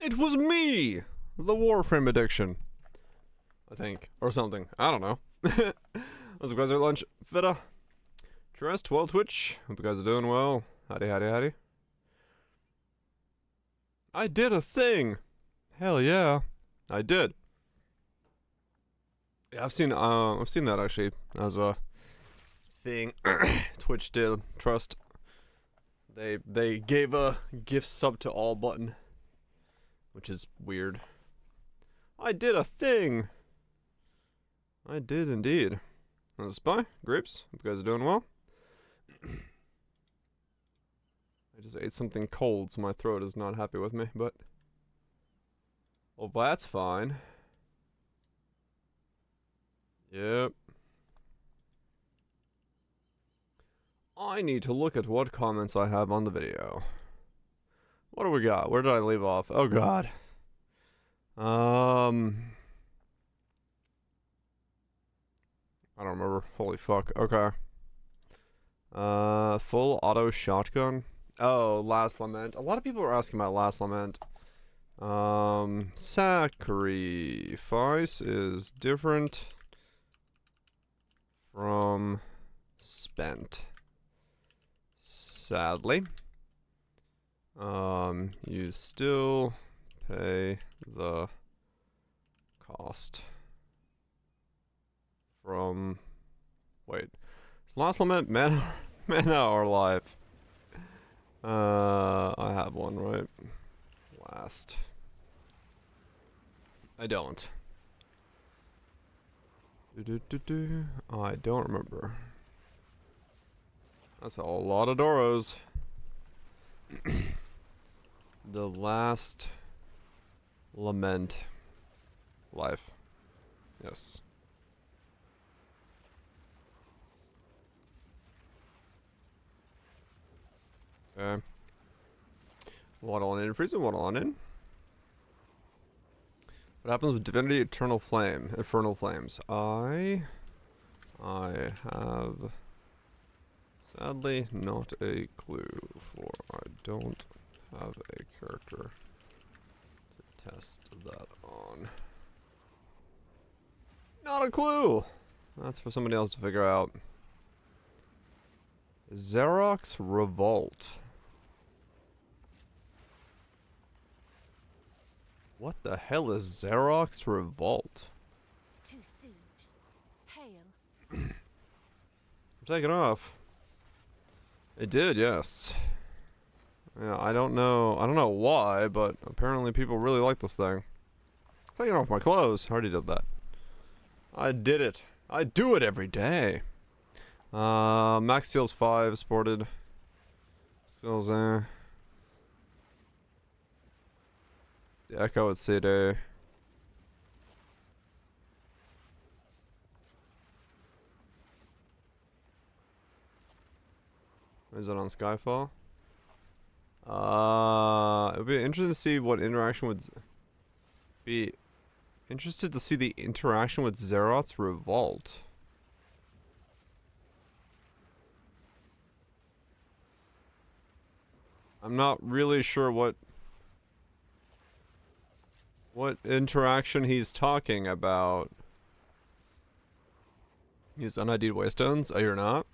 It was me! The Warframe addiction. I think. Or something. I don't know. What's up, guys? At lunch. Feta. Trust. Well, Twitch. Hope you guys are doing well. Howdy, howdy, howdy. I did a thing! Hell yeah. I did. Yeah, I've seen that actually as a thing. Twitch did. Trust. They gave a gift sub to all button, which is weird. I did a thing. I did indeed. That's Spy Grapes. Hope you guys are doing well. I just ate something cold, so my throat is not happy with me. But well, that's fine. Yep. I need to look at what comments I have on the video. What do we got? Where did I leave off? Oh god. I don't remember. Holy fuck. Okay. Full auto shotgun. Oh, Last Lament. A lot of people are asking about Last Lament. Sacrifice is different from spent. Sadly. You still pay the cost from... Wait. Is Last Lament mana or life? I have one, right? Last. I don't. I don't remember. That's a lot of Doros. The Last Lament. Life. Yes. Okay. Waddle on in, freezing, waddle on in. What happens with Divinity Eternal Flame? Infernal Flames. I have sadly not a clue, for I don't have a character to test that on. Not a clue! That's for somebody else to figure out. Xerox Revolt. What the hell is Xerox Revolt? Too soon. Hail. I'm taking off. It did, yes. Yeah, I don't know why, but apparently people really like this thing. I'm taking off my clothes. I already did that. I did it. I do it every day. Max Steel's 5 sported. Steel's The Echo at CD. Is it on Skyfall? It would be interesting to see what interaction would be interested to see the interaction with Xeroth's Revolt. I'm not really sure what interaction he's talking about. Use unID'd waystones? Oh, you're not?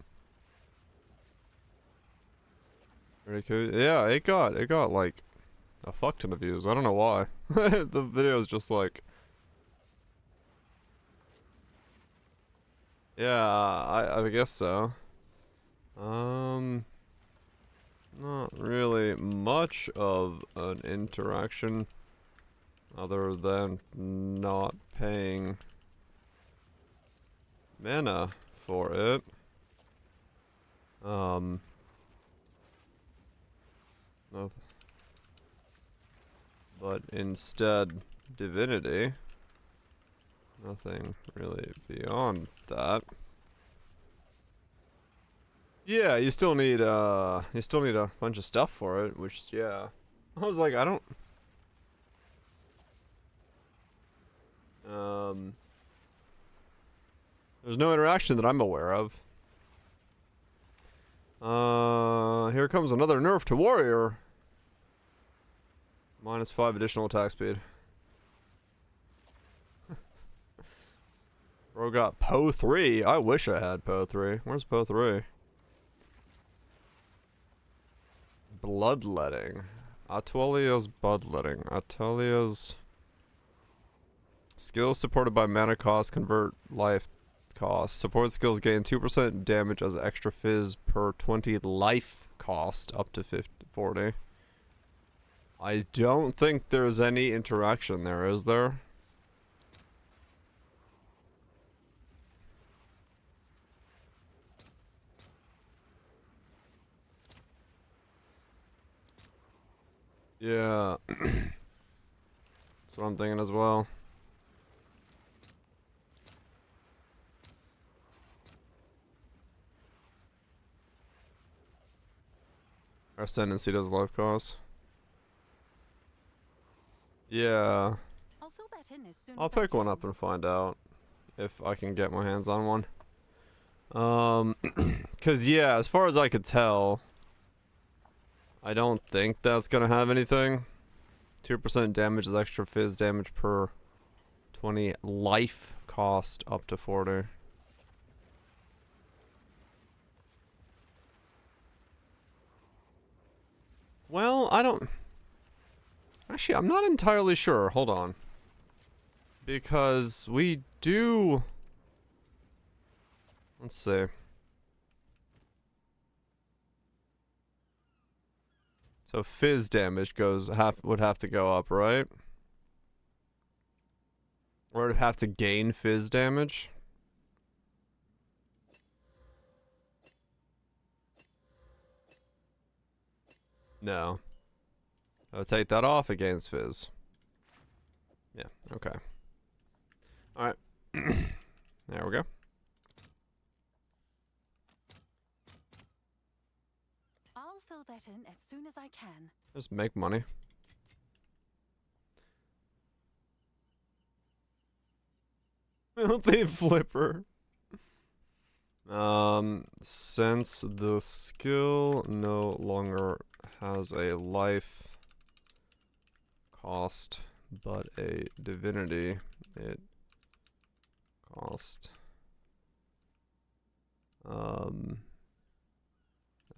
Very cool. Yeah, it got like a fuck ton of views. I don't know why. The video is just like, yeah, I guess so. Not really much of an interaction other than not paying mana for it. But instead, Divinity. Nothing really beyond that. Yeah, you still need a bunch of stuff for it, which, yeah. I was like, I don't... There's no interaction that I'm aware of. Here comes another nerf to warrior. -5 additional attack speed. Bro got Poe 3. I wish I had Poe 3. Where's Poe 3? Bloodletting. Atelia's bloodletting. Atelia's skills supported by mana cost convert life cost. Support skills gain 2% damage as extra fizz per 20 life cost up to 40. I don't think there's any interaction there, is there? Yeah. That's what I'm thinking as well. Ascendancy does life cost. Yeah. I'll fill that in as soon I'll as I pick one can. up and find out if I can get my hands on one. Cause yeah, as far as I could tell, I don't think that's gonna have anything. 2% damage is extra fizz damage per 20 life cost up to 40. Well, I don't... Actually, I'm not entirely sure. Hold on. Because we do... Let's see. So fizz damage would have to go up, right? Or it'd have to gain fizz damage. No. I would take that off against fizz. Yeah, okay. Alright. There we go. I'll fill that in as soon as I can. Just make money. Filthy flipper. Since the skill no longer has a life cost, but a divinity, it cost,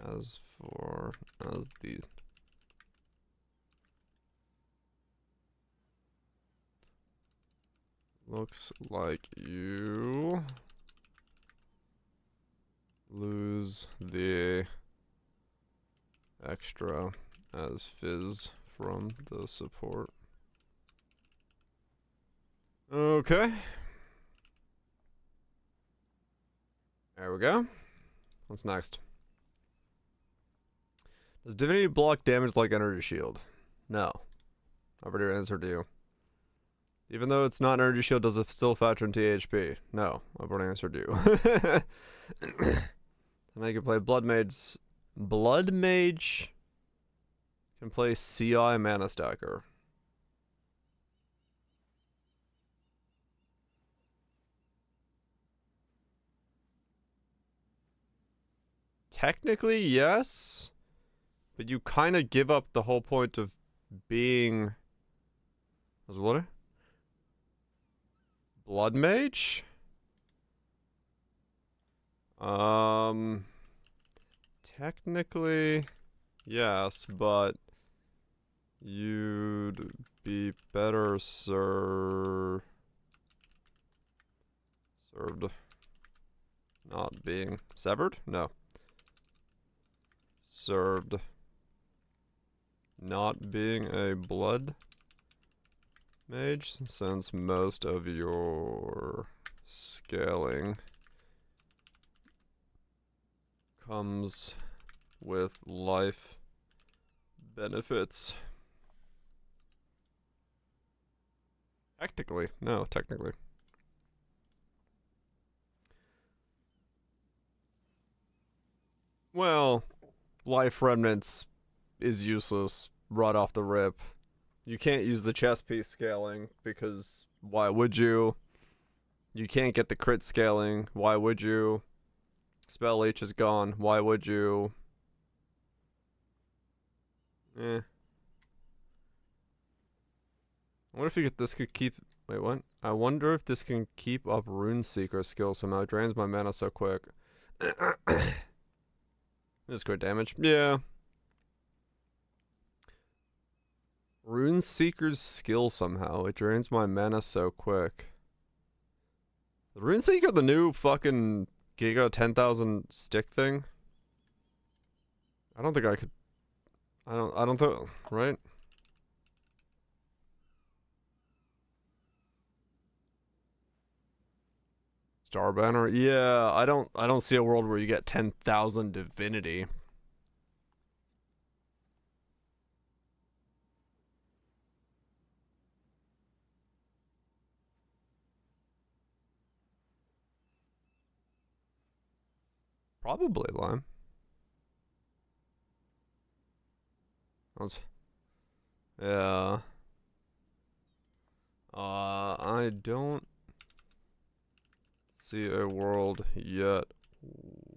as the looks like you lose the extra as fizz from the support. Okay. There we go. What's next? Does divinity block damage like energy shield? No. I've already answered you. Even though it's not energy shield, does it still factor into HP? No. I've already answered you. And I can play Blood Mage. Blood Mage can play CI Mana Stacker. Technically, yes. But you kind of give up the whole point of being... Was it what? Blood Mage? Technically, yes, but you'd be better served not being severed? No. Served not being a blood mage, since most of your scaling comes with life benefits. Technically. No, technically. Well, life remnants is useless right off the rip. You can't use the chest piece scaling because why would you? You can't get the crit scaling. Why would you? Spell H is gone. Why would you? I wonder if this could keep. Wait, what? I wonder if this can keep up Runeseeker skill somehow. It drains my mana so quick. This crit damage. Yeah. Runeseeker's skill somehow. It drains my mana so quick. The Runeseeker, the new fucking Giga 10,000 stick thing? I don't think I could. I don't think. Right? Star Banner? Yeah, I don't see a world where you get 10,000 divinity. Probably, Lime. Yeah. I don't see a world yet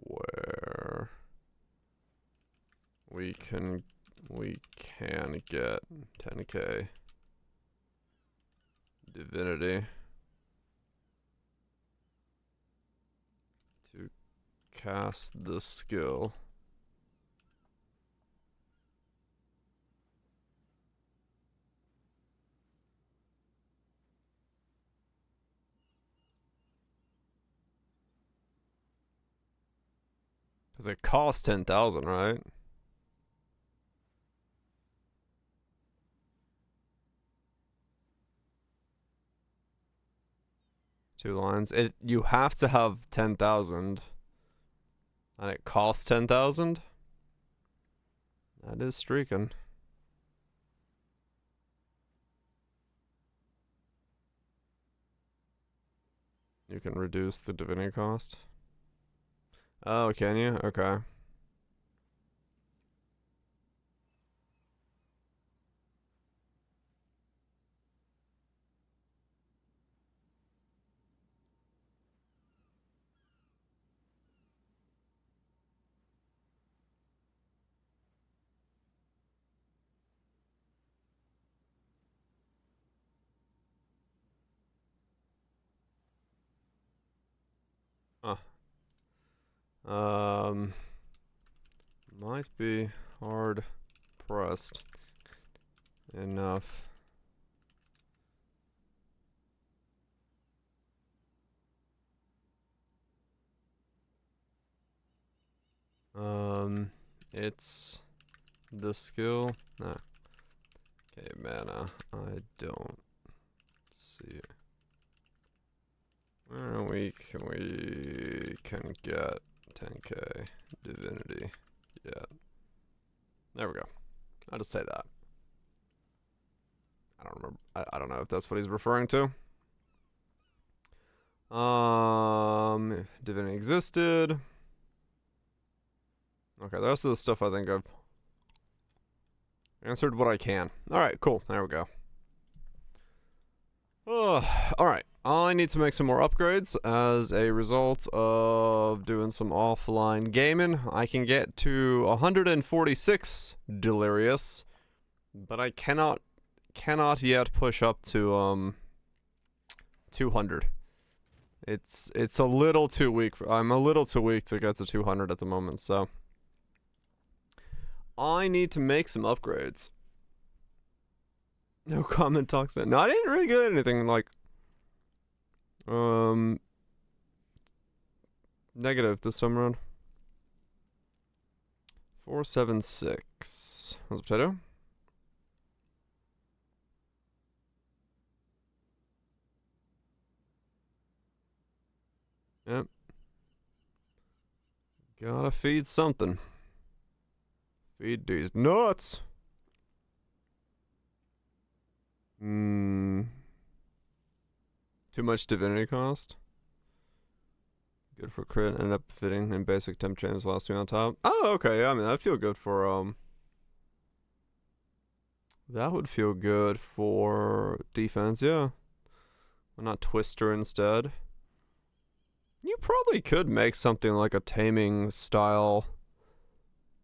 where we can get 10k divinity to cast the skill. Because it costs 10,000, right? Two lines. You have to have 10,000. And it costs 10,000? That is streaking. You can reduce the divinity cost. Oh, can you? Okay. Huh. Might be hard pressed enough. It's the skill. Nah. Okay, mana. I don't see it. Where we can get 10k divinity. Yeah. There we go. I'll just say that. I don't remember. I don't know if that's what he's referring to. Divinity existed. Okay, the rest of the stuff I think I've answered what I can. Alright, cool. There we go. Alright. I need to make some more upgrades as a result of doing some offline gaming. I can get to 146 delirious, but I cannot yet push up to 200. It's a little too weak. I'm a little too weak to get to 200 at the moment, so I need to make some upgrades. No comment toxic. No, I didn't really get anything like negative this time around. 476. How's a potato? Yep. Gotta feed something. Feed these nuts. Too much divinity cost. Good for crit, ended up fitting in basic temp chains last me on top. Oh, okay, yeah, I mean that'd feel good for that would feel good for defense, yeah. Why not Twister instead? You probably could make something like a taming style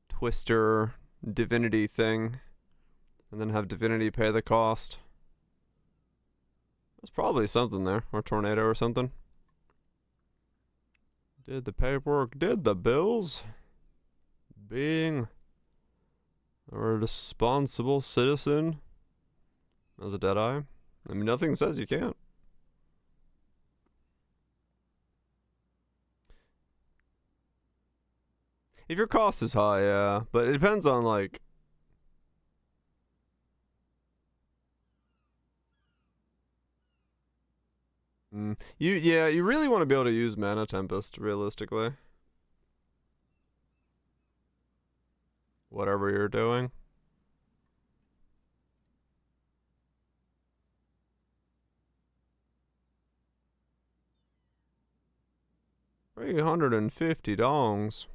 Twister divinity thing, and then have divinity pay the cost. There's probably something there, or tornado or something. Did the paperwork, did the bills. Being a responsible citizen as a Deadeye. I mean, nothing says you can't. If your cost is high, yeah. But it depends on, like... you really want to be able to use Mana Tempest, realistically. Whatever you're doing. $350.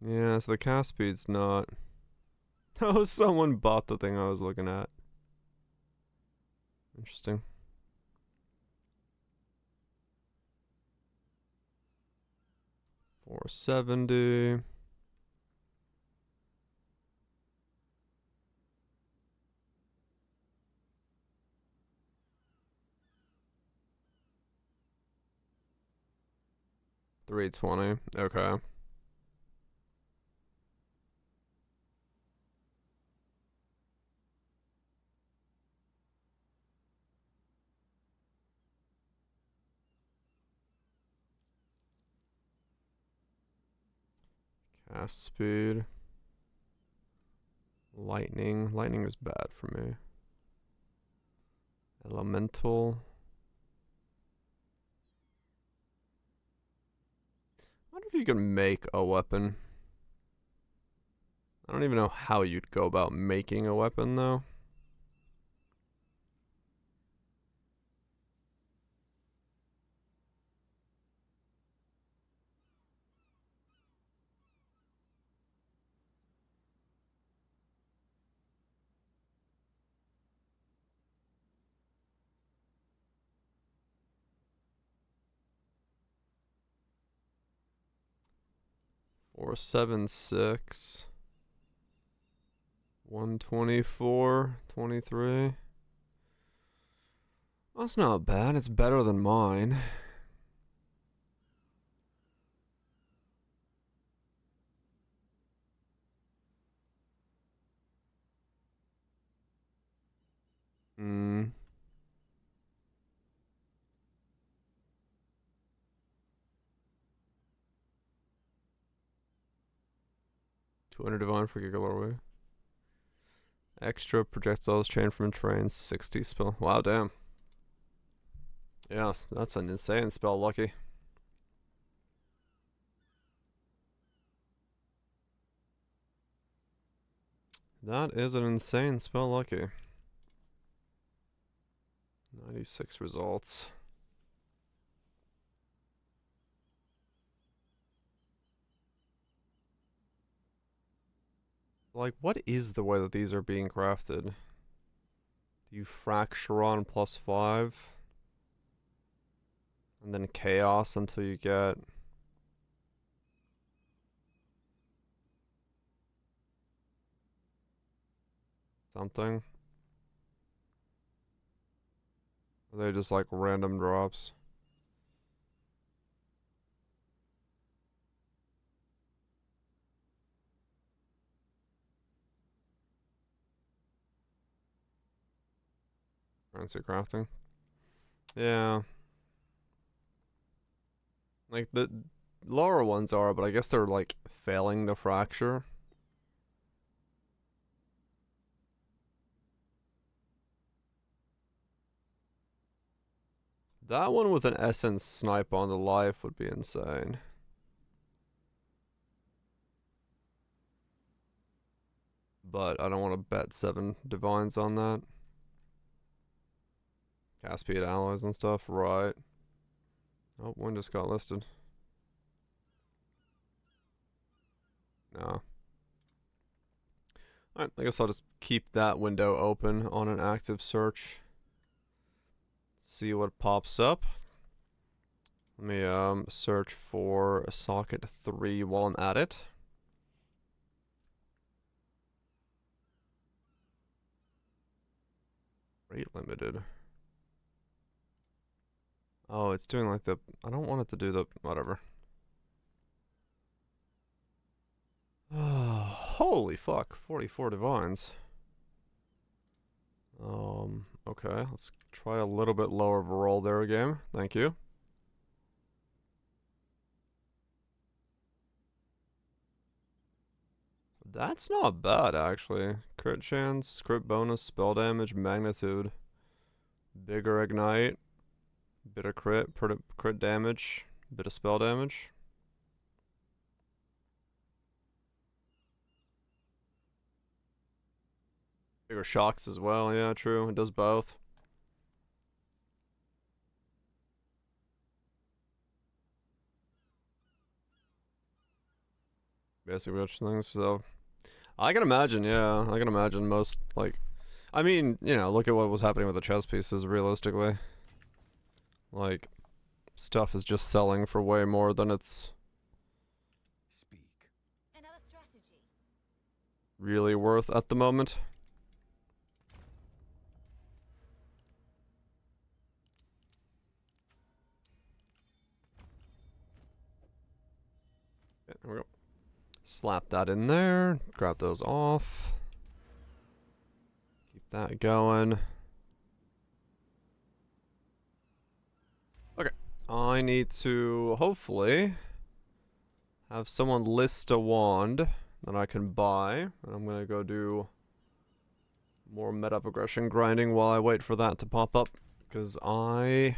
Yeah, so the cast speed's not... Oh, someone bought the thing I was looking at. Interesting. $470. $320. Okay. Cast speed. Lightning. Lightning is bad for me. Elemental. I wonder if you can make a weapon. I don't even know how you'd go about making a weapon, though. $476. 124. 23. That's not bad. It's better than mine. Hmm. 200 divine for Gigalorway. Extra projectiles chain from terrain, 60 spell. Wow, damn. Yeah, that's an insane spell, Lucky. That is an insane spell, Lucky. 96 results. Like, what is the way that these are being crafted? Do you fracture on +5? And then chaos until you get... something? Are they just like random drops? Currency crafting? Yeah. Like, the lower ones are, but I guess they're like failing the fracture. That one with an essence snipe on the life would be insane. But I don't want to bet 7 divines on that. Cast speed alloys and stuff, right. Oh, one just got listed. No. Alright, I guess I'll just keep that window open on an active search. See what pops up. Let me search for socket 3 while I'm at it. Rate limited. Oh, it's doing like the... I don't want it to do the... Whatever. Holy fuck. 44 divines. Okay. Let's try a little bit lower of a roll there, game. Thank you. That's not bad, actually. Crit chance, crit bonus, spell damage, magnitude. Bigger ignite. Bit of crit damage. Bit of spell damage. Bigger shocks as well, yeah, true. It does both. Basic which things, so... I can imagine, yeah. I can imagine most, like... I mean, you know, look at what was happening with the chess pieces, realistically. Like, stuff is just selling for way more than it's... Another strategy. Really worth at the moment. Yeah, there we go. Slap that in there. Grab those off. Keep that going. Okay. I need to hopefully have someone list a wand that I can buy. And I'm going to go do more meta progression grinding while I wait for that to pop up. Because I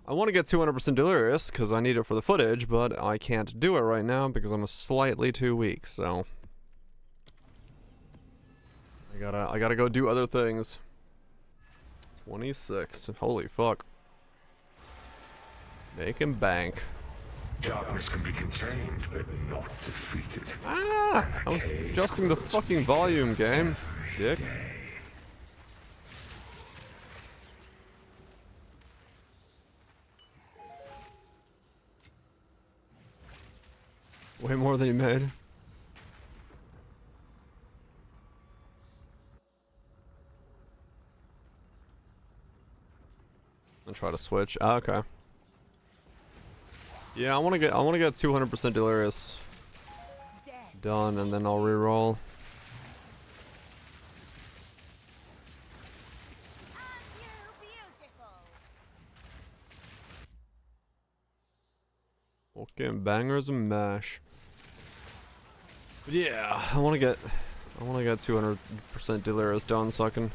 want to get 200% delirious because I need it for the footage, but I can't do it right now because I'm slightly too weak, so I gotta go do other things. 26. Holy fuck. Making bank. Darkness can be contained, but not defeated. Ah! I was adjusting the fucking volume, game. Dick. Way more than you made. And try to switch. Ah, okay. Yeah, I wanna get 200% delirious done, and then I'll reroll. Fucking bangers and mash. But yeah, I wanna get 200% delirious done so I can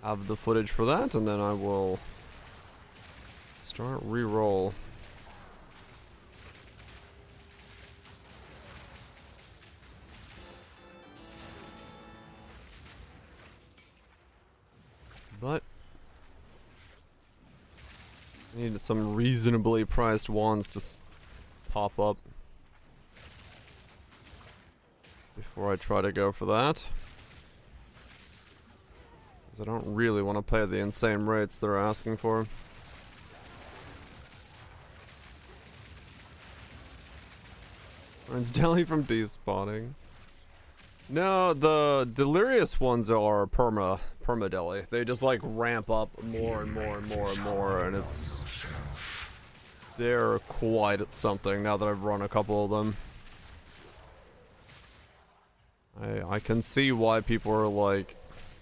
have the footage for that, and then I will start re-roll. But I need some reasonably priced wands to pop up before I try to go for that. Because I don't really want to pay the insane rates they're asking for. It's deli from despawning. No, the delirious ones are perma deli. They just like ramp up more and more and more and more, and they're quite something now that I've run a couple of them. I can see why people are like,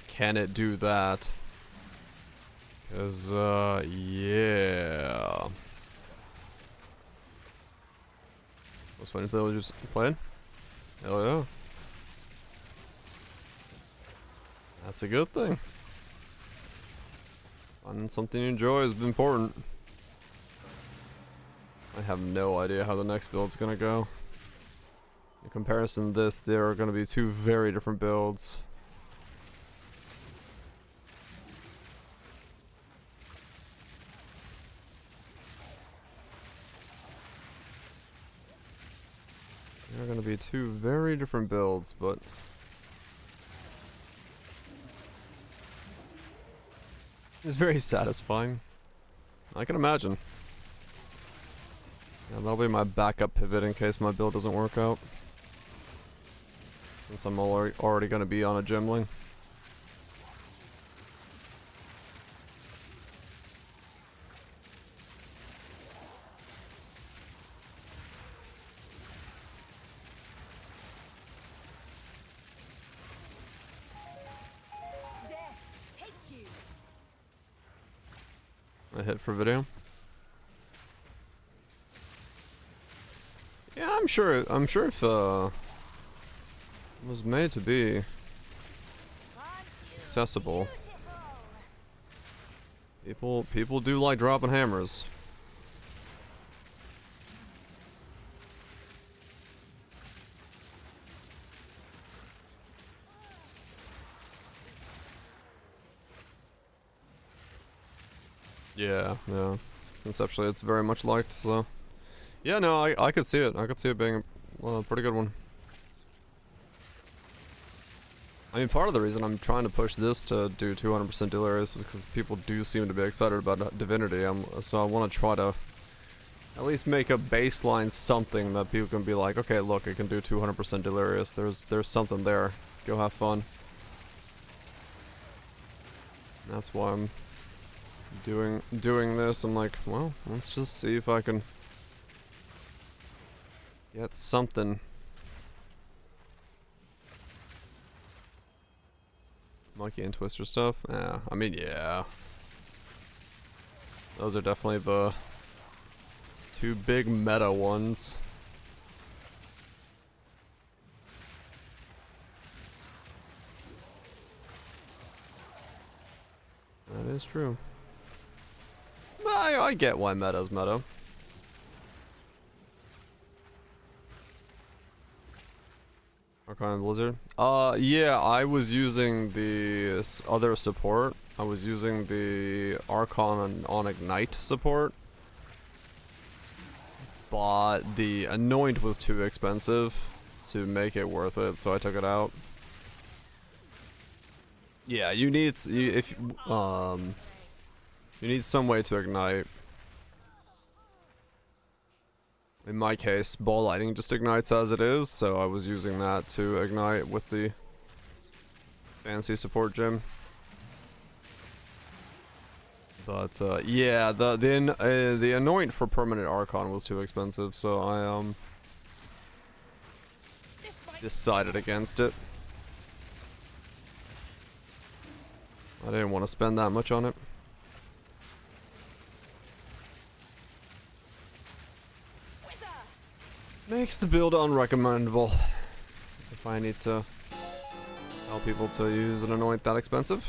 can it do that? 'Cause yeah. Most funny villagers playing? Hell yeah. That's a good thing. Finding something you enjoy is important. I have no idea how the next build's gonna go. In comparison to this, there are gonna be two very different builds. There are gonna be two very different builds, but it's very satisfying. I can imagine. Yeah, that'll be my backup pivot in case my build doesn't work out. Since I'm already gonna be on a gemling. A hit for video. Yeah, I'm sure if it was made to be accessible. People do like dropping hammers. Yeah, yeah. Conceptually, it's very much liked, so... Yeah, no, I could see it. I could see it being a pretty good one. I mean, part of the reason I'm trying to push this to do 200% delirious is because people do seem to be excited about Divinity, so I want to try to at least make a baseline something that people can be like, okay, look, it can do 200% delirious. There's something there. Go have fun. That's why I'm doing this. I'm like, well, let's just see if I can get something. Monkey and Twister stuff? Yeah, I mean, yeah. Those are definitely the two big meta ones. That is true. But I get why meta's meta. Arcana Blizzard? Yeah, I was using the other support. I was using the Archon on Ignite support. But the Anoint was too expensive to make it worth it, so I took it out. Yeah, you need you need some way to ignite. In my case, Ball Lightning just ignites as it is, so I was using that to ignite with the fancy support gem. But yeah, the Anoint for permanent Archon was too expensive, so I decided against it. I didn't want to spend that much on it. Makes the build unrecommendable if I need to tell people to use an Anoint that expensive.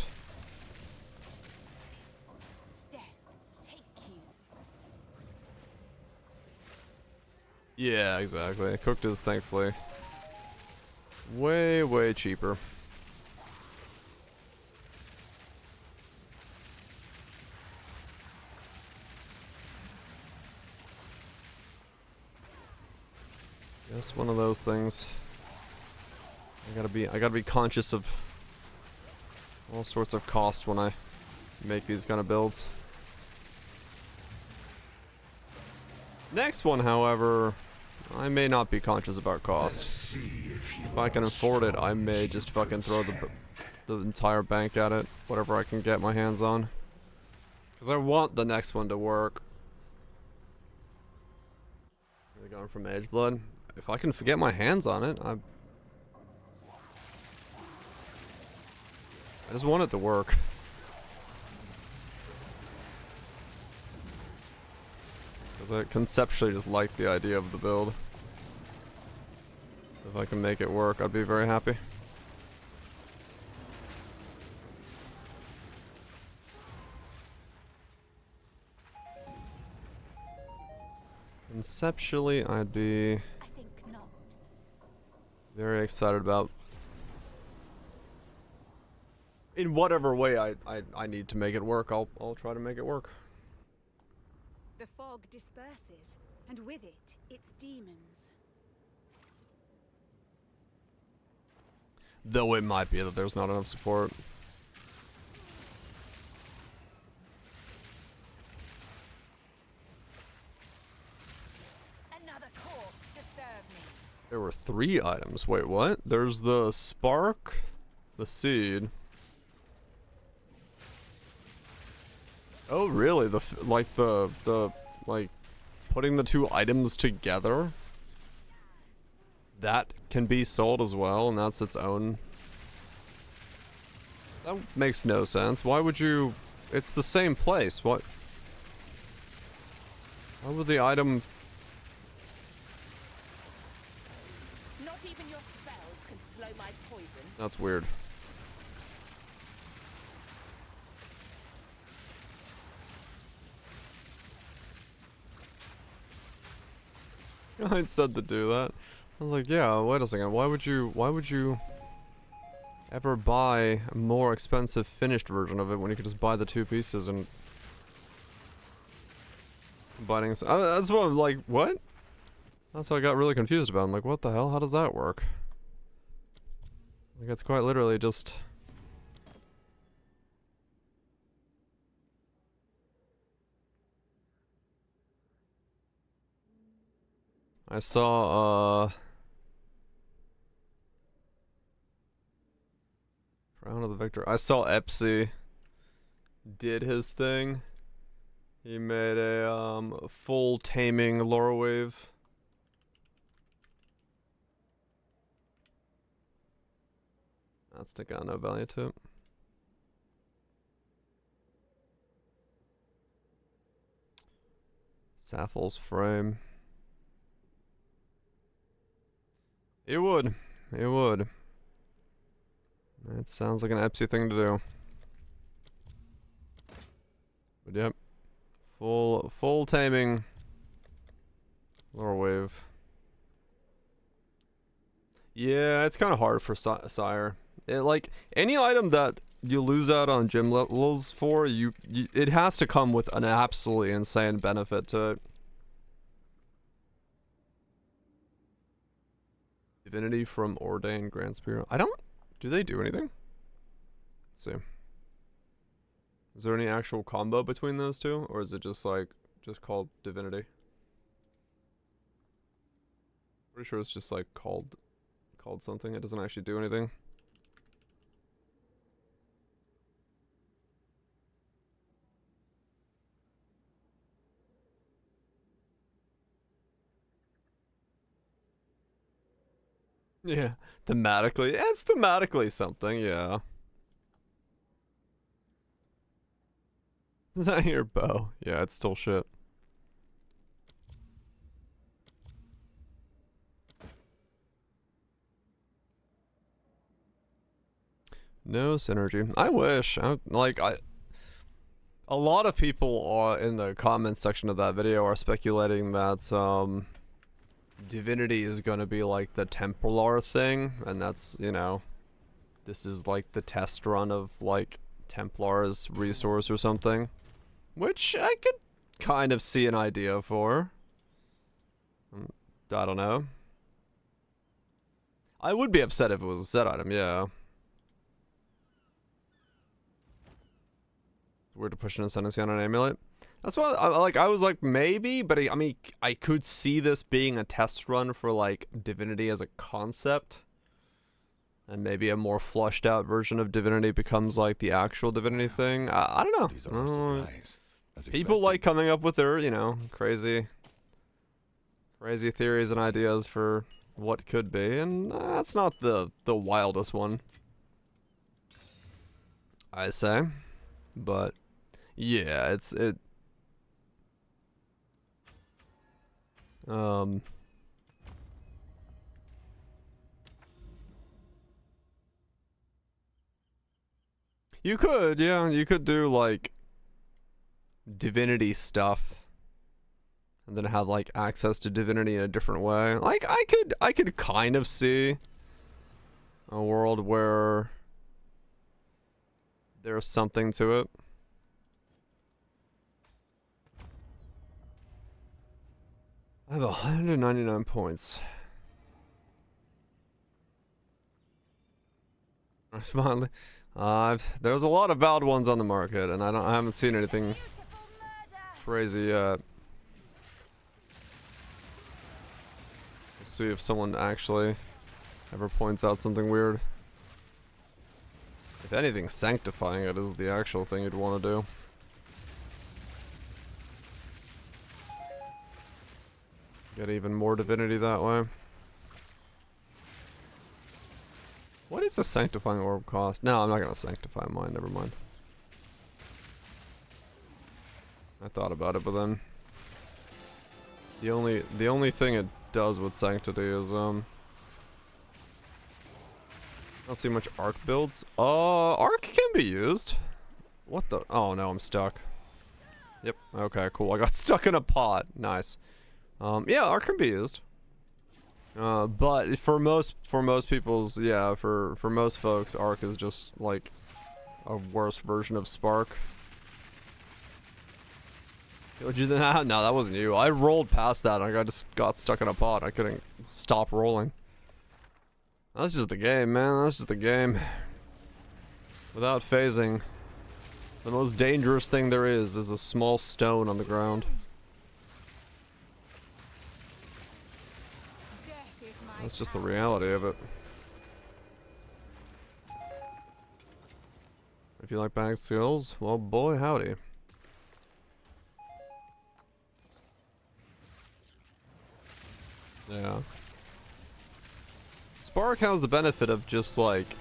Yeah, exactly. Cooked is thankfully way cheaper. Just one of those things. I gotta be conscious of all sorts of cost when I make these kind of builds. Next one, however, I may not be conscious about cost. If I can afford it, I may just fucking throw the entire bank at it, whatever I can get my hands on. Because I want the next one to work. Are they going for Mage Blood? If I can get my hands on it, I just want it to work. Because I conceptually just like the idea of the build. If I can make it work, I'd be very happy. Conceptually, I'd be very excited about in whatever way I need to make it work. I'll try to make it work. The fog disperses, and with it, its demons. Though it might be that there's not enough support. Another corpse to serve me. There were are 3 items. Wait, what? There's the spark, the seed. Oh, really? The like putting the 2 items together, that can be sold as well, and that's its own. That makes no sense. Why would you? It's the same place. What? Why would the item? Not even your spells can slow my poisons. That's weird. I said to do that. I was like, yeah, wait a second. Why would you ever buy a more expensive finished version of it when you could just buy the 2 pieces and combining? That's what I'm like, what? That's what I got really confused about. I'm like, what the hell? How does that work? Like, it's quite literally just. I saw, Crown of the Victor. I saw Epsy did his thing. He made a, full taming lore wave. That's got no value to it. Sappho's frame. It would. It would. That sounds like an Epsy thing to do. But yep. Full taming. Lore wave. Yeah, it's kind of hard for Sire. Like, any item that you lose out on gym levels for, it has to come with an absolutely insane benefit to it. Divinity from Ordained Grand Spear. Do they do anything? Let's see. Is there any actual combo between those two? Or is it just like, just called Divinity? Pretty sure it's just like called something. It doesn't actually do anything. Yeah, thematically. It's thematically something, yeah. Is that your bow? Yeah, it's still shit. No synergy. I wish. A lot of people are in the comments section of that video are speculating that Divinity is gonna be like the Templar thing, and that's, you know, this is like the test run of like Templar's resource or something, which I could kind of see an idea for. I don't know. I would be upset if it was a set item, yeah. Weird to push an ascendancy on an amulet. That's what I was like, maybe, but I mean, I could see this being a test run for like Divinity as a concept, and maybe a more flushed out version of Divinity becomes like the actual Divinity thing. I don't know. These are our supplies, as People expected. like coming up with their, you know, crazy theories and ideas for what could be, and that's not the wildest one, I say. But yeah, you could, yeah, you could do like Divinity stuff and then have like access to Divinity in a different way. Like I could kind of see a world where there's something to it. I have 199 points. I finally, there's a lot of valid ones on the market, and I haven't seen anything crazy yet. See if someone actually ever points out something weird. If anything, sanctifying it is the actual thing you'd want to do. Get even more divinity that way. What is a sanctifying orb cost? No, I'm not gonna sanctify mine, never mind. I thought about it, but then the only thing it does with sanctity is I don't see much arc builds. Arc can be used. What the? Oh no, I'm stuck. Yep. Okay, cool. I got stuck in a pot. Nice. Yeah, arc can be used. But for most people's, yeah, for most folks, arc is just like a worse version of spark. Would you then? No, that wasn't you. I rolled past that. I just got stuck in a pot. I couldn't stop rolling. That's just the game, man. That's just the game. Without phasing, the most dangerous thing there is a small stone on the ground. That's just the reality of it. If you like bag skills, well, boy, howdy. Yeah. Spark has the benefit of just like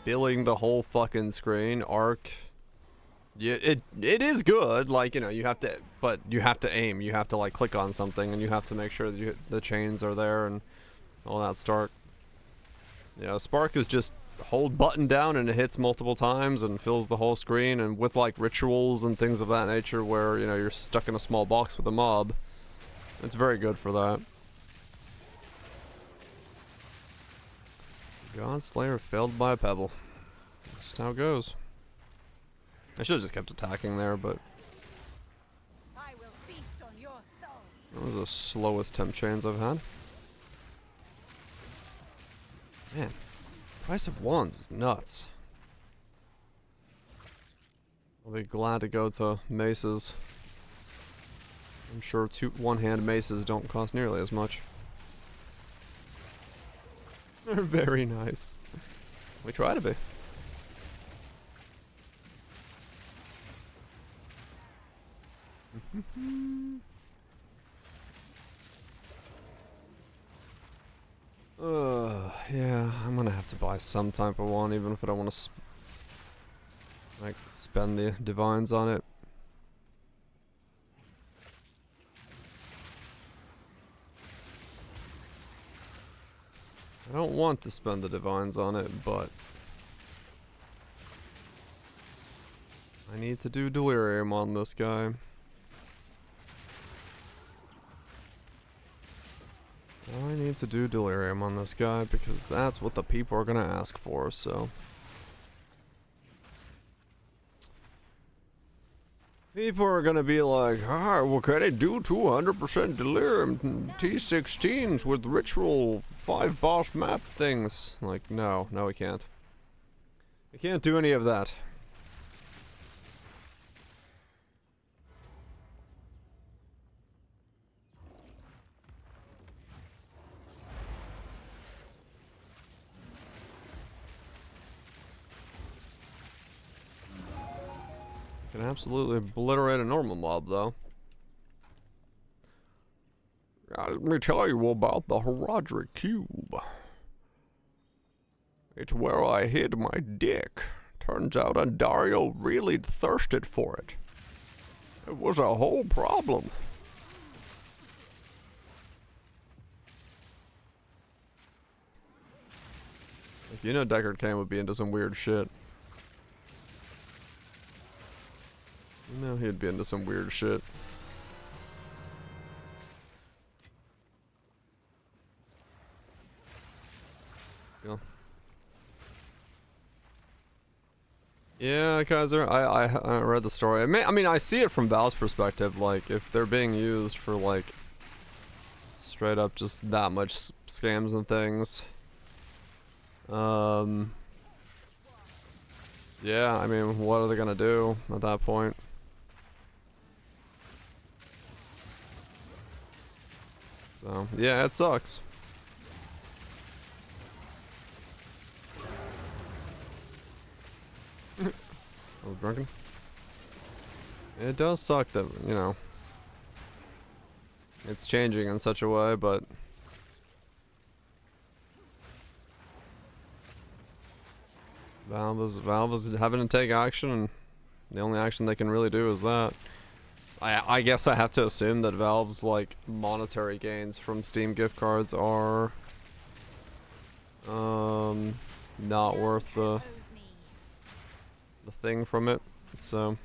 filling the whole fucking screen. Arc, yeah, it is good. Like, you know, you have to, but you have to aim. You have to like click on something, and you have to make sure that the chains are there and all that start. Yeah, Spark is just hold button down and it hits multiple times and fills the whole screen, and with like rituals and things of that nature where, you know, you're stuck in a small box with a mob. It's very good for that. Godslayer failed by a pebble. That's just how it goes. I should have just kept attacking there, but I will feast on your soul. that was the slowest temp chains I've had. Man, price of wands is nuts. I'll be glad to go to maces. I'm sure one-hand maces don't cost nearly as much. They're very nice. We try to be. Yeah, I'm gonna have to buy some type of one, even if I don't want to like spend the divines on it. I don't want to spend the divines on it, but I need to do delirium on this guy. I need to do delirium on this guy because that's what the people are gonna ask for, so. People are gonna be like, ah, well, can I do 200% delirium T16s with ritual 5 boss map things? Like, no, we can't. We can't do any of that. Can absolutely obliterate a normal mob, though. Let me tell you about the Herodric Cube. It's where I hid my dick. Turns out Andario really thirsted for it. It was a whole problem. If you know Deckard Cain would be into some weird shit. You know he'd be into some weird shit. Yeah, Kaiser, I read the story. I mean, I see it from Val's perspective, like, if they're being used for, like, straight up just that much scams and things. Yeah, I mean, what are they gonna do at that point? So, yeah, it sucks. I was drunken. It does suck that, you know, it's changing in such a way, but Valve is having to take action, and the only action they can really do is that. I guess I have to assume that Valve's like monetary gains from Steam gift cards are not worth the thing from it. So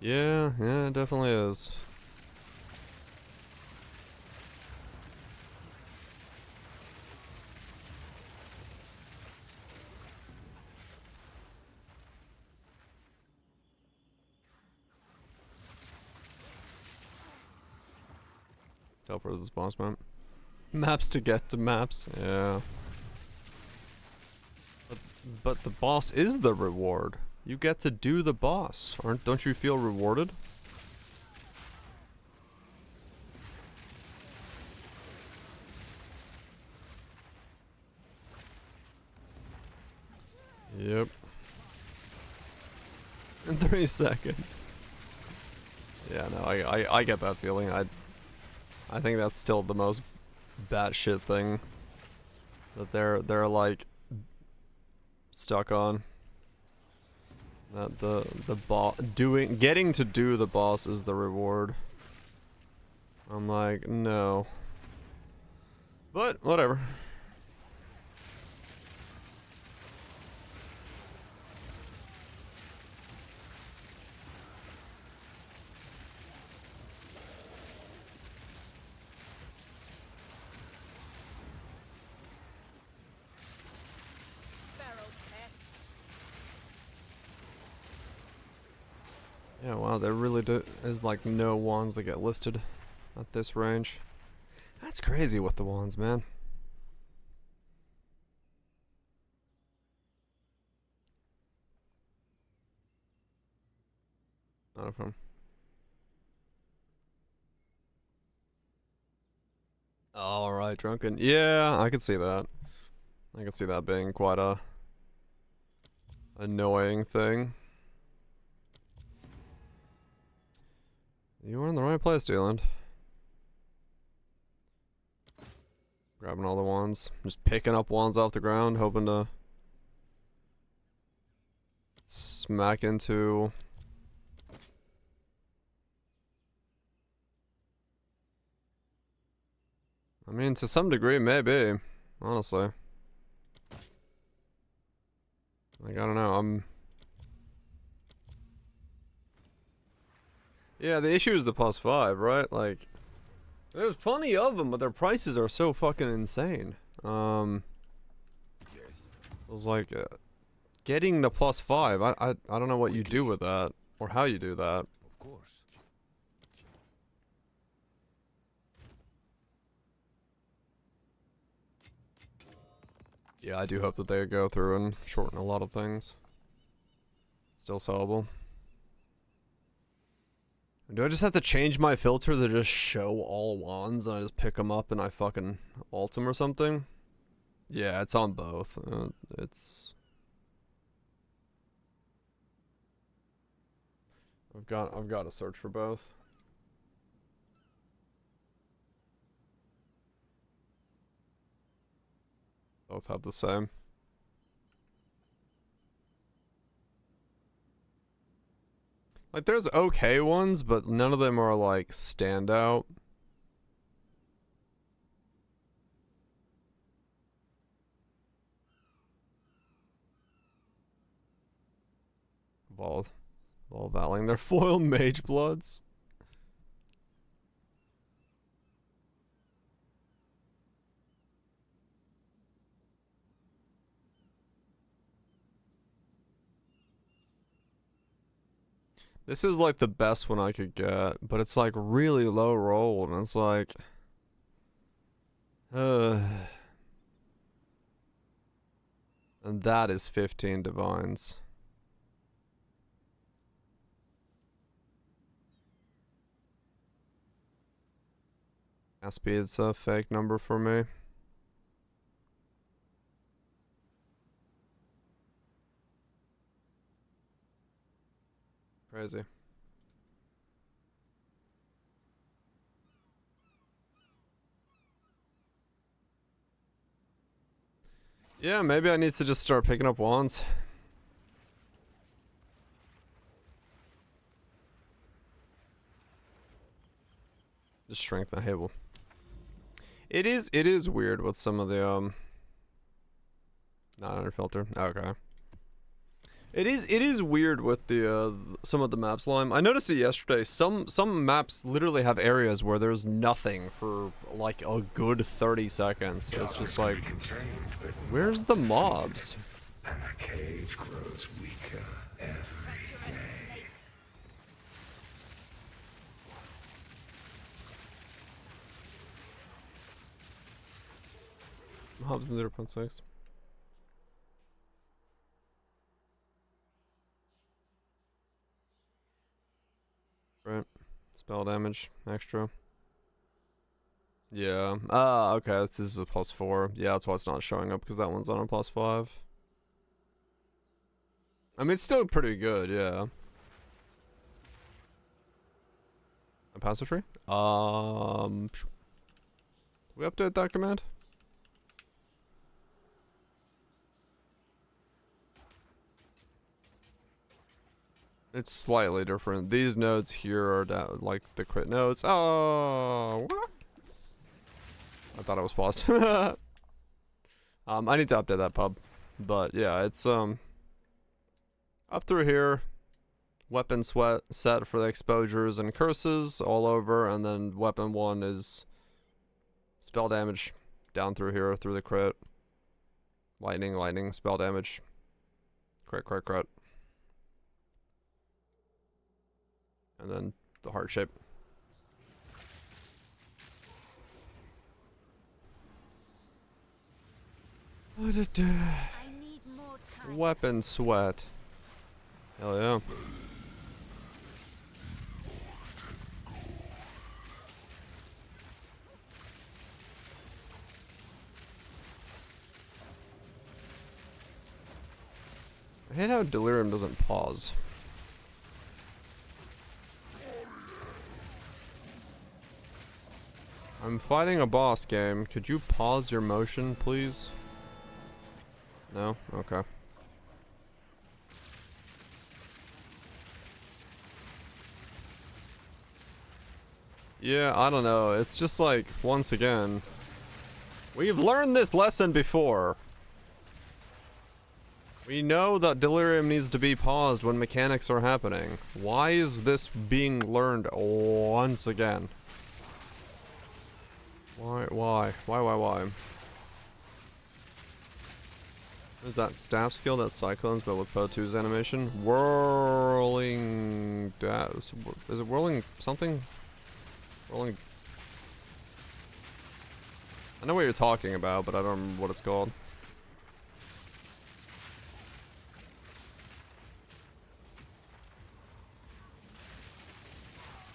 yeah, it definitely is. Teleport is boss map. Maps to get to maps, yeah. But the boss is the reward. You get to do the boss. Don't you feel rewarded? Yep. In 3 seconds. Yeah, no, I get that feeling. I think that's still the most batshit thing that they're like stuck on. That the boss getting to do the boss is the reward. I'm like, no. But whatever. Yeah, wow, there really is like no wands that get listed at this range. That's crazy with the wands, man. Not a fun. Alright, drunken. Yeah, I could see that. I could see that being quite a annoying thing. You were in the right place, Dealand. Grabbing all the wands. Just picking up wands off the ground, hoping to smack into... I mean, to some degree, maybe. Honestly. Like, I don't know, Yeah, the issue is the +5, right? Like, there's plenty of them, but their prices are so fucking insane. It was like, getting the +5, I don't know what you do with that, or how you do that. Of course. Yeah, I do hope that they go through and shorten a lot of things. Still sellable. Do I just have to change my filter to just show all wands and I just pick them up and I fucking alt them or something? Yeah, it's on both. It's... I've got to search for both. Both have the same. Like, there's okay ones, but none of them are, like, standout. Ball Valing their foil mage bloods. This is like the best one I could get, but it's like really low rolled, and it's like, and that is 15 divines. Speed's a fake number for me. Crazy. Yeah, maybe I need to just start picking up wands. Just shrink the table. It is weird with some of the not under filter. Okay. It is weird with the some of the maps, Lime. I noticed it yesterday. Some maps literally have areas where there's nothing for like a good 30 seconds. It's just like, where's the mobs? And the cage grows weaker every day. Mobs in 0.6. Right. Spell damage, extra. Yeah. Ah, okay. This is a +4. Yeah, that's why it's not showing up, because that one's on a +5. I mean, it's still pretty good, yeah. A passive tree? Do we update that command? It's slightly different. These nodes here are down, like the crit nodes. Oh, what? I thought it was paused. I need to update that pub, but yeah, it's up through here. Weapon sweat set for the exposures and curses all over, and then weapon 1 is spell damage down through here through the crit. Lightning, spell damage. Crit. And then the heart shape. Weapon sweat. Hell yeah. I hate how delirium doesn't pause. I'm fighting a boss game. Could you pause your motion, please? No? Okay. Yeah, I don't know. It's just like, once again, we've learned this lesson before. We know that delirium needs to be paused when mechanics are happening. Why is this being learned once again? Why? What is that staff skill? That's Cyclones, but with Po2's animation? Whirling... Is it whirling something? Whirling... I know what you're talking about, but I don't remember what it's called.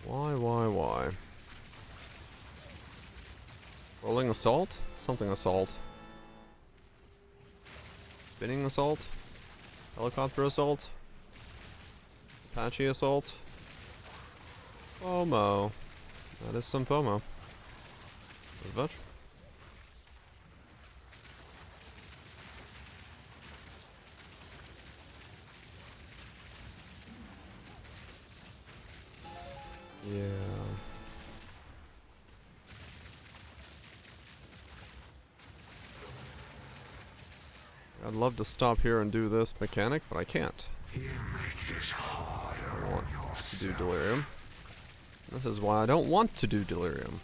Why? Rolling assault? Something assault. Spinning assault? Helicopter assault? Apache assault? FOMO. That is some FOMO. There's Vetch. Yeah. I'd love to stop here and do this mechanic, but I can't. You make this harder I want on to do yourself. delirium. This is why I don't want to do delirium.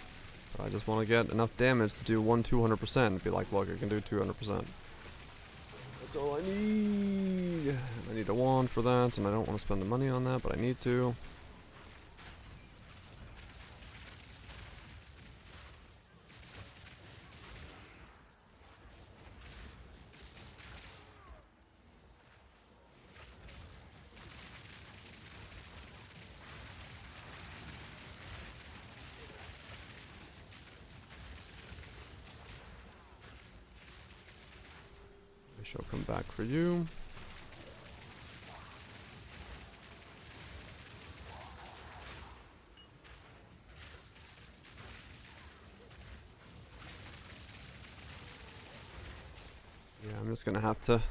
I just want to get enough damage to do 200% and be like, look, I can do 200%. That's all I need. I need a wand for that, and I don't want to spend the money on that, but I need to. She'll come back for you. Yeah, I'm just gonna have to.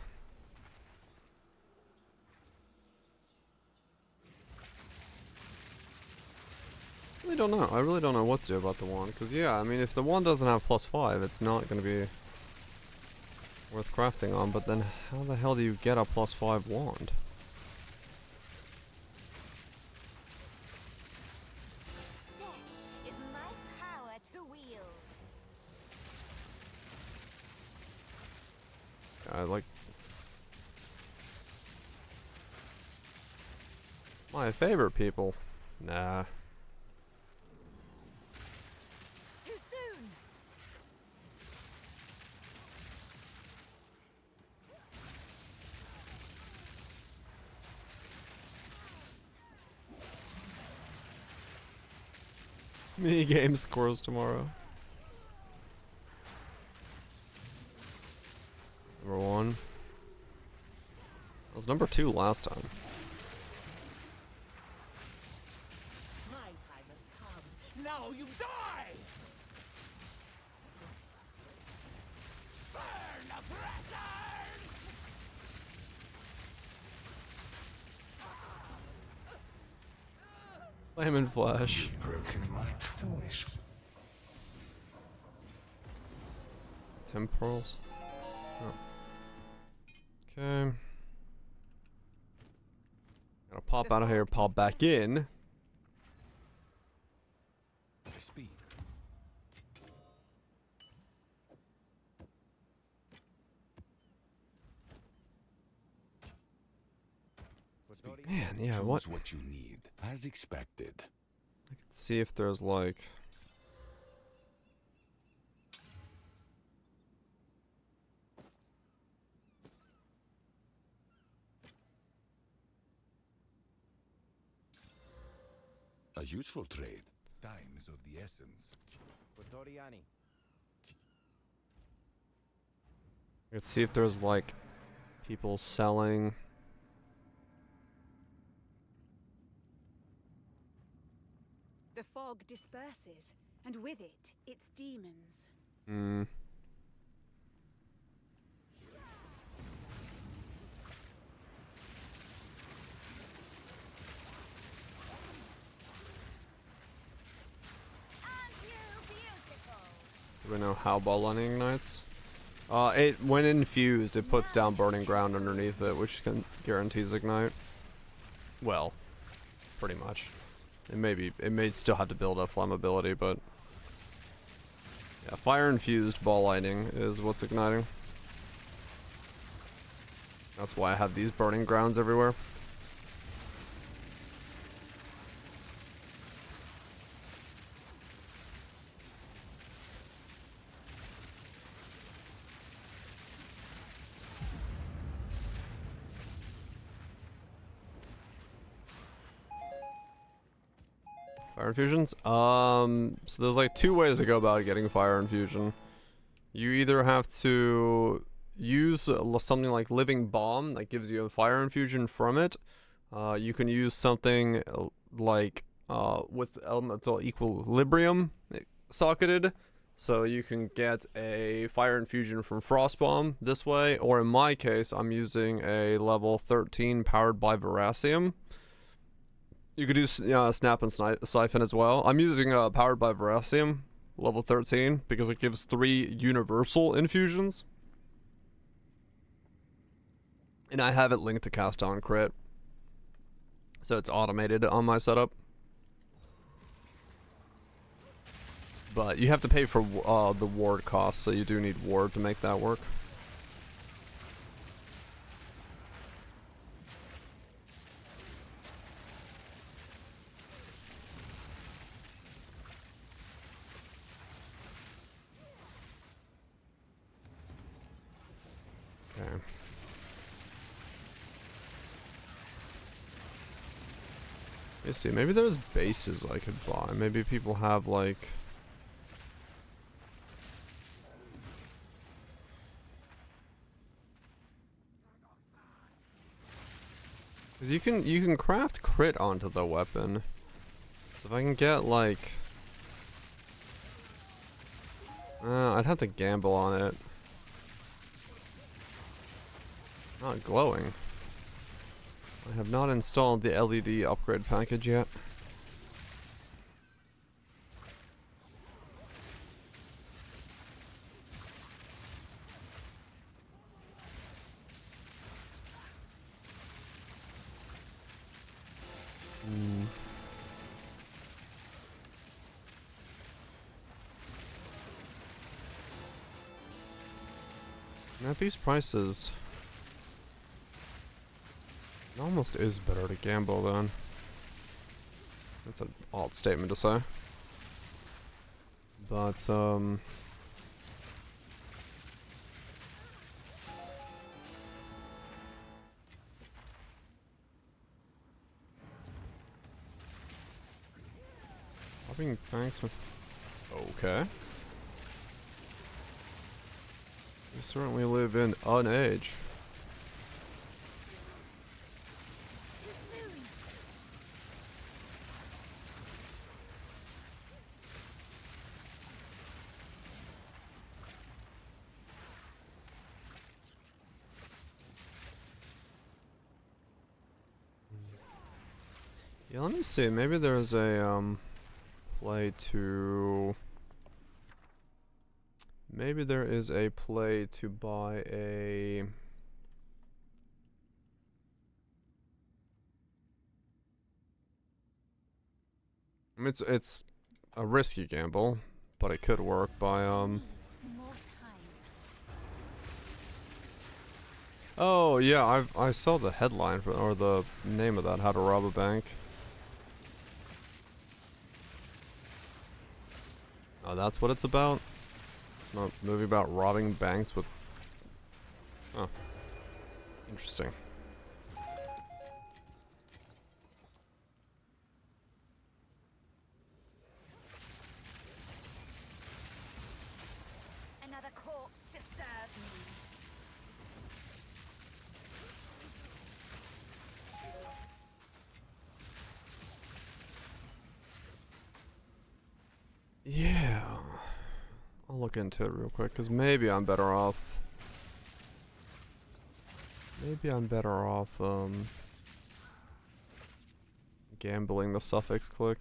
I don't know. I really don't know what to do about the wand. Because, yeah, I mean, if the wand doesn't have +5, it's not going to be worth crafting on. But then, how the hell do you get a +5 wand? Death is my power to wield. I like... my favorite people. Nah. Too soon. Mini game scores tomorrow. Number 1. That was number 2 last time. My time has come. Now you die! Burn, oppressors! Flame and Flash. Broken my toys. Temporals. Oh. Okay. Gotta pop out of here, pop back in. Speak. Man, yeah, what? What you need, as expected. Let's see if there's like... A useful trade. Time is of the essence. Let's see if there's like people selling. The fog disperses, and with it, its demons. Hmm. Aren't you beautiful? Do we know how Ball Lightning ignites? It when infused, it puts down burning ground underneath it, which guarantees ignite. Well, pretty much. It may still have to build up flammability, but yeah, fire infused Ball Lightning is what's igniting. That's why I have these burning grounds everywhere. Fire infusions? So there's like 2 ways to go about getting fire infusion. You either have to use something like Living Bomb that gives you a fire infusion from it. You can use something like with elemental equilibrium socketed. So you can get a fire infusion from Frost Bomb this way, or in my case, I'm using a level 13 powered by Veracium. You could do Snap and Siphon as well. I'm using Powered by Veracium, level 13, because it gives 3 universal infusions. And I have it linked to Cast On Crit. So it's automated on my setup. But you have to pay for the ward cost, so you do need ward to make that work. Okay. Let's see, maybe there's bases I could buy. Maybe people have like... Cause you can craft crit onto the weapon. So if I can get like, I'd have to gamble on it. Not glowing. I have not installed the LED upgrade package yet. At these prices, it almost is better to gamble then. That's an odd statement to say. But, robbing banks with... Okay. We certainly live in an age. Yeah, let me see. Maybe there's a play to... Maybe there is a play to buy a... I mean, it's a risky gamble, but it could work by More time. Oh yeah, I saw the headline for, or the name of that, How to Rob a Bank. Oh, that's what it's about? It's not a movie about robbing banks with... Oh. Interesting. Another corpse to serve me. Yeah. I'll look into it real quick, because maybe I'm better off... Maybe I'm better off, gambling the suffix click.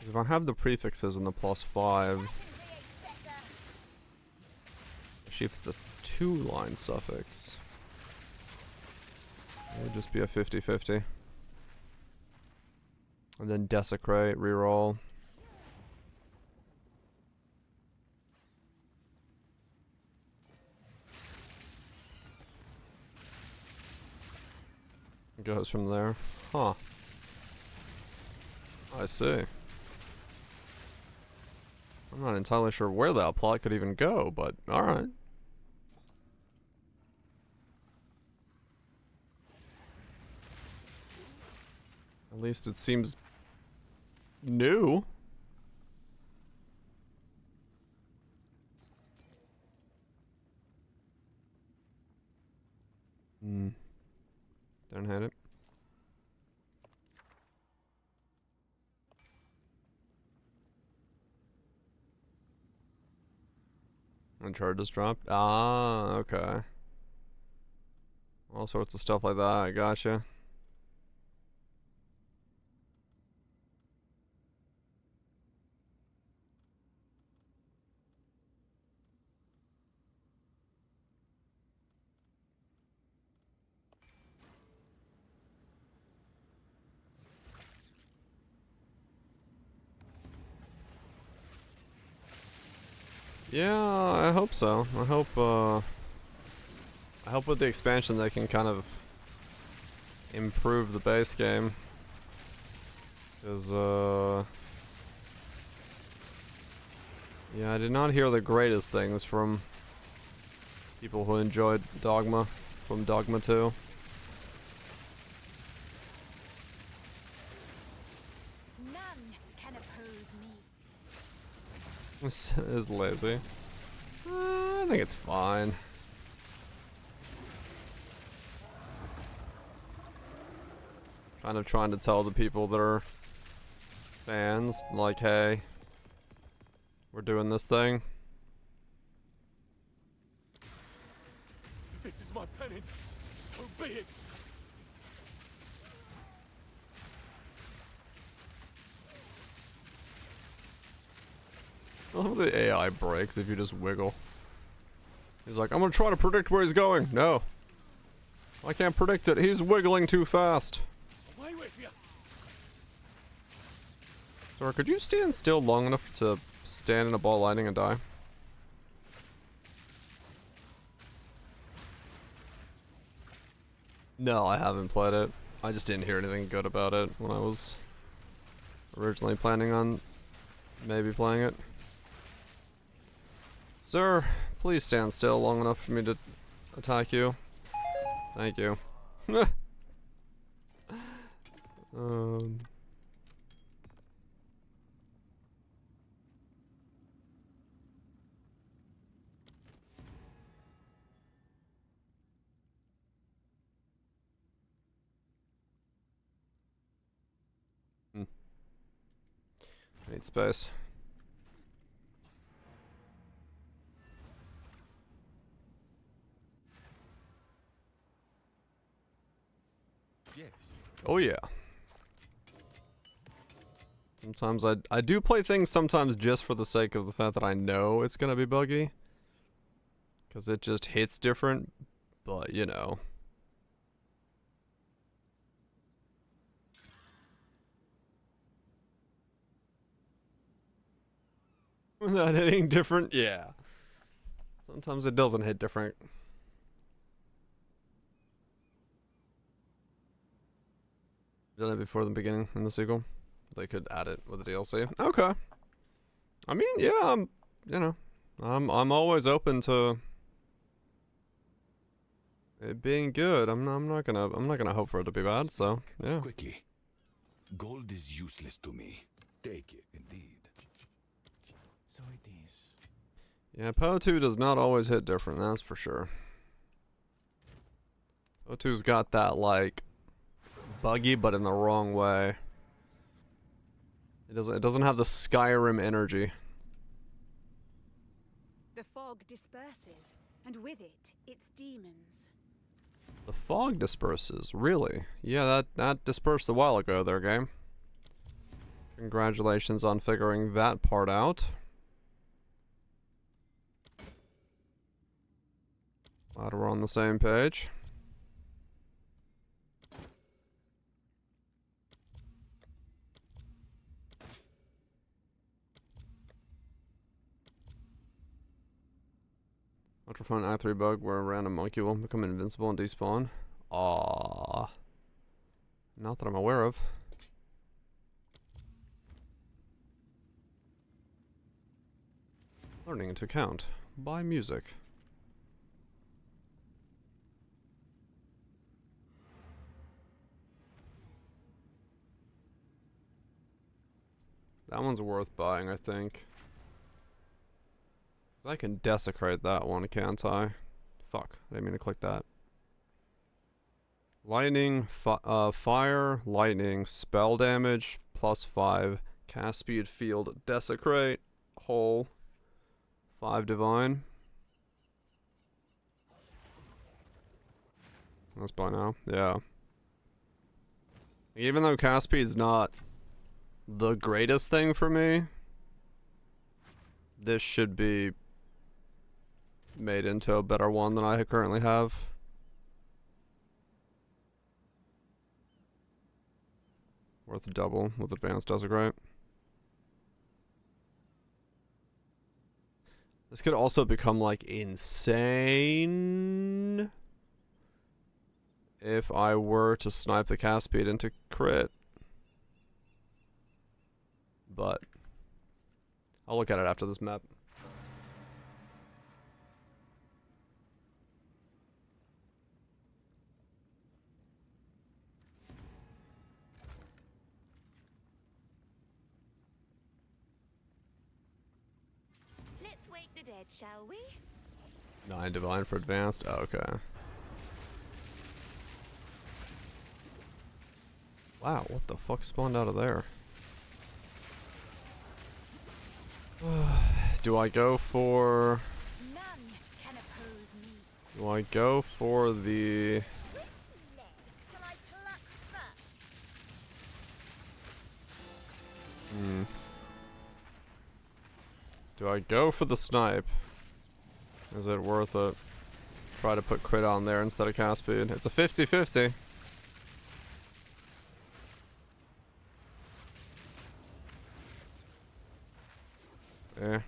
If I have the prefixes and the +5, actually if it's a 2-line suffix, it would just be a 50-50. And then desecrate, reroll. It goes from there. Huh. I see. I'm not entirely sure where that plot could even go, but alright. At least it seems new. Don't hit it. And charges dropped. Ah, okay. All sorts of stuff like that. I gotcha. Yeah, I hope so. I hope with the expansion they can kind of improve the base game. Because, yeah, I did not hear the greatest things from people who enjoyed Dogma, from Dogma 2. None can oppose me. This is lazy. I think it's fine. Kind of trying to tell the people that are fans, like, hey, we're doing this thing. This is my penance. So be it. I love the AI breaks if you just wiggle. He's like, I'm gonna try to predict where he's going. No. I can't predict it. He's wiggling too fast. Away with you. Sir, could you stand still long enough to stand in a ball lightning and die? No, I haven't played it. I just didn't hear anything good about it when I was originally planning on maybe playing it. Sir, please stand still long enough for me to attack you. Thank you. I need space. Yes. Oh yeah. Sometimes I do play things sometimes just for the sake of the fact that I know it's gonna be buggy. 'Cause it just hits different, but you know. Without hitting different, yeah. Sometimes it doesn't hit different. Done it before the beginning in the sequel. They could add it with the DLC. Okay. I mean, yeah, you know, I'm always open to it being good. I'm not gonna hope for it to be bad. So yeah. Quickly. Gold is useless to me. Take it, indeed. So it is. Yeah, Poe 2 does not always hit different. That's for sure. Poe 2's got that like buggy, but in the wrong way. It doesn't have the Skyrim energy. The fog disperses, and with it, its demons. The fog disperses, really? Yeah, that dispersed a while ago there, game. Congratulations on figuring that part out. Glad we're on the same page. Ultraphone Act 3 bug where a random monkey will become invincible and despawn. Aww. Not that I'm aware of. Learning to count by music. That one's worth buying, I think. I can desecrate that one, can't I? Fuck, I didn't mean to click that. Lightning, fire, lightning, spell damage, +5, cast speed, field, desecrate, hole, 5 divine. That's by now, yeah. Even though cast speed's not the greatest thing for me, this should be made into a better one than I currently have. Worth double with advanced desecrate. This could also become like insane if I were to snipe the cast speed into crit. But I'll look at it after this map. Let's wake the dead, shall we? 9 divine for advanced. Oh, okay. Wow, what the fuck spawned out of there? Do I go for... None can oppose me. Do I go for the... Which leg shall I pluck first? Do I go for the snipe? Is it worth it? Try to put crit on there instead of cast speed. It's a 50-50. Yeah.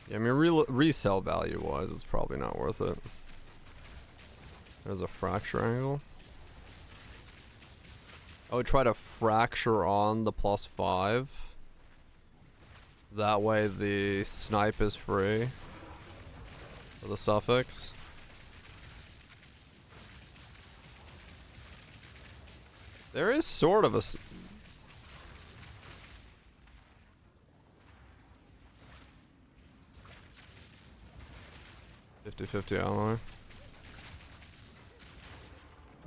Yeah, I mean, resell value wise, it's probably not worth it. There's a fracture angle. I would try to fracture on the +5. That way the snipe is free for the suffix. There is sort of a... 50-50 alloy.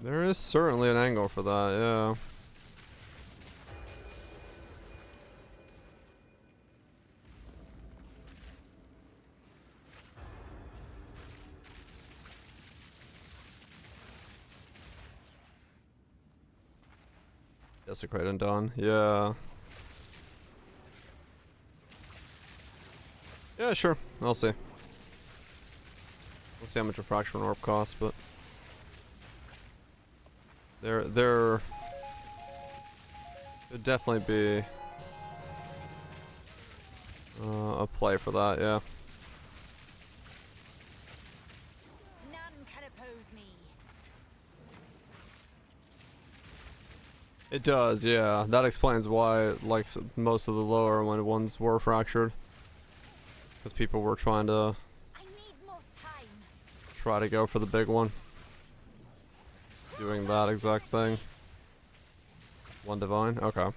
There is certainly an angle for that, yeah. Desecrate and done, yeah. Yeah, sure, I'll see. We'll see how much a fracture and orb costs, but there could definitely be a play for that, yeah. None can oppose me. It does, yeah. That explains why, like, most of the lower ones were fractured, because people were trying to I need more time. try to go for the big one. Doing that exact thing. One divine? Okay.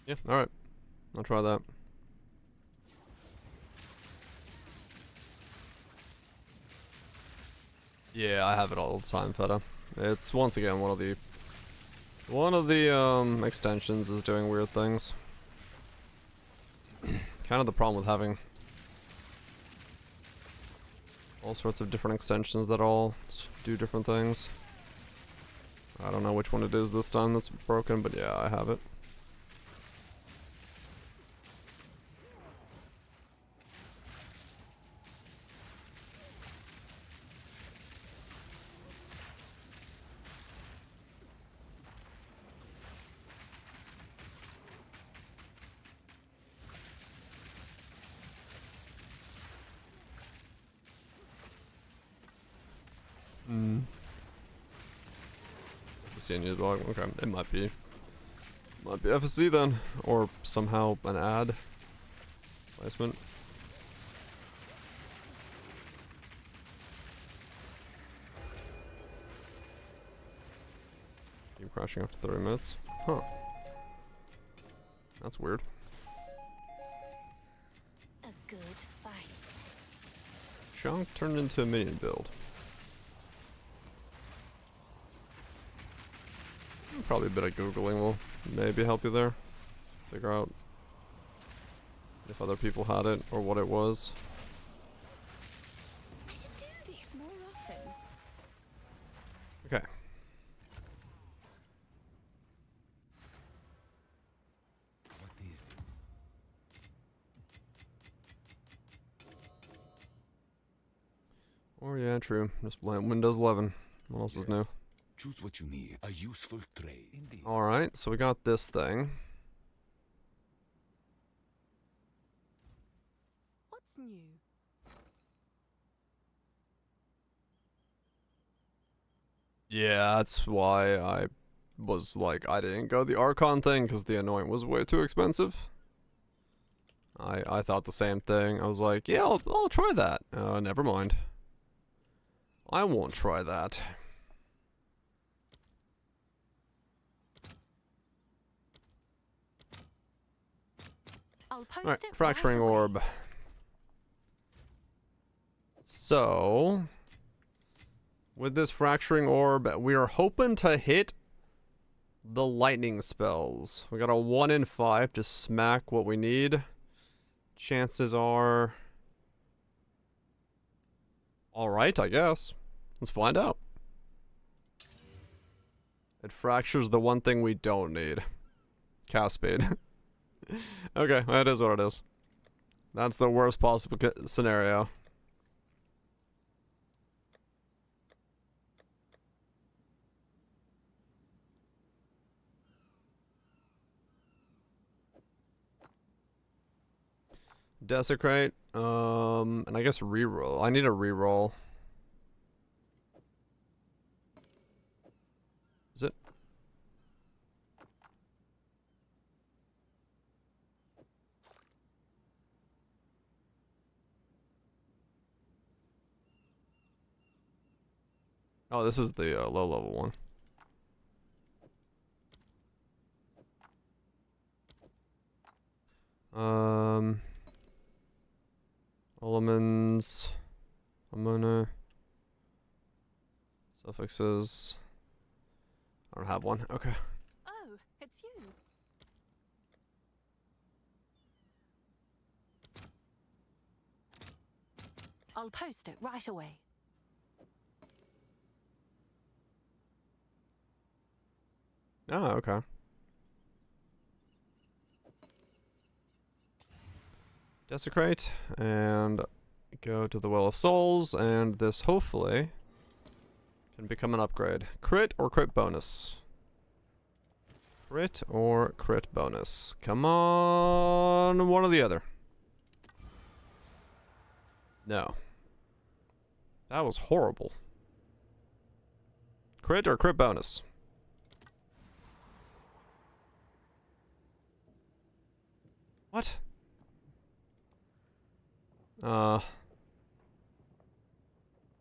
Yeah, alright. I'll try that. Yeah, I have it all the time, Feta. It's, once again, one of the extensions is doing weird things. Kind of the problem with having all sorts of different extensions that all do different things. I don't know which one it is this time that's broken, but yeah, I have it. FSC news blog. Okay, it might be FSC then, or somehow an ad placement. Keep crashing after 30 minutes. Huh. That's weird. A good fight. Chunk turned into a minion build. Probably a bit of Googling will maybe help you there. Figure out if other people had it or what it was. I should do this more often. Okay. What is it? Oh yeah, true. Just blame Windows 11. What else is new? Choose what you need. A useful trade. Indeed. Alright, so we got this thing. What's new? Yeah, that's why I was like, I didn't go the Archon thing because the Anoint was way too expensive. I thought the same thing. I was like, yeah, I'll try that. Never mind. I won't try that. I'll post Alright, it Fracturing right away. Orb. So, with this Fracturing Orb, we are hoping to hit the lightning spells. We got a 1 in 5 to smack what we need. Chances are... alright, I guess. Let's find out. It fractures the one thing we don't need. Cast speed. Okay, that is what it is. That's the worst possible scenario. Desecrate, and I guess reroll. I need a reroll. Is it? Oh, this is the low level one. Elements. Suffixes. I don't have one. Okay. Oh, it's you. I'll post it right away. Oh, okay. Desecrate, and go to the Well of Souls, and this hopefully can become an upgrade. Crit or crit bonus? Crit or crit bonus? Come on, one or the other. No. That was horrible. Crit or crit bonus? What?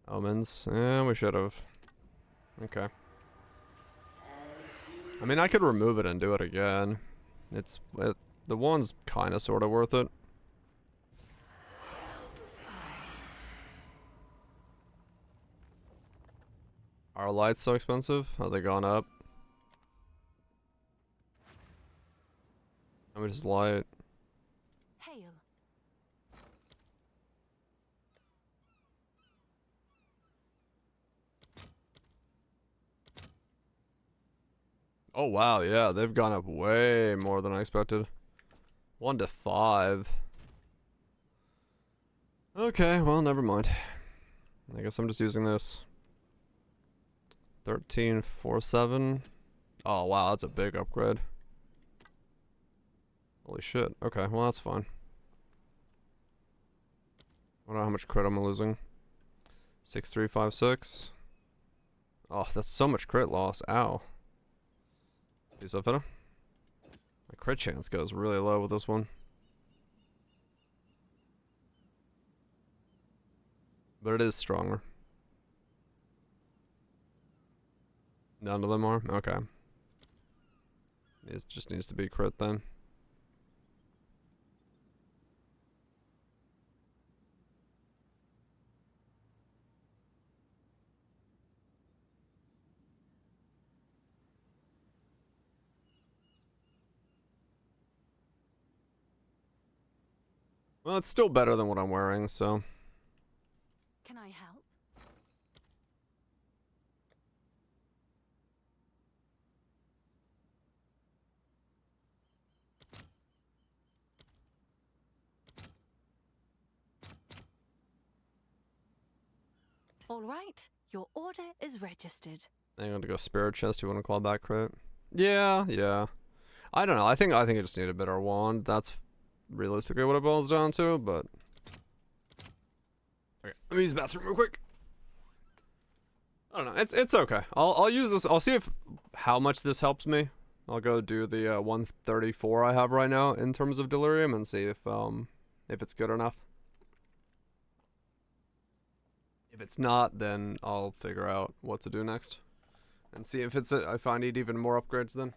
Omens. Yeah, we should have. Okay. I mean, I could remove it and do it again. The one's kind of sort of worth it. Are lights so expensive? Have they gone up? How much is light? Hail. Oh wow, yeah, they've gone up way more than I expected. 1 to 5. Okay, well, never mind. I guess I'm just using this. 1347. Oh wow, that's a big upgrade. Holy shit. Okay, well that's fine. I don't know how much crit I'm losing. 6356. Oh, that's so much crit loss. Ow. Is that better? My crit chance goes really low with this one. But it is stronger. None of them are? Okay. It just needs to be crit then. Well, it's still better than what I'm wearing, so. Can I help? All right, your order is registered. I'm going to go Spirit Chest. You want to claw back crit? Yeah, yeah. I don't know. I think I just need a better wand. That's realistically what it boils down to, but. Okay, let me use the bathroom real quick. I don't know. It's okay. I'll use this. I'll see if how much this helps me. I'll go do the 134 I have right now in terms of delirium and see if it's good enough. If it's not, then I'll figure out what to do next, and see if if I need even more upgrades then.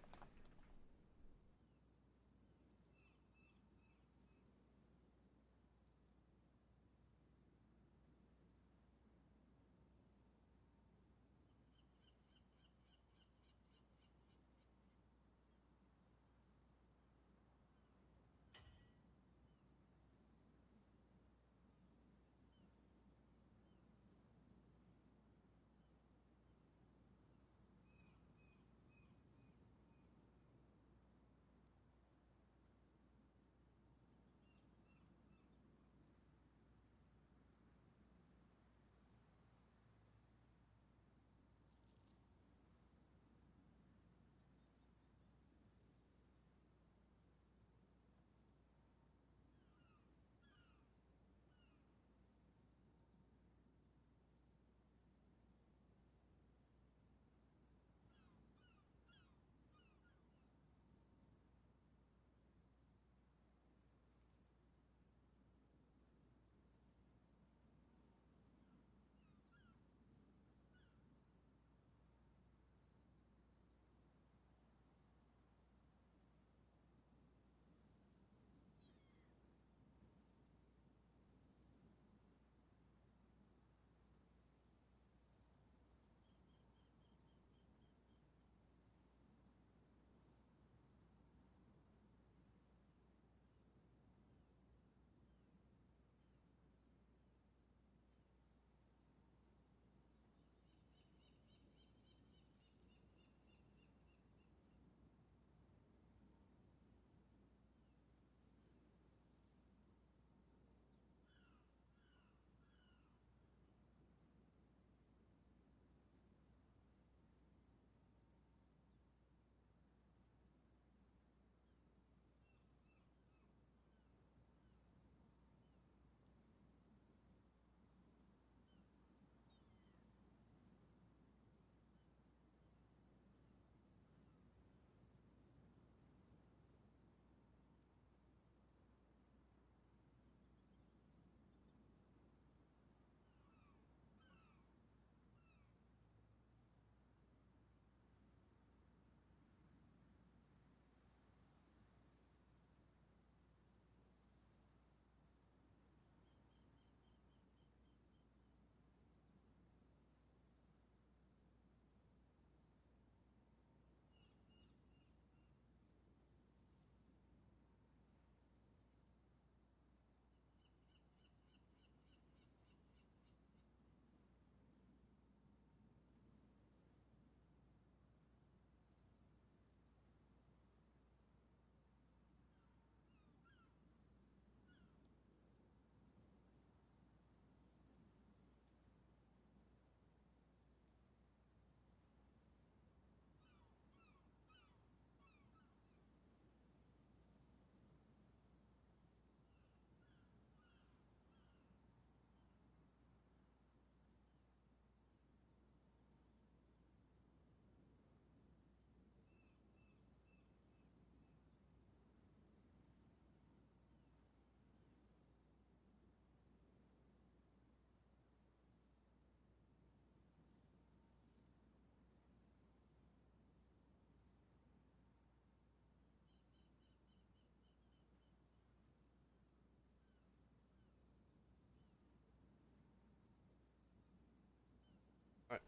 Alright.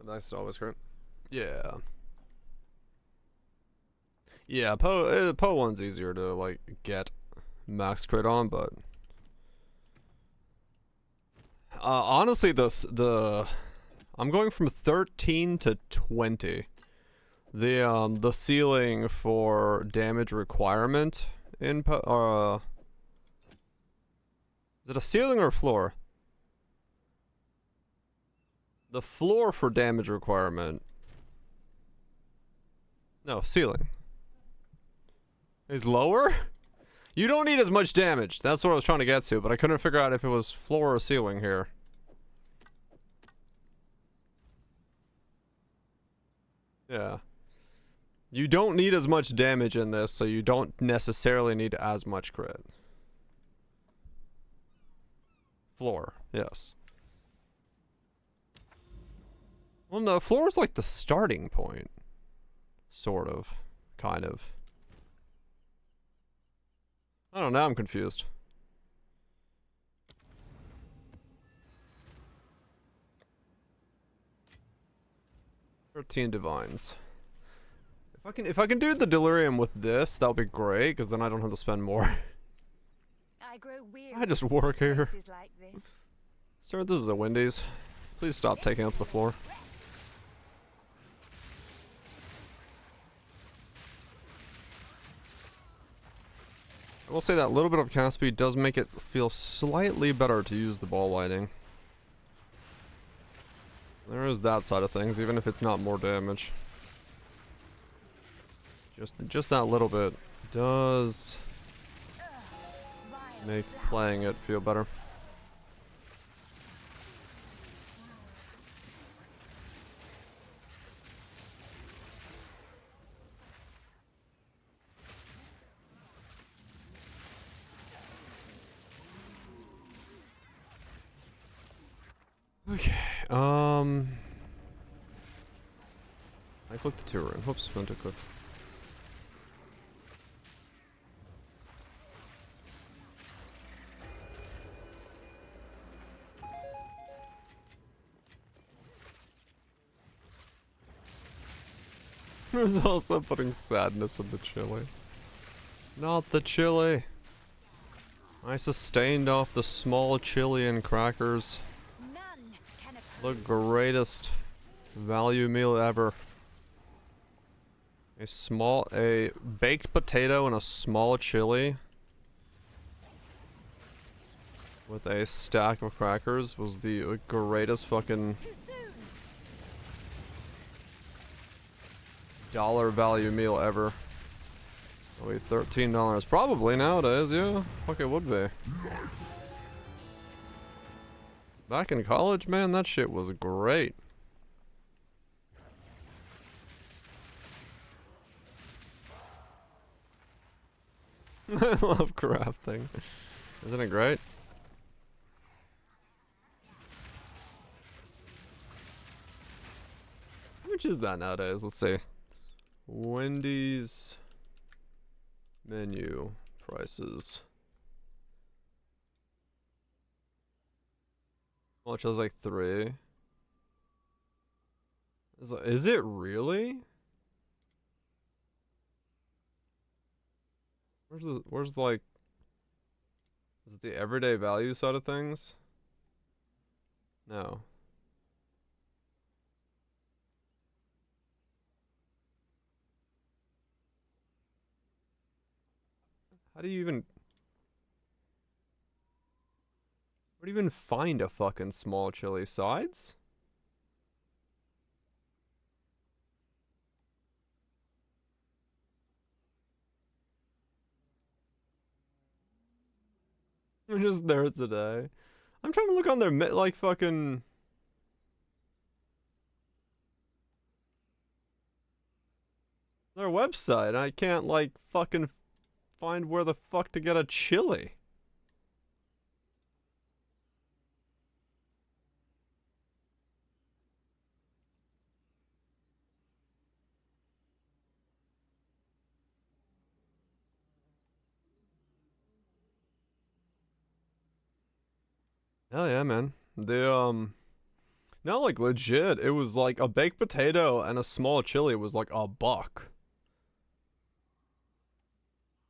Nice, always great. Yeah. Yeah, Poe one's easier to like get max crit on, but honestly, I'm going from 13 to 20. The ceiling for damage requirement in is it a ceiling or a floor? The floor for damage requirement. No, ceiling. Is lower? You don't need as much damage. That's what I was trying to get to, but I couldn't figure out if it was floor or ceiling here. Yeah. You don't need as much damage in this, so you don't necessarily need as much crit. Floor, yes. Well, no, floor is like the starting point. Sort of. Kind of. I don't know, I'm confused. "13 divines. If I can do the delirium with this, that'll be great, because then I don't have to spend more. I grow weary. I just work here. places like this. Sir, this is a Wendy's. Please stop taking up the floor. I will say that a little bit of cast speed does make it feel slightly better to use the ball lighting. There is that side of things, even if it's not more damage. Just that little bit does make playing it feel better. Okay, I clicked the 2 rune. Whoops, meant to click. There's also putting sadness in the chili. Not the chili. I sustained off the small chili and crackers. None can The oppose. greatest value meal ever. A baked potato and a small chili with a stack of crackers was the greatest fucking Too soon. dollar value meal ever. Oh wait, $13 probably nowadays, yeah. Fuck, it would be. Back in college, man, that shit was great. I love crafting. Isn't it great? How much is that nowadays? Let's see. Wendy's menu prices. How much? I was like 3. Is it really? Where's like, is it the everyday value side of things? No. How do you even, where do you even find a fucking small chili? Sides? I'm just there today. I'm trying to look on their like fucking their website. I can't like fucking find where the fuck to get a chili. Hell yeah, man. No, like legit, it was like a baked potato and a small chili was like $1.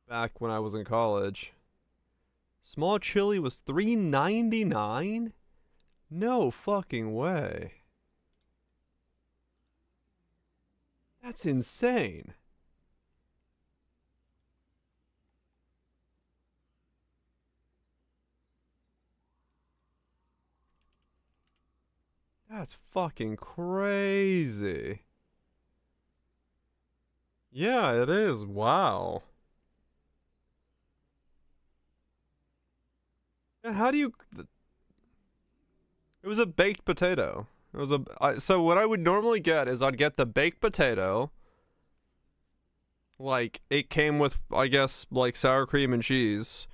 Back when I was in college. Small chili was $3.99? No fucking way. That's insane. That's fucking crazy. Yeah, it is. Wow. How do you? It was a baked potato. It was so what I would normally get is I'd get the baked potato. Like it came with, I guess, like sour cream and cheese,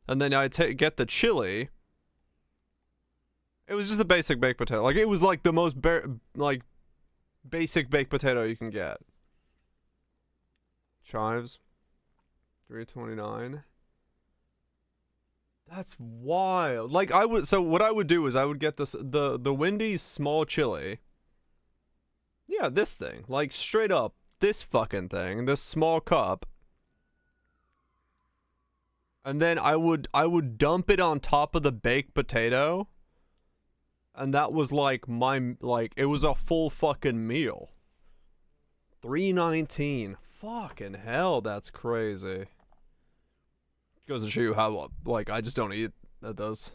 and then I'd get the chili. It was just a basic baked potato. Like it was like the most like basic baked potato you can get. Chives, $3.29. That's wild. Like so what I would do is I would get the Wendy's small chili. Yeah, this thing. Like straight up, this fucking thing, this small cup. And then I would dump it on top of the baked potato. And that was like it was a full fucking meal. $3.19. Fucking hell, that's crazy. Goes to show you how, like, I just don't eat at those.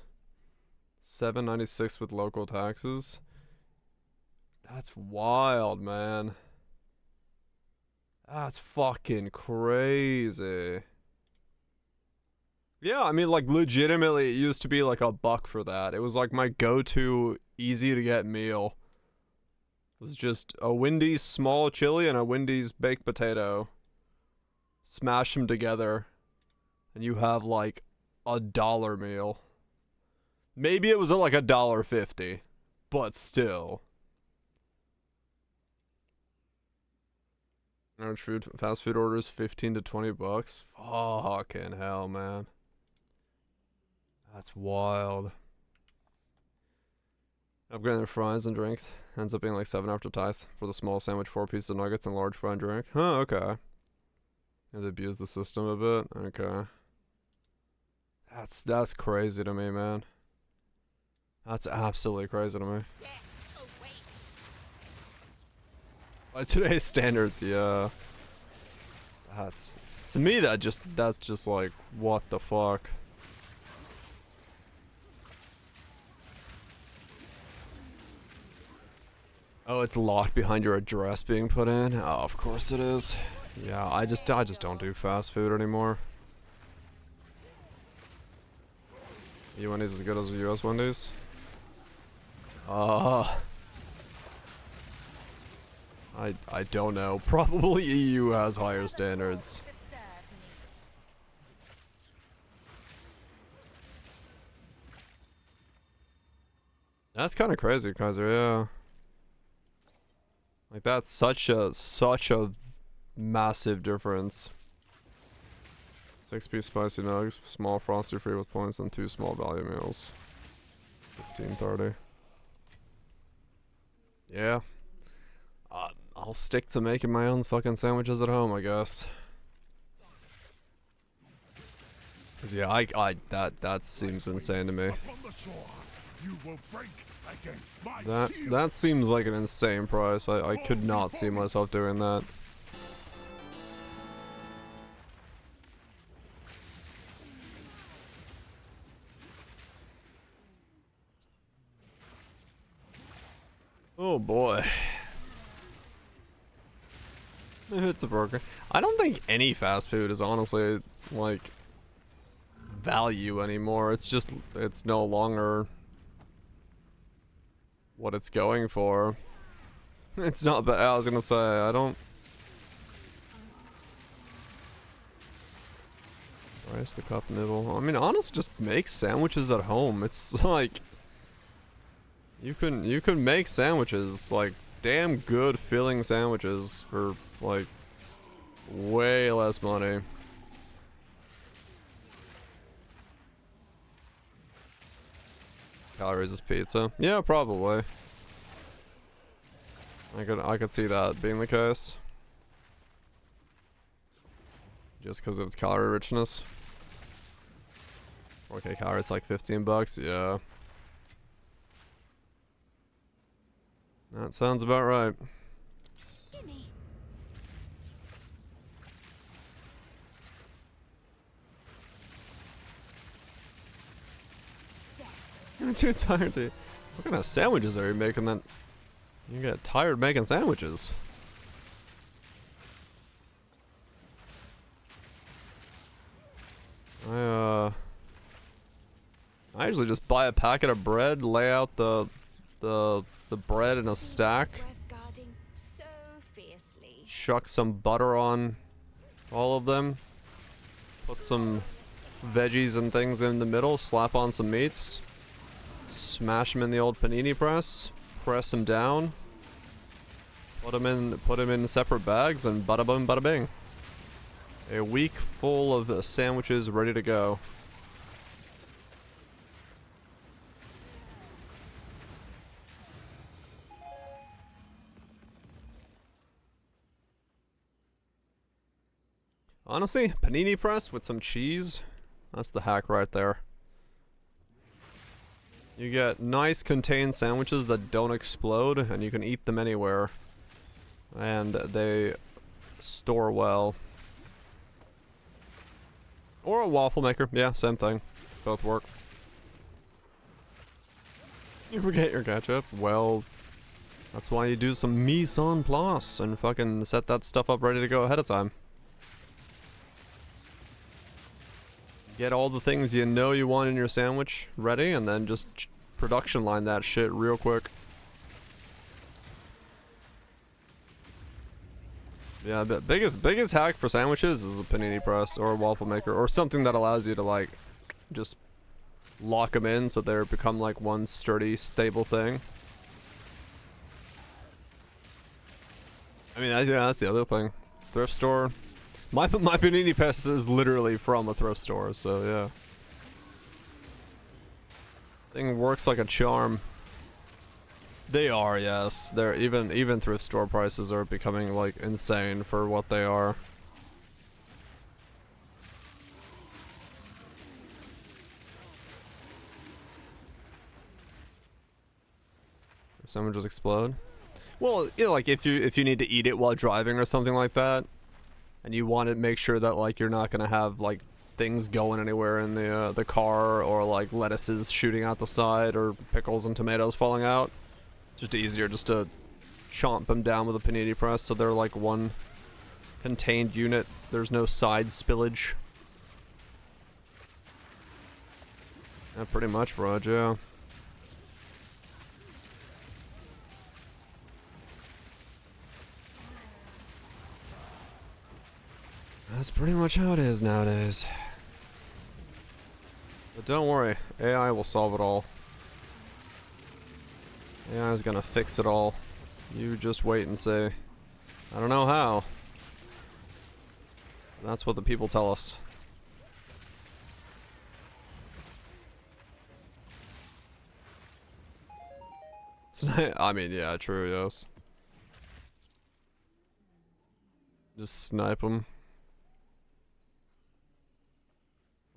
$7.96 with local taxes. That's wild, man. That's fucking crazy. Yeah, I mean, like, legitimately, it used to be like $1 for that. It was like my go-to easy to get meal. It was just a Wendy's small chili and a Wendy's baked potato. Smash them together. And you have like $1 meal. Maybe it was like $1.50, but still. Average fast food orders $15 to $20. Fucking hell, man. That's wild. Upgrading their fries and drinks ends up being like $7 after tax for the small sandwich, 4 pieces of nuggets, and large fry and drink. Huh, okay. They abuse the system a bit. Okay. That's crazy to me, man. That's absolutely crazy to me. By today's standards, yeah. That's, to me, that's just like, what the fuck. Oh, it's locked behind your address being put in? Oh, of course it is. Yeah, I just don't do fast food anymore. EU Wendy's as good as US Wendy's? I don't know. Probably EU has higher standards. That's kind of crazy, Kaiser, yeah. Like that's such a massive difference. 6-piece spicy nugs, small frosty free with points, and 2 small value meals. $15.30. Yeah. I'll stick to making my own fucking sandwiches at home, I guess. 'Cause yeah, that seems insane to me. That seems like an insane price. I could not see myself doing that. Oh boy. It's a burger. I don't think any fast food is honestly like value anymore. It's just it's no longer what it's going for. It's not bad. I was gonna say I don't. Rice the cup nibble. I mean, honestly, just make sandwiches at home. It's like you can make sandwiches like damn good filling sandwiches for like way less money. Calories is pizza. Yeah, probably. I could see that being the case. Just because of its calorie richness. Okay, calories like $15, yeah. That sounds about right. You're too tired to. What kind of sandwiches are you making that? You get tired making sandwiches. I I usually just buy a packet of bread, lay out the bread in a stack, Worth guarding so fiercely. chuck some butter on all of them, put some veggies and things in the middle, slap on some meats, smash them in the old panini press, press them down, put them in separate bags, and bada boom, bada bing. A week full of sandwiches ready to go. Honestly, panini press with some cheese, that's the hack right there. You get nice contained sandwiches that don't explode, and you can eat them anywhere. And they store well. Or a waffle maker, yeah, same thing. Both work. You forget your ketchup? Well, that's why you do some mise en place and fucking set that stuff up ready to go ahead of time. Get all the things you know you want in your sandwich ready, and then just production line that shit real quick. Yeah, the biggest hack for sandwiches is a panini press or a waffle maker or something that allows you to like just lock them in so they become like one sturdy, stable thing. I mean, yeah, that's the other thing. Thrift store. My panini press is literally from a thrift store, so yeah. Thing works like a charm. They are, yes. They're even thrift store prices are becoming like insane for what they are. Sandwiches explode. Well, you know, like if you need to eat it while driving or something like that, and you want to make sure that like you're not gonna have like things going anywhere in the car, or like lettuces shooting out the side, or pickles and tomatoes falling out. It's just easier just to chomp them down with a panini press so they're like one contained unit. There's no side spillage. Yeah, pretty much, Raj, yeah. That's pretty much how it is nowadays. But don't worry, AI will solve it all. AI is gonna fix it all. You just wait and see. I don't know how. That's what the people tell us. I mean, yeah, true, yes. Just snipe them.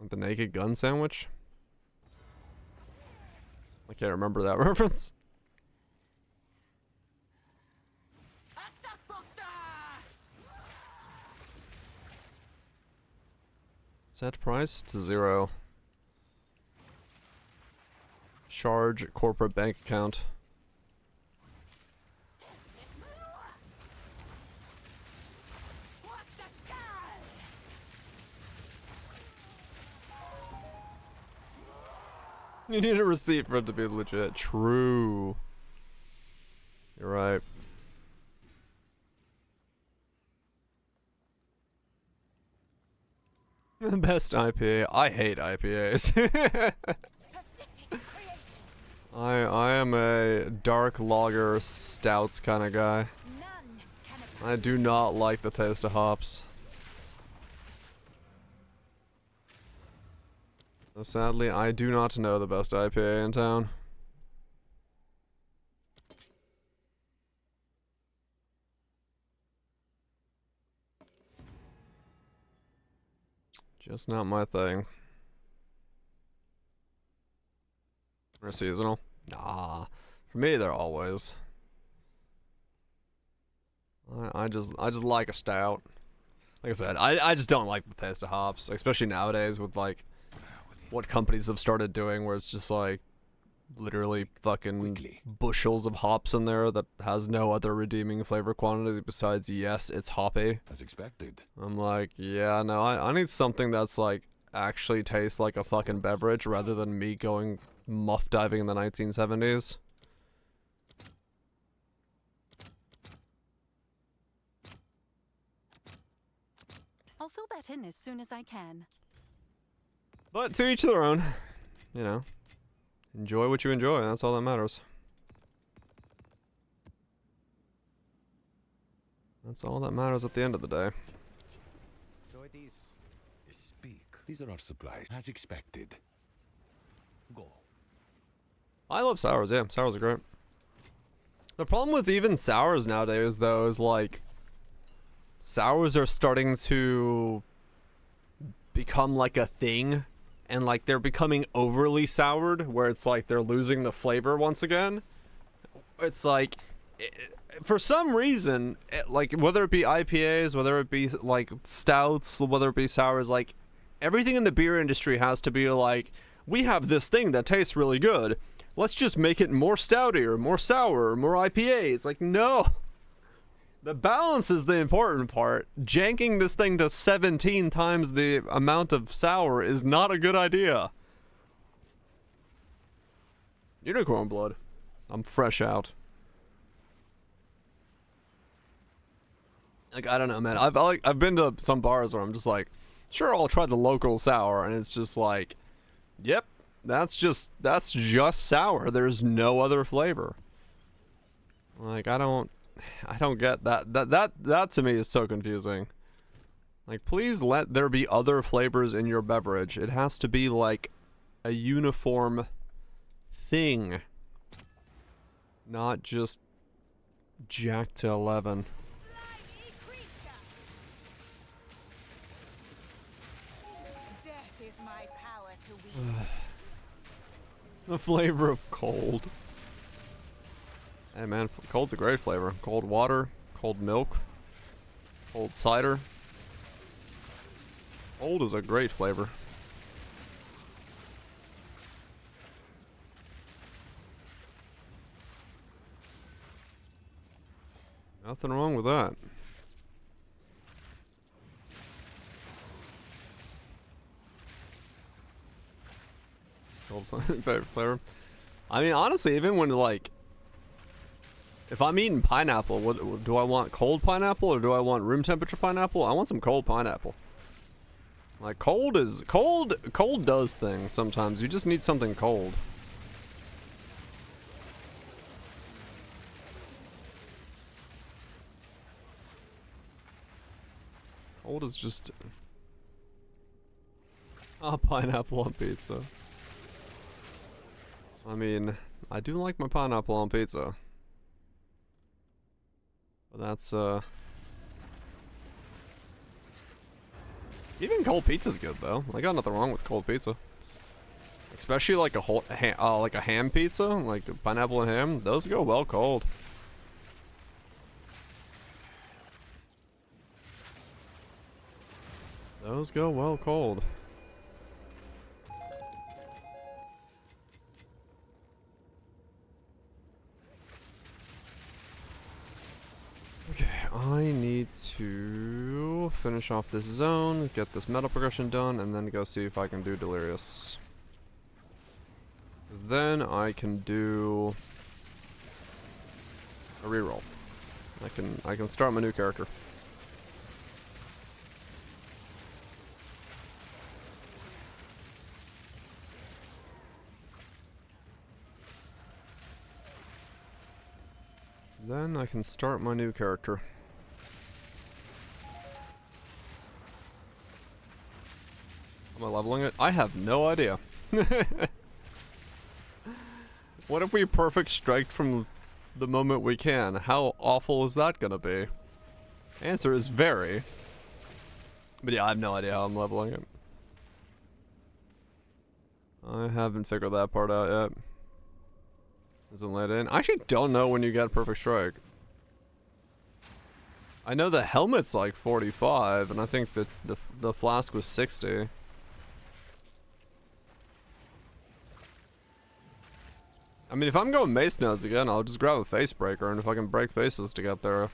Like the naked gun sandwich? I can't remember that reference. Set price to 0. Charge corporate bank account. You need a receipt for it to be legit. True. You're right. The best IPA. I hate IPAs. I am a dark lager stouts kind of guy. I do not like the taste of hops. So sadly, I do not know the best IPA in town. Just not my thing. Or seasonal? Nah. For me, they're always. I just like a stout. Like I said, I just don't like the taste of hops, especially nowadays with like what companies have started doing, where it's just like literally fucking bushels of hops in there that has no other redeeming flavor quantity besides, yes, it's hoppy. As expected. I'm like, yeah, no, I need something that's like actually taste like a fucking beverage rather than me going muff diving in the 1970s. I'll fill that in as soon as I can. But to each their own, you know. Enjoy what you enjoy, that's all that matters. That's all that matters at the end of the day. So it is. Speak. These are our supplies, as expected. Go. I love sours, yeah. Sours are great. The problem with even sours nowadays, though, is like... sours are starting to become like a thing. And like they're becoming overly soured, where it's like they're losing the flavor once again. It's like... for some reason, like, whether it be IPAs, whether it be, like, stouts, whether it be sours, like, everything in the beer industry has to be like, we have this thing that tastes really good. Let's just make it more stouty, or more sour, or more IPA. It's like, no. The balance is the important part. Janking this thing to 17 times the amount of sour is not a good idea. Unicorn blood. I'm fresh out. Like, I don't know, man. I've been to some bars where I'm just like, sure, I'll try the local sour, and it's just like, yep, that's just sour. There's no other flavor. Like, I don't get that. That to me is so confusing. Like, please let there be other flavors in your beverage. It has to be like a uniform thing, not just jacked to 11. The flavor of cold. Hey man, cold's a great flavor. Cold water, cold milk, cold cider. Cold is a great flavor. Nothing wrong with that. Cold favorite flavor. I mean, honestly, even when like, if I'm eating pineapple, what do I want? Cold pineapple or do I want room temperature pineapple? I want some cold pineapple. Like, cold does things sometimes. You just need something cold. Cold is just pineapple on pizza. I mean, I do like my pineapple on pizza. But that's, even cold pizza's good, though. I got nothing wrong with cold pizza. Especially like a whole, like a ham pizza, like pineapple and ham. Those go well cold. Those go well cold. Okay, I need to finish off this zone, get this metal progression done, and then go see if I can do Delirious. Because then I can do a reroll. I can start my new character. Then I can start my new character. Am I leveling it? I have no idea. What if we perfect strike from the moment we can? How awful is that gonna be? Answer is very. But yeah, I have no idea how I'm leveling it. I haven't figured that part out yet. Isn't let in. I actually don't know when you get perfect strike. I know the helmet's like 45, and I think that the flask was 60. I mean, if I'm going mace nodes again, I'll just grab a face breaker, and if I can break faces to get there.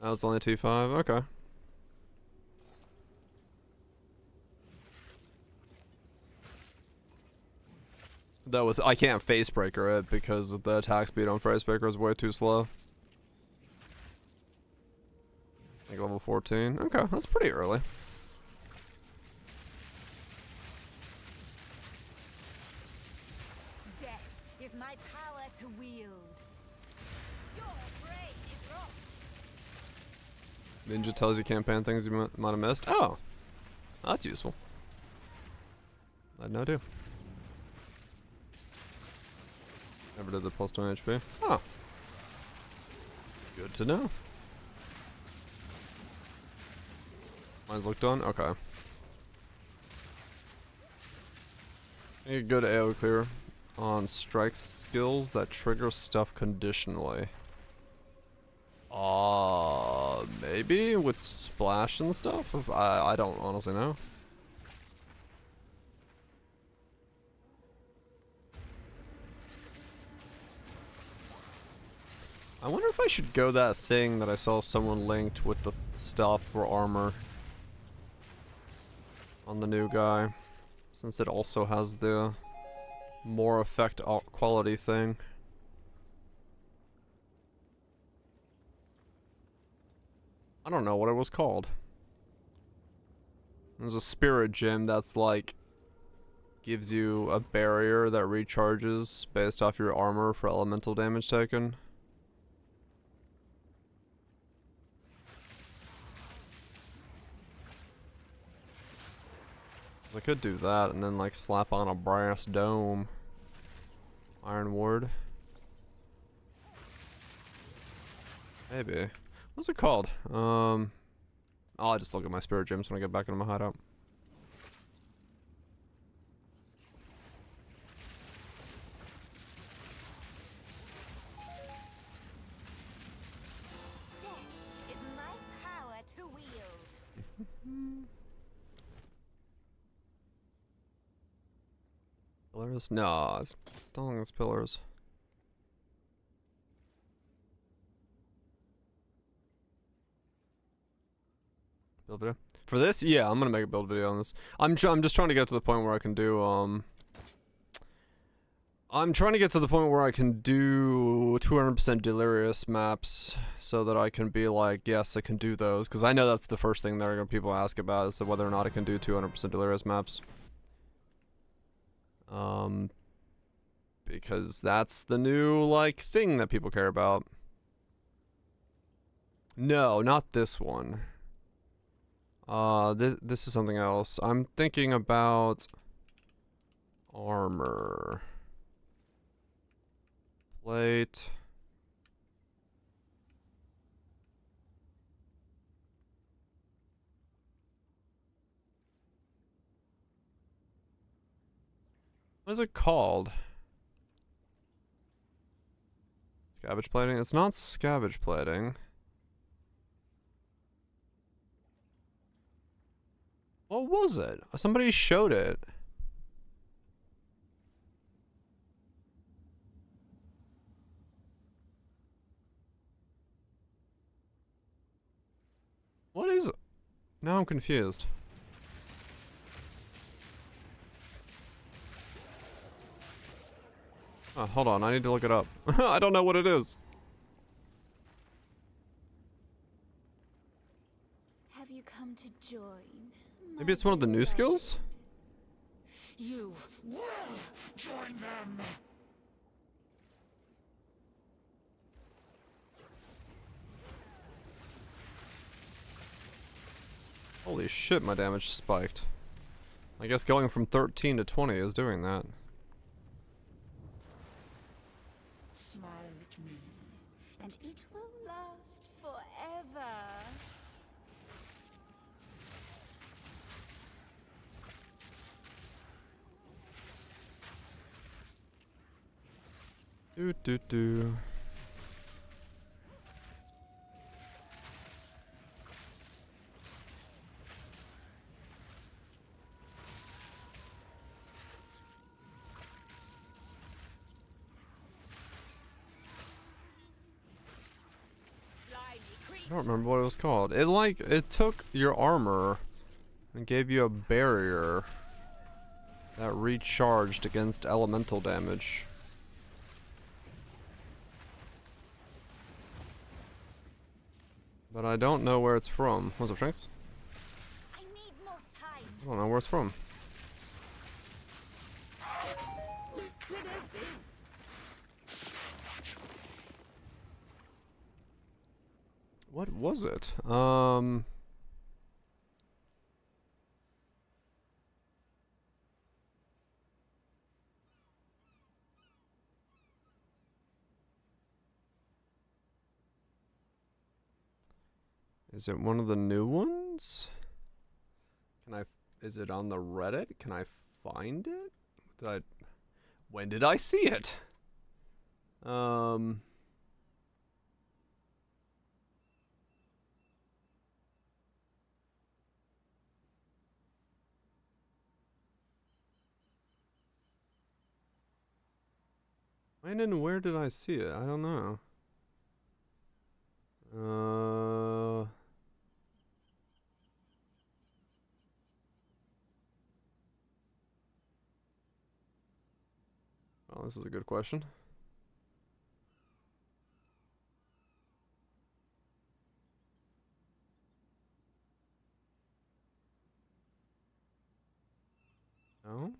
That was only T5, okay. Though with I can't face breaker it because the attack speed on face breaker is way too slow. Like level 14. Okay, that's pretty early. Death is my power to wield. Your prey is lost. Ninja tells you campaign things you might have missed. Oh, that's useful. I had no idea. Never did the plus 20 HP. Oh. Good to know. Mine's looked on? Okay. Make a good AoE clear on strike skills that trigger stuff conditionally. Maybe with splash and stuff? I don't honestly know. I wonder if I should go that thing that I saw someone linked with the stuff for armor on the new guy, since it also has the more effect quality thing. I don't know what it was called. There's a spirit gem that's like gives you a barrier that recharges based off your armor for elemental damage taken. I could do that and then like slap on a brass dome. Iron ward. Maybe. What's it called? I'll just look at my spirit gems when I get back into my hideout. Death is my power to wield. Pillars? No, I don't think it's pillars. Build video for this? Yeah, I'm gonna make a build video on this. I'm just trying to get to the point where I can do I'm trying to get to the point where I can do 200% delirious maps so that I can be like, yes, I can do those, because I know that's the first thing that people ask about is whether or not I can do 200% delirious maps. Because that's the new like thing that people care about. No, not this one. This is something else. I'm thinking about armor. Plate. What is it called? Scavenge plating? It's not scavenge plating. What was it? Somebody showed it. What is it? Now I'm confused. Oh, hold on, I need to look it up. I don't know what it is. Have you come to join? Maybe it's one of the new skills? You Will join them. Holy shit, my damage spiked. I guess going from 13 to 20 is doing that. smile at me, and it will last forever. Do do do. I don't remember what it was called. It took your armor and gave you a barrier. that recharged against elemental damage. But I don't know where it's from. What's up, Shanks? I need more time. I don't know where it's from. What was it? Is it one of the new ones? Is it on the Reddit? Can I find it? When did I see it? When and where did I see it? I don't know. Well, this is a good question. No?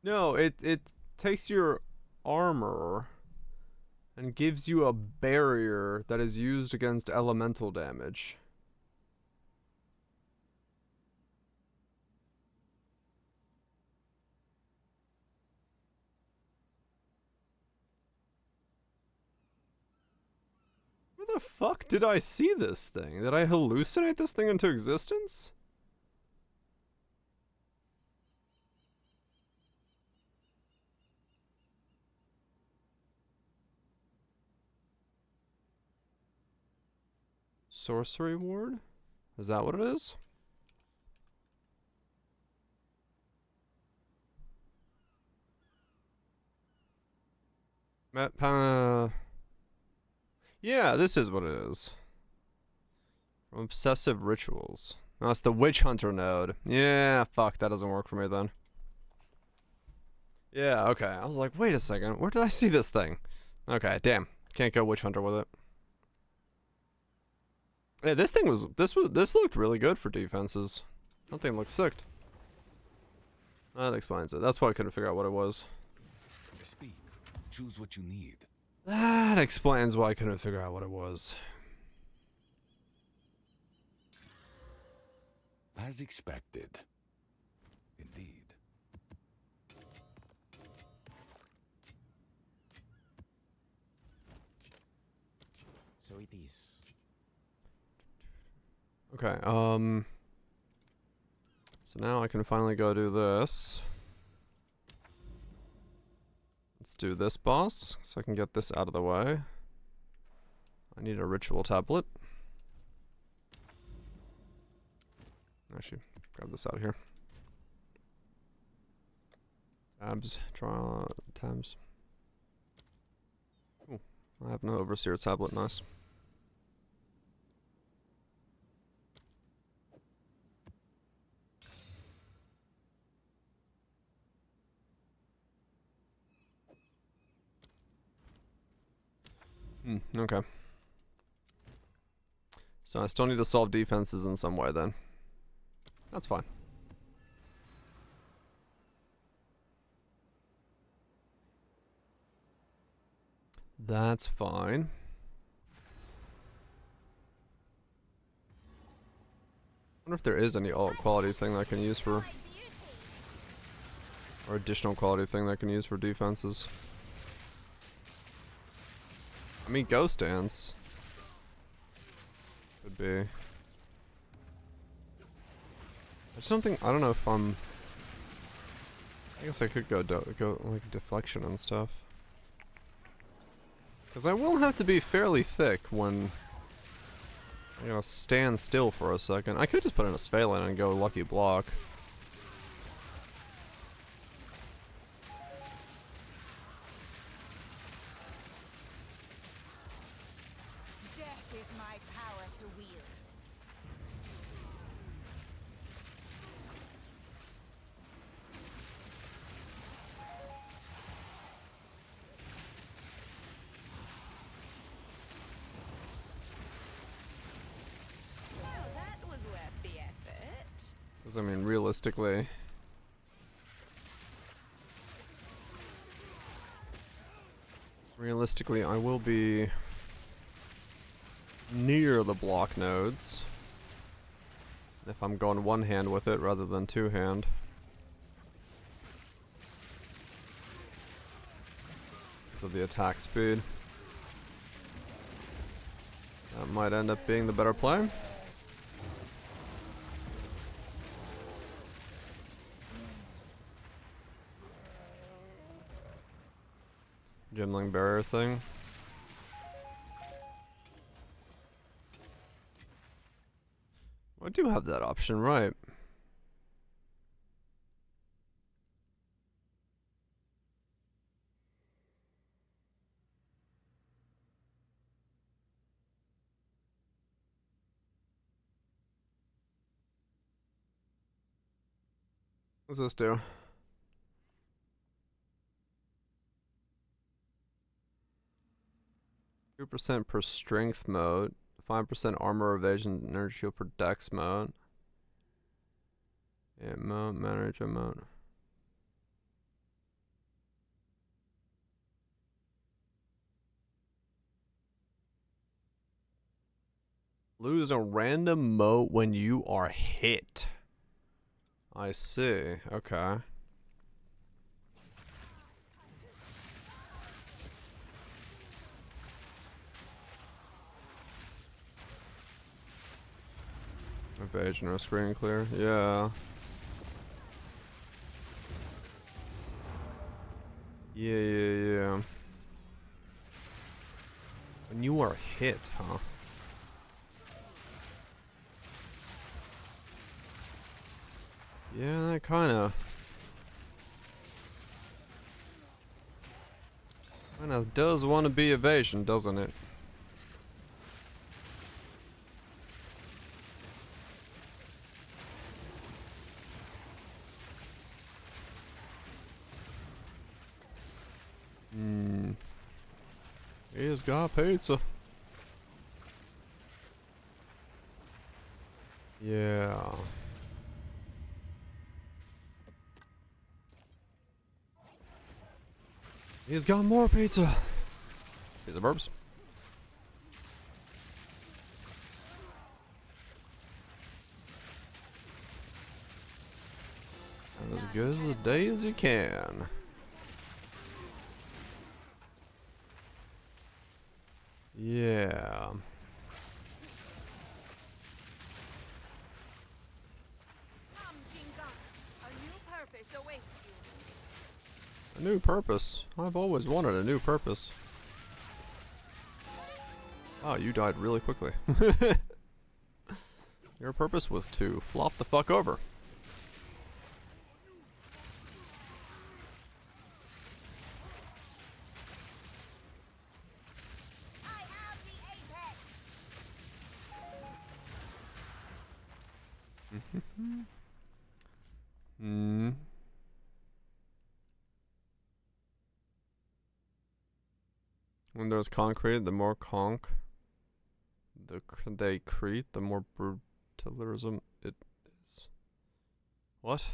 No, it takes your armor and gives you a barrier that is used against elemental damage. Where the fuck did I see this thing? Did I hallucinate this thing into existence? Sorcery ward? Is that what it is? Yeah, this is what it is. Obsessive rituals. Oh, it's the witch hunter node. Yeah, fuck, that doesn't work for me then. Yeah, okay. I was like, wait a second, where did I see this thing? Okay, damn. Can't go witch hunter with it. Yeah, this looked really good for defenses. That thing looks sick. That explains it. That's why I couldn't figure out what it was. Speak. Choose what you need. That explains why I couldn't figure out what it was. As expected. Indeed. So it is. Okay, so now I can finally go do this. Let's do this boss, so I can get this out of the way. I need a ritual tablet. Actually, grab this out of here. Tabs, tabs. Ooh, I have no overseer tablet, nice. Okay. So I still need to solve defenses in some way then. That's fine. That's fine. I wonder if there is any alt quality thing that I can use for... or additional quality thing that I can use for defenses. I mean, Ghost Dance could be. I just don't think, I don't know if I'm... I guess I could go like deflection and stuff. Because I will have to be fairly thick when I gotta stand still for a second. I could just put in a Sphalan and go lucky block. Because I mean, realistically, I will be near the block nodes if I'm going one hand with it rather than two hand. Because of the attack speed. That might end up being the better play. Gimling barrier thing. I do have that option, right? What's this do? 2% per strength mode, 5% armor evasion, energy shield per dex mode. Yeah, mode, manager mode. Lose a random mote when you are hit. I see. Okay. Evasion or screen clear. Yeah. Yeah. When you are hit, huh? Yeah, that kinda does want to be evasion, doesn't it? He's got pizza. Yeah. He's got more pizza. Pizza burps. As good as a day as you can. Yeah. Come, Jinga. A new purpose awaits you. A new purpose. I've always wanted a new purpose. Oh, you died really quickly. Your purpose was to flop the fuck over. I am the apex. When there's concrete, the more they crete, the more brutalism it is. What?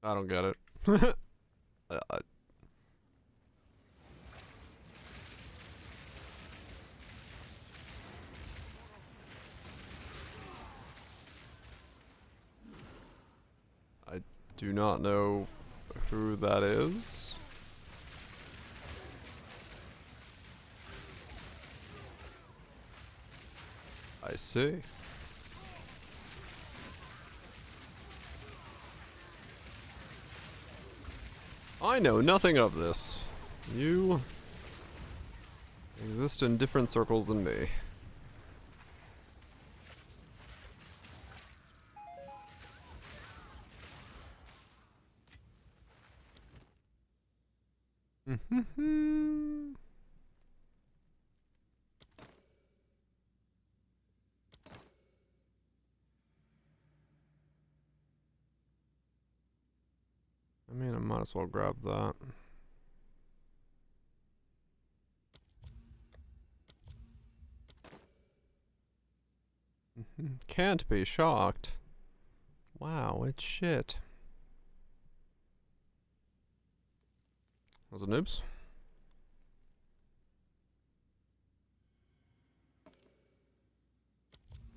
I don't get it. I do not know who that is. I see. I know nothing of this. You exist in different circles than me. I mean, I might as well grab that. Can't be shocked. Wow, it's shit. Was it noobs?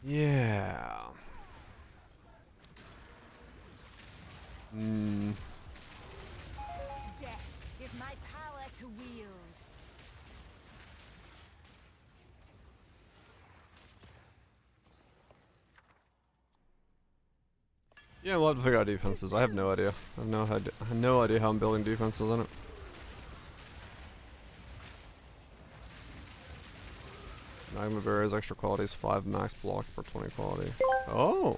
Yeah. Death is my power to wield. Yeah, we'll have to figure out defenses. I have no idea. I have no idea how I'm building defenses on it. Magma Barrier's extra quality is 5 max block per 20 quality. Oh!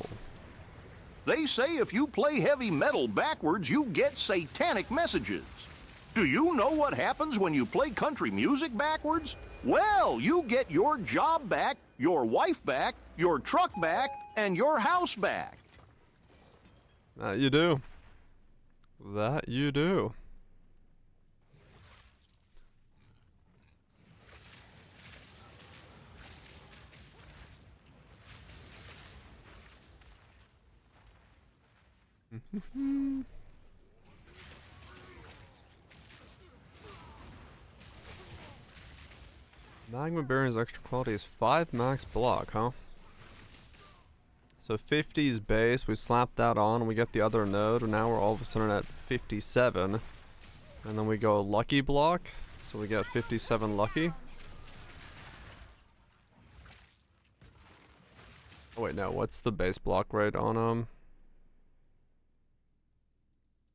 They say if you play heavy metal backwards, you get satanic messages. Do you know what happens when you play country music backwards? Well, you get your job back, your wife back, your truck back, and your house back. That you do. That you do. Magma Barrier's extra quality is 5 max block, huh? So 50's base, we slap that on and we get the other node, and now we're all of a sudden at 57. And then we go lucky block, so we get 57 lucky. Oh wait, no, what's the base block rate on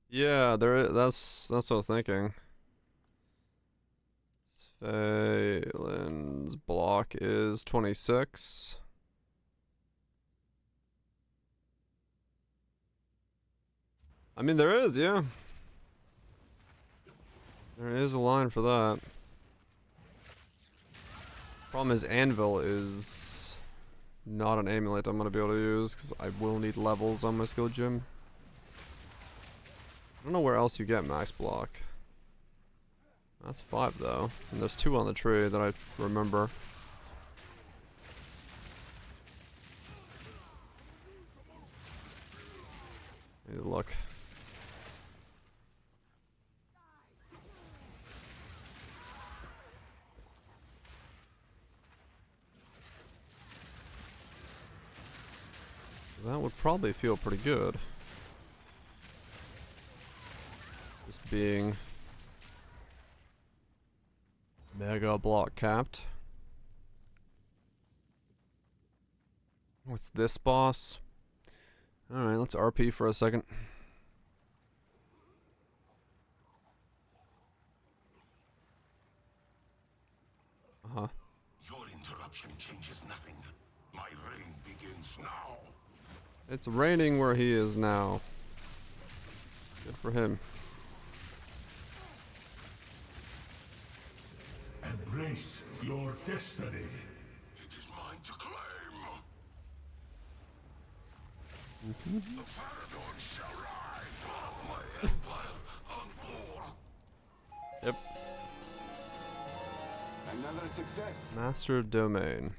Yeah, there is, that's what I was thinking. Phelan's block is 26. I mean, there is, yeah. There is a line for that. Problem is, Anvil is not an amulet I'm gonna be able to use, because I will need levels on my skill gym. I don't know where else you get max block. That's 5 though, and there's 2 on the tree that I remember. Need to look. That would probably feel pretty good. Just being mega block capped. What's this boss? Alright, let's RP for a second. Uh-huh. Your interruption changes nothing. My reign begins now. It's raining where he is now. Good for him. Embrace your destiny. It is mine to claim. The Paradon shall ride. My empire on board. Yep. Another success. Master Domain.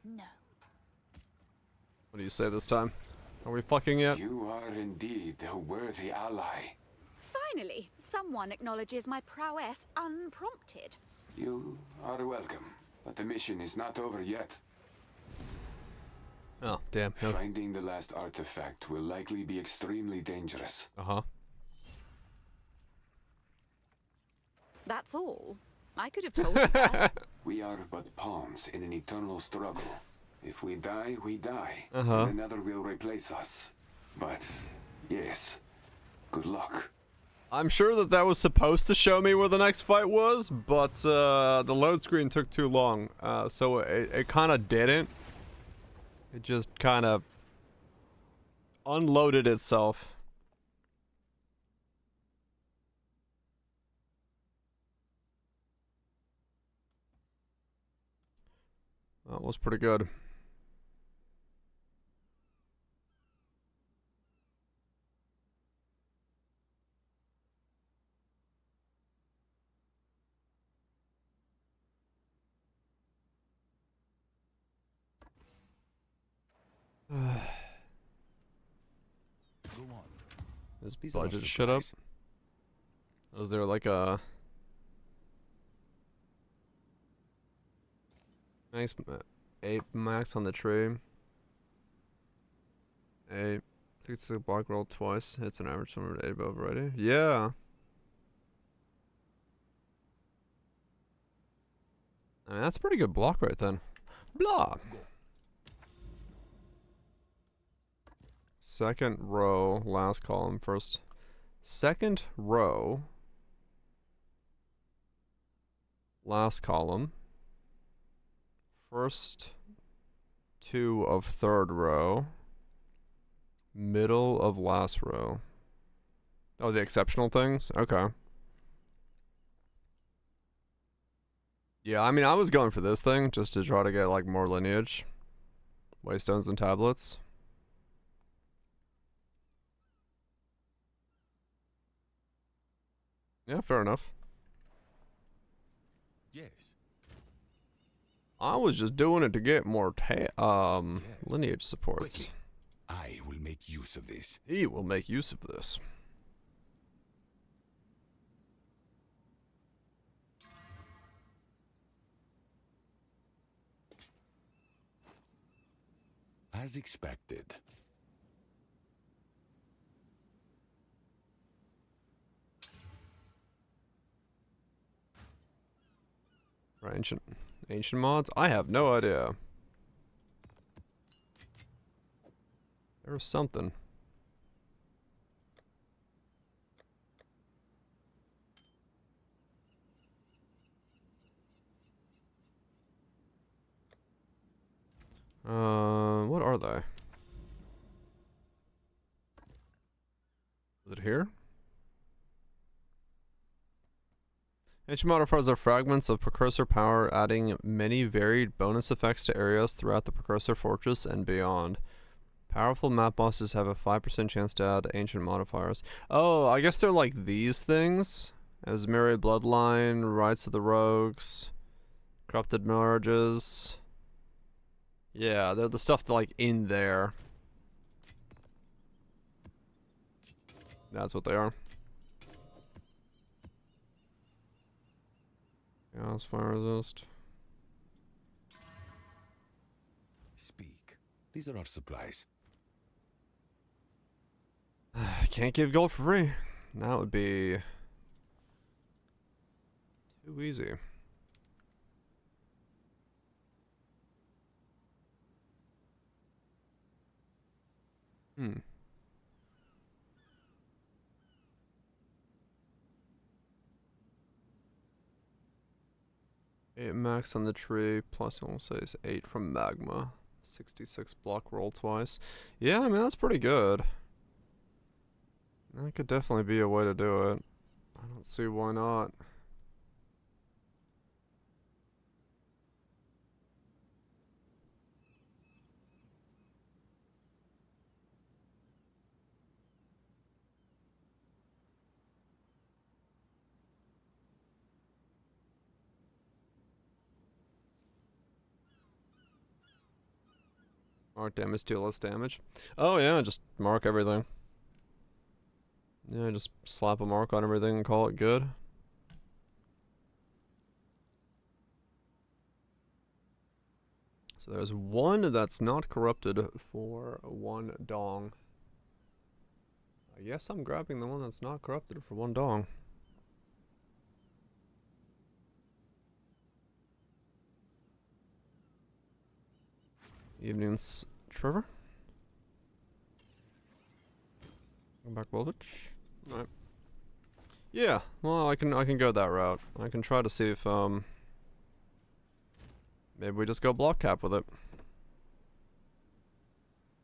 No. What do you say this time? Are we fucking yet? You are indeed a worthy ally. Finally, someone acknowledges my prowess unprompted. You are welcome, but the mission is not over yet. Oh, damn. No. Finding the last artifact will likely be extremely dangerous. Uh-huh. That's all. I could have told you that. We are but pawns in an eternal struggle. If we die, we die. Uh-huh. And another will replace us. But, yes, good luck. I'm sure that that was supposed to show me where the next fight was, but the load screen took too long, so it kind of didn't. It just kind of unloaded itself. That was pretty good. His These are budget shit up. supplies. Was there like a max 8 max on the tree? 8. It's a block roll twice. Hits an average number of 8 above already. Yeah. I mean, that's a pretty good block right then. Blah. Second row, last column, first. Second row, last column. First 2 of third row. Middle of last row. Oh, the exceptional things? Okay. Yeah, I mean, I was going for this thing just to try to get, like, more lineage. Waystones and tablets. Yeah, fair enough. Yes. I was just doing it to get more Yes. lineage supports. Quickly. I will make use of this. He will make use of this. As expected. For ancient mods? I have no idea. There was something. What are they? Is it here? Ancient modifiers are fragments of precursor power, adding many varied bonus effects to areas throughout the precursor fortress and beyond. Powerful map bosses have a 5% chance to add ancient modifiers. Oh, I guess they're like these things. As Myriad Bloodline, Rites of the Rogues, Corrupted Marriages. Yeah, they're the stuff that, like, in there. That's what they are. Chaos, fire resist. Speak. These are our supplies. Can't give gold for free. That would be too easy. Hmm. Eight max on the tree, plus we'll say it's 8 from magma. 66 block roll twice. Yeah, I mean that's pretty good. That could definitely be a way to do it. I don't see why not. Mark damage, deal less damage. Oh yeah, just mark everything. Yeah, just slap a mark on everything and call it good. So there's one that's not corrupted for 1 dong. I guess I'm grabbing the one that's not corrupted for 1 dong. Evenings, Trevor. Come back, voltage. Alright. Yeah, well, I can go that route. I can try to see if maybe we just go block cap with it.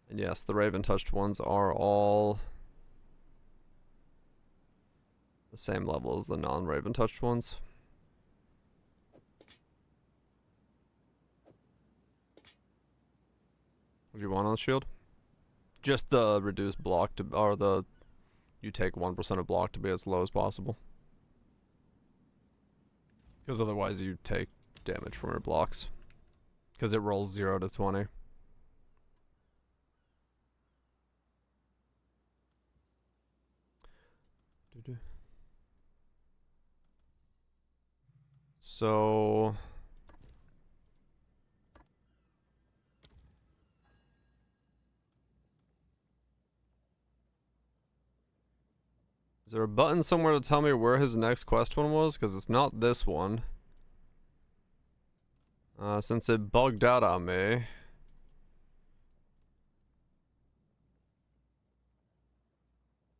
And yes, the Raven touched ones are all the same level as the non-Raven touched ones. What do you want on the shield? Just the reduced block to, or the, you take 1% of block to be as low as possible. Because otherwise you take damage from your blocks. Because it rolls 0 to 20. So is there a button somewhere to tell me where his next quest one was? Because it's not this one. Since it bugged out on me.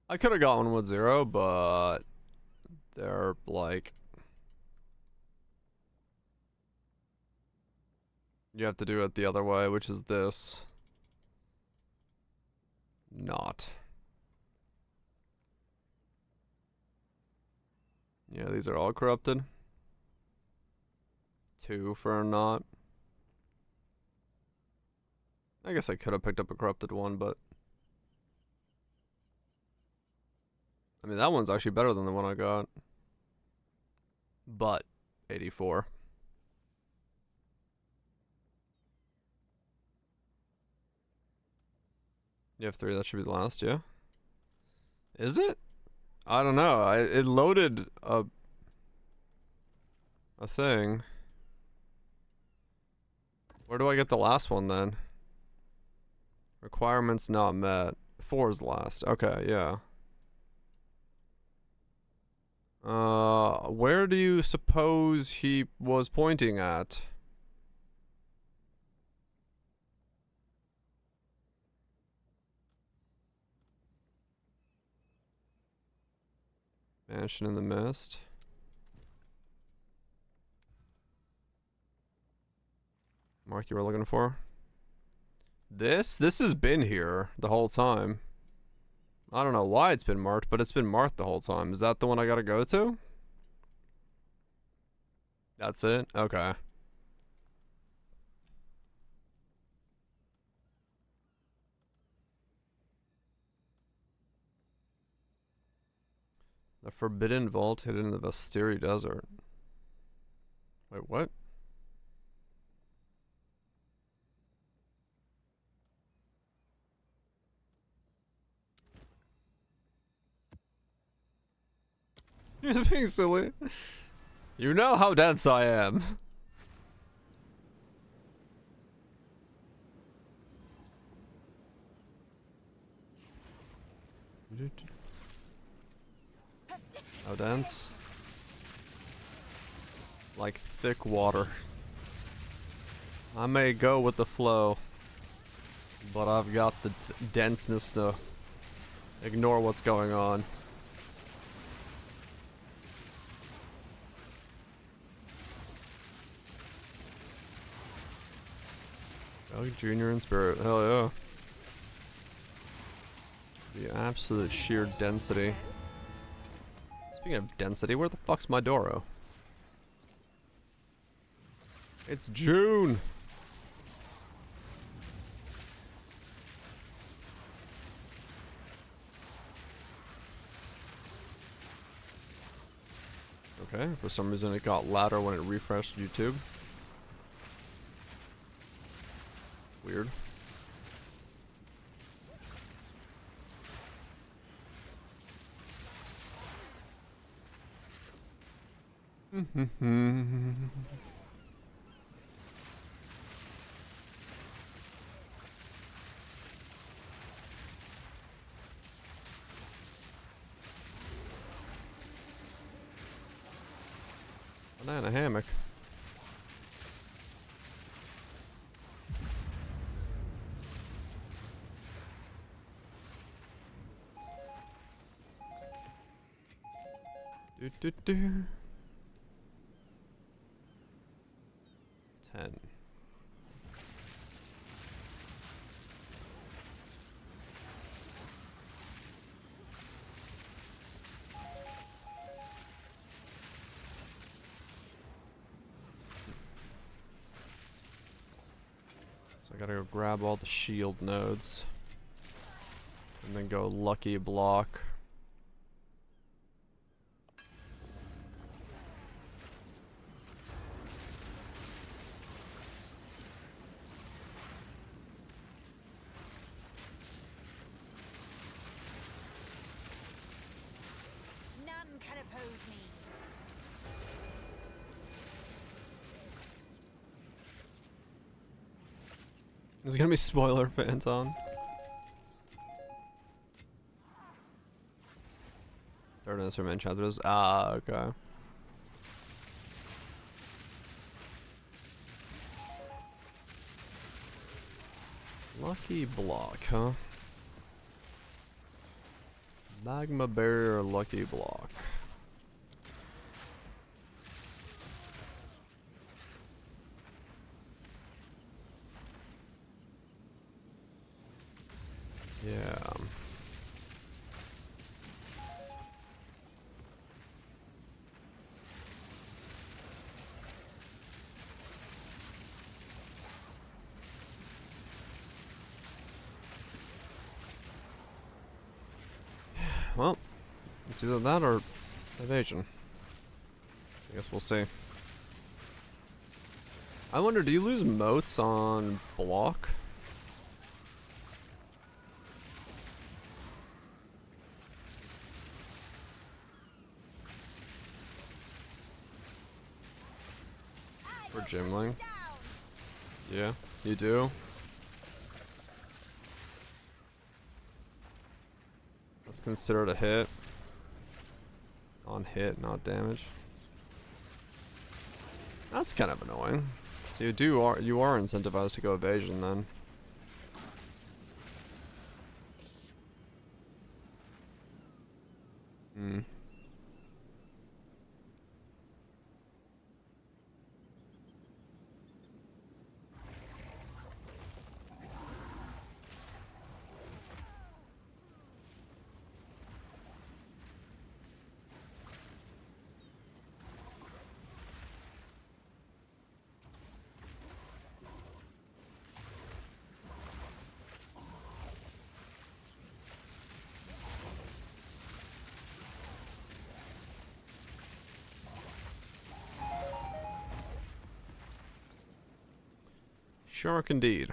I could have got one with 0, but they're like, you have to do it the other way, which is this. Not. Yeah, these are all corrupted. 2 for a not. I guess I could have picked up a corrupted one, but I mean, that one's actually better than the one I got. But 84. You have 3, that should be the last, yeah? Is it? I don't know. It loaded a thing. Where do I get the last one then? Requirements not met. 4 is last. Okay, yeah. Where do you suppose he was pointing at? Mansion in the Mist. Mark, you were looking for? This has been here the whole time. I don't know why it's been marked, but it's been marked the whole time. Is that the one I gotta go to? That's it? Okay. The Forbidden Vault hidden in the Vestiri Desert. Wait, what? You're being silly. You know how dense I am. How dense? Like thick water. I may go with the flow, but I've got the denseness to ignore what's going on. Oh, Junior in spirit. Hell yeah. The absolute sheer density. Speaking of density, where the fuck's my Doro? It's June! Okay, for some reason it got louder when it refreshed YouTube. Weird. Banana hammock. Do. 10. So I gotta go grab all the shield nodes. And then go lucky block. There's gonna be spoiler fans on. Third instrument chapters. Ah, okay. Lucky block, huh? Magma barrier lucky block. Yeah. Well, it's either that or evasion. I guess we'll see. I wonder, do you lose motes on block? For Gymling? Yeah, you do? That's considered a hit. On hit, not damage. That's kind of annoying. So you are incentivized to go evasion then. Hmm. Shark indeed.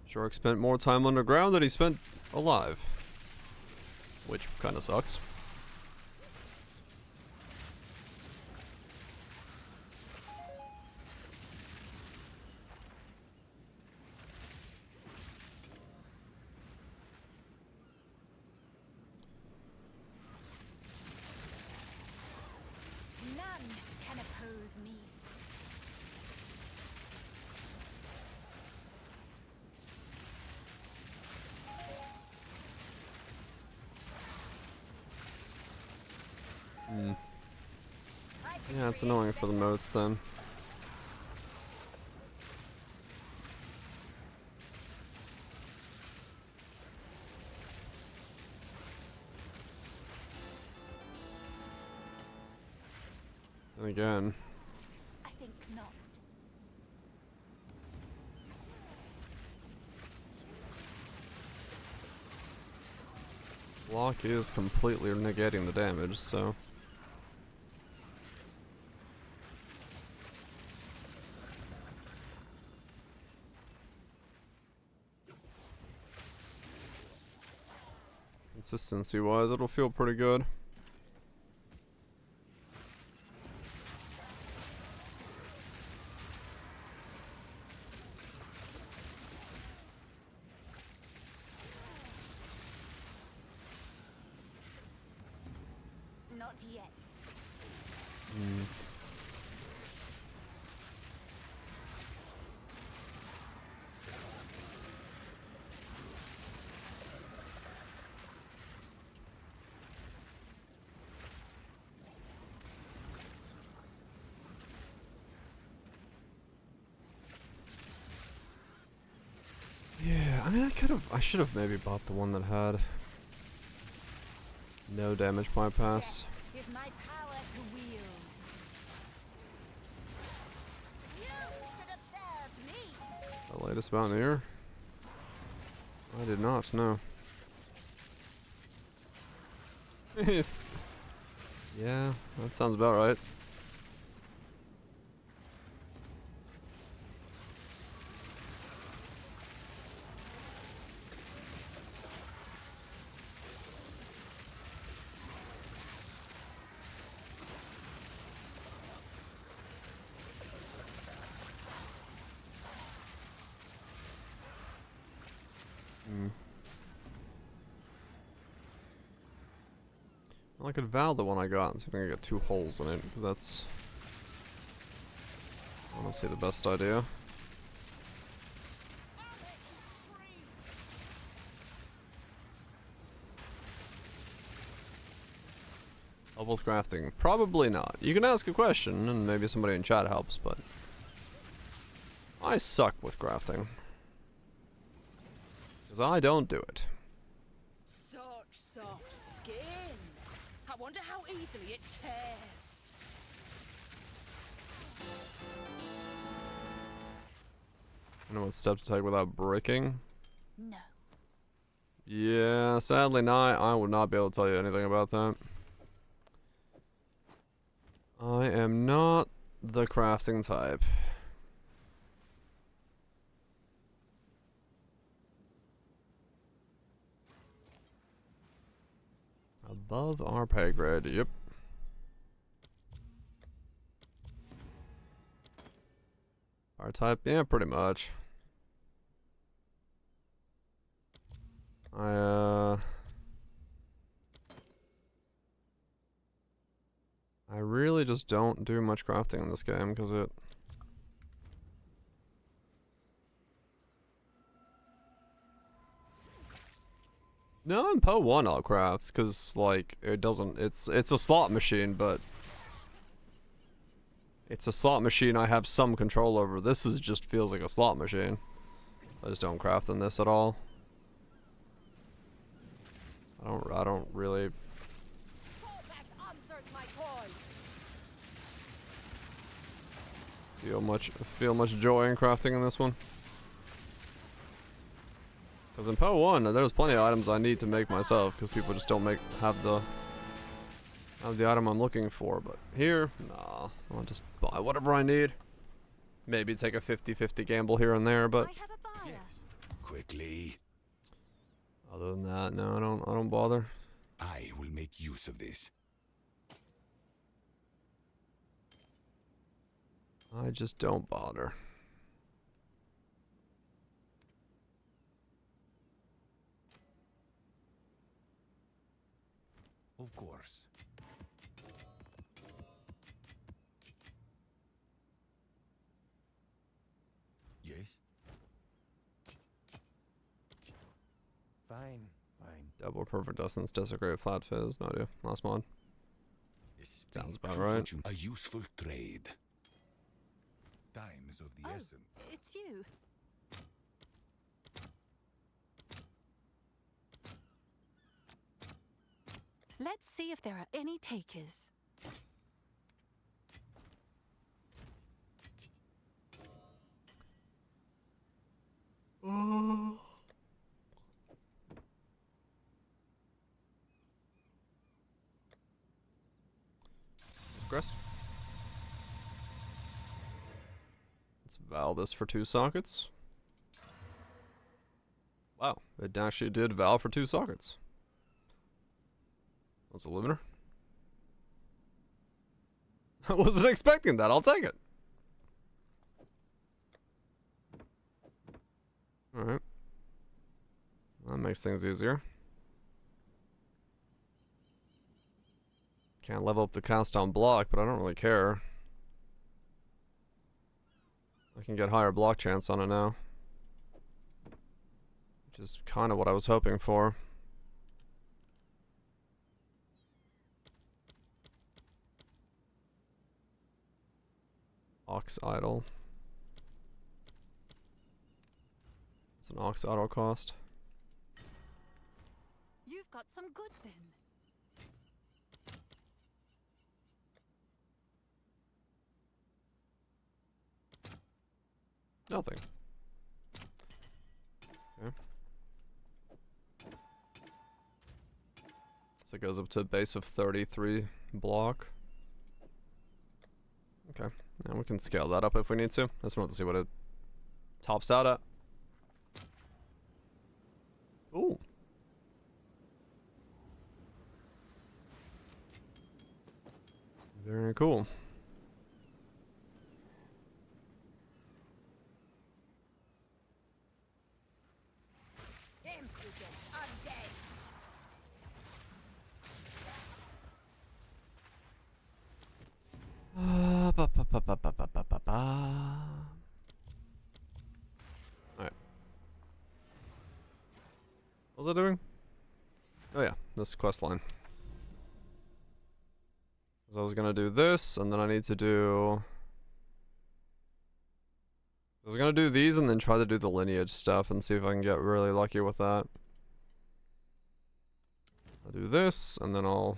Shark spent more time underground than he spent alive. Which kinda sucks. None can oppose me. Hmm. Yeah, it's annoying for the motes then. And again. I think not. Block is completely negating the damage, so. Consistency wise, it'll feel pretty good. Not yet. Yeah, I mean, I should have maybe bought the one that had no damage bypass. Death is my power to wield. You should have served me. The latest Mountaineer? I did not, no. Yeah, that sounds about right. Well, I could vow the one I got and see if I can get 2 holes in it, because that's honestly the best idea. Help with crafting? Probably not. You can ask a question, and maybe somebody in chat helps, but I suck with crafting. Because I don't do it. Such soft skin. I wonder how easily it tears. I know what step to take without breaking. No. Yeah, sadly not. I would not be able to tell you anything about that. I am not the crafting type. Above our pay grade, yep. Our type, yeah, pretty much. I really just don't do much crafting in this game because it. No, in Po 1 I'll craft because like it doesn't. It's a slot machine, but it's a slot machine I have some control over. This is just feels like a slot machine. I just don't craft in this at all. I don't really. Feel much joy in crafting in this one. Because in Po 1, there's plenty of items I need to make myself because people just don't have the item I'm looking for. But here, nah, I'll just buy whatever I need. Maybe take a 50-50 gamble here and there, but I have a buyer. Yes. Quickly. other than that, no, I don't bother. I will make use of this. I just don't bother. Of course. Yes? Fine. Double perfect distance, disagree, flat fizz, no do. Last mod. Sounds about right. A useful trade. Time is of the essence. It's you. Let's see if there are any takers. Progress. Let's val this for 2 sockets. Wow, it actually did val for 2 sockets. That's a limiter. I wasn't expecting that, I'll take it. Alright. That makes things easier. Can't level up the cast on block, but I don't really care. I can get higher block chance on it now. Which is kind of what I was hoping for. Ox Idol. It's an Ox Idol cost. You've got some goods in. Nothing. Okay. So it goes up to a base of 33 block. Okay. And we can scale that up if we need to. I just want to see what it tops out at. Ooh. Very cool. What was I doing? Oh yeah, this quest line. Because I was gonna do this, and then I need to do... I was gonna do these and then try to do the lineage stuff and see if I can get really lucky with that. I'll do this, and then I'll...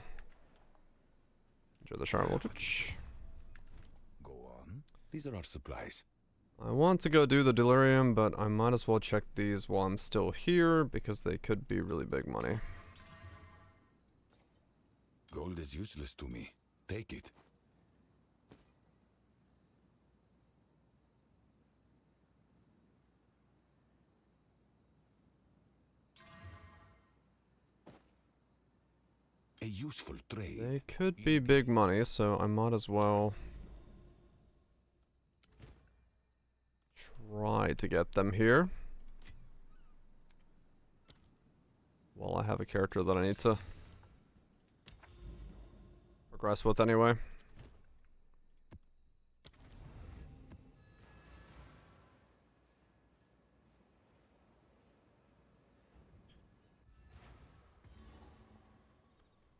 enjoy the sharp voltage. Go on. These are our supplies. I want to go do the delirium, but I might as well check these while I'm still here, because they could be really big money. Gold is useless to me. Take it. A useful trade. They could be big money, so I might as well try to get them here. While I have a character that I need to progress with anyway.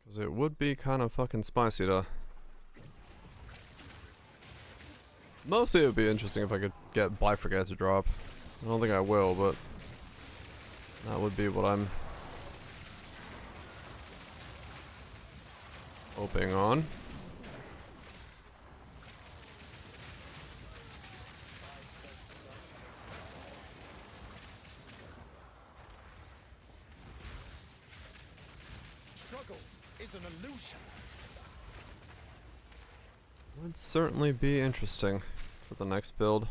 Because it would be kind of fucking spicy to... Mostly it would be interesting if I could get Bifurcate to drop. I don't think I will, but... that would be what I'm... hoping on. Struggle is an illusion. Would certainly be interesting for the next build.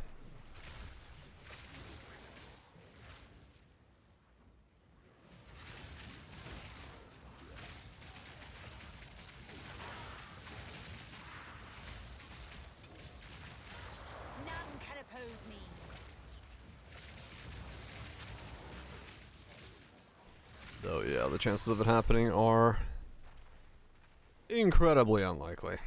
None can oppose me. Though, yeah, the chances of it happening are incredibly unlikely.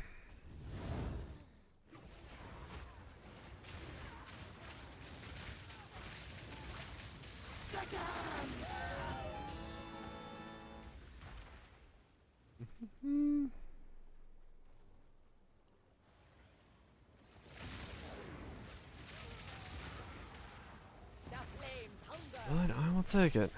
But I will take it.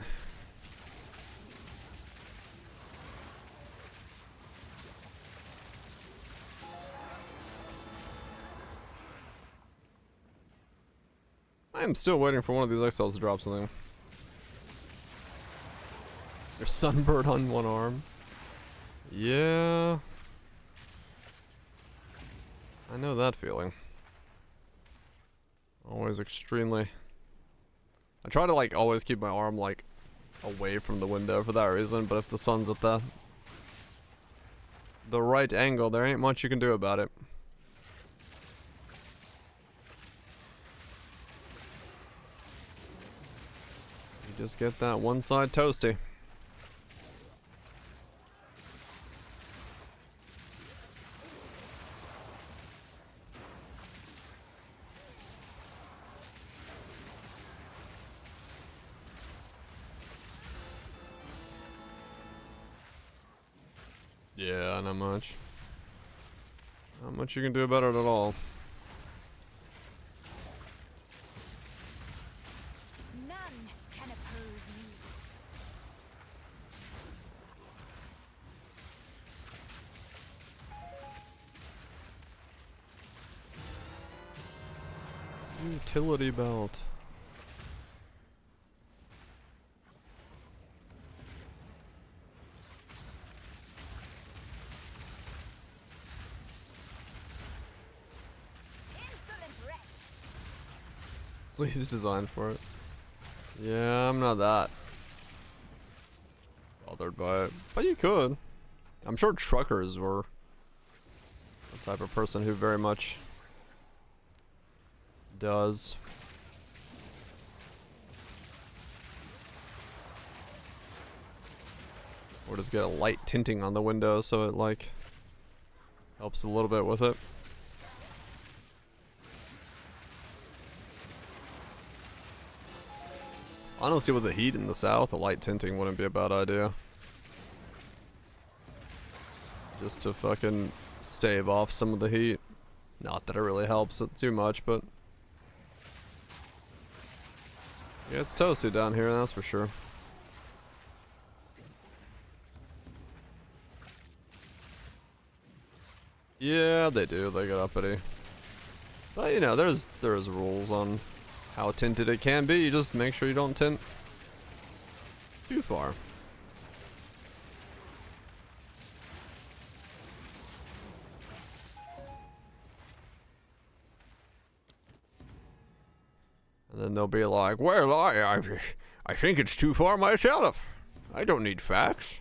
I am still waiting for one of these exiles to drop something. There's sunbird on one arm. Yeah. I know that feeling. Always extremely... I try to like always keep my arm like away from the window for that reason, but if the sun's at the right angle, there ain't much you can do about it. You just get that one side toasty. Yeah, not much. Not much you can do about it at all. None can oppose me. Utility belt. Sleeves designed for it. Yeah, I'm not that bothered by it. But you could. I'm sure truckers were the type of person who very much does. Or just get a light tinting on the window so it like helps a little bit with it. Honestly, with the heat in the south, a light tinting wouldn't be a bad idea. Just to fucking stave off some of the heat. Not that it really helps it too much, but... yeah, it's toasty down here, that's for sure. Yeah, they do. They get uppity. But, you know, there's rules on how tinted it can be. You just make sure you don't tint too far. And then they'll be like, well, I think it's too far myself. I don't need facts.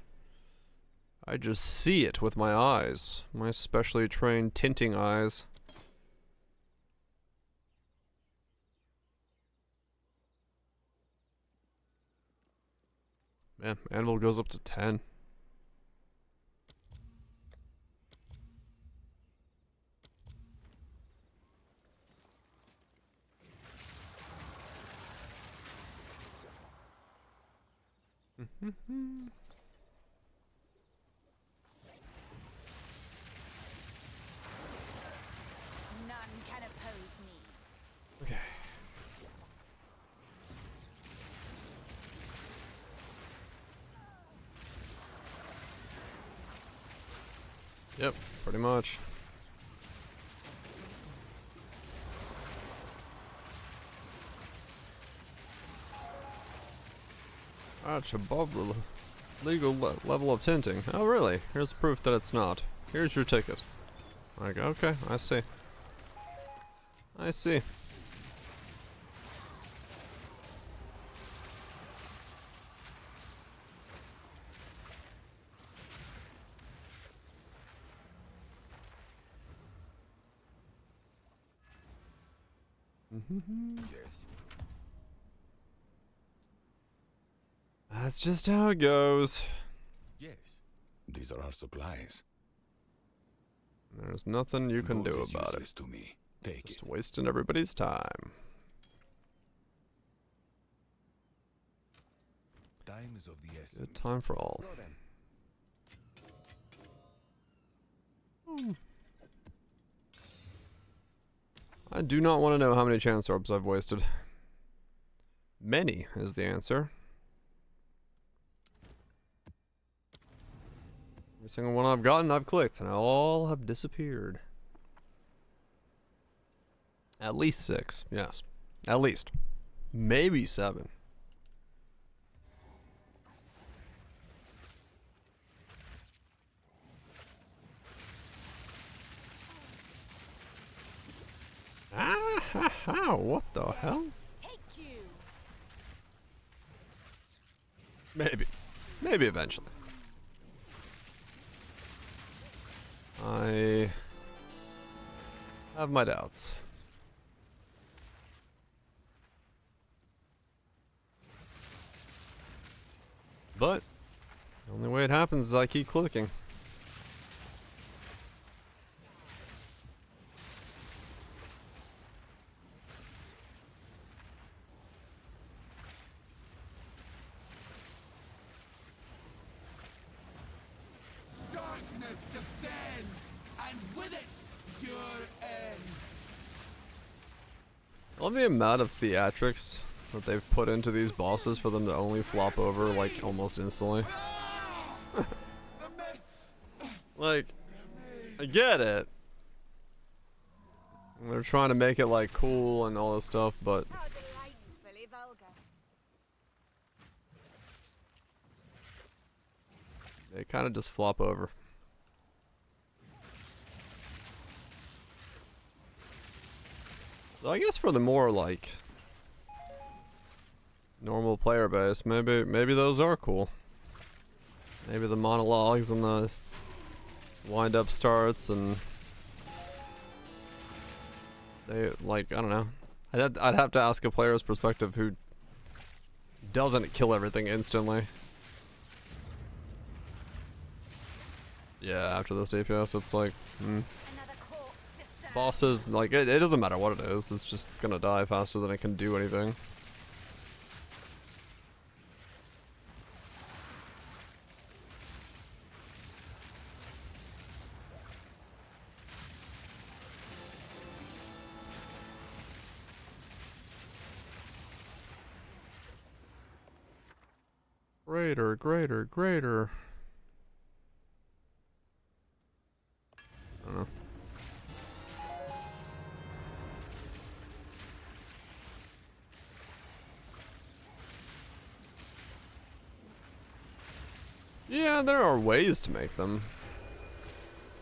I just see it with my eyes. My specially trained tinting eyes. Man, anvil goes up to 10. None can oppose me. Okay. Yep, pretty much. That's above the legal level of tinting. Oh, really? Here's proof that it's not. Here's your ticket. Like, okay, I see. I see. Yes. That's just how it goes. Yes. These are our supplies. There's nothing you can do Gold is about it. useless to me. Take Just it. wasting everybody's time. Time is of the essence. Good time for all. I do not want to know how many chance orbs I've wasted. Many is the answer. Every single one I've gotten, I've clicked, and all have disappeared. At least 6, yes. At least. Maybe 7. Ah, ha, ha, what the hell? Take you. Maybe. Maybe eventually. I have my doubts. But the only way it happens is I keep clicking. Darkness descends, and with it, your end. I love the amount of theatrics that they've put into these bosses for them to only flop over like almost instantly. The mist. Like, I get it. They're trying to make it like cool and all this stuff, but How delightfully vulgar. they kind of just flop over. So I guess for the more like normal player base, maybe those are cool. Maybe the monologues and the wind up starts and they like, I don't know. I'd have to ask a player's perspective who doesn't kill everything instantly. Yeah, after this DPS, it's like, Another corpse discerned. bosses, like, it doesn't matter what it is, it's just gonna die faster than it can do anything. Greater, greater, greater. I don't know. Yeah, there are ways to make them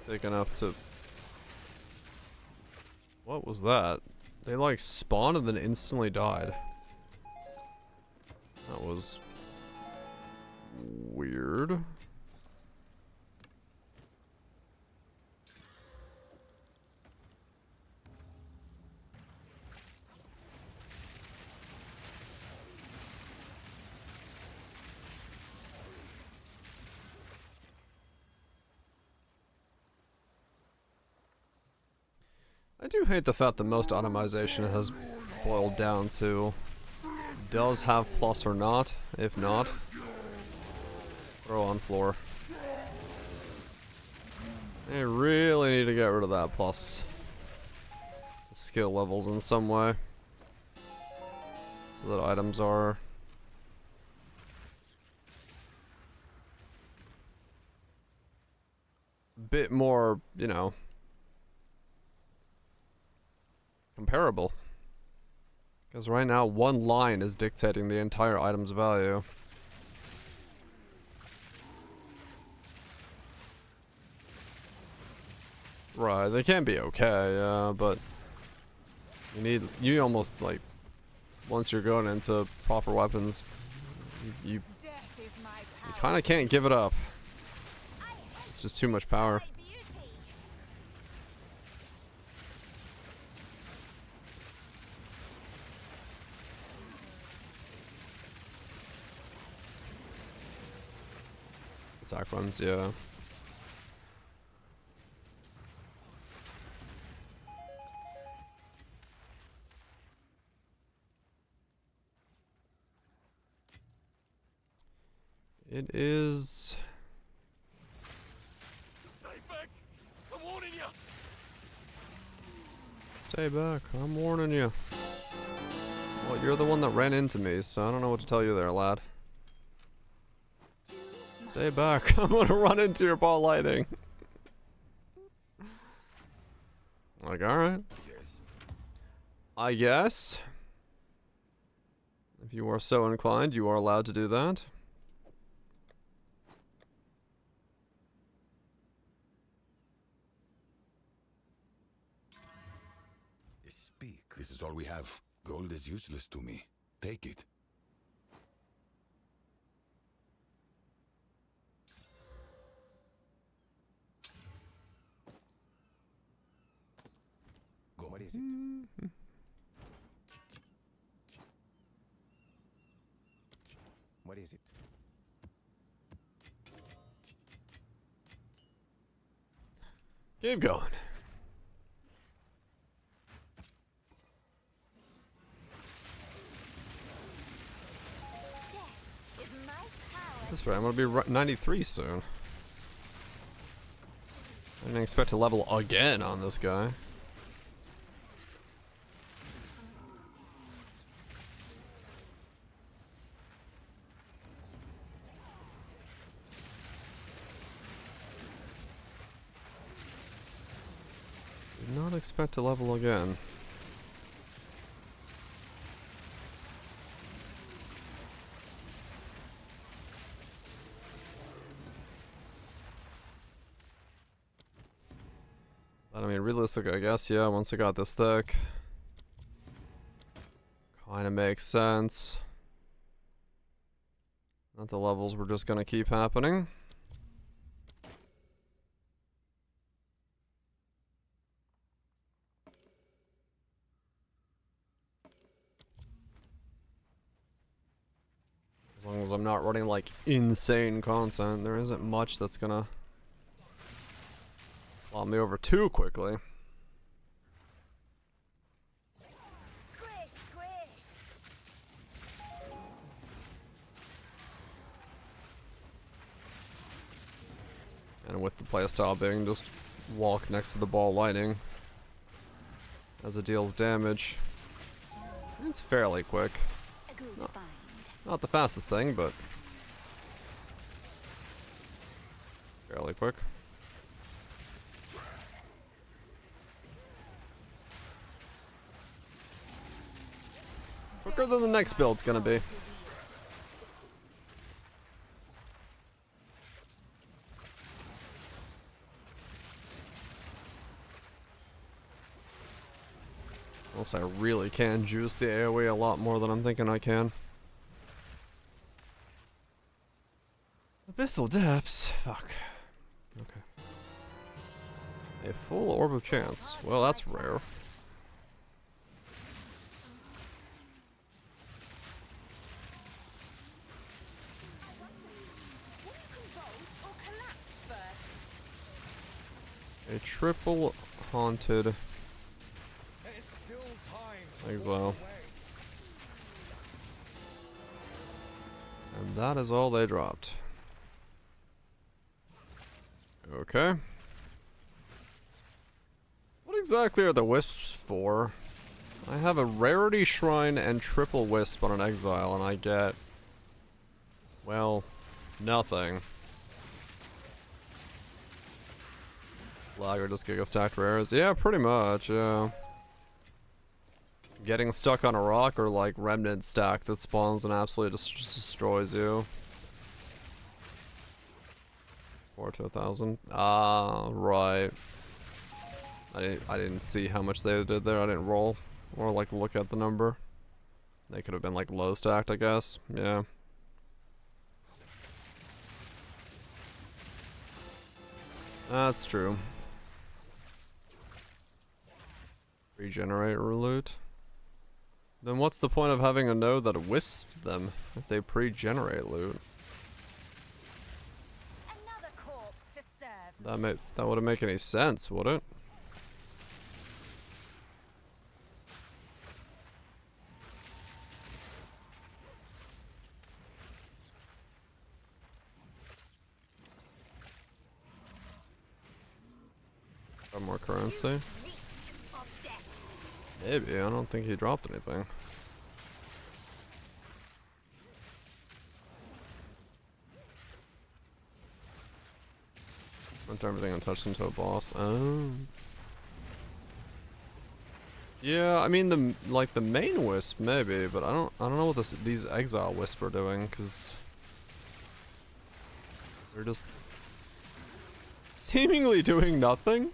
big enough to... What was that? They like spawned and then instantly died. That was... weird. I do hate the fact that most automation has boiled down to does have plus or not. If not, throw on floor. They really need to get rid of that plus skill levels in some way, so that items are a bit more, you know, comparable. Because right now, one line is dictating the entire item's value. Right, they can be okay, but you almost, like, once you're going into proper weapons, you kind of can't give it up. It's just too much power. Attack runs, yeah. It is... Stay back! I'm warning you! Stay back, I'm warning you. Well, you're the one that ran into me, so I don't know what to tell you there, lad. Stay back, I'm gonna run into your ball lightning. Like, alright. I guess. If you are so inclined, you are allowed to do that. Speak. This is all we have. Gold is useless to me. Take it. Go. What is it? What is it? Keep going. That's right, I'm gonna be 93 soon. I didn't expect to level again on this guy. Did not expect to level again. But I mean, realistic, I guess, yeah, once I got this thick. Kinda makes sense. That the levels were just gonna keep happening. As long as I'm not running like insane content, there isn't much that's gonna flop me over too quickly. And with the playstyle being just walk next to the ball lightning as it deals damage, it's fairly quick. Not the fastest thing, but fairly quick. Quicker than the next build's gonna be. Unless I really can juice the AoE a lot more than I'm thinking I can. Abyssal Depths? Fuck. Okay. A full Orb of Chance. Well, that's rare. A triple haunted exile. And that is all they dropped. Okay. What exactly are the wisps for? I have a rarity shrine and triple wisp on an exile, and I get, well, nothing. Lag or just giga stacked rares? Yeah, pretty much, yeah. Getting stuck on a rock or like remnant stack that spawns and absolutely just destroys you. 4 to 1,000. Ah, right. I didn't see how much they did there. I didn't roll or like look at the number. They could have been like low stacked, I guess. Yeah. That's true. Regenerate loot. Then what's the point of having a node that wisps them if they pre-generate loot? Another corpse to serve. That wouldn't make any sense, would it? Got more currency? Maybe, I don't think he dropped anything. Went everything untouched into a boss. Oh. Yeah, I mean the main wisp maybe, but I don't know what these exile wisp are doing, cause they're just seemingly doing nothing.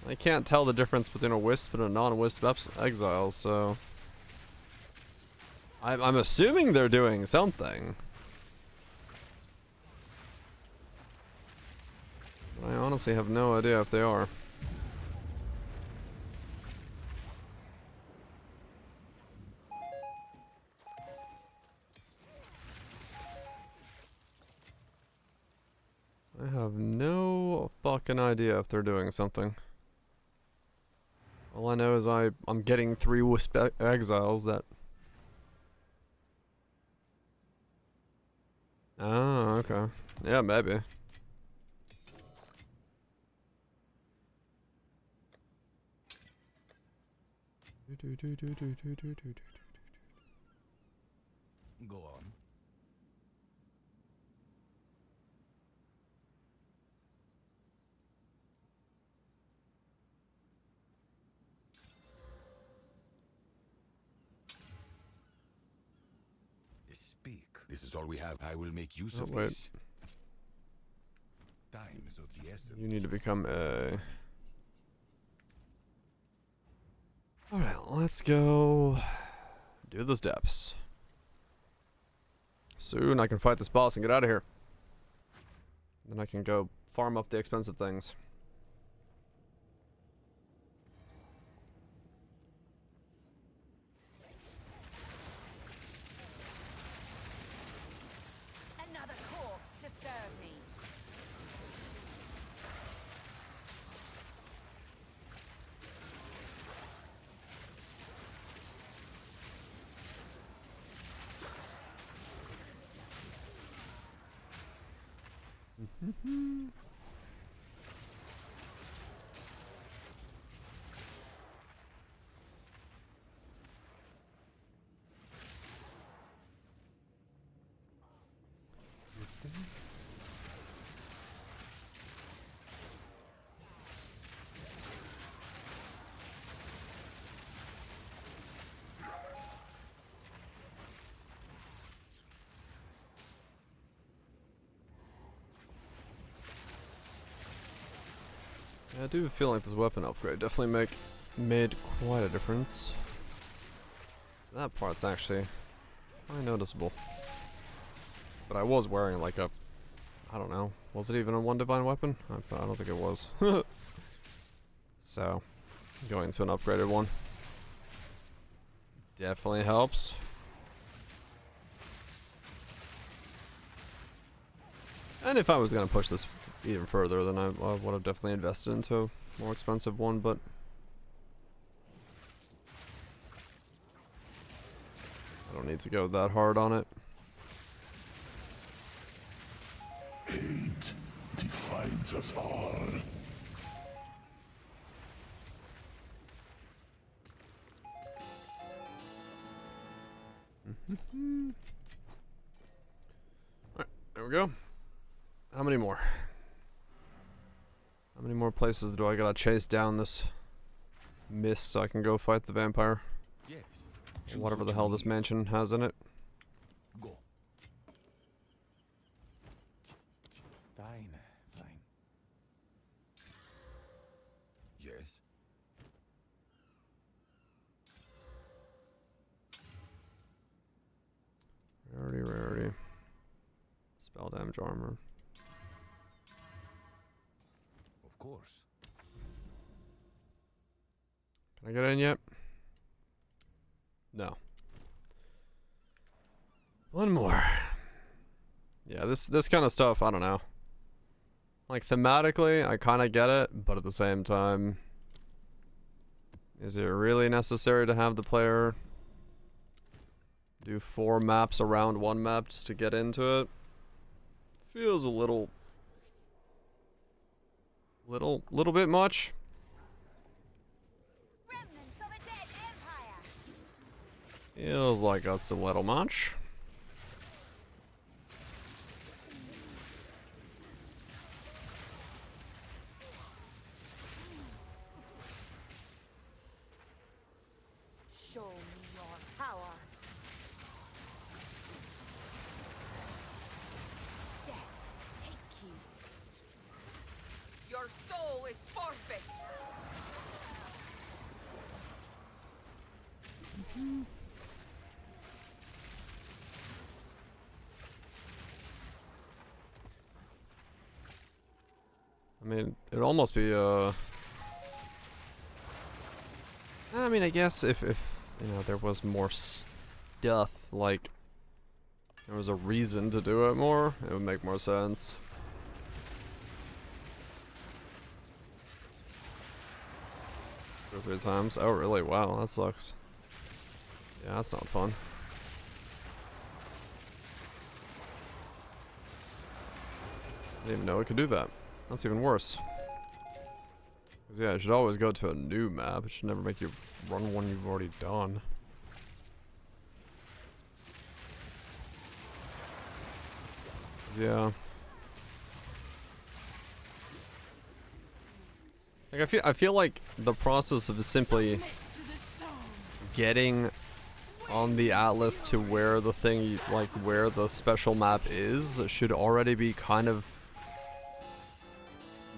I can't tell the difference between a wisp and a non-wisp exile, so I'm assuming they're doing something. I honestly have no idea if they are. I have no fucking idea if they're doing something. All I know is I'm getting 3 wisp exiles that... Oh, okay. Yeah, maybe. Go on. Speak. This is all we have. I will make use of wait. this. Time is of the essence. You need to become a... Alright, let's go do the steps. Soon I can fight this boss and get out of here. Then I can go farm up the expensive things. Another corpse to serve me. Yeah, I do feel like this weapon upgrade definitely made quite a difference. So that part's actually quite noticeable. But I was wearing like a, I don't know, was it even a one divine weapon? I don't think it was. So, going to an upgraded one definitely helps. And if I was going to push this even further, then I would have definitely invested into a more expensive one, but I don't need to go that hard on it. Hate defines us all. Alright, there we go. How many more? How many more places do I gotta chase down this mist so I can go fight the vampire? Yes. Or whatever the hell this mansion has in it. Go. Fine, fine. Yes. Rarity. Spell damage armor. Of course. Can I get in yet? No. One more. Yeah, this kind of stuff, I don't know. Like, thematically, I kind of get it, but at the same time, is it really necessary to have the player do 4 maps around one map just to get into it? Feels a little bit much. Remnants of a dead empire. Feels like that's a little much. Show me your power. Death, take you. Your soul is forfeit. I mean, it'd almost be, I mean, I guess if you know, there was more stuff, like, there was a reason to do it more, it would make more sense. Two or 3 times. Oh, really? Wow, that sucks. Yeah, that's not fun. I didn't even know it could do that. That's even worse. 'Cause yeah, it should always go to a new map. It should never make you run one you've already done. 'Cause yeah. Like I feel like the process of simply getting on the atlas to where the thing, like where the special map is, should already be kind of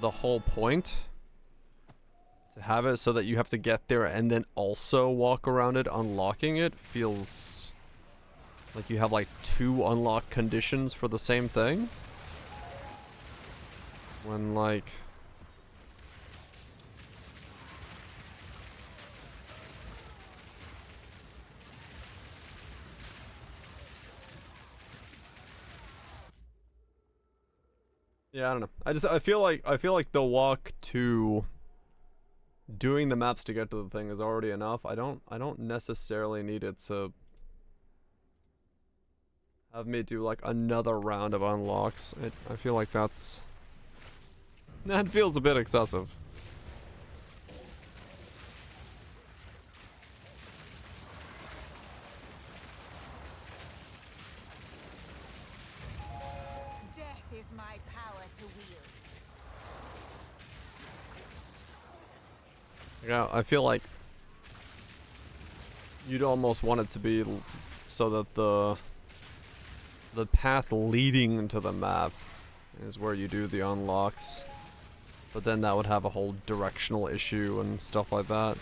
the whole point. To have it so that you have to get there and then also walk around it unlocking it feels like you have like 2 unlock conditions for the same thing. When like... Yeah, I don't know. I feel like the walk to doing the maps to get to the thing is already enough. I don't necessarily need it to have me do like another round of unlocks. I feel like that feels a bit excessive. Death is my power to wield. Yeah, I feel like you'd almost want it to be so that the path leading to the map is where you do the unlocks. But then that would have a whole directional issue and stuff like that.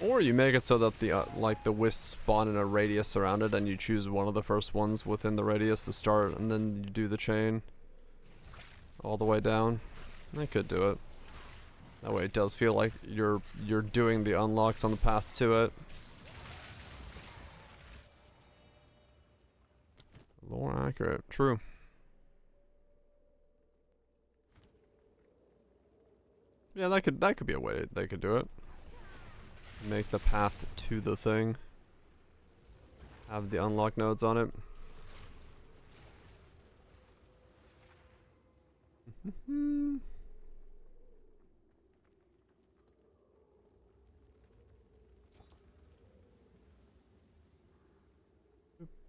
Or you make it so that the like the wisps spawn in a radius around it, and you choose one of the first ones within the radius to start, and then you do the chain all the way down. I could do it. That way it does feel like you're doing the unlocks on the path to it. More accurate, true. Yeah, that could be a way they could do it. Make the path to the thing. Have the unlock nodes on it.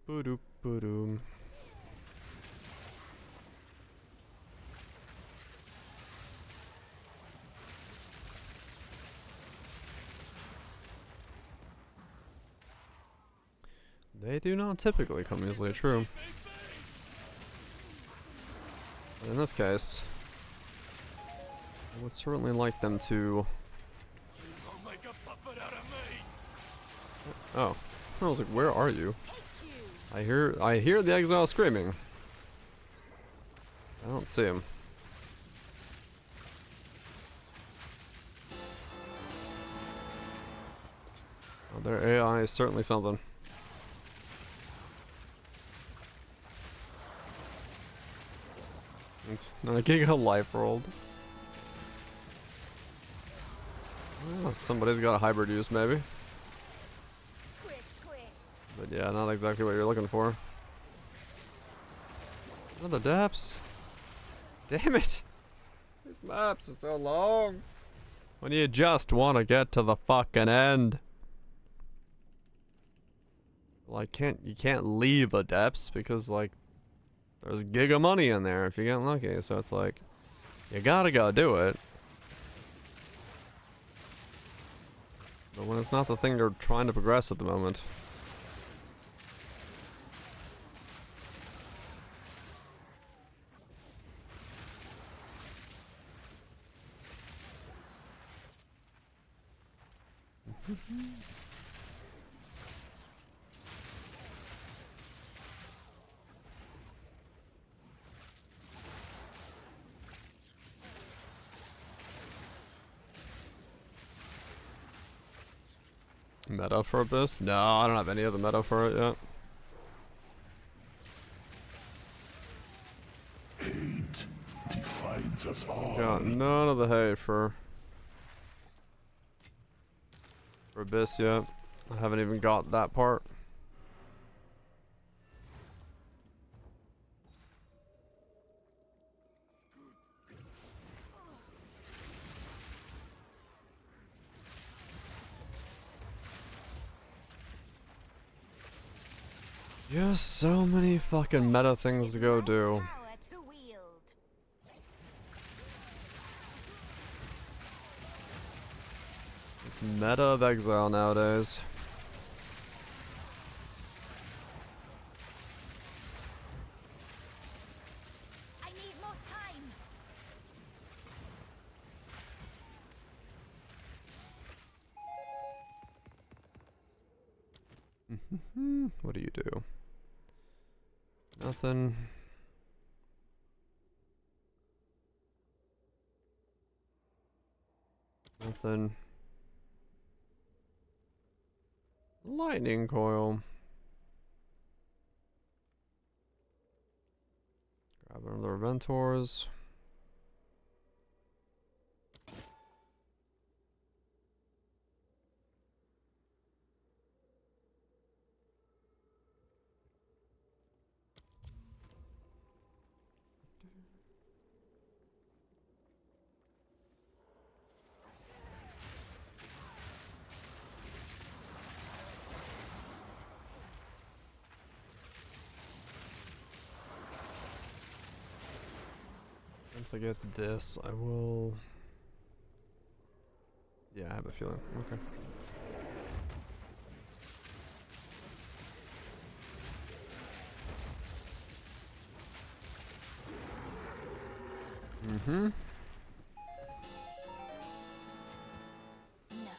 Boop-boop-boop-boop. They do not typically come easily, true. But in this case, I would certainly like them to... Oh. I was like, where are you? I hear the exile screaming. I don't see him. Oh, their AI is certainly something. Not a giga life rolled. Oh, somebody's got a hybrid use, maybe. But yeah, not exactly what you're looking for. Another depths. Damn it! These maps are so long. When you just want to get to the fucking end. Like, you can't leave the depths because, like, there's giga money in there if you get lucky, so it's like, you gotta go do it. But when it's not the thing you're trying to progress at the moment. Meta for Abyss? No, I don't have any of the meta for it yet. Hate defines us all. Got none of the hate for Abyss yet. I haven't even got that part. Just so many fucking meta things to go do. It's meta of exile nowadays. I need more time. What do you do? Nothing. Nothing. Lightning coil. Grab another Ventors. Once I get this, I will... Yeah, I have a feeling. Okay. Mm-hmm. No.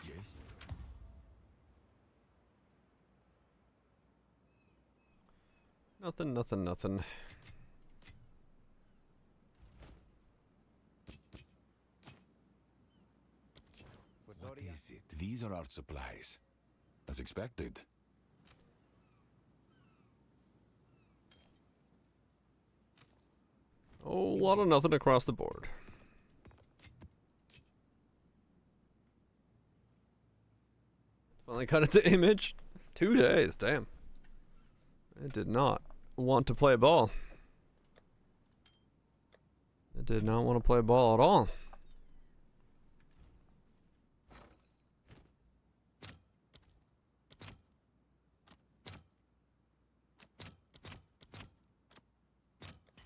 Yes. Nothing, nothing, nothing. What is it? These are our supplies. As expected. A lot of nothing across the board. Finally got it to image. 2 days, damn. I did not want to play ball. I did not want to play ball at all.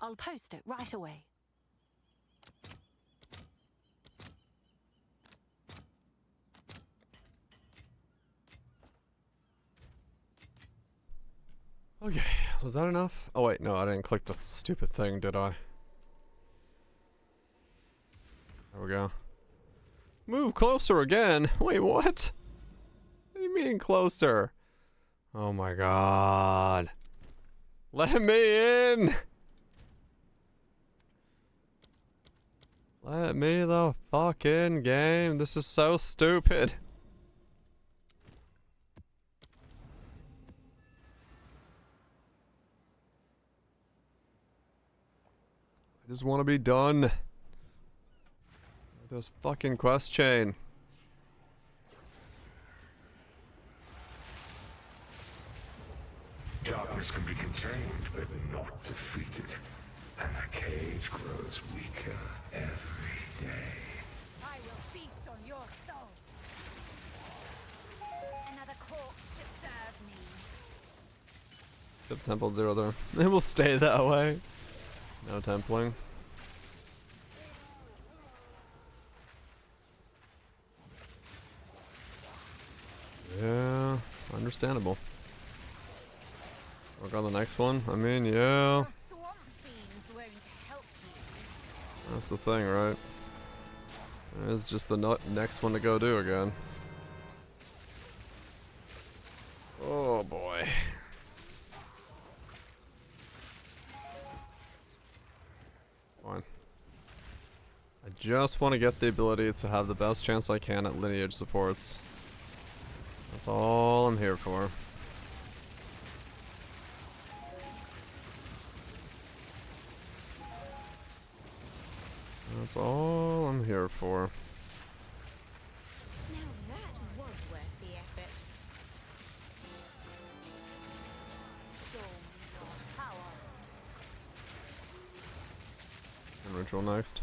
I'll post it right away. Okay, was that enough? Oh wait, no, I didn't click the stupid thing, did I? There we go. Move closer again? Wait, what? What do you mean closer? Oh my god. Let me in! Let me the fucking game. This is so stupid. I just want to be done with this fucking quest chain. Darkness can be contained, but not defeated. And the cage grows weaker every day. I will feast on your soul. Another corpse to serve me. Except Temple 0 there. It will stay that way. No templing. Yeah, understandable. Work on the next one. I mean, yeah. Your swamp fiends won't help you. That's the thing, right? It's just the next one to go do again. Oh boy. Fine. I just want to get the ability to have the best chance I can at lineage supports. That's all I'm here for. That's all I'm here for. Now that was worth the effort. Show me your power. And ritual next.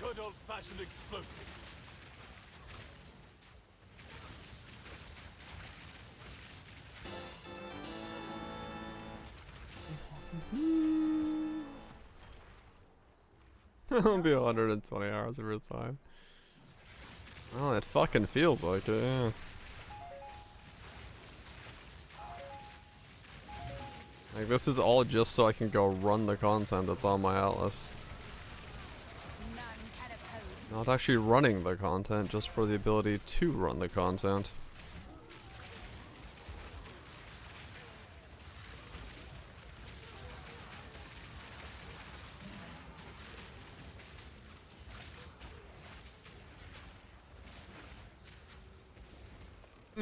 Good old-fashioned explosives. It'll be 120 hours of real time. Well, it fucking feels like it, yeah. Like, this is all just so I can go run the content that's on my atlas. None can oppose. Not actually running the content, just for the ability to run the content.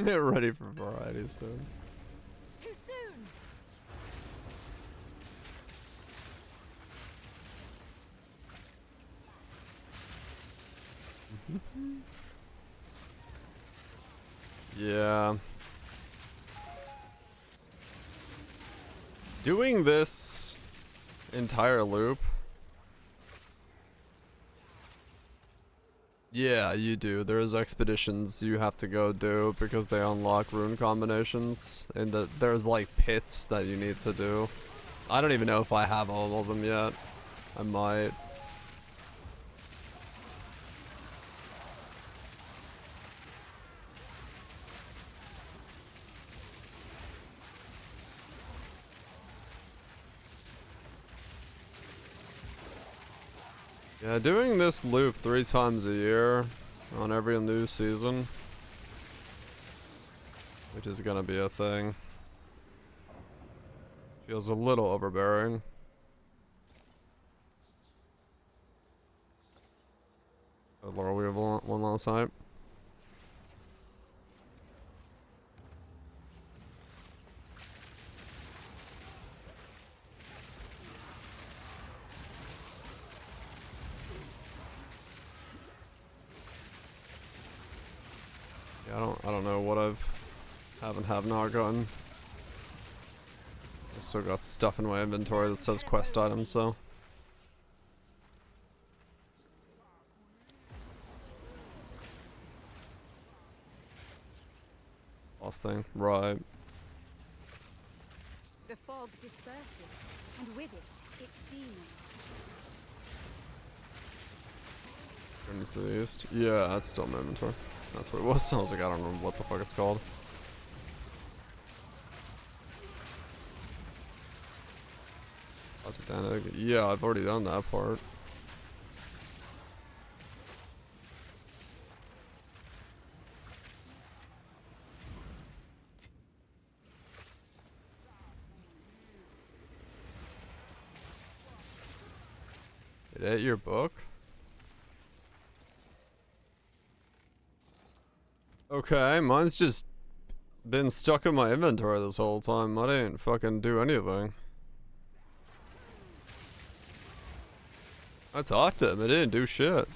Get ready for variety soon. Too soon. Yeah. Doing this entire loop Yeah, you do. There's expeditions you have to go do because they unlock rune combinations, and there's like pits that you need to do. I don't even know if I have all of them yet. I might. Yeah, doing this loop 3 times a year on every new season, which is gonna be a thing, feels a little overbearing. Laurel, we have one last night. Yeah, I don't know what have not gotten. I still got stuff in my inventory that says quest items, so. Last thing, right. The fog disperses, and with it, its demons. Journey to the east. Yeah, that's still in my inventory. That's what it was. I was like, I don't remember what the fuck it's called. Yeah, I've already done that part. It ate your book? Okay, mine's just been stuck in my inventory this whole time. I didn't fucking do anything. I talked to him, it didn't do shit.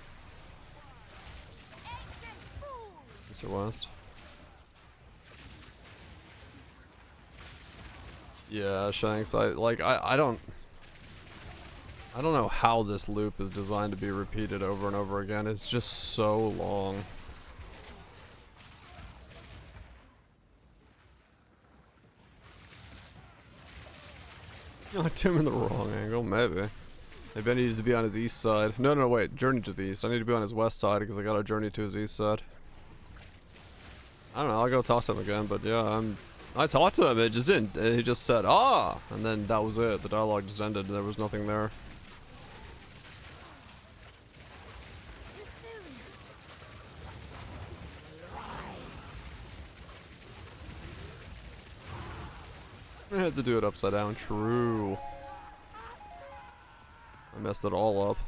Mr. West. Yeah, Shanks, I don't know how this loop is designed to be repeated over and over again. It's just so long. Knocked him in the wrong angle, maybe. Maybe I needed to be on his east side. No, wait, journey to the east. I need to be on his west side because I got a journey to his east side. I don't know, I'll go talk to him again, but yeah, I talked to him, it just didn't. He just said, ah! And then that was it. The dialogue just ended, there was nothing there. I had to do it upside down, true. I messed it all up.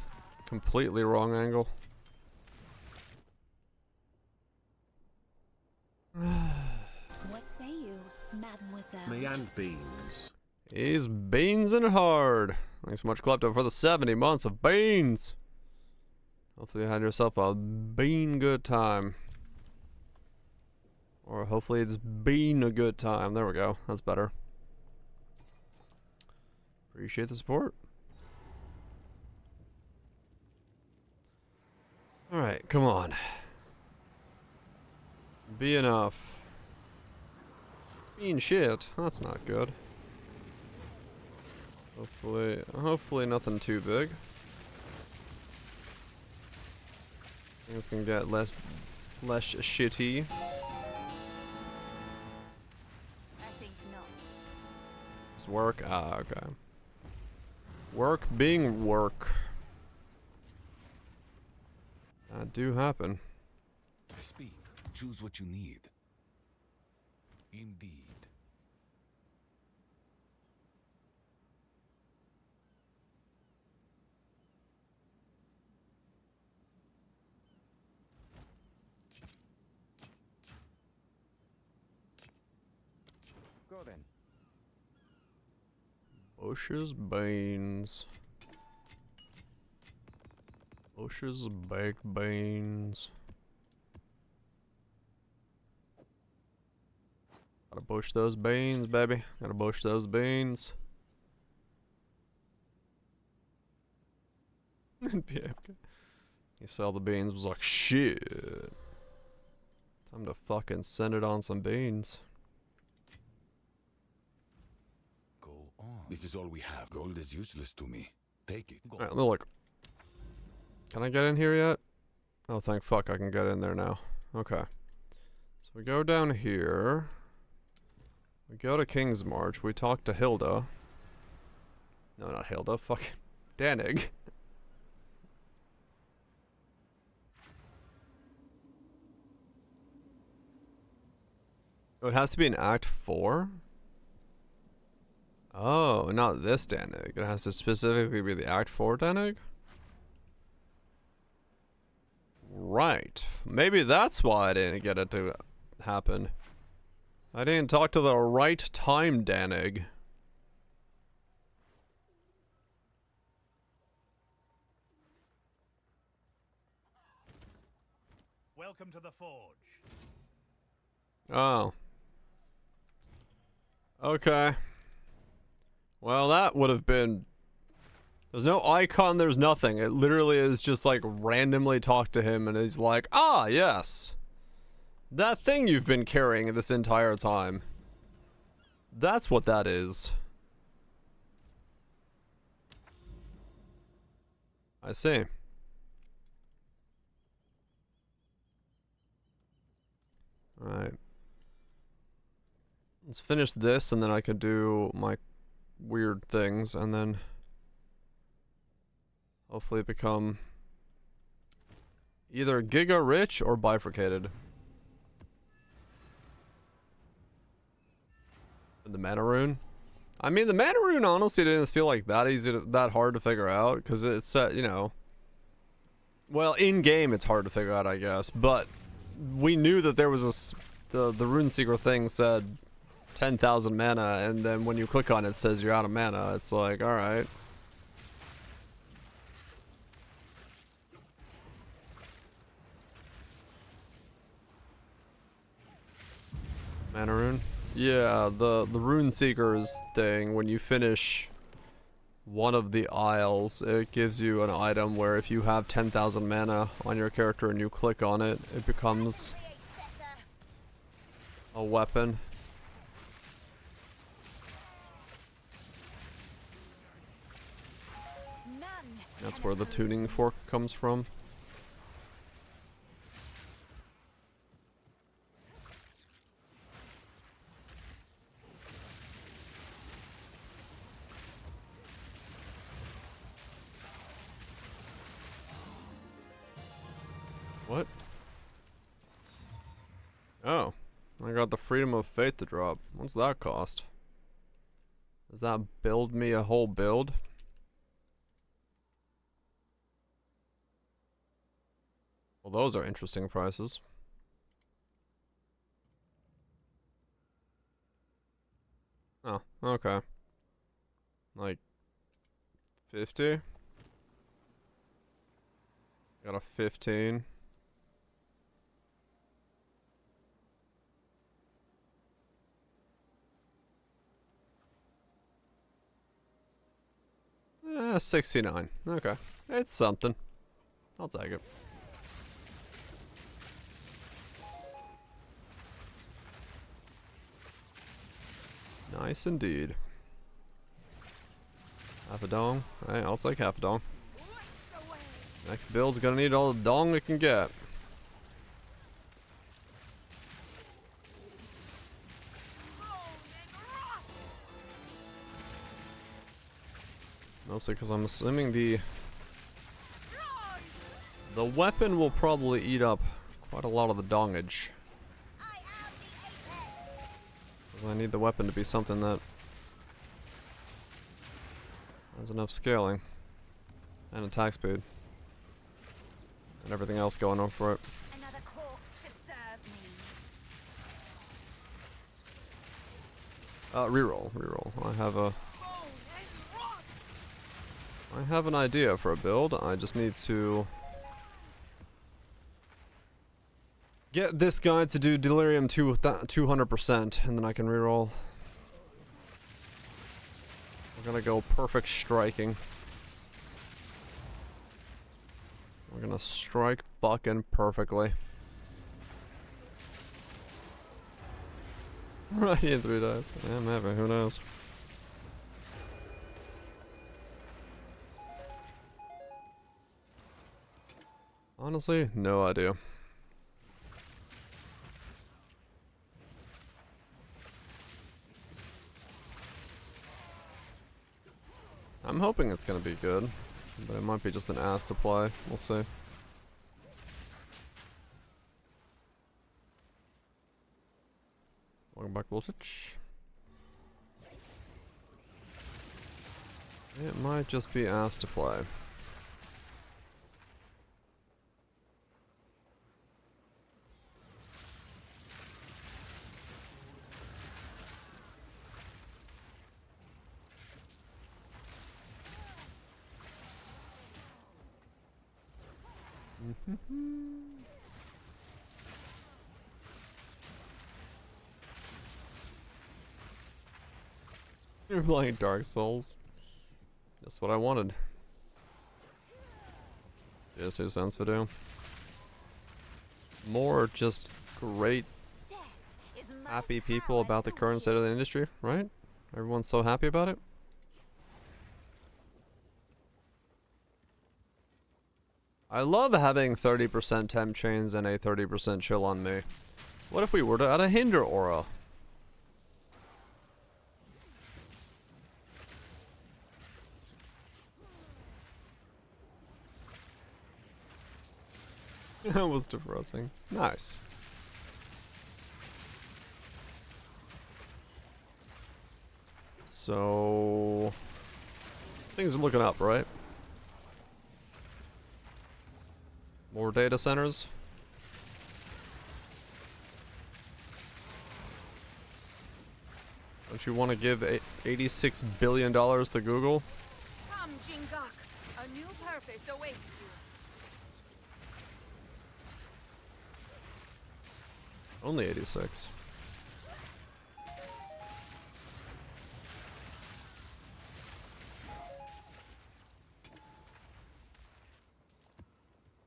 Completely wrong angle. What say you, mademoiselle? Me and beans. He's beansing hard. Thanks so much, Klepto, for the 70 months of beans. Hopefully you had yourself a bean good time. Or hopefully it's been a good time. There we go. That's better. Appreciate the support. Alright, come on. Be enough. Being shit. That's not good. Hopefully nothing too big. I think it's gonna get less shitty. I think not. It's work? Ah, okay. Work being work. That do happen. Speak. Choose what you need. Indeed. Go then. Bush's beans. Bush's baked beans. Gotta bush those beans, baby. Gotta bush those beans. BFK. You sell the beans, was like, shit. Time to fucking send it on some beans. Go on. This is all we have. Gold is useless to me. Take it. Alright, look. Can I get in here yet? Oh, thank fuck, I can get in there now. Okay. So we go down here. We go to King's March. We talk to Hilda. No, not Hilda. Fucking Danig. Oh, it has to be in Act 4? Oh, not this Danig. It has to specifically be the Act 4 Danig? Right. Maybe that's why I didn't get it to happen. I didn't talk to the right time Danig. Welcome to the forge. Oh. Okay. Well, that would have been... There's no icon, there's nothing. It literally is just like randomly talk to him and he's like, ah, yes. That thing you've been carrying this entire time. That's what that is. I see. Alright. Let's finish this and then I can do my weird things and then hopefully become either giga rich or bifurcated. The mana rune? I mean, the mana rune honestly didn't feel like that easy, that hard to figure out because it's set, you know. Well, in game it's hard to figure out, I guess, but we knew that there was the rune seeker thing said 10,000 mana, and then when you click on it, it says you're out of mana. It's like, all right. Mana rune? Yeah, the rune seekers thing, when you finish one of the aisles, it gives you an item where if you have 10,000 mana on your character and you click on it, it becomes a weapon. That's where the tuning fork comes from. What? Oh, I got the Freedom of Faith to drop. What's that cost? Does that build me a whole build? Well, those are interesting prices. Oh, okay. Like 50? Got a 15. Eh, 69. Okay. It's something. I'll take it. Nice indeed. Half a dong? Hey, I'll take half a dong. Next build's gonna need all the dong it can get. Mostly because I'm assuming the weapon will probably eat up quite a lot of the dongage. Because I need the weapon to be something that has enough scaling and attack speed and everything else going on for it. Another corpse to serve me. Reroll. I have an idea for a build. I just need to get this guy to do delirium 200%, and then I can reroll. We're gonna go perfect striking. We're gonna strike fucking perfectly. Right in 3 dice. Yeah, maybe. Who knows? Honestly, no idea. I'm hoping it's gonna be good, but it might be just an ass to play. We'll see. Welcome back, voltage. It might just be ass to play. You're playing Dark Souls. Just what I wanted. Just 2 cents video. More just great, happy people about the current state of the industry, right? Everyone's so happy about it. I love having 30% temp chains and a 30% chill on me. What if we were to add a hinder aura? That was depressing. Nice. So things are looking up, right? More data centers. Don't you want to give $86 billion to Google? Come, Jingok. A new purpose awaits you. Only 86.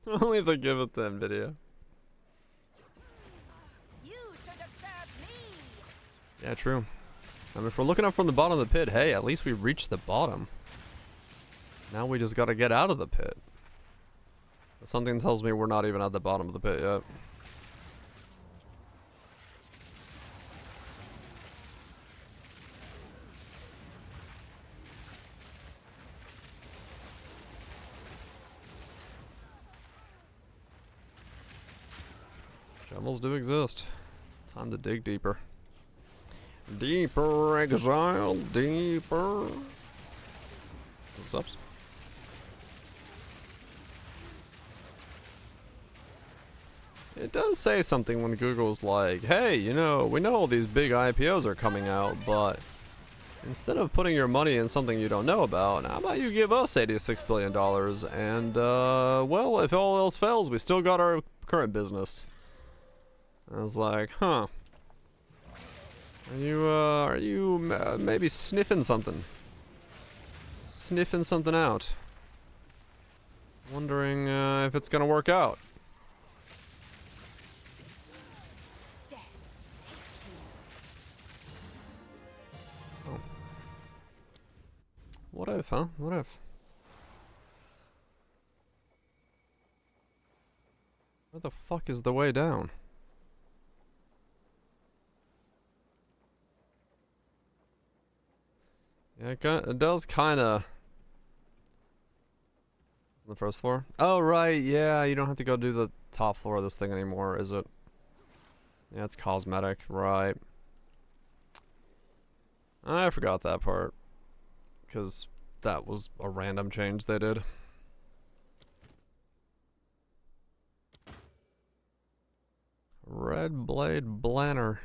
Only if they give it to NVIDIA. You should have served me. Yeah, true. I mean, if we're looking up from the bottom of the pit, hey, at least we reached the bottom. Now we just gotta get out of the pit. Something tells me we're not even at the bottom of the pit yet. Shovels do exist. Time to dig deeper. Deeper, exile, deeper. What's up? It does say something when Google's like, hey, you know, we know all these big IPOs are coming out, but instead of putting your money in something you don't know about, how about you give us $86 billion and, well, if all else fails, we still got our current business. I was like, huh. Are you maybe sniffing something? Sniffing something out. Wondering if it's gonna work out. Oh. What if, huh? What if? Where the fuck is the way down? Yeah, it does kinda. The first floor? Oh, right, yeah, you don't have to go do the top floor of this thing anymore, is it? Yeah, it's cosmetic, right. I forgot that part. Because that was a random change they did. Red Blade Blanner.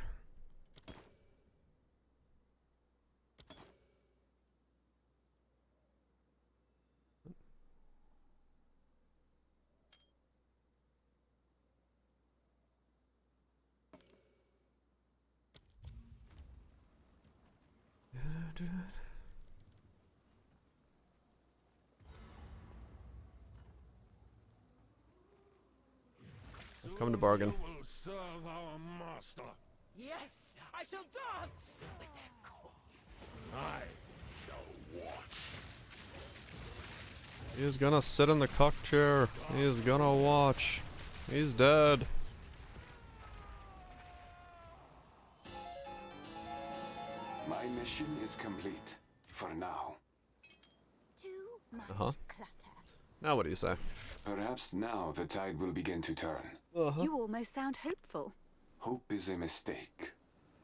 Come to bargain. You will serve our master. Yes, I shall dance with their corpse. I shall watch. He is gonna sit in the cock chair. He is gonna watch. He's dead. My mission is complete. For now. Too much clutter. Now what do you say? Perhaps now the tide will begin to turn. You almost sound hopeful. Hope is a mistake.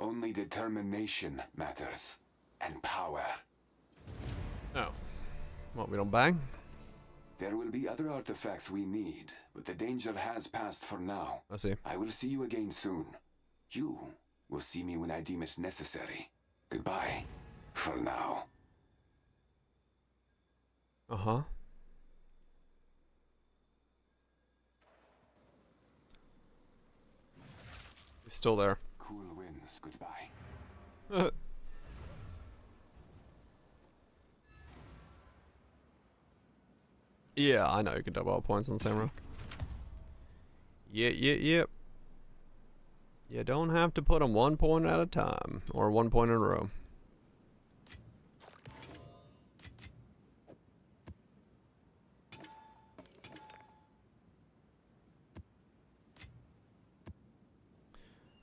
Only determination matters. And power. Oh. What, we don't bang? There will be other artifacts we need, but the danger has passed for now. I see. I will see you again soon. You will see me when I deem it necessary. Goodbye. For now. Uh-huh. He's still there. Cool winds. Goodbye. Yeah, I know you can double up points on the same row. Yep. You don't have to put them 1 point at a time, or 1 point in a row.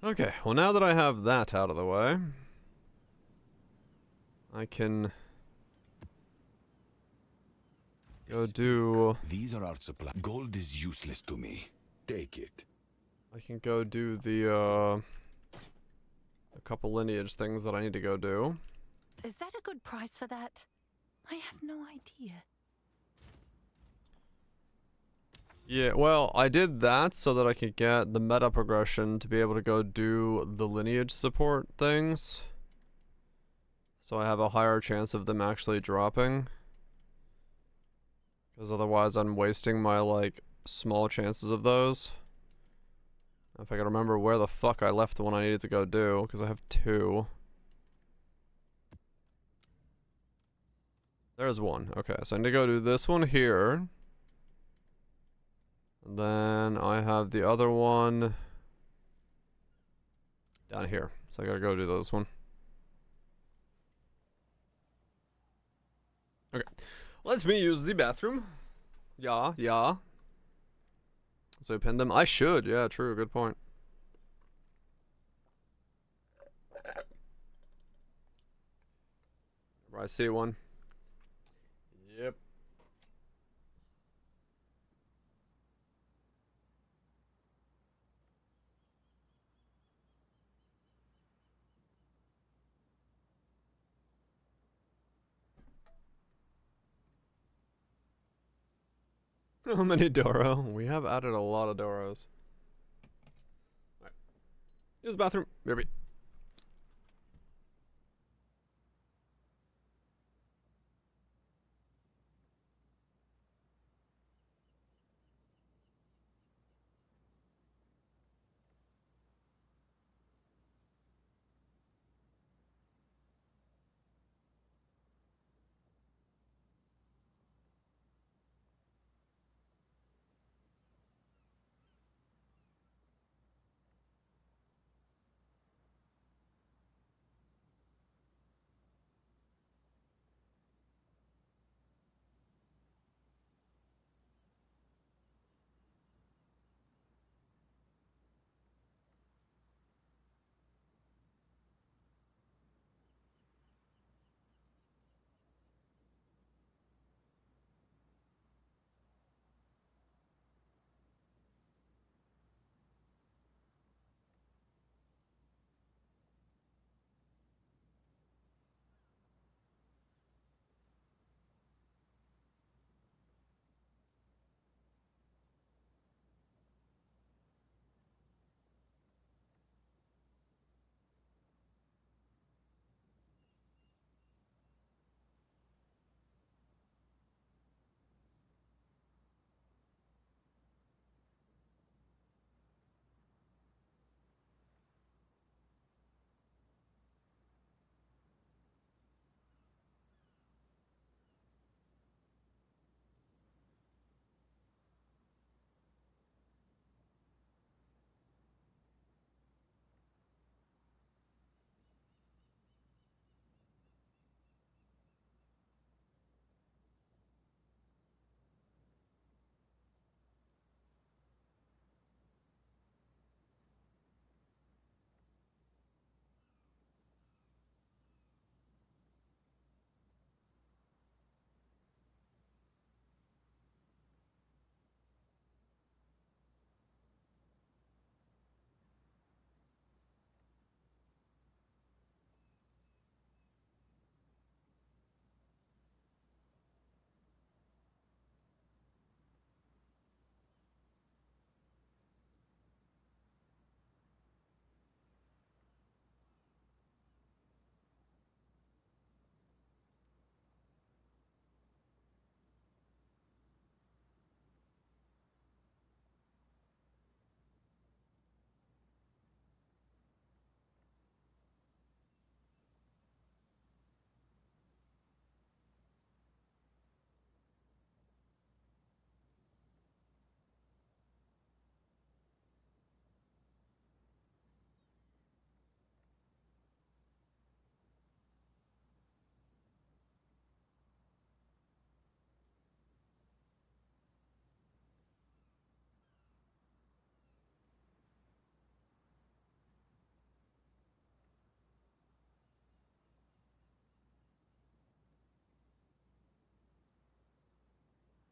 Okay, well now that I have that out of the way, I can go do... These are our supply. Gold is useless to me. Take it. I can go do the, a couple lineage things that I need to go do. Is that a good price for that? I have no idea. Yeah, well, I did that so that I could get the meta progression to be able to go do the lineage support things. So I have a higher chance of them actually dropping. Because otherwise I'm wasting my, like, small chances of those. If I can remember where the fuck I left the one I needed to go do, because I have 2. There's 1. Okay, so I need to go do this one here. And then I have the other one down here. So I gotta go do this one. Okay. Let me use the bathroom. Yeah. So I pin them. I should. Yeah, true. Good point. Whenever I see one. Yep. How many Doro? We have added a lot of Doros. Alright. Use the bathroom. Maybe.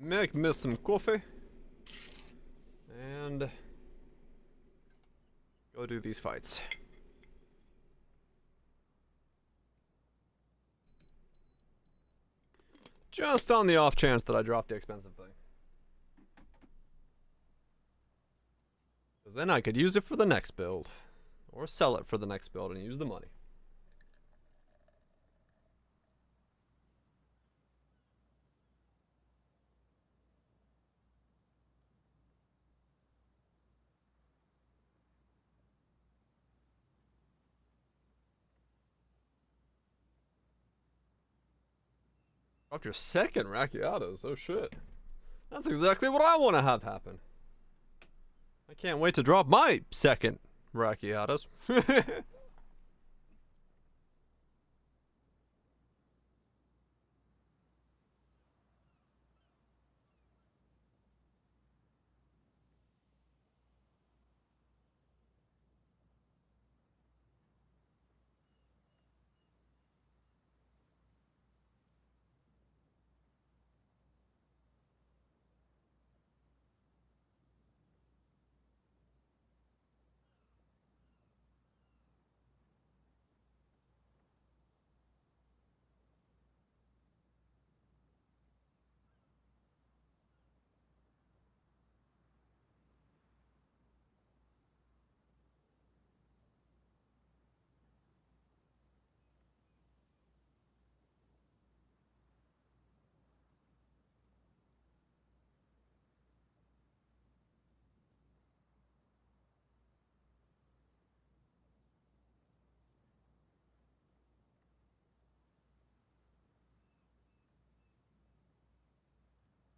make me some coffee. And go do these fights. Just on the off chance that I drop the expensive thing. Because then I could use it for the next build. Or sell it for the next build and use the money. Dropped your second Rackiatas. Oh shit. That's exactly what I want to have happen. I can't wait to drop my second Rackiatas.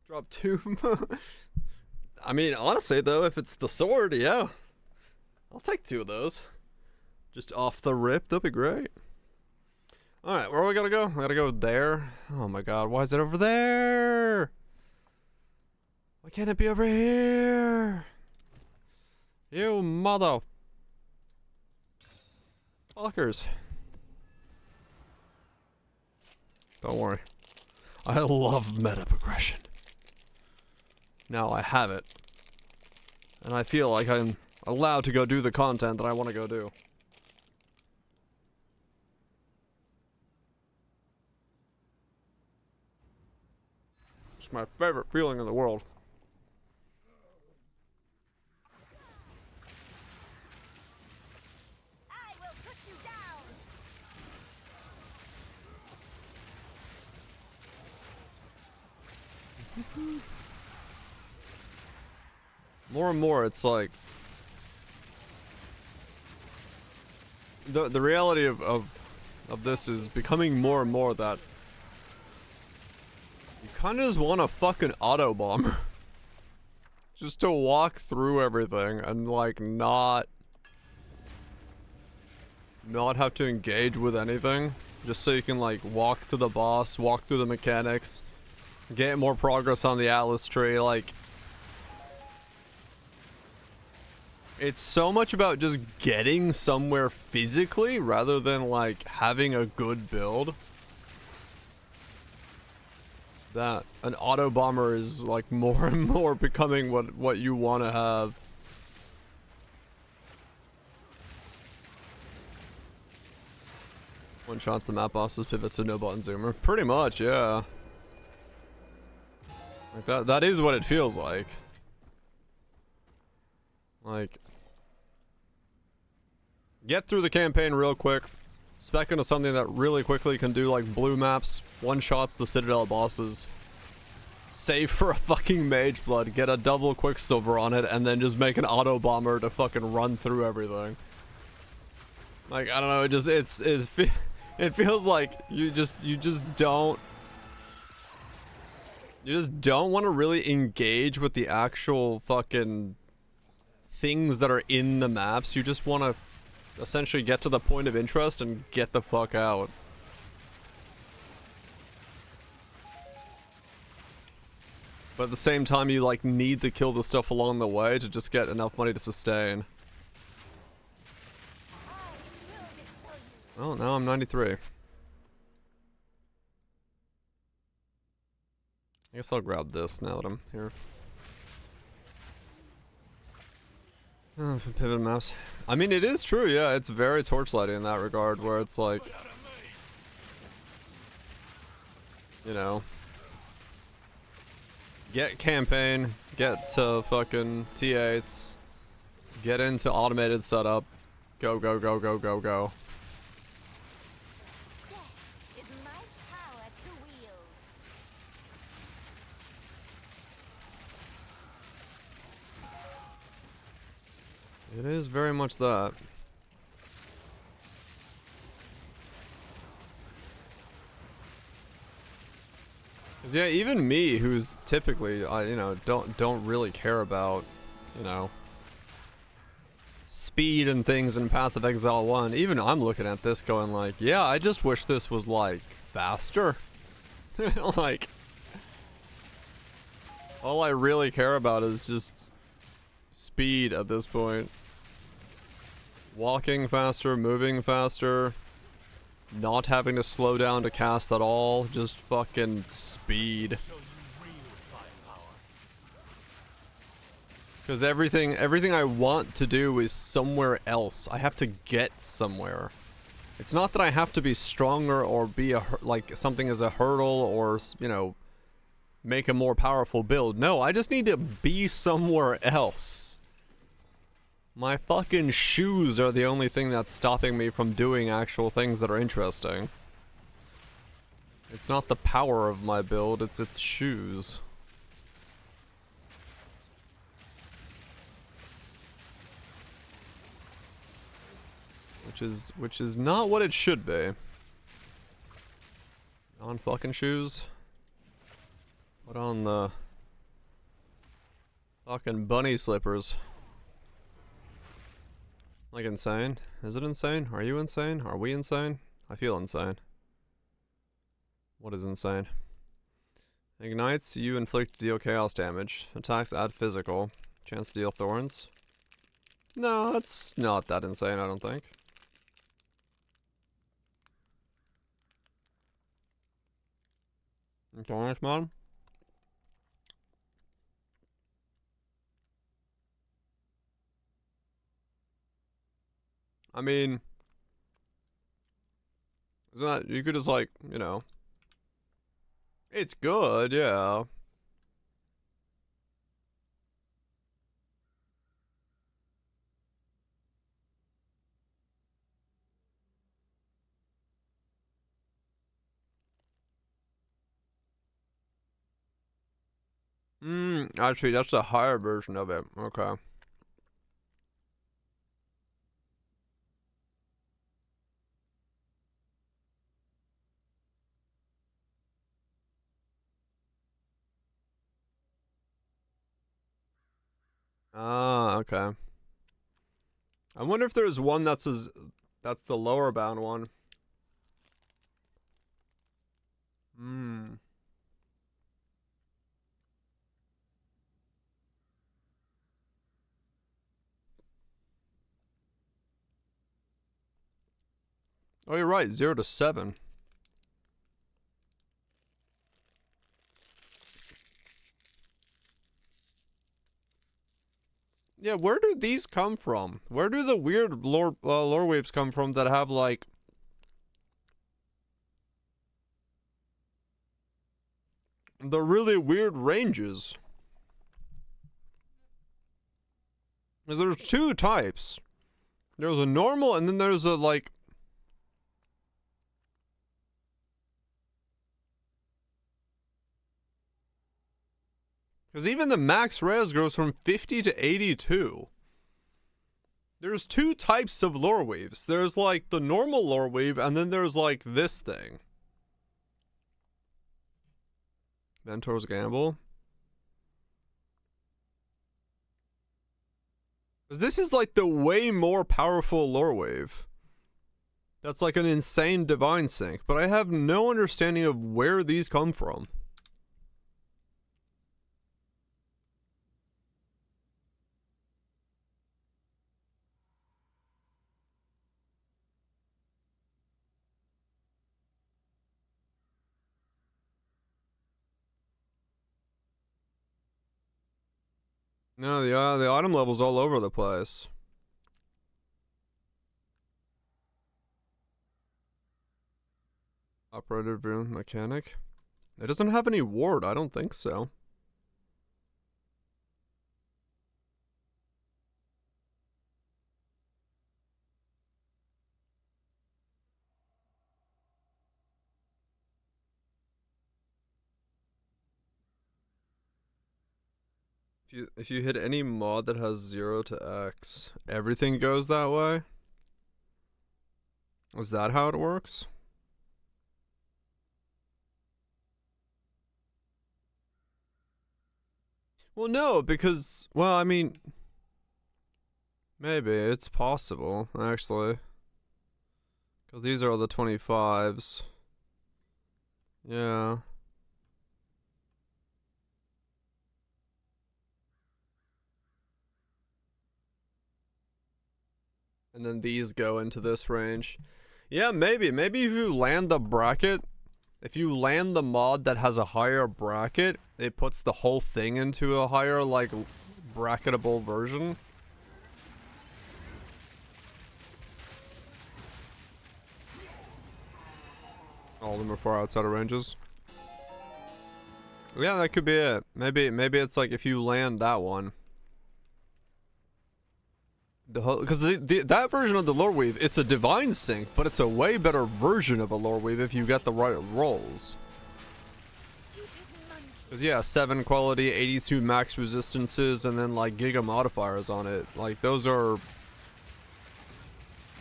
Drop 2. I mean, honestly though, if it's the sword, yeah. I'll take 2 of those. Just off the rip, that'd be great. Alright, where we gotta go? We gotta go there. Oh my god, why is it over there? Why can't it be over here? You mother... fuckers. Don't worry. I love meta progression. Now I have it. And I feel like I'm allowed to go do the content that I want to go do. It's my favorite feeling in the world. I will put you down. More and more, it's like the reality of this is becoming more and more that you kind of just want a fucking auto bomber, just to walk through everything and like not have to engage with anything, just so you can like walk to the boss, walk through the mechanics, get more progress on the Atlas tree. Like, it's so much about just getting somewhere physically rather than like having a good build, that an auto bomber is like more and more becoming what you want to have. One shots the map bosses, pivots to no button zoomer. Pretty much, yeah. Like that is what it feels like. Like, get through the campaign real quick, spec into something that really quickly can do like blue maps, one shots the Citadel bosses, save for a fucking mage blood, get a double quicksilver on it, and then just make an auto bomber to fucking run through everything. Like, I don't know, it feels like you just don't want to really engage with the actual fucking things that are in the maps. You just want to essentially get to the point of interest and get the fuck out. But at the same time, you like need to kill the stuff along the way to just get enough money to sustain. Oh, now I'm 93. I guess I'll grab this now that I'm here. Oh, pivot maps. I mean, it is true, yeah. It's very torchlighty in that regard, where it's like, you know, get campaign, get to fucking T8s, get into automated setup, go, go, go, go, go, go. Death is my power to wield. It is very much that. Cause yeah, even me, who's typically, you know, don't really care about, you know, speed and things in Path of Exile 1. Even I'm looking at this going like, yeah, I just wish this was like faster. Like, all I really care about is just speed at this point. Walking faster, moving faster. Not having to slow down to cast at all, just fucking speed. Because everything I want to do is somewhere else. I have to get somewhere. It's not that I have to be stronger or be like something as a hurdle or, you know, make a more powerful build. No, I just need to be somewhere else. My fucking shoes are the only thing that's stopping me from doing actual things that are interesting. It's not the power of my build, it's its shoes. Which is not what it should be. On fucking shoes. Put on the fucking bunny slippers. Like insane? Is it insane? Are you insane? Are we insane? I feel insane. What is insane? Ignites, you inflict deal chaos damage. Attacks add physical. Chance to deal thorns. No, that's not that insane, I don't think. Thorns mod? I mean, isn't that, you could just like, you know, it's good, yeah. Actually, that's the higher version of it. Okay. Ah, okay. I wonder if there's one that's the lower bound one. Oh, you're right. 0 to 7. Yeah, where do these come from? Where do the weird lore waves come from that have like the really weird ranges? Because there's two types. There's a normal and then there's a like. Because even the max res goes from 50 to 82. There's two types of lore waves. There's like the normal lore wave, and then there's like this thing. Mentor's Gamble. Because this is like the way more powerful lore wave. That's like an insane divine sync, but I have no understanding of where these come from. No, the item level's all over the place. Operator room mechanic. It doesn't have any ward, I don't think so. If you hit any mod that has 0 to X, everything goes that way? Is that how it works? Well, no, because, well, I mean, maybe it's possible, actually. Because these are all the 25s. Yeah. And then these go into this range. Yeah, maybe. Maybe if you land the bracket, if you land the mod that has a higher bracket, it puts the whole thing into a higher, like, bracketable version. All of them are far outside of ranges. Yeah, that could be it. Maybe it's like if you land that one. Because that version of the lore weave, it's a divine sync, but it's a way better version of a lore weave if you get the right rolls. Because yeah, 7 quality, 82 max resistances, and then like giga modifiers on it. Like those are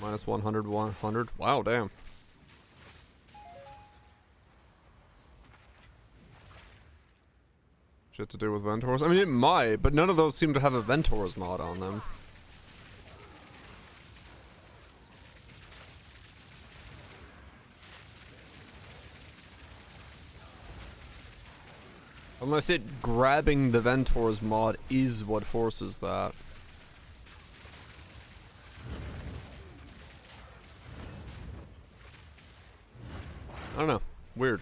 minus 100, 100. Wow, damn. Shit to do with Ventors. I mean, it might, but none of those seem to have a Ventors mod on them. Unless it grabbing the Ventors mod is what forces that. I don't know. Weird.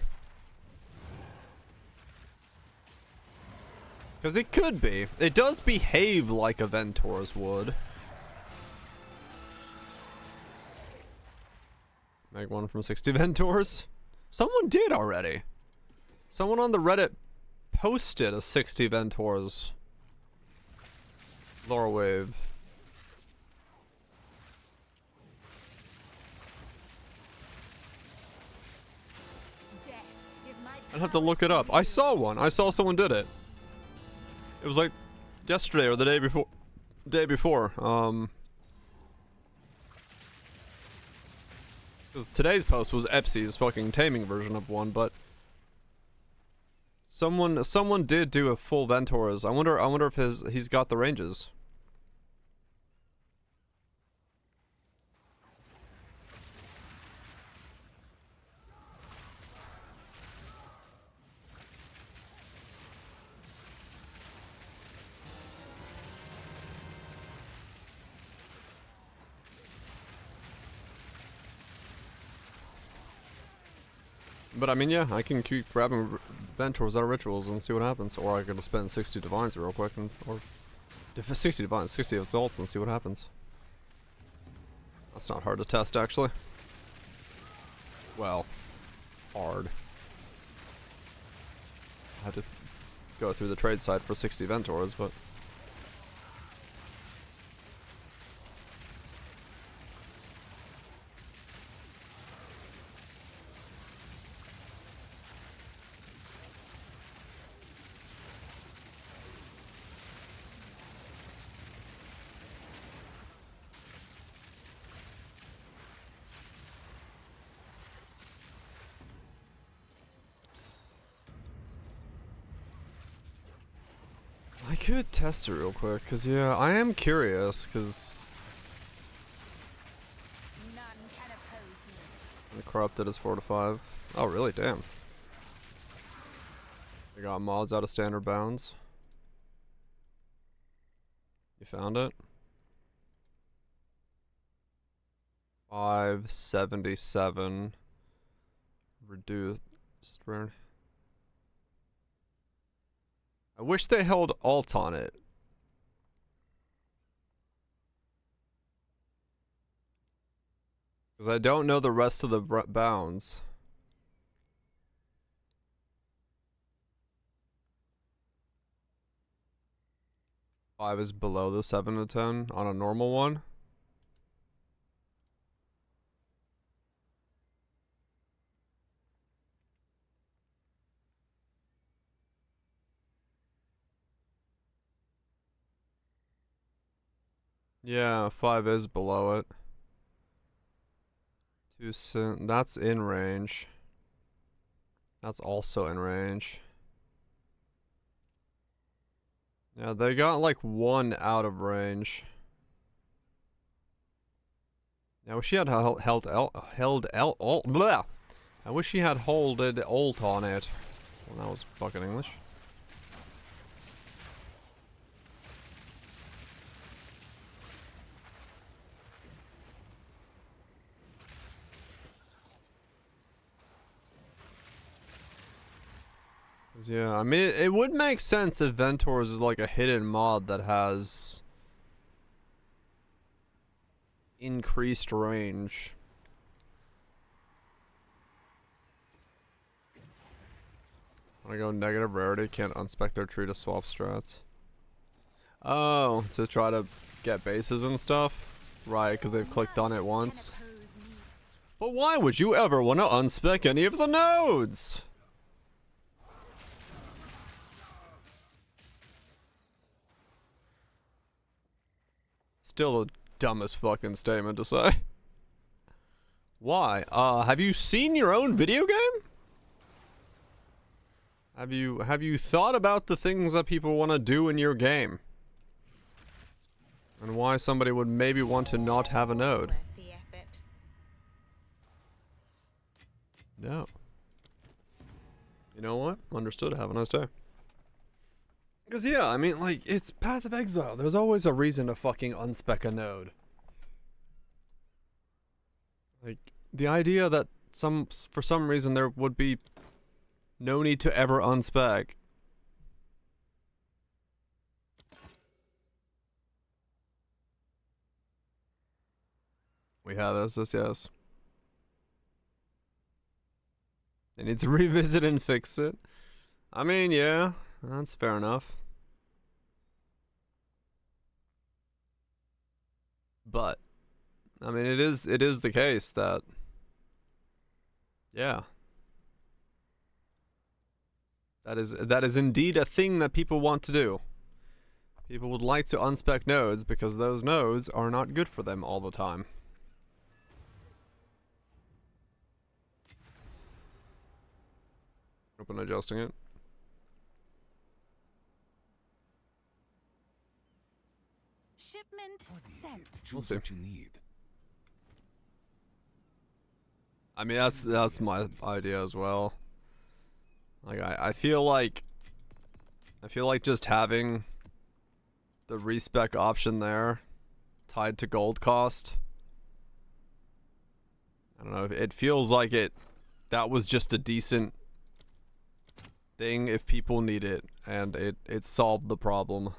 Because it could be. It does behave like a Ventors would. Make one from 60 Ventors? Someone did already. Someone on the Reddit posted a 60 Ventors lore wave. I'd have to look it up. I saw one. I saw someone did it. It was like yesterday or the day before. Because today's post was Epsy's fucking taming version of one, but someone did do a full Ventors. I wonder if he's got the ranges. But I mean, yeah, I can keep grabbing Ventors out of rituals and see what happens. Or I could spend 60 divines real quick, or 60 divines, 60 assaults and see what happens. That's not hard to test, actually. Well, hard. I had to go through the trade site for 60 Ventors, but... I could test it real quick, because yeah, I am curious, because... The corrupted is 4 to 5. Oh really? Damn. I got mods out of standard bounds. You found it? 577. Reduced. I wish they held alt on it. Because I don't know the rest of the bounds. Five is below the 7 to 10 on a normal one. Yeah, 5 is below it. That's in range. That's also in range. Yeah, they got like 1 out of range. I wish he had held alt. Blah. I wish he had holded alt on it. Well, that was fucking English. Yeah, I mean, it would make sense if Ventors is like a hidden mod that has increased range. Wanna go negative rarity, can't unspec their tree to swap strats. Oh, to try to get bases and stuff? Right, because they've clicked on it once. But why would you ever want to unspec any of the nodes? Still the dumbest fucking statement to say. Why? Have you seen your own video game? Have you thought about the things that people want to do in your game? And why somebody would maybe want to not have a node? No. You know what? Understood. Have a nice day. Because, yeah, I mean, like, it's Path of Exile. There's always a reason to fucking unspec a node. Like, the idea that for some reason there would be no need to ever unspec. We have this, yes. They need to revisit and fix it. I mean, yeah, that's fair enough. But, I mean, it is the case that, yeah. That is indeed a thing that people want to do. People would like to unspec nodes because those nodes are not good for them all the time. Open adjusting it. Shipment sent. We'll see. What you need. I mean, that's my idea as well. Like, I feel like just having the respec option there tied to gold cost. I don't know, it feels like that was just a decent thing if people need it, and it solved the problem.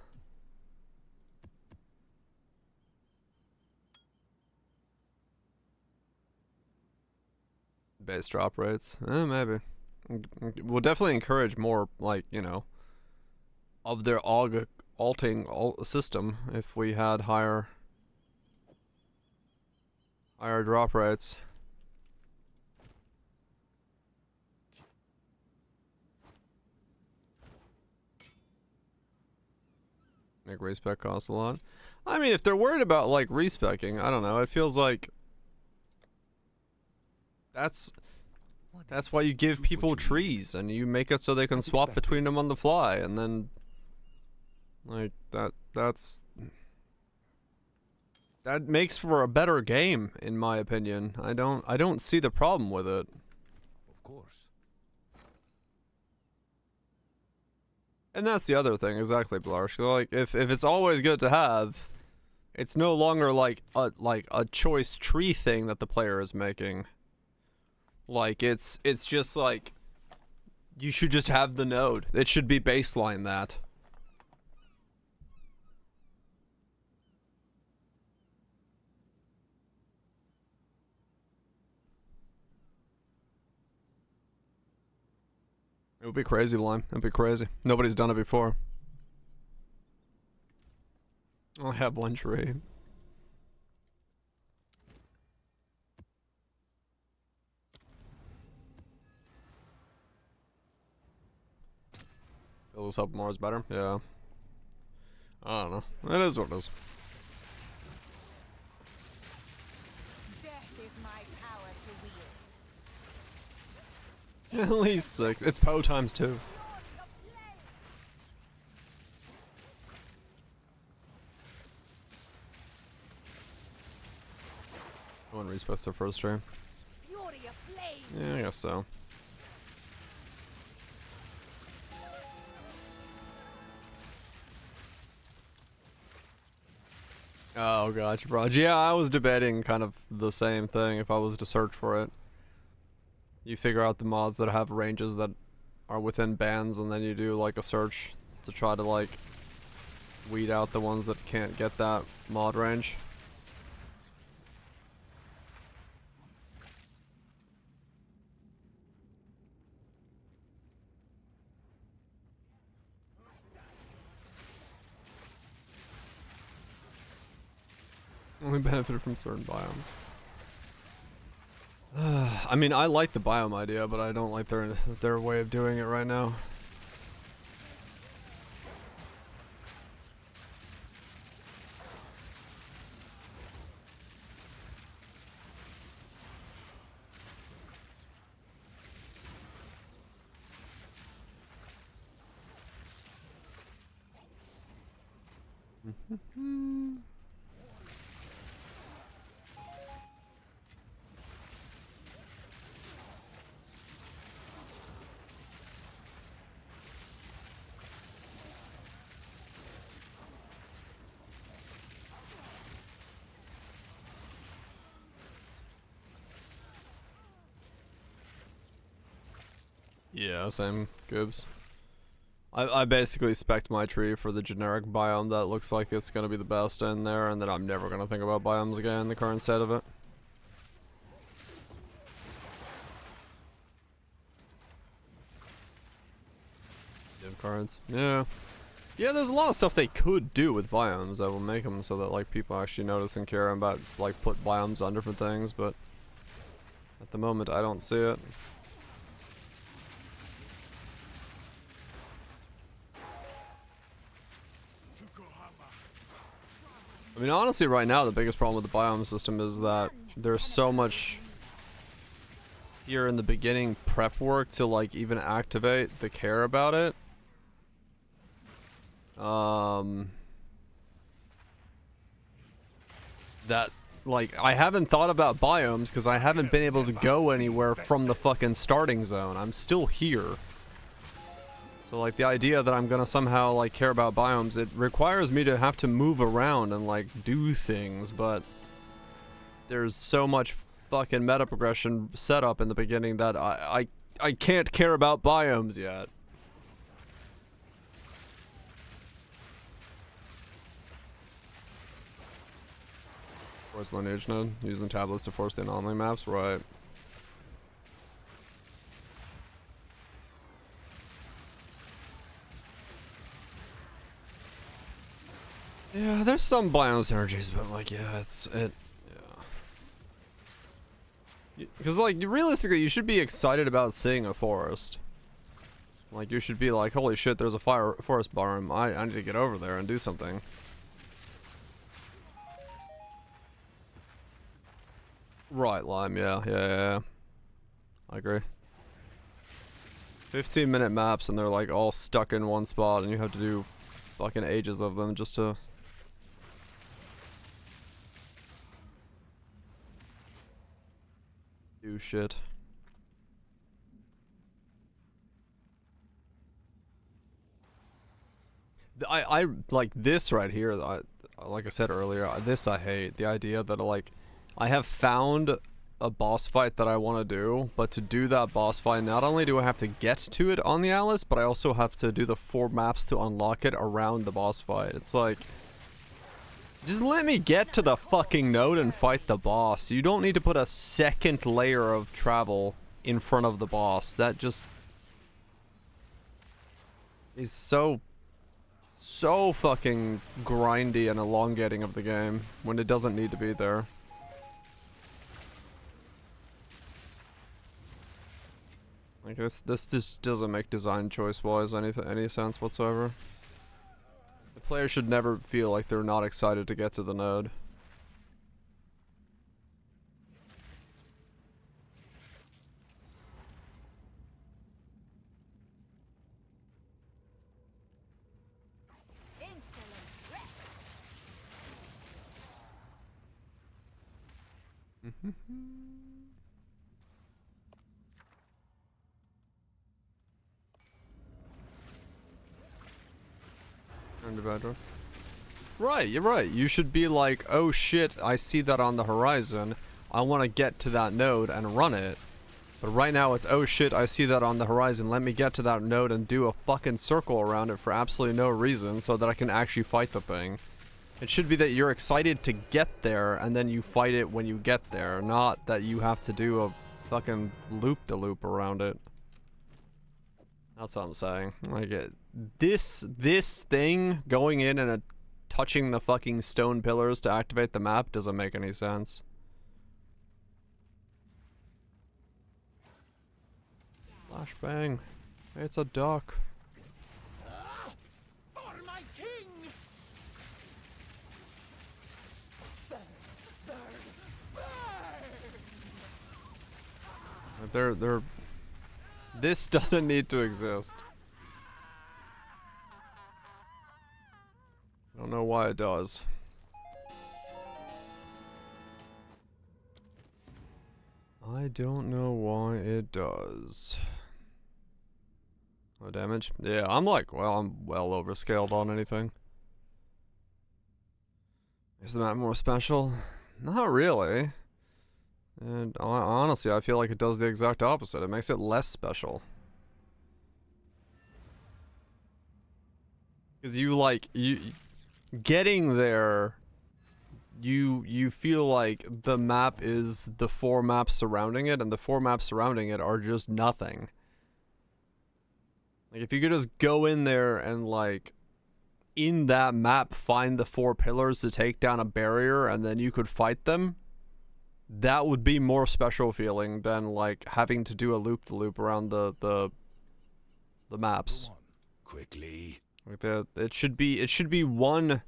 Base drop rates? Maybe. We'll definitely encourage more, like, you know, of their alting system if we had higher drop rates. Make respec cost a lot. I mean, if they're worried about, like, respecing, I don't know, it feels like that's why you give people trees and you make it so they can swap between them on the fly, and then like that makes for a better game, in my opinion. I don't see the problem with it. Of course. And that's the other thing, exactly, Blarsh. Like, if it's always good to have, it's no longer like a choice tree thing that the player is making. Like, it's just like, you should just have the node. It should be baseline that. It would be crazy, Lime. It'd be crazy. Nobody's done it before. I have one tree. Fill this up more is better. Yeah. I don't know. It is what it is. Death is my power to wield. At least 6. It's Poe times 2. No one respects their first stream. Fury of flame. Yeah, I guess so. Oh, gotcha, bro. Yeah, I was debating kind of the same thing if I was to search for it. You figure out the mods that have ranges that are within bands, and then you do like a search to try to like weed out the ones that can't get that mod range. Only benefited from certain biomes. I mean, I like the biome idea, but I don't like their way of doing it right now. Yeah, same goobs. I basically spec'd my tree for the generic biome that looks like it's gonna be the best in there, and then I'm never gonna think about biomes again in the current state of it. Div cards. Yeah. Yeah, there's a lot of stuff they could do with biomes that will make them so that like people actually notice and care about like put biomes on different things, but at the moment I don't see it. I mean, honestly, right now, the biggest problem with the biome system is that there's so much here in the beginning prep work to, like, even activate the care about it. That, like, I haven't thought about biomes because I haven't been able to go anywhere from the fucking starting zone. I'm still here. So, like, the idea that I'm gonna somehow, like, care about biomes, it requires me to have to move around and, like, do things, but there's so much fucking meta progression set up in the beginning that I can't care about biomes yet. Force lineage node, using tablets to force the anomaly maps, right. Yeah, there's some biome synergies, but like, yeah, yeah. Because like, realistically, you should be excited about seeing a forest. Like, you should be like, holy shit, there's a forest biome. I need to get over there and do something. Right, Lime, yeah. I agree. 15-minute maps and they're like all stuck in one spot and you have to do fucking ages of them just to... do shit. I like this right here. Like I said earlier, this I hate. The idea that like I have found a boss fight that I want to do, but to do that boss fight, not only do I have to get to it on the Atlas, but I also have to do the 4 maps to unlock it around the boss fight. It's like, just let me get to the fucking node and fight the boss. You don't need to put a second layer of travel in front of the boss. That just is so fucking grindy and elongating of the game when it doesn't need to be there. Like this just doesn't make design choice wise any sense whatsoever. The player should never feel like they're not excited to get to the node. Right, you're right. You should be like, oh shit, I see that on the horizon. I want to get to that node and run it. But right now it's, oh shit, I see that on the horizon. Let me get to that node and do a fucking circle around it for absolutely no reason so that I can actually fight the thing. It should be that you're excited to get there and then you fight it when you get there, not that you have to do a fucking loop-de-loop around it. That's what I'm saying. Like, this thing going in and touching the fucking stone pillars to activate the map doesn't make any sense. Flashbang. It's a duck. For my king! They're this doesn't need to exist. I don't know why it does. I don't know why it does. Oh, damage? Yeah, I'm like, well, I'm well overscaled on anything. Is the map more special? Not really. And honestly, I feel like it does the exact opposite. It makes it less special. Because getting there, you feel like the map is the 4 maps surrounding it, and the 4 maps surrounding it are just nothing. Like, if you could just go in there and, like, in that map find the 4 pillars to take down a barrier, and then you could fight them, that would be more special feeling than, like, having to do a loop-de-loop around the maps. Quickly. Like it should be one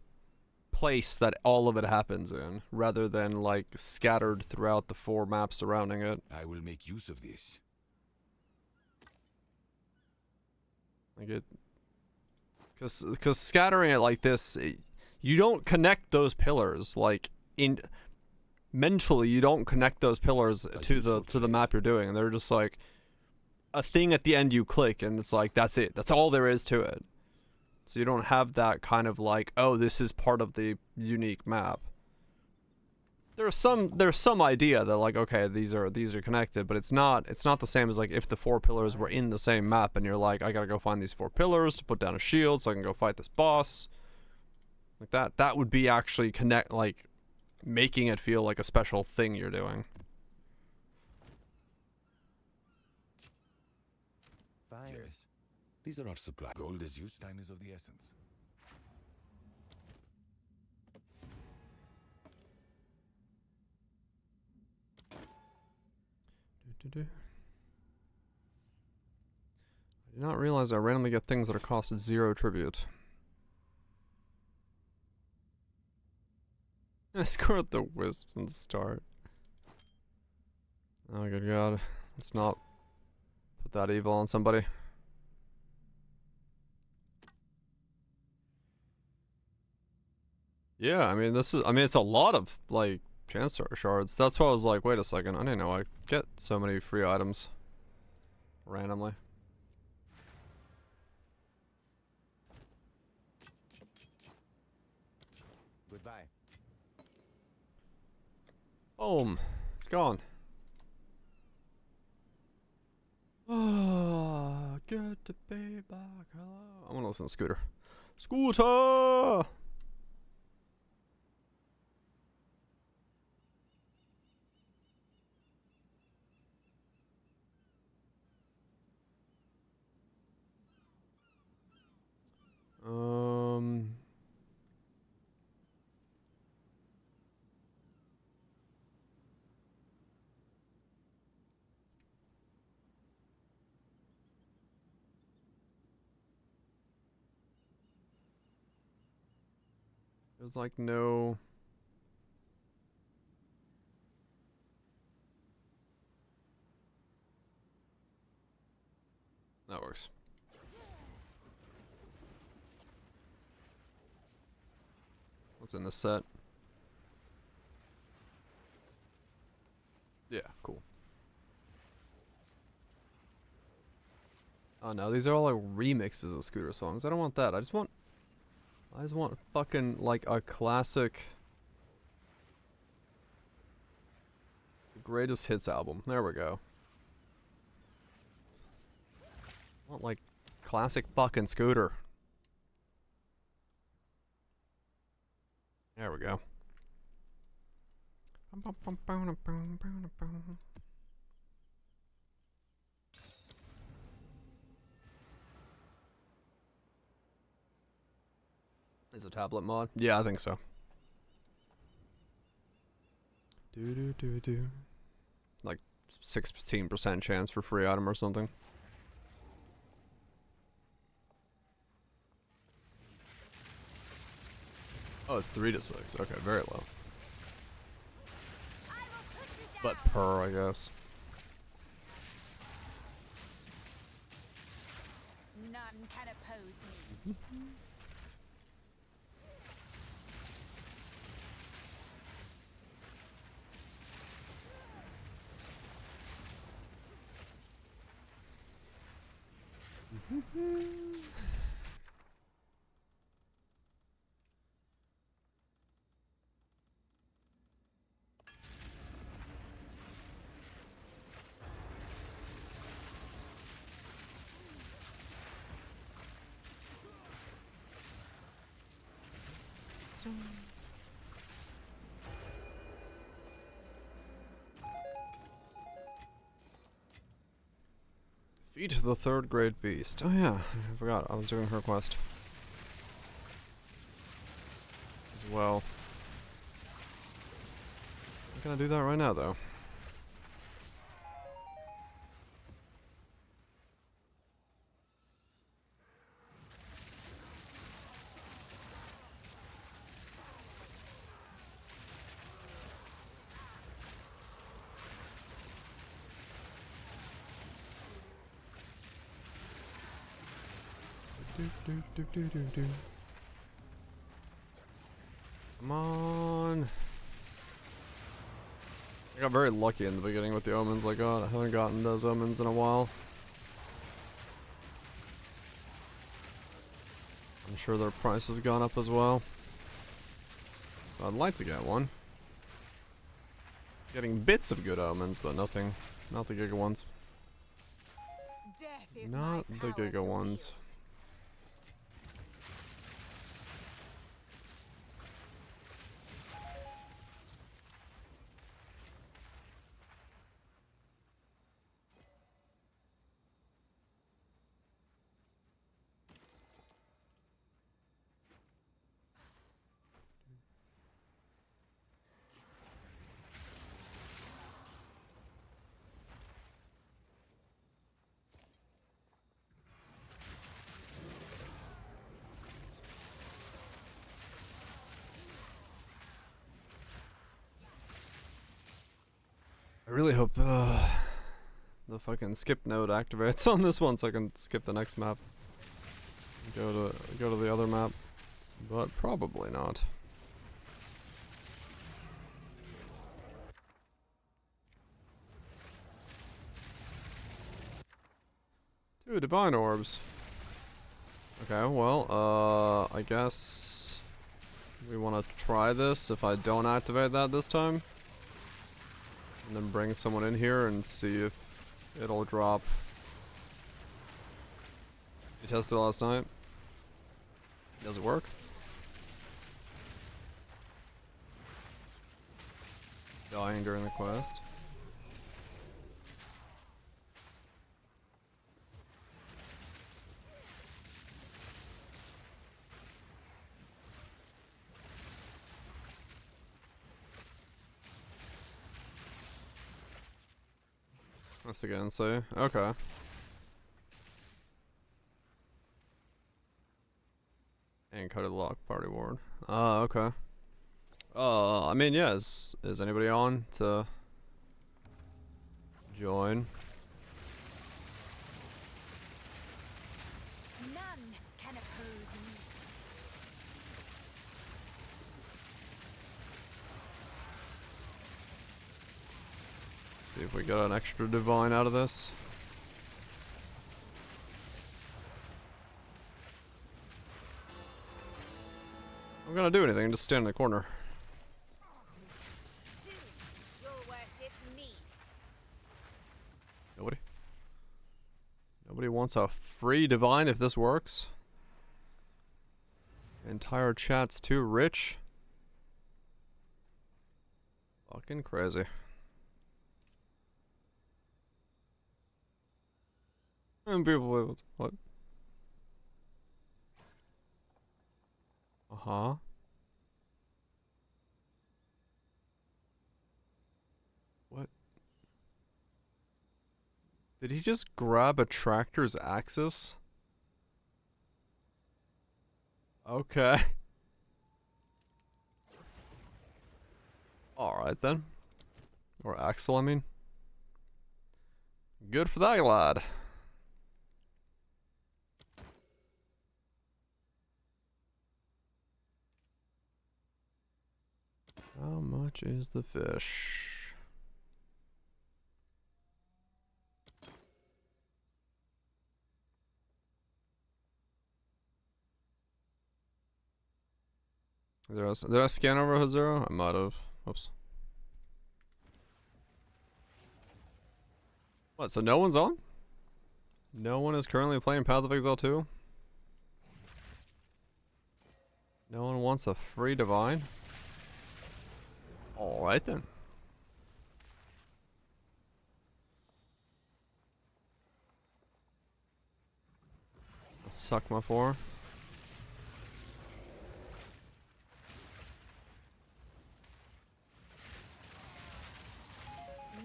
place that all of it happens in, rather than, like, scattered throughout the 4 maps surrounding it. I will make use of this. Like it, because scattering it like this, you don't connect those pillars. Like, mentally, you don't connect those pillars to the map you're doing. They're just like a thing at the end you click, and it's like, that's it. That's all there is to it. So you don't have that kind of like, oh, this is part of the unique map. There's some idea that, like, okay, these are connected, but it's not the same as, like, if the 4 pillars were in the same map and you're like, I gotta go find these 4 pillars to put down a shield so I can go fight this boss. Like that would be actually making it feel like a special thing you're doing. Fine. Yes. These are our supply. Gold is used. Time is of the essence. I did not realize I randomly get things that are cost 0 tribute. I scored the wisp and start. Oh good god. Let's not put that evil on somebody. Yeah, I mean it's a lot of, like, chance shards. That's why I was like, wait a second, I didn't know I get so many free items randomly. Goodbye. Boom. It's gone. Ah, good to be back. Hello. I want to listen to Scooter. Scooter! There's like no... That works. What's in this set? Yeah, cool. Oh no, these are all like remixes of Scooter songs. I don't want that. I just want fucking like a classic greatest hits album. There we go. I want like classic fucking Scooter. There we go. Is a tablet mod? Yeah, I think so. Like 16% chance for free item or something. Oh, it's 3 to 6. Okay, very low. But per, I guess. None can oppose me. Defeat the 3rd grade beast. Oh yeah, I forgot. I was doing her quest as well. I'm gonna do that right now, though. Come on. I got very lucky in the beginning with the omens I got. I haven't gotten those omens in a while. I'm sure their price has gone up as well. So I'd like to get one. Getting bits of good omens, but nothing. Not the Giga ones. Not the Giga ones. I really hope the fucking skip node activates on this one so I can skip the next map. Go to the other map. But probably not. Two divine orbs. Okay, well, I guess we want to try this if I don't activate that this time. And then bring someone in here and see if it'll drop. You tested it last night? Does it work? Dying during the quest. That's again, so okay. And coded lock party ward. Okay. I mean, yeah, is anybody on to join? None can oppose me. See if we get an extra divine out of this. I'm gonna do anything, just stand in the corner. Soon, you'll worship me. Nobody wants a free divine if this works. Entire chat's too rich. Fucking crazy. And people, what? Uh-huh. What? Did he just grab a tractor's axis? Okay. Alright then. Or axle, I mean. Good for that lad. How much is the fish? Did I scan over Hazuro? I might have. Whoops. What, so no one's on? No one is currently playing Path of Exile 2? No one wants a free divine? Alright then. I'll suck my 4.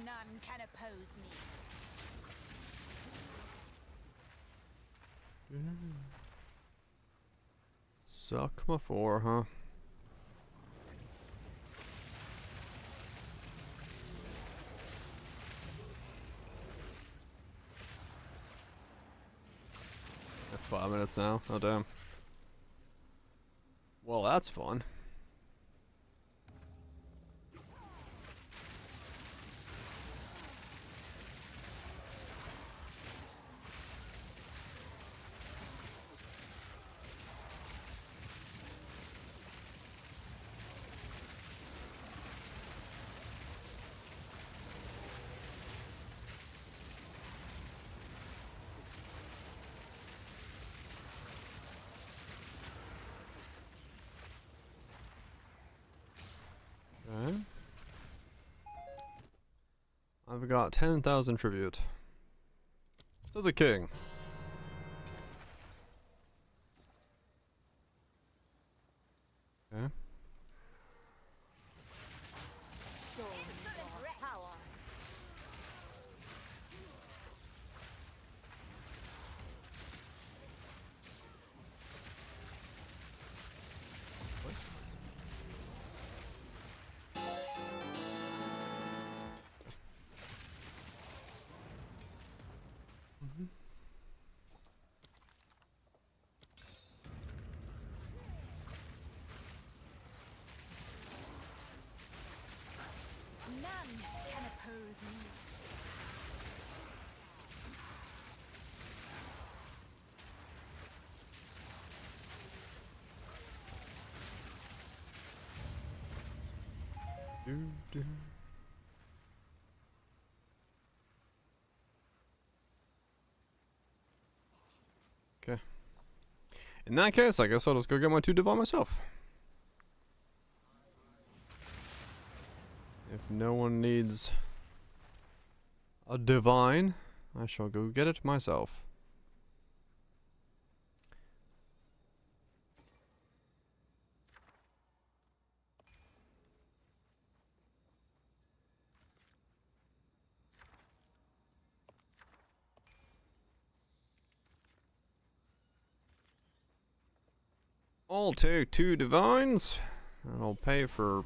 None can oppose me. Suck my 4, huh? At 5 minutes now? Oh damn. Well, that's fun. Okay. I've got 10,000 tribute. To the king. Okay. Show me your power. None can oppose me. Okay. In that case, I guess I'll just go get my 2 divine myself. If no one needs a divine, I shall go get it myself. I'll take 2 divines, and I'll pay for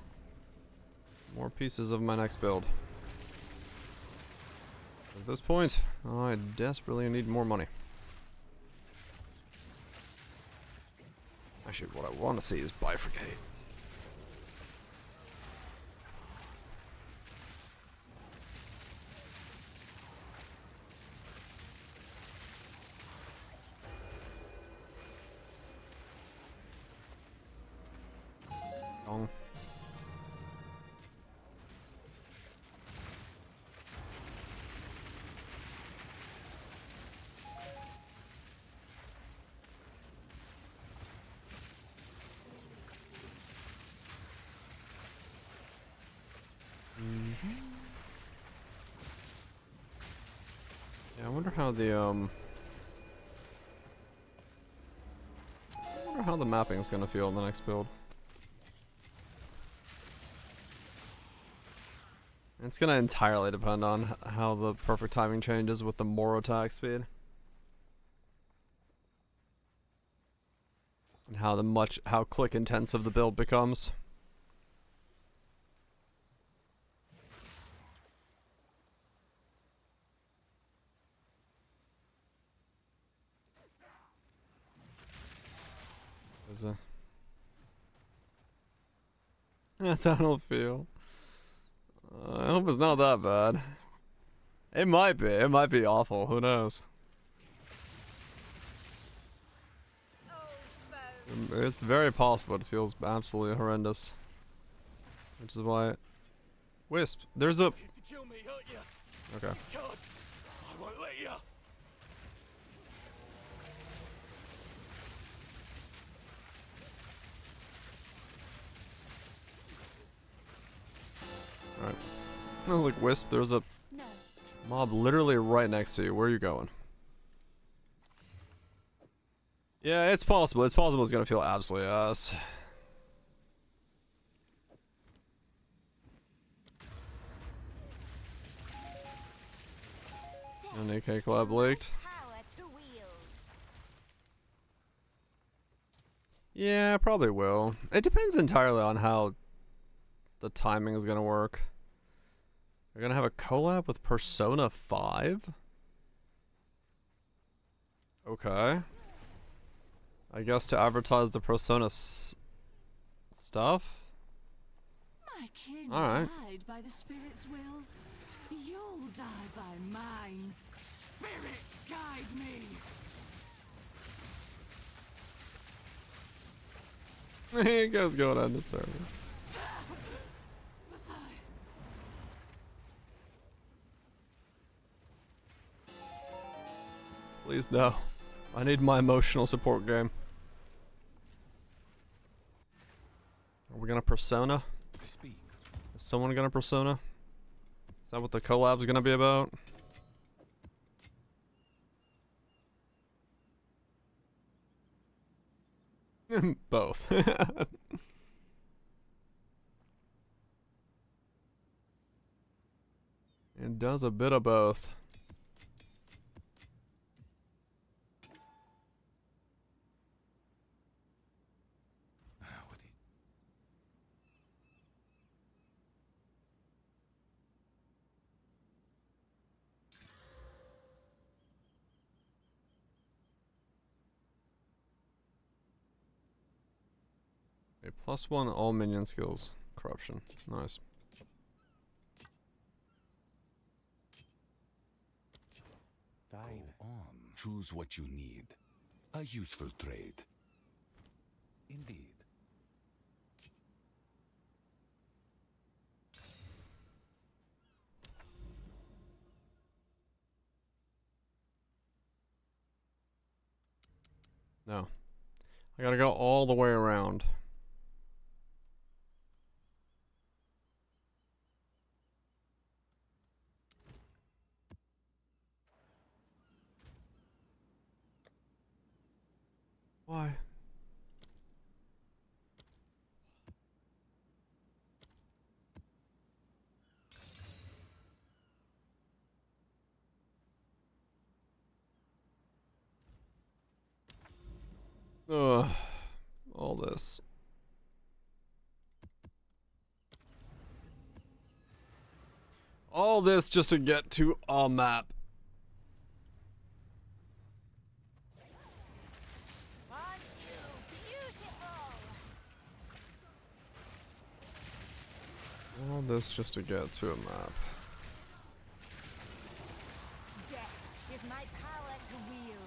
more pieces of my next build. At this point, I desperately need more money. Actually, what I want to see is bifurcate. Dong. Yeah, I wonder how the I wonder how the mapping is gonna feel in the next build. It's gonna entirely depend on how the perfect timing changes with the more attack speed. And how click intensive the build becomes. That's how it'll feel. I hope it's not that bad. It might be. It might be awful. Who knows? It's very possible it feels absolutely horrendous. Which is why... Wisp, there's a... Okay. I won't let you. Alright. I was like, Wisp, there's a mob literally right next to you. Where are you going? Yeah, it's possible. It's possible it's gonna feel absolutely ass. An AK collab leaked. Yeah, I probably will. It depends entirely on how the timing is gonna work. They're gonna have a collab with Persona 5? Okay. I guess to advertise the Persona stuff? My kin Alright. died by the spirit's will. You'll die by mine. Spirit, guide me. You guys going on the server. Please no. I need my emotional support game. Are we gonna Persona? Is someone gonna Persona? Is that what the collab's gonna be about? Both. It does a bit of both. A +1 all minion skills. Corruption. Nice. Fine. Go on. Choose what you need. A useful trade. Indeed. No. I gotta go all the way around. Why? Ugh. All this. All this just to get to a map. Aren't you beautiful? All this just to get to a map. Death is my power to wield.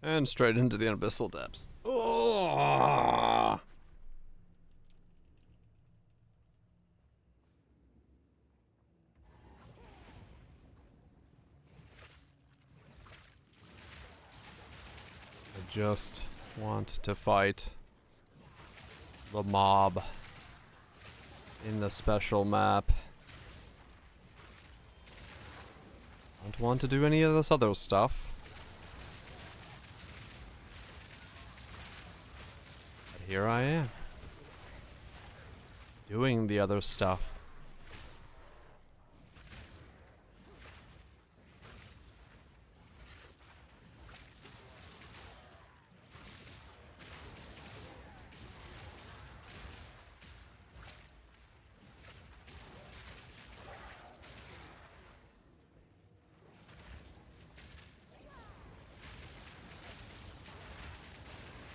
And straight into the abyssal depths. Oh! I just want to fight the mob in the special map. I don't want to do any of this other stuff. But here I am. Doing the other stuff.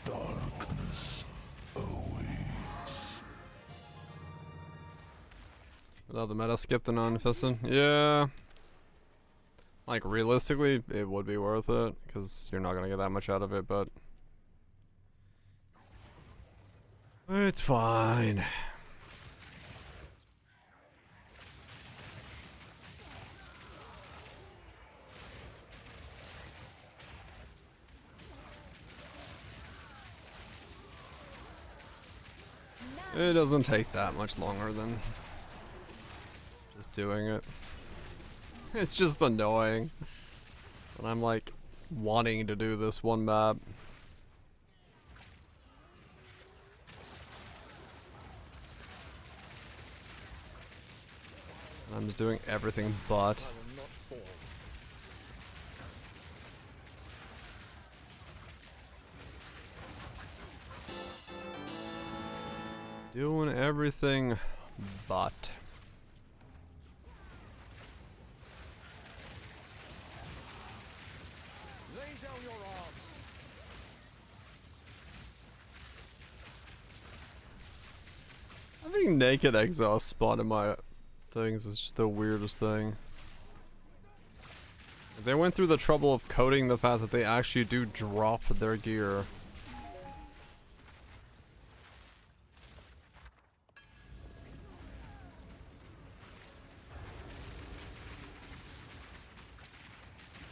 Darkness awaits. Without the meta skip the non-fisted? Yeah. Like, realistically, it would be worth it, because you're not gonna get that much out of it, but... it's fine. It doesn't take that much longer than just doing it. It's just annoying. And I'm like wanting to do this one map. I'm just doing everything but. Doing everything but. Lay down your arms. Having naked exhaust spawn in my things is just the weirdest thing. They went through the trouble of coding the fact that they actually do drop their gear.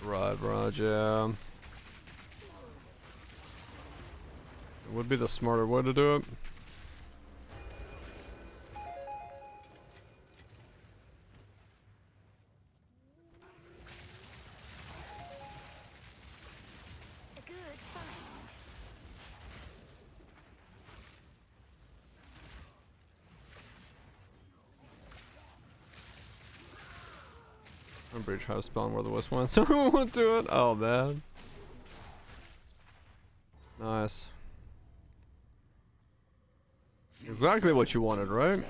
Right, yeah. It would be the smarter way to do it. A good find. I'm pretty trying to spawn where the wisp went, so I won't do it. Oh man. Nice. Exactly what you wanted, right?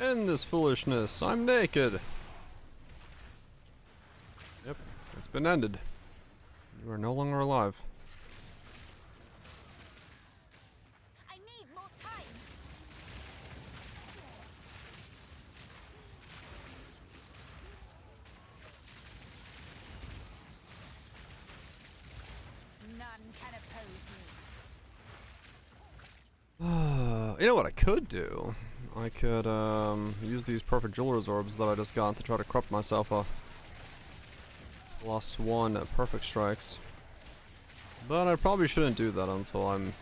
End this foolishness. I'm naked. Yep, it's been ended. You are no longer alive. You know what I could do? I could use these perfect jeweler's orbs that I just got to try to corrupt myself a +1 at perfect strikes. But I probably shouldn't do that until I'm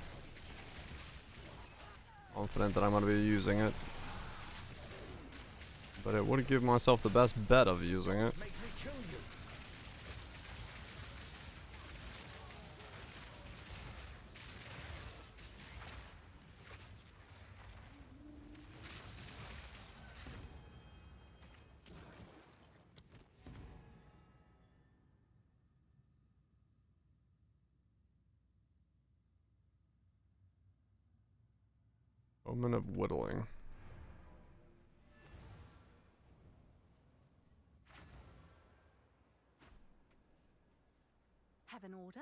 confident that I'm going to be using it. But it would give myself the best bet of using it. Moment of whittling. Have an order?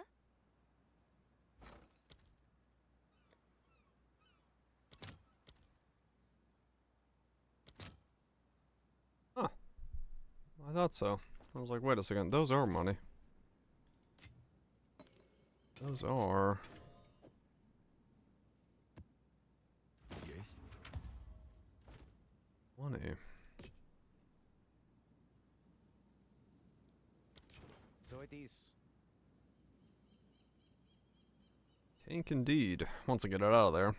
Huh. I thought so. I was like, wait a second, those are money. Those are... Yes. money. So it is. Tank indeed. Once I get it out of there.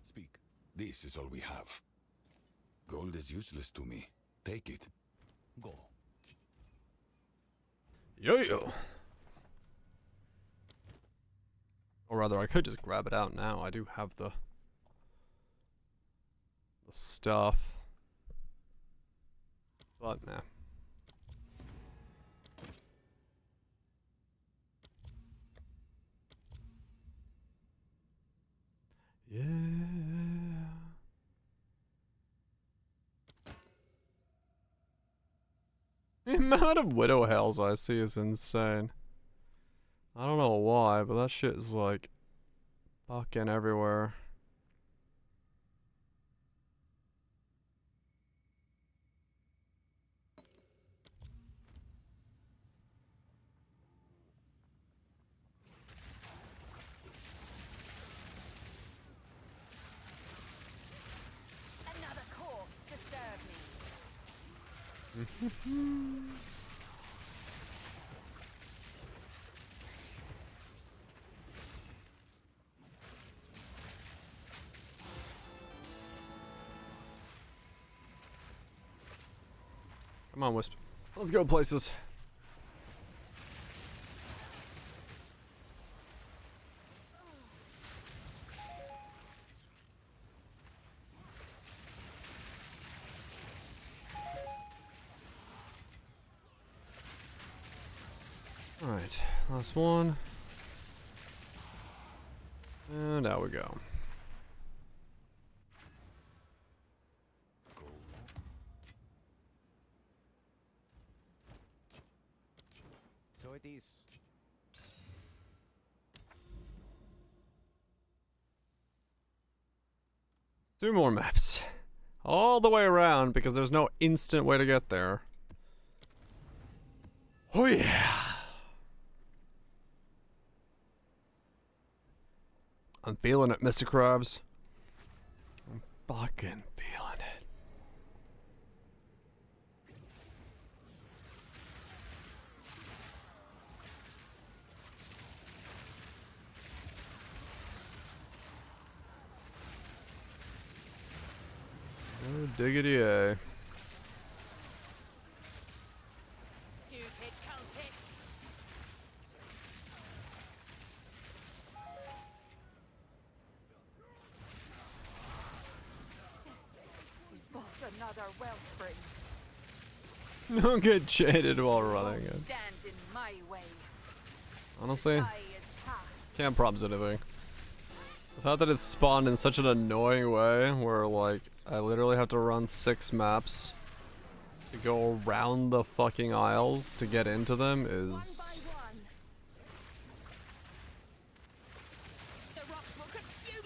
Speak. This is all we have. Gold is useless to me. Take it. Go. Yo-yo! Or rather, I could just grab it out now. I do have the stuff. But, nah. Yeah. The amount of widow hells I see is insane. I don't know why, but that shit is like fucking everywhere. Another corpse to serve me. Come on, Wisp. Let's go places. Alright, last one. And out we go. So it is. Two more maps. All the way around because there's no instant way to get there. Oh yeah. I'm feeling it, Mr. Krabs. I'm fucking feeling it. Oh, diggity A. Stupid cultist. We spot another wellspring. Don't get jaded while running it. Stand in my way. Honestly, I is past. can't props anything. The fact that it's spawned in such an annoying way where like I literally have to run 6 maps to go around the fucking aisles to get into them is One by one. The rocks will consume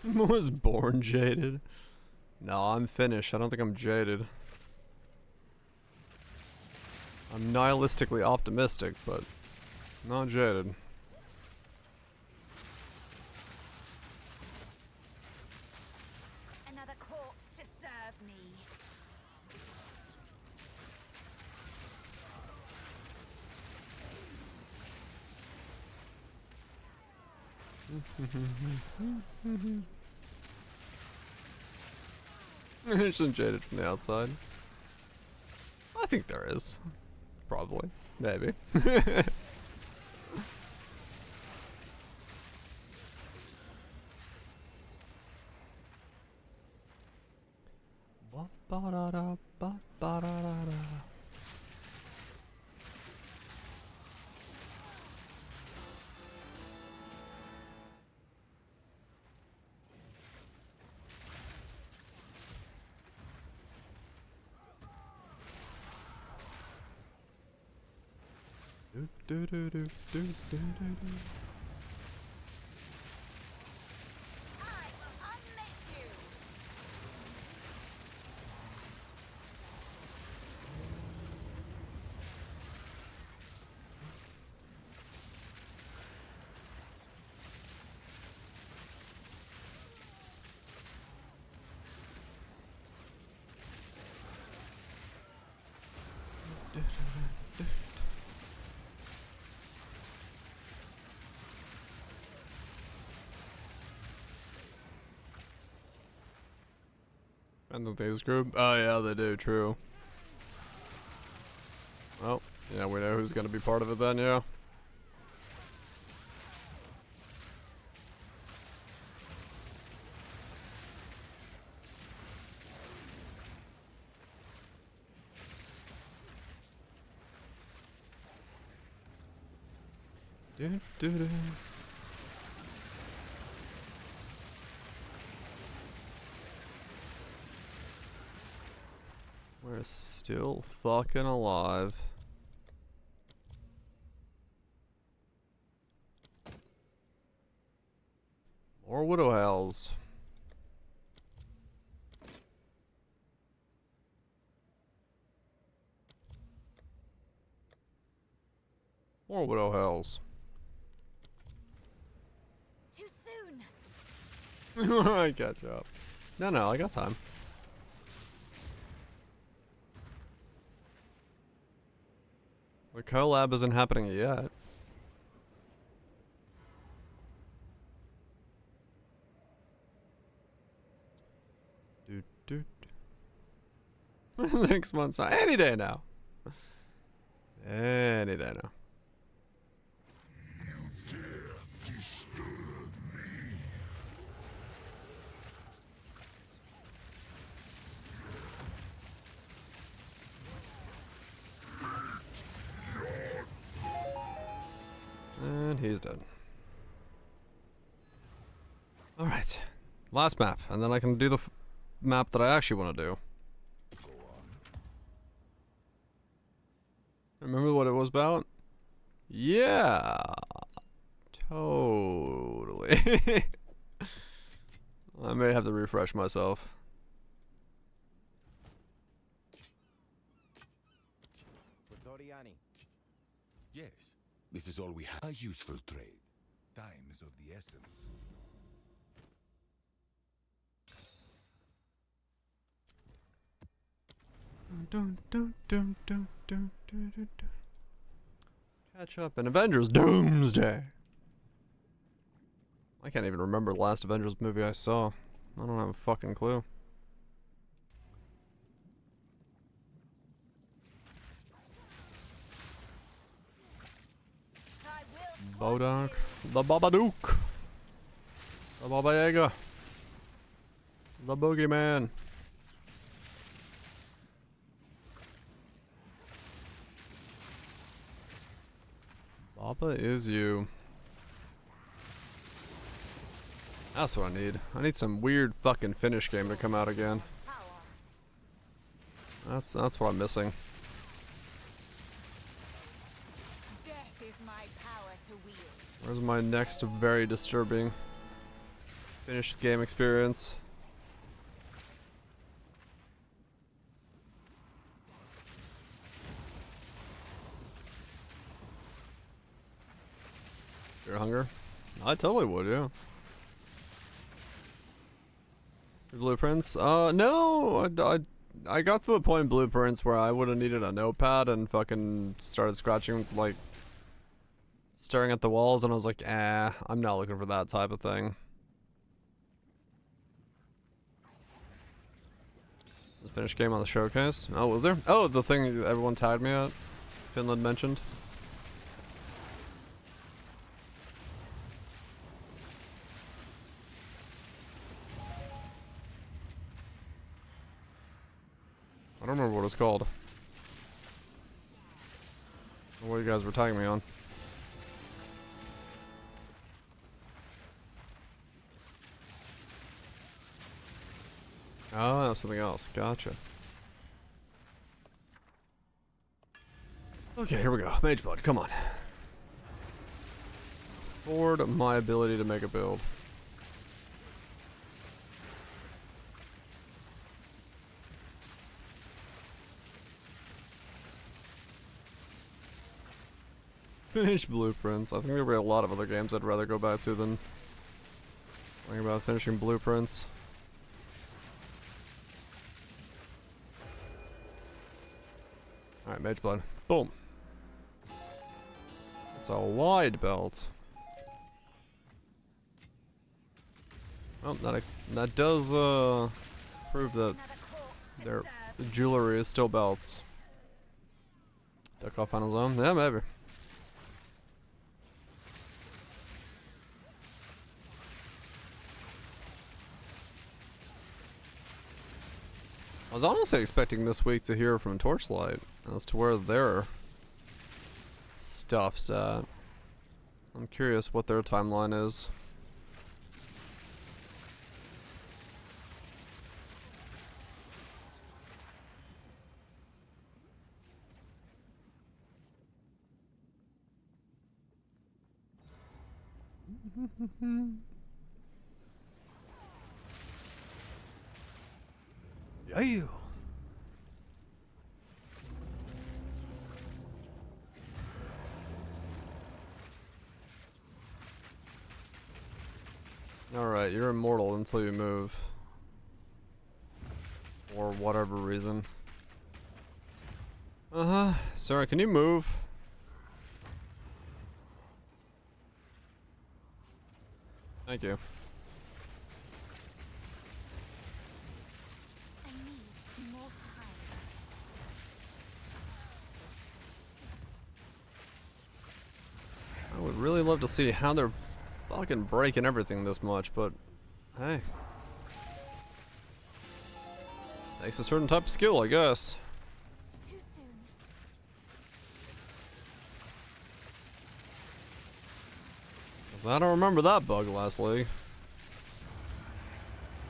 you. was born jaded. No, I'm finished. I don't think I'm jaded. I'm nihilistically optimistic, but Not jaded. Another corpse to serve me. There's some jaded from the outside. I think there is. Probably. Maybe. I will unmake you. Random things group. Oh yeah, they do. True. Well, yeah, we know who's gonna be part of it then. Yeah. Do, do, do. We're still fucking alive. More widow hells. More widow hells. Too soon. I catch up. No, I got time. The collab isn't happening yet. Dude. Next month, any day now. Any day now. And he's dead. Alright. Last map. And then I can do the map that I actually want to do. Remember what it was about? Yeah. Totally. I may have to refresh myself. Yes, this is all we have. A useful trade. Time is of the essence. Catch up in Avengers Doomsday. I can't even remember the last Avengers movie I saw. I don't have a fucking clue. Bodak, the Babadook, the Baba Yaga, the Boogeyman. Baba is you. That's what I need. I need some weird fucking finish game to come out again. That's what I'm missing. Death is my power to wield. Where's my next very disturbing finished game experience? Your hunger? I totally would, yeah. Blueprints? No! I got to the point in Blueprints where I would have needed a notepad and fucking started scratching, like, staring at the walls, and I was like, I'm not looking for that type of thing. The finished game on the showcase? Oh, was there? Oh, the thing everyone tagged me at? Finland mentioned. I don't remember what it's called. What you guys were tagging me on. Oh, something else. Gotcha. Okay, here we go. Mage Blood, come on. Forward my ability to make a build. Finish Blueprints. I think there were a lot of other games I'd rather go back to than thinking about finishing Blueprints. Alright, Mage Blood. Boom. It's a wide belt. Oh, that does prove that their jewelry is still belts. Duck off final zone? Yeah, maybe. I was honestly expecting this week to hear from Torchlight as to where their stuff's at. I'm curious what their timeline is. Yeah. Alright, you're immortal until you move. For whatever reason. Sarah, can you move? Thank you. I would really love to see how they're fucking breaking everything this much, but hey. Takes a certain type of skill, I guess. Too soon. 'Cause I don't remember that bug last league.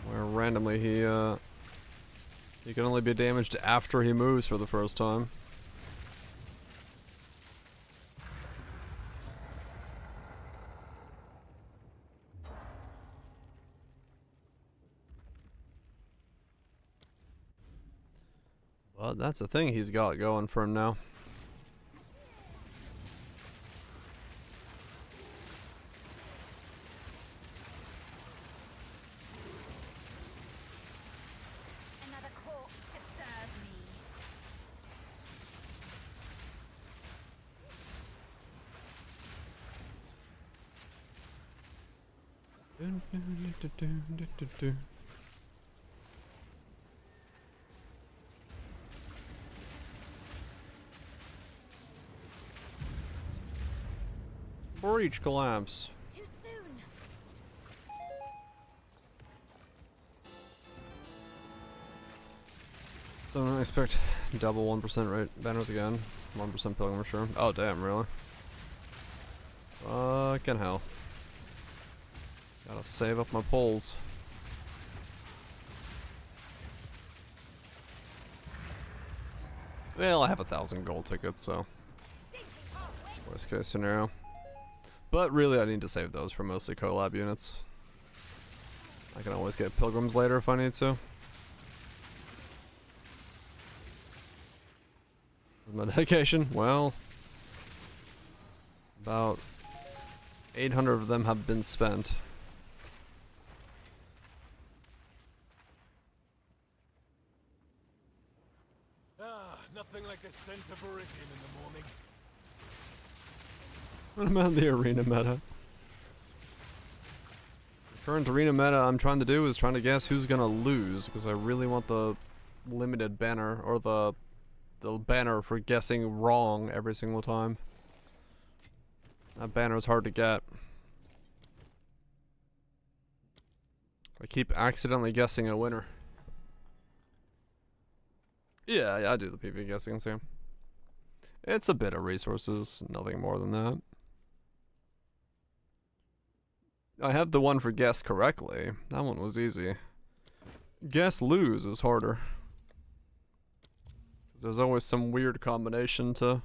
Where randomly he can only be damaged after he moves for the first time. But that's the thing he's got going for him now. Another corpse to serve me. Breach collapse. Too soon. So I don't expect double 1% rate banners again. 1% pilgrim sure. Oh damn, really? Fucking hell. Gotta save up my pulls. Well, I have 1,000 gold tickets, so worst case scenario. But really, I need to save those for mostly collab units. I can always get pilgrims later if I need to. My dedication? Well, about 800 of them have been spent. Nothing like a scent of Elysium in the morning. What about the arena meta? The current arena meta I'm trying to do is trying to guess who's gonna lose, because I really want the limited banner, or the banner for guessing wrong every single time. That banner is hard to get. I keep accidentally guessing a winner. Yeah, I do the PV guessing too. It's a bit of resources, nothing more than that. I have the one for guess correctly. That one was easy. Guess lose is harder. 'Cause there's always some weird combination to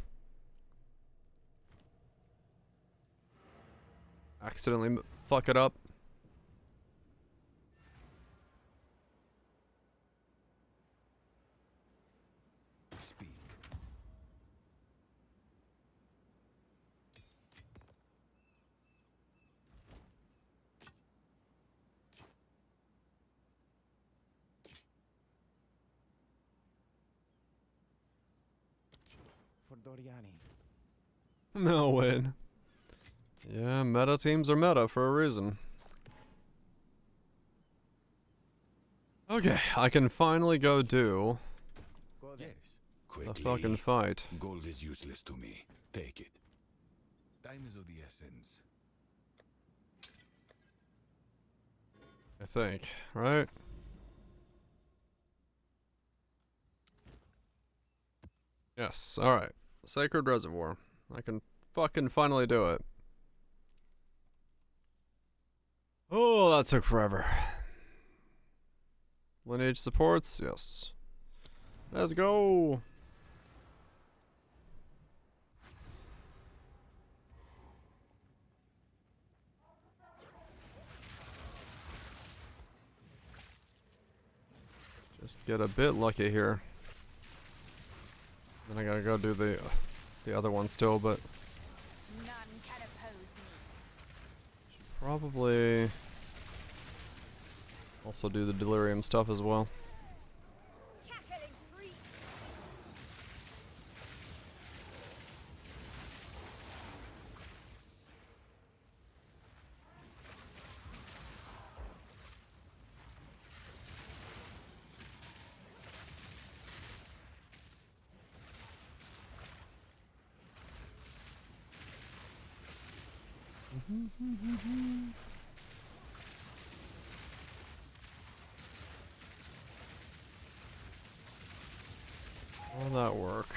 accidentally fuck it up. Speak. For Doriani. No win. Yeah, meta teams are meta for a reason. Okay, I can finally go do Yes. the Quickly. fucking fight. Gold is useless to me. Take it. Time is of the essence. I think, right? Yes, alright. Sacred Reservoir. I can fucking finally do it. Oh, that took forever. Lineage supports? Yes. Let's go! Just get a bit lucky here. Then I gotta go do the other one still, but None can oppose me. probably also do the delirium stuff as well. Cackling free. Will that work?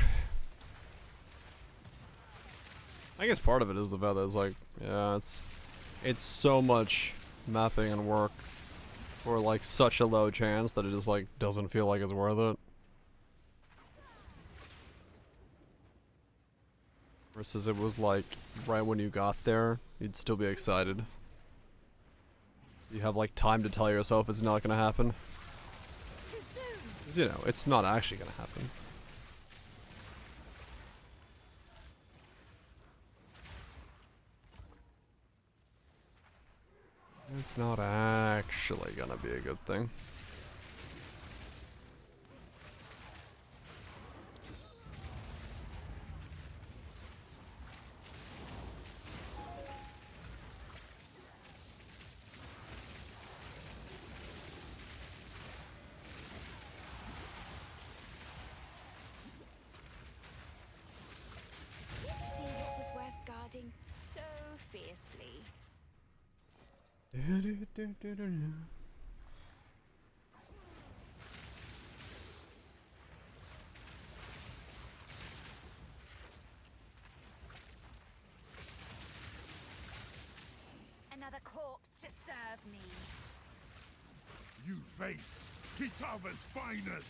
I guess part of it is the Veta is like, yeah, it's so much mapping and work for like such a low chance that it just like doesn't feel like it's worth it. Versus it was like right when you got there, you'd still be excited. You have like time to tell yourself it's not gonna happen. 'Cause, you know, it's not actually gonna happen. It's not actually gonna be a good thing. See what was worth guarding so fiercely. Another corpse to serve me. You face Kitava's finest.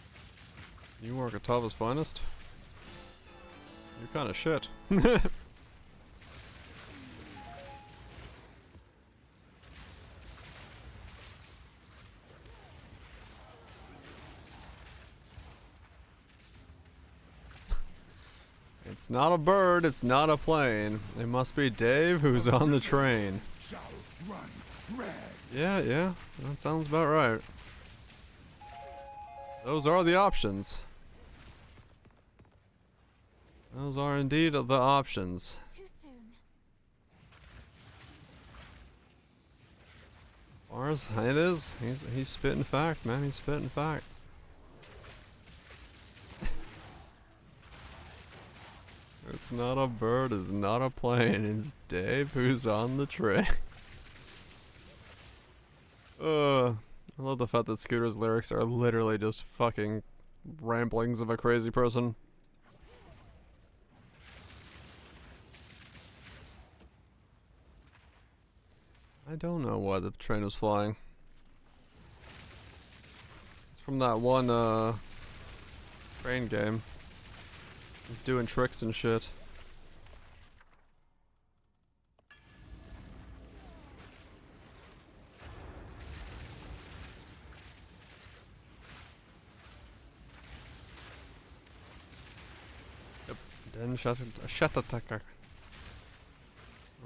You are Katava's finest? You're kinda shit. It's It's not a bird, it's not a plane. It must be Dave who's on the train. Shall run red. Yeah, that sounds about right. Those are the options. Those are indeed the options. Too soon. Ours, it is. He's spitting fact, man. He's spitting fact. It's not a bird, it's not a plane, it's Dave who's on the train. I love the fact that Scooter's lyrics are literally just fucking ramblings of a crazy person. I don't know why the train was flying. It's from that one, train game. He's doing tricks and shit. Yep. Then shut attacker.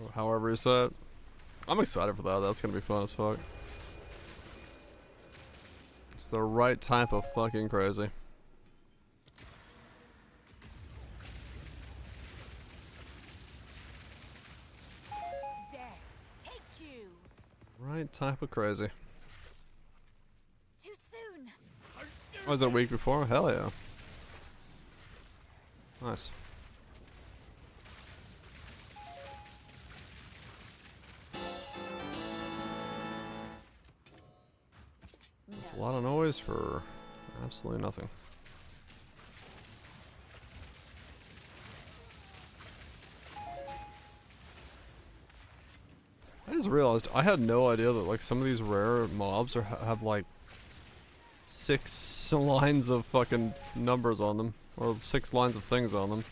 Or however you say it. I'm excited for that. That's gonna be fun as fuck. It's the right type of fucking crazy. Right type of crazy. Too soon. Was it a week before? Hell yeah. Nice. It's a lot of noise for absolutely nothing. I just realized I had no idea that like some of these rare mobs have like 6 lines of fucking numbers on them, or 6 lines of things on them.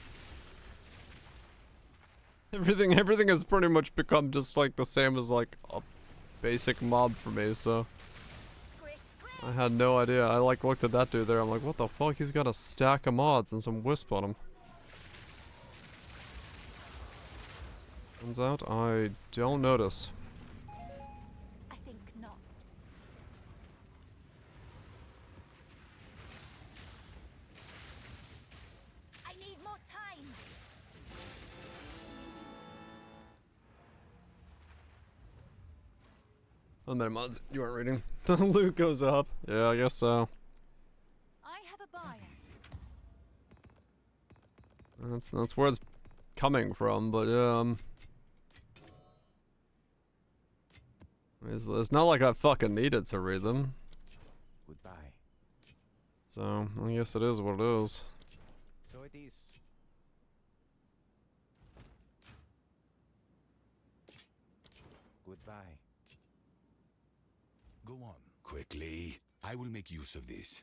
Everything has pretty much become just like the same as like a basic mob for me, so I had no idea. I like looked at that dude there, I'm like, what the fuck? He's got a stack of mods and some wisp on him. Turns out I don't notice. I think not. I need more time. Unlimited mods, you aren't reading. The loot goes up. Yeah, I guess so. I have a bias. That's where it's coming from, but it's not like I fucking needed to read them. Goodbye. So, I guess it is what it is. So it is. Goodbye. Go on. Quickly. I will make use of this.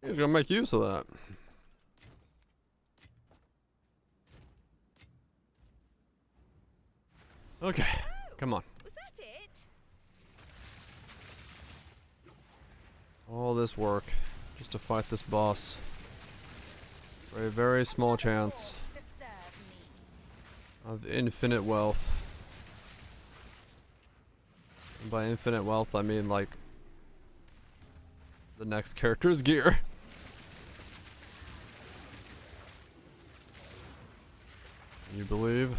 You're gonna make use of that. Okay, come on. Was that it? All this work just to fight this boss. For a very small chance of infinite wealth. And by infinite wealth, I mean like the next character's gear. You believe?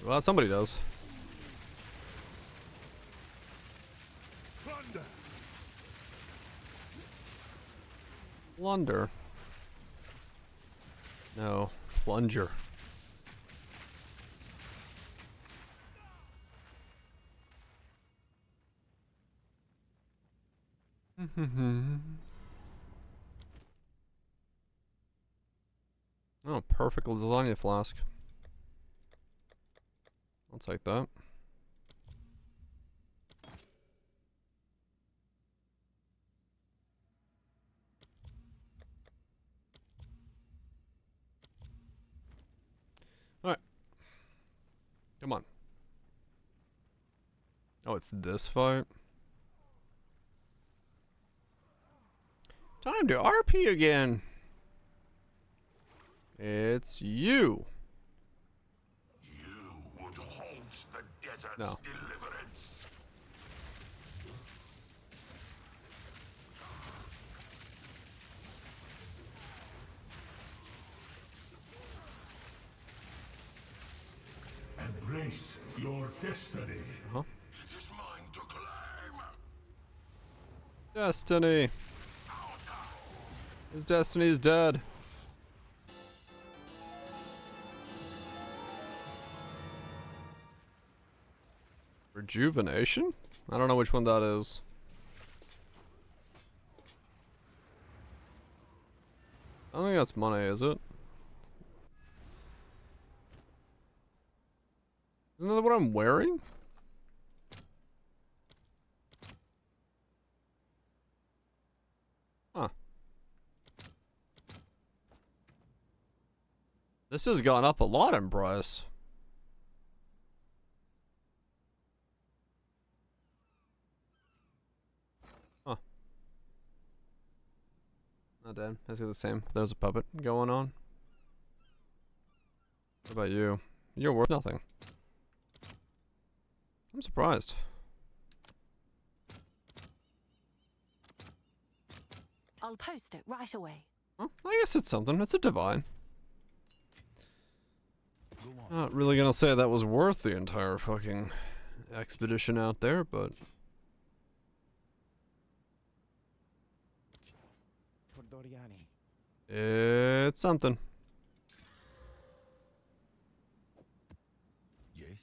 Well, somebody does. Plunder. Plunder. No, plunger. Oh, perfect lasagna flask. I'll take that. Alright. Come on. Oh, it's this fight? Time to RP again. It's you. You would haunt the desert's No. deliverance. Embrace your destiny. Uh-huh. It is mine to claim. Destiny. His destiny is dead. Rejuvenation? I don't know which one that is. I don't think that's money, is it? Isn't that what I'm wearing? Huh. This has gone up a lot in price. Huh. Not dead. I see the same. There's a puppet going on. What about you? You're worth nothing. I'm surprised. I'll post it right away. Well, I guess it's something. It's a divine. Not really gonna say that was worth the entire fucking expedition out there, but For Doriani. it's something. Yes?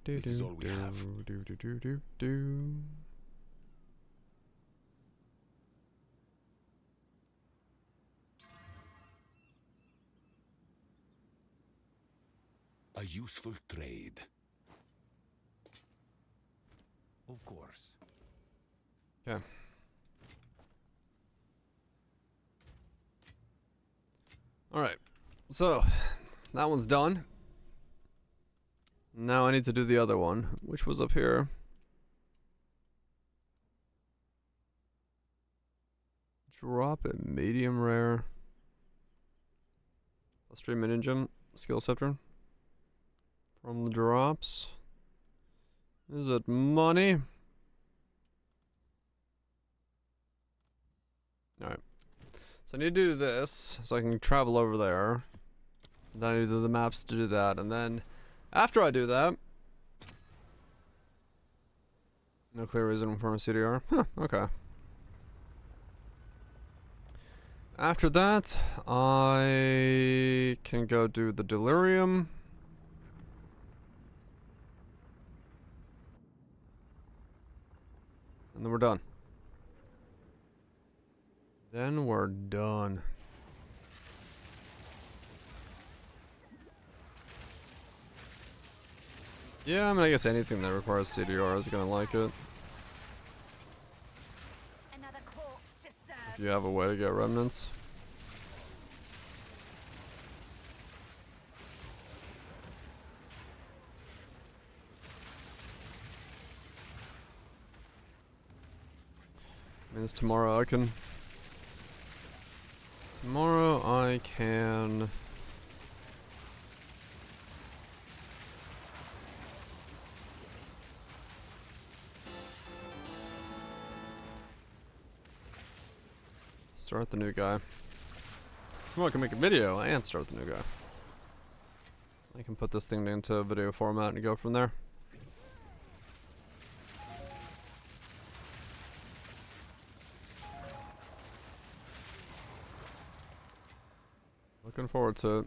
This is all we have. A useful trade. Of course. Okay. Alright. So, that one's done. Now I need to do the other one, which was up here. Drop it medium rare. Stream an engine. Skill scepter. From the drops. Is it money? Alright. So I need to do this so I can travel over there. Then I need to do the maps to do that. And then after I do that, no clear reason for a CDR. Huh, okay. After that, I can go do the delirium. And then we're done. Then we're done. Yeah, I mean, I guess anything that requires CDR is gonna like it. Another corpse to serve. If you have a way to get remnants. Means tomorrow I can. Tomorrow I can. Start the new guy. Tomorrow I can make a video and start the new guy. I can put this thing into video format and go from there. Looking forward to it.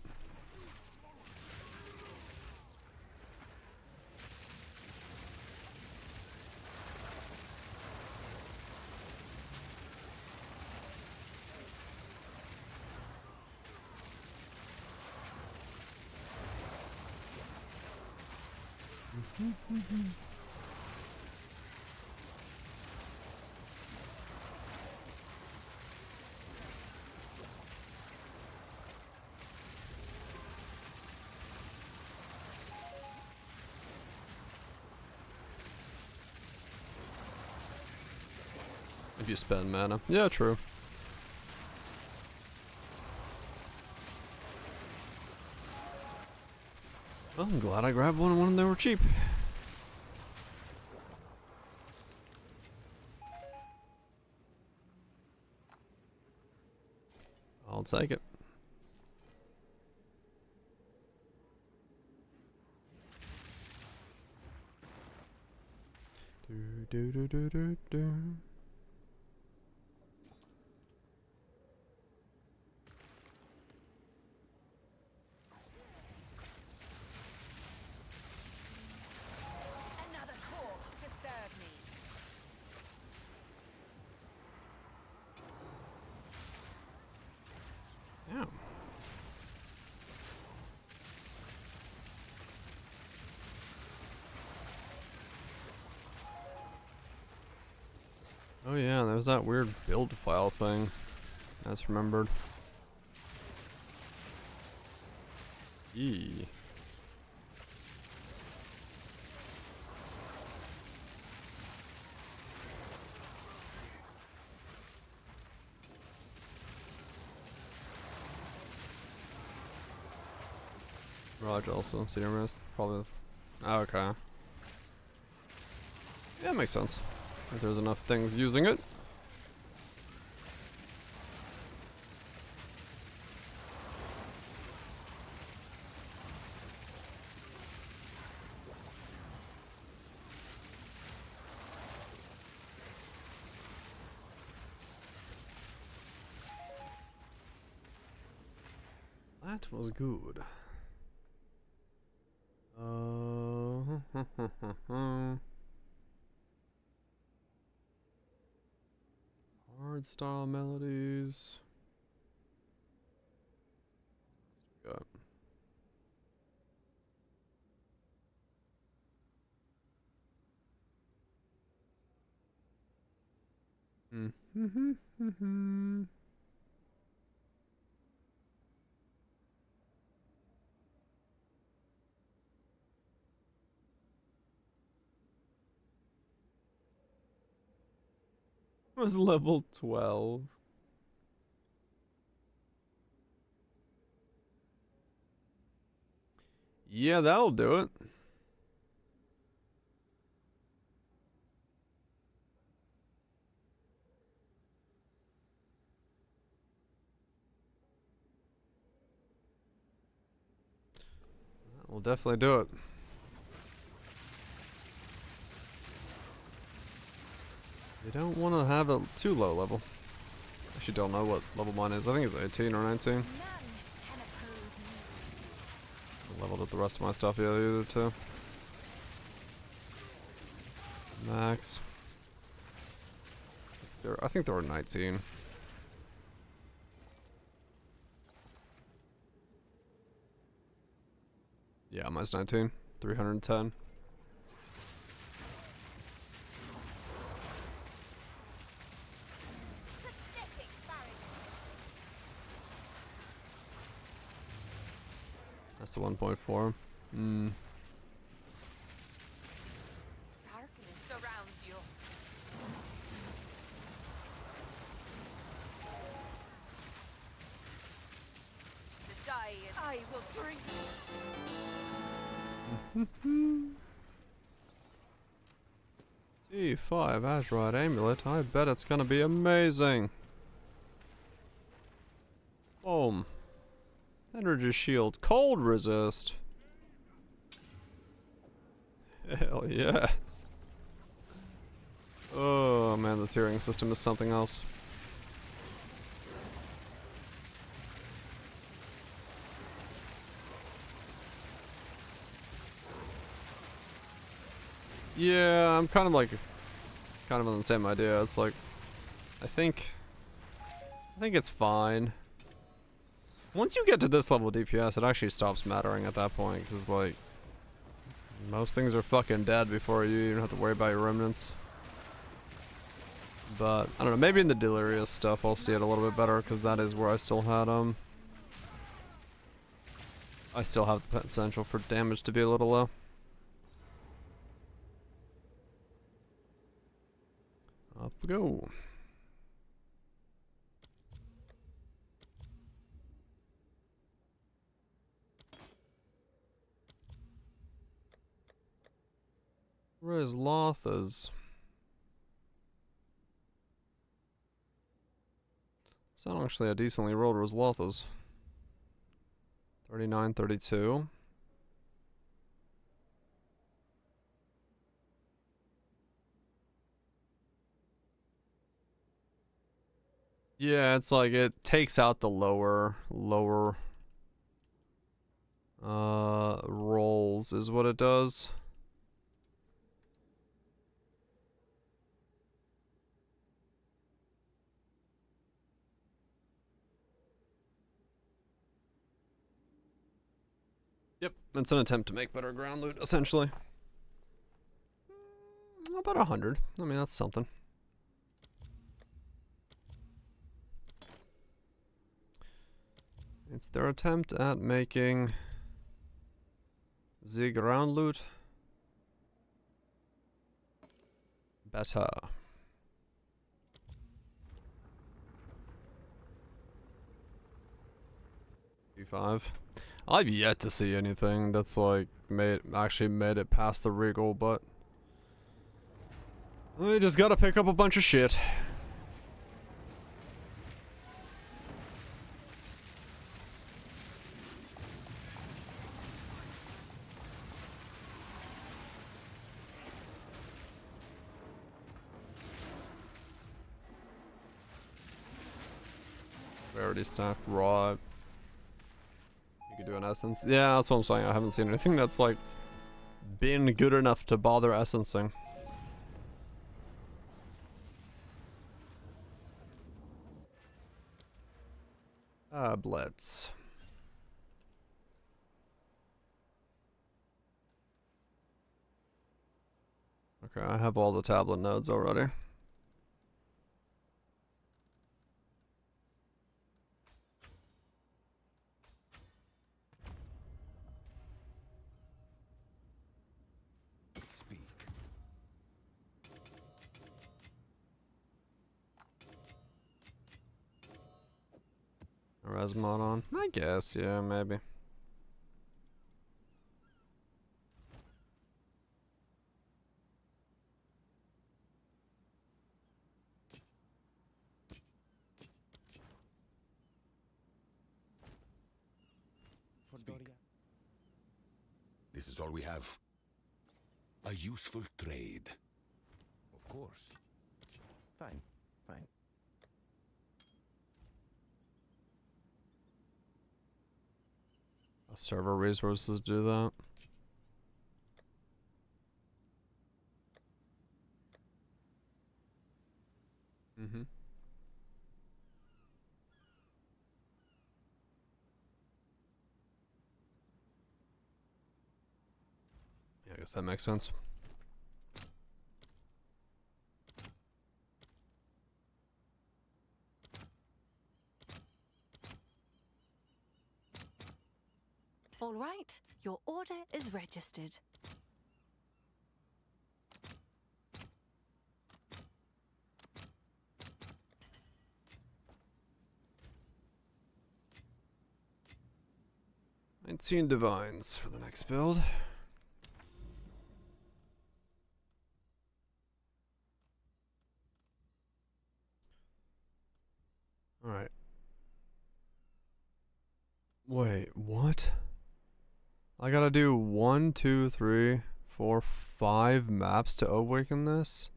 If you spend mana. Yeah, true. Well, I'm glad I grabbed one when they were cheap. I'll take it. Do do do do do do. Another corpse to serve me. Yeah. Oh yeah, there was that weird build file thing. I just remembered. Yee. Raj also, Senior Mist, probably. Oh, okay. Yeah, makes sense. If there's enough things using it. That was good. Hard style melodies. Got. Was level 12. Yeah, that'll do it. That will definitely do it. You don't want to have it too low level. Actually, don't know what level mine is. I think it's 18 or 19. I leveled up the rest of my stuff the other two. Max. I think they were 19. Yeah, mine's 19. 310. That's the 1.4. Darkness surrounds you. The diet I will drink. T5 Azurite Amulet. I bet it's gonna be amazing. Boom. Energy Shield. Cold Resist. Hell yes. Oh man, the tiering system is something else. Yeah, I'm kind of on the same idea. It's like, I think it's fine. Once you get to this level DPS, it actually stops mattering at that point, because like, most things are fucking dead before you don't have to worry about your remnants. But, I don't know, maybe in the delirious stuff I'll see it a little bit better, because that is where I still had, I still have the potential for damage to be a little low. Up we go. Where's Lothas? It's not actually a decently rolled Lothas. 39, 32. Yeah, it's like it takes out the lower rolls is what it does. Yep, it's an attempt to make better ground loot, essentially. About 100. I mean, that's something. It's their attempt at making the ground loot better. G5. I've yet to see anything that's like actually made it past the regal, but we just gotta pick up a bunch of shit. Rarity stack, raw. You could do an essence. Yeah, that's what I'm saying. I haven't seen anything that's like been good enough to bother essencing. Tablets. Okay, I have all the tablet nodes already. Resmod on? I guess, yeah, maybe. Speak. This is all we have. A useful trade. Of course. Fine, fine. Server resources do that. Mm-hmm. Yeah, I guess that makes sense. All right, your order is registered. $19 divines for the next build. Alright. Wait, what? I gotta do 1, 2, 3, 4, 5 maps to awaken this?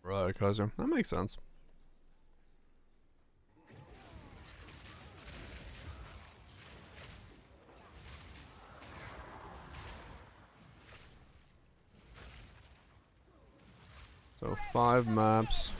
Right, Kaiser. That makes sense. So 5 maps.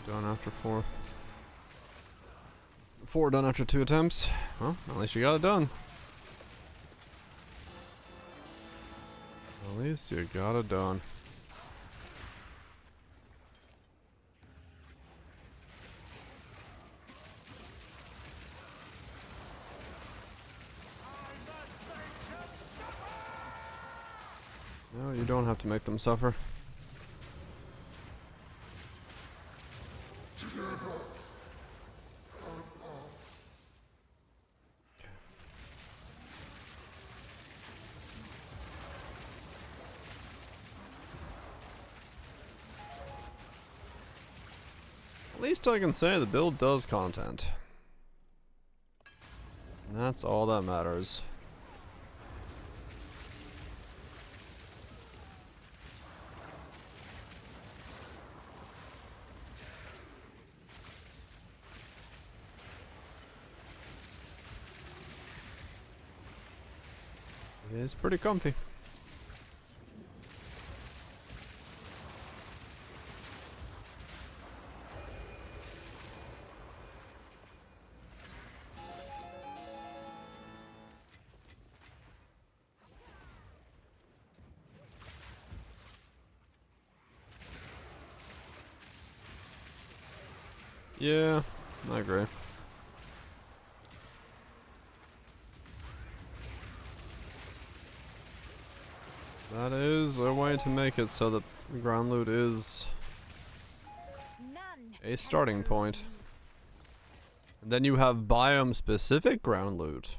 Done after 4. 4 done after 2 attempts. Well, at least you got it done. At least you got it done. No, you don't have to make them suffer. At least I can say the build does content. And that's all that matters. It is pretty comfy. Yeah, I agree. That is a way to make it so that ground loot is a starting point. And then you have biome specific ground loot.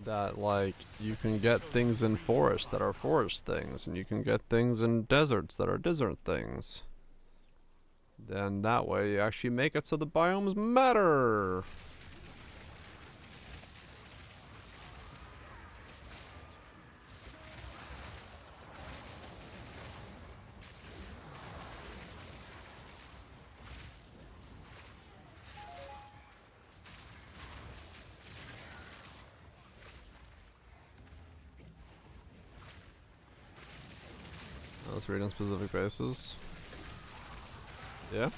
That, like, you can get things in forests that are forest things, and you can get things in deserts that are desert things. Then that way you actually make it so the biomes matter. Let's read on specific bases. Yeah?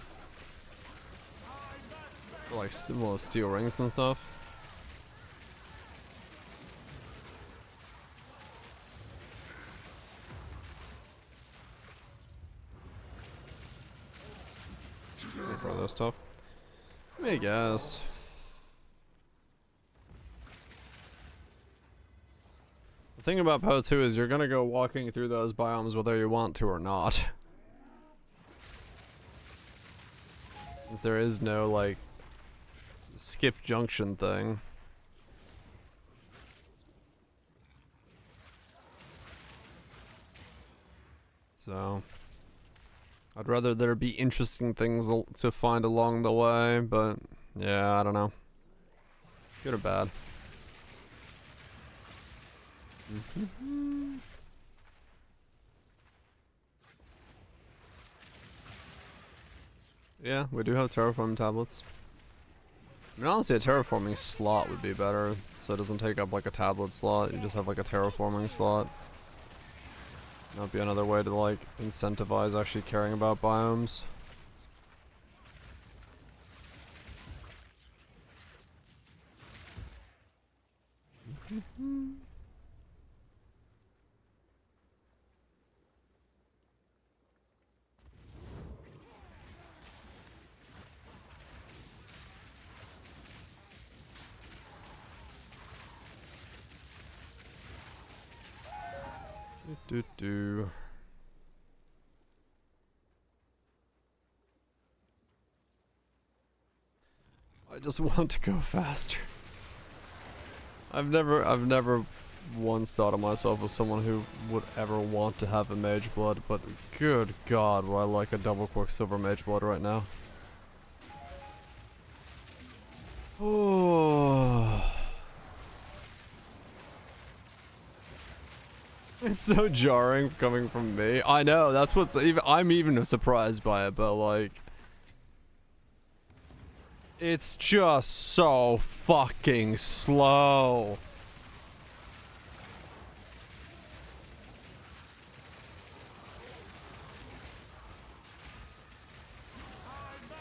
Like steel rings and stuff. For other stuff. I guess. The thing about PO 2 is you're gonna go walking through those biomes whether you want to or not. Since there is no, like, skip junction thing. So, I'd rather there be interesting things to find along the way, but yeah, I don't know. Good or bad. Yeah, we do have terraforming tablets. I mean, honestly, a terraforming slot would be better, so it doesn't take up like a tablet slot. You just have like a terraforming slot. That'd be another way to like incentivize actually caring about biomes. I just want to go faster. I've never once thought of myself as someone who would ever want to have a mage blood, but good god, would I like a double Quicksilver mage blood right now. Oh. It's so jarring coming from me. I know, that's what's even, I'm even surprised by it, but like, it's just so fucking slow.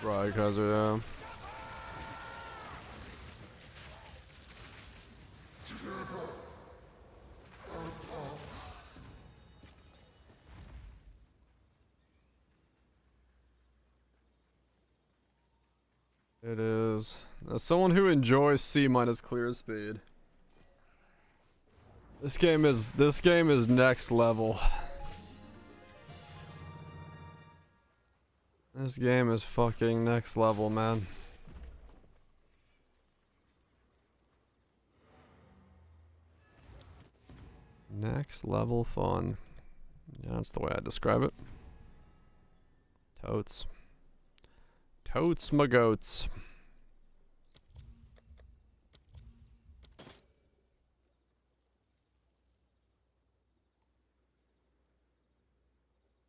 Right, cause yeah. It is. As someone who enjoys C- clear speed, this game is next level. This game is fucking next level, man. Next level fun. Yeah, that's the way I describe it. Totes. Totes my goats.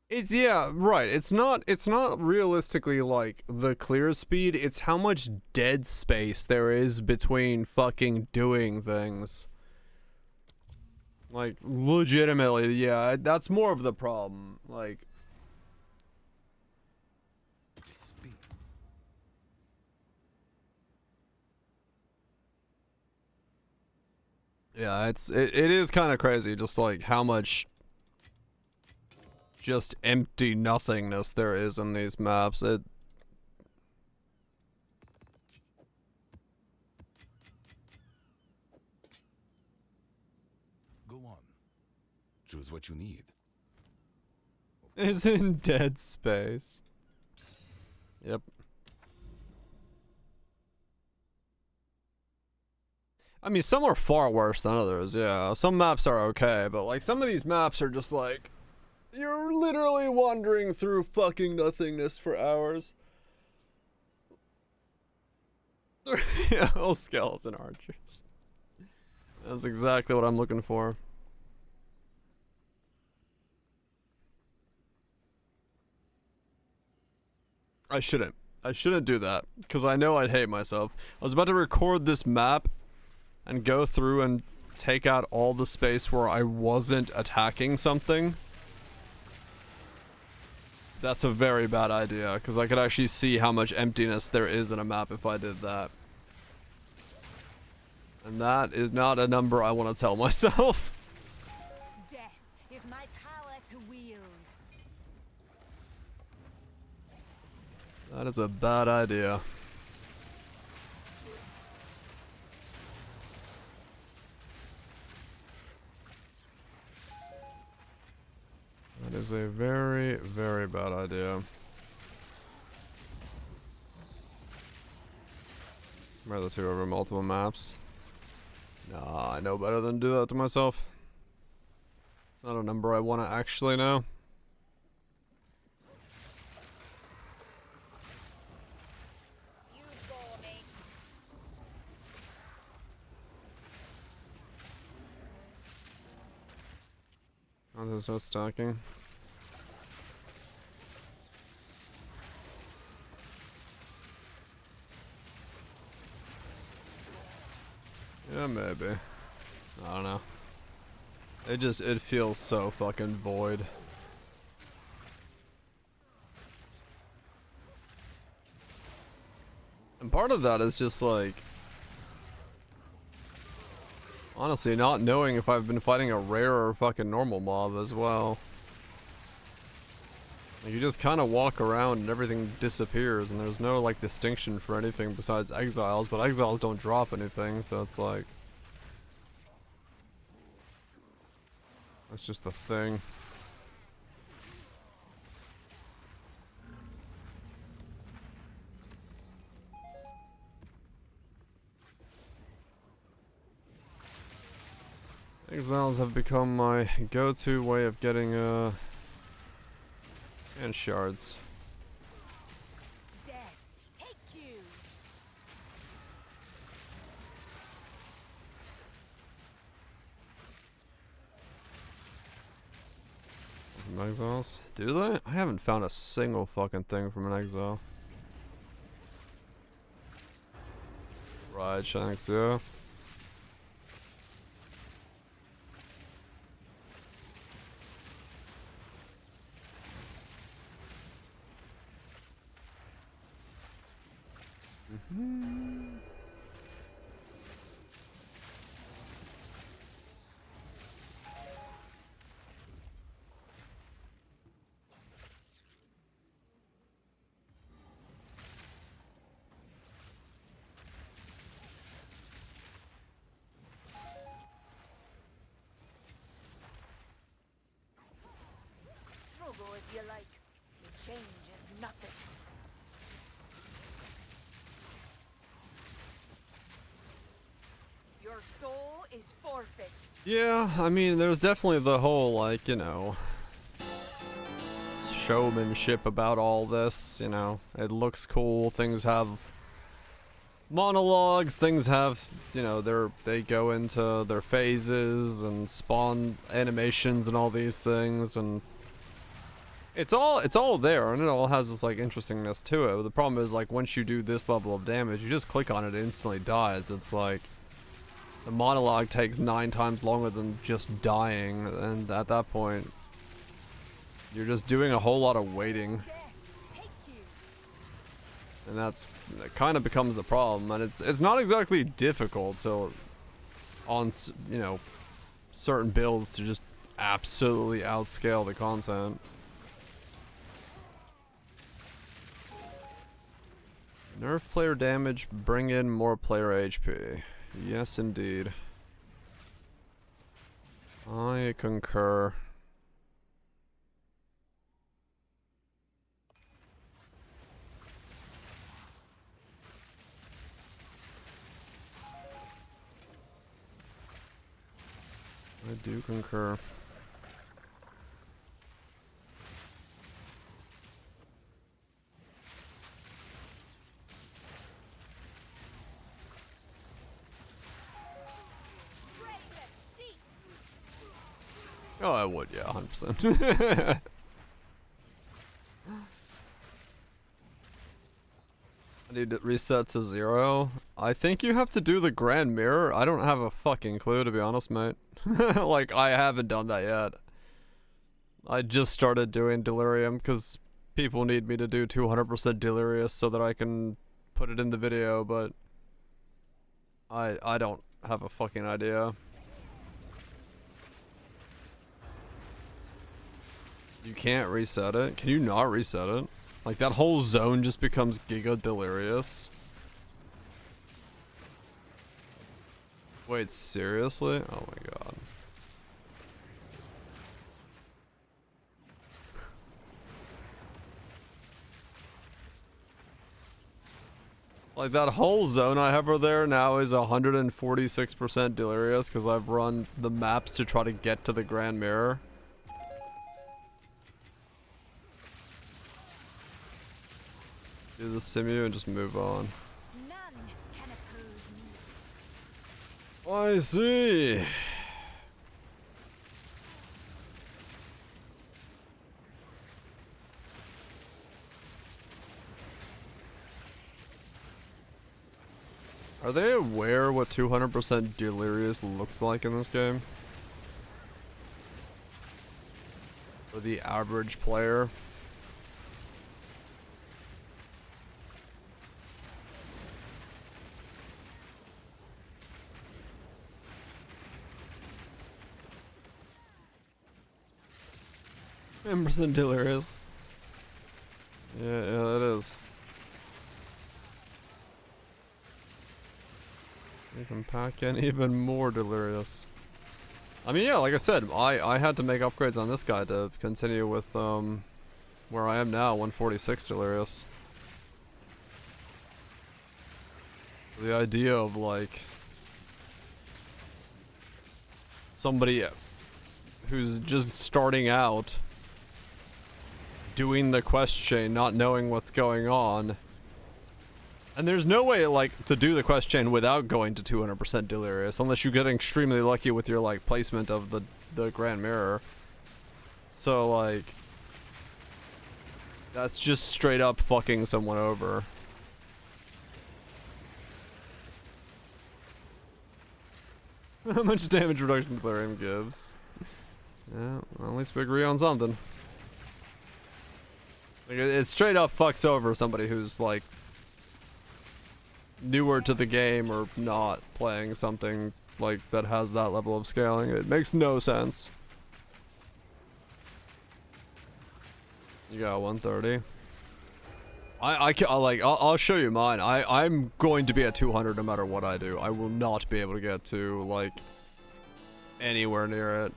It's, yeah, right. It's not realistically like the clear speed, it's how much dead space there is between fucking doing things. Like, legitimately, yeah, that's more of the problem. Like, yeah, it is kind of crazy just like how much just empty nothingness there is in these maps. It Go on. Choose what you need. is in dead space. Yep. I mean, some are far worse than others, yeah. Some maps are okay, but like some of these maps are just like you're literally wandering through fucking nothingness for hours. Yeah, all skeleton archers. That's exactly what I'm looking for. I shouldn't do that, because I know I'd hate myself. I was about to record this map and go through and take out all the space where I wasn't attacking something. That's a very bad idea, because I could actually see how much emptiness there is in a map if I did that. And that is not a number I want to tell myself. Death is my power to wield. That is a bad idea. That is a very, very bad idea. Rather two over multiple maps. Nah, I know better than do that to myself. It's not a number I want to actually know. You bore me. Oh, there's no stacking. Yeah, maybe. I don't know. It feels so fucking void. And part of that is just like, honestly, not knowing if I've been fighting a rare or fucking normal mob as well. Like, you just kind of walk around and everything disappears, and there's no like distinction for anything besides exiles, but exiles don't drop anything, so it's like, that's just the thing. Exiles have become my go-to way of getting and shards. Death, take you. From exiles? Do they? I haven't found a single fucking thing from an exile. Right, Shanks, yeah. soul is forfeit. Yeah, I mean, there's definitely the whole, like, you know, showmanship about all this, you know. It looks cool, things have monologues, things have, you know, they go into their phases and spawn animations and all these things, and it's all there, and it all has this, like, interestingness to it. But the problem is, like, once you do this level of damage, you just click on it, it instantly dies. It's like, the monologue takes 9 times longer than just dying, and at that point, you're just doing a whole lot of waiting. And that kind of becomes a problem, and it's not exactly difficult, so on, you know, certain builds to just absolutely outscale the content. Nerf player damage, bring in more player HP. Yes, indeed. I concur. I do concur. Oh, I would, yeah, 100%. I need to reset to 0. I think you have to do the Grand Mirror. I don't have a fucking clue, to be honest, mate. Like, I haven't done that yet. I just started doing Delirium because people need me to do 200% Delirious so that I can put it in the video, but I don't have a fucking idea. You can't reset it? Can you not reset it? Like, that whole zone just becomes giga delirious. Wait, seriously? Oh my god. Like, that whole zone I have over there now is 146% delirious because I've run the maps to try to get to the Grand Mirror. Do the simu and just move on. None can oppose me. I see. Are they aware what 200% delirious looks like in this game? For the average player? Percent delirious. Yeah, it is. You can pack in even more delirious. I mean, yeah, like I said, I had to make upgrades on this guy to continue with where I am now, 146 delirious. The idea of like somebody who's just starting out doing the quest chain, not knowing what's going on. And there's no way, like, to do the quest chain without going to 200% delirious, unless you get extremely lucky with your, like, placement of the Grand Mirror. So, like, that's just straight up fucking someone over. How much damage reduction delirium gives? Yeah, well, at least we agree on something. Like, it straight up fucks over somebody who's, like, newer to the game or not playing something, like, that has that level of scaling. It makes no sense. You got 130. I'll show you mine. I'm going to be at 200 no matter what I do. I will not be able to get to, like, anywhere near it.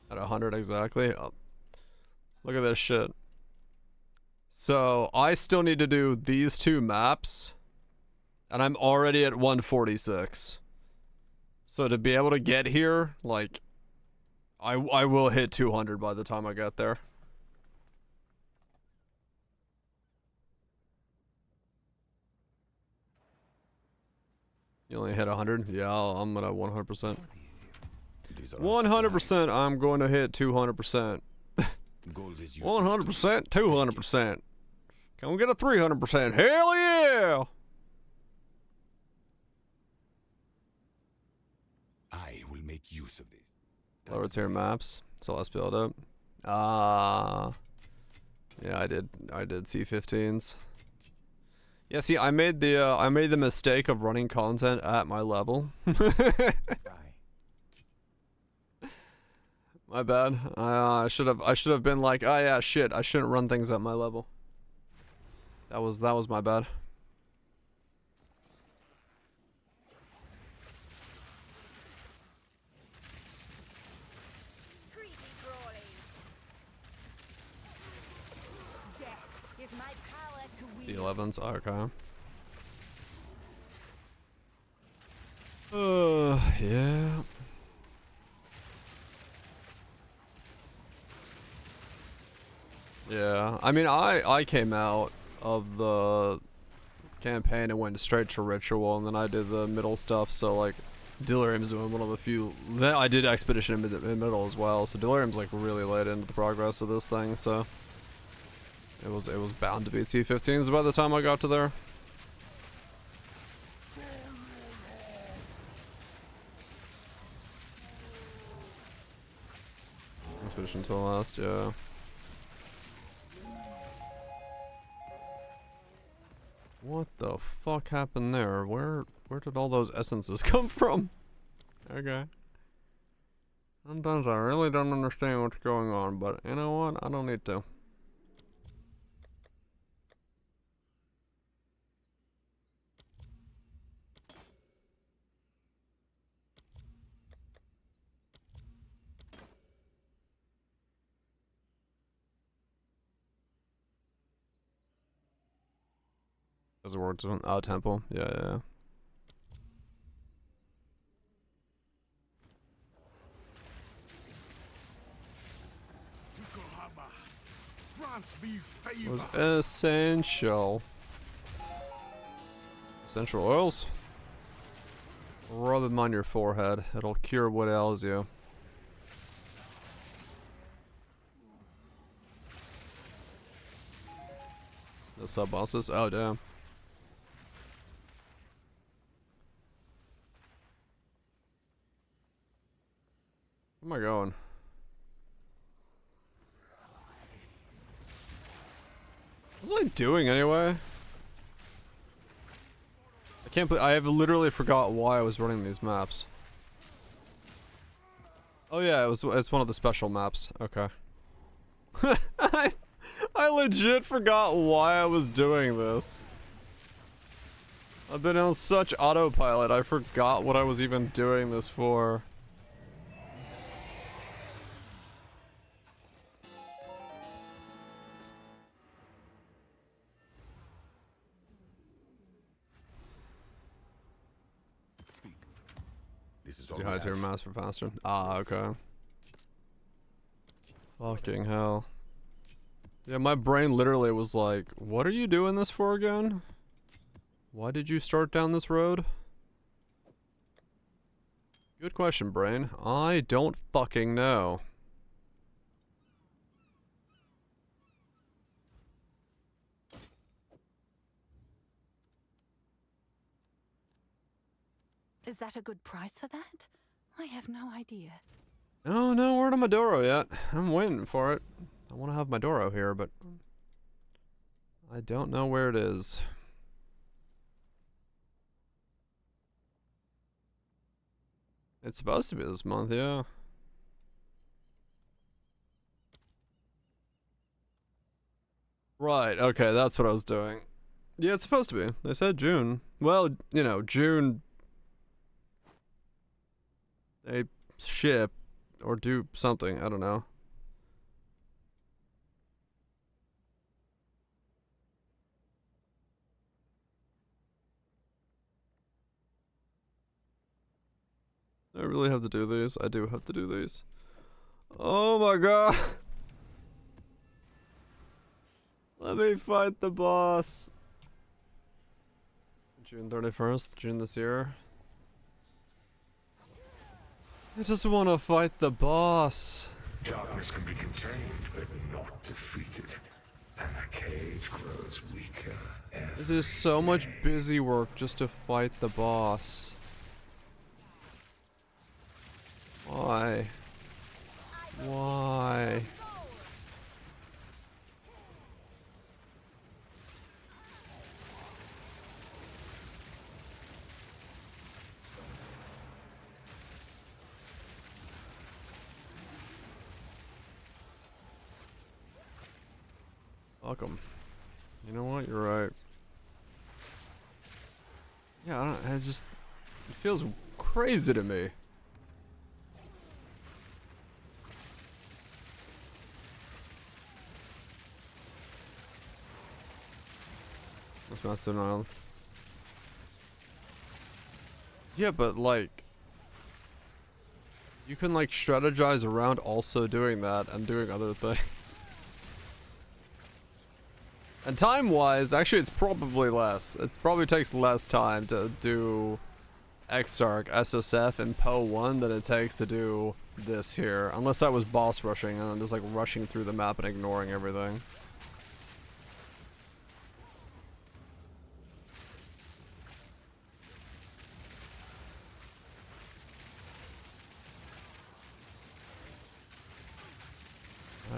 At 100 exactly. Look at this shit. So, I still need to do these 2 maps. And I'm already at 146. So to be able to get here, like, I will hit 200 by the time I get there. You only hit 100? Yeah, I'm at 100%. 100%, I'm going to hit 200%. 100%, 200%. Can we get a 300%? Hell yeah! I will make use of this. Lower tier maps. So let's build up. Yeah, I did C15s. Yeah, see, I made the mistake of running content at my level. My bad. I should have been like, oh yeah, shit, I shouldn't run things at my level. That was my bad. The 11s, okay. Yeah. Yeah, I mean, I came out of the campaign and went straight to ritual, and then I did the middle stuff. So like, delirium's doing one of the few. Then I did expedition in middle as well. So delirium's like really late into the progress of this thing. So it was bound to be T15s by the time I got to there. Expedition till last, yeah. What the fuck happened there? Where did all those essences come from? Okay. Sometimes I really don't understand what's going on, but you know what? I don't need to. Does it work on temple? Yeah. Was essential. Essential oils? Rub them on your forehead. It'll cure what ails you. The sub bosses? Oh damn. Where am I going? What was I doing anyway? I can't believe I have literally forgot why I was running these maps. Oh yeah, it's one of the special maps. Okay. I legit forgot why I was doing this. I've been on such autopilot, I forgot what I was even doing this for. This is all. High tier mass for faster. Ah, okay. Fucking hell. Yeah, my brain literally was like, what are you doing this for again? Why did you start down this road? Good question, brain. I don't fucking know. Is that a good price for that? I have no idea. No word on my Doro yet. I'm waiting for it. I want to have my Doro here, but I don't know where it is. It's supposed to be this month, yeah. Right, okay, that's what I was doing. Yeah, it's supposed to be. They said June. Well, you know, June. They ship or do something, I don't know. I really have to do these. I do have to do these. Oh my god. Let me fight the boss. June 31st, June this year. I just want to fight the boss. Darkness can be contained, but not defeated. And the cage grows weaker every This is so much day. busy work just to fight the boss. Why? Why? Welcome. You know what? You're right. Yeah, I don't. It just it feels crazy to me. That's Master Nile. Yeah, but like, you can like strategize around also doing that and doing other things. And time-wise, actually, it's probably less. It probably takes less time to do Exarch, SSF, and Poe 1 than it takes to do this here. Unless I was boss rushing and I'm just like rushing through the map and ignoring everything.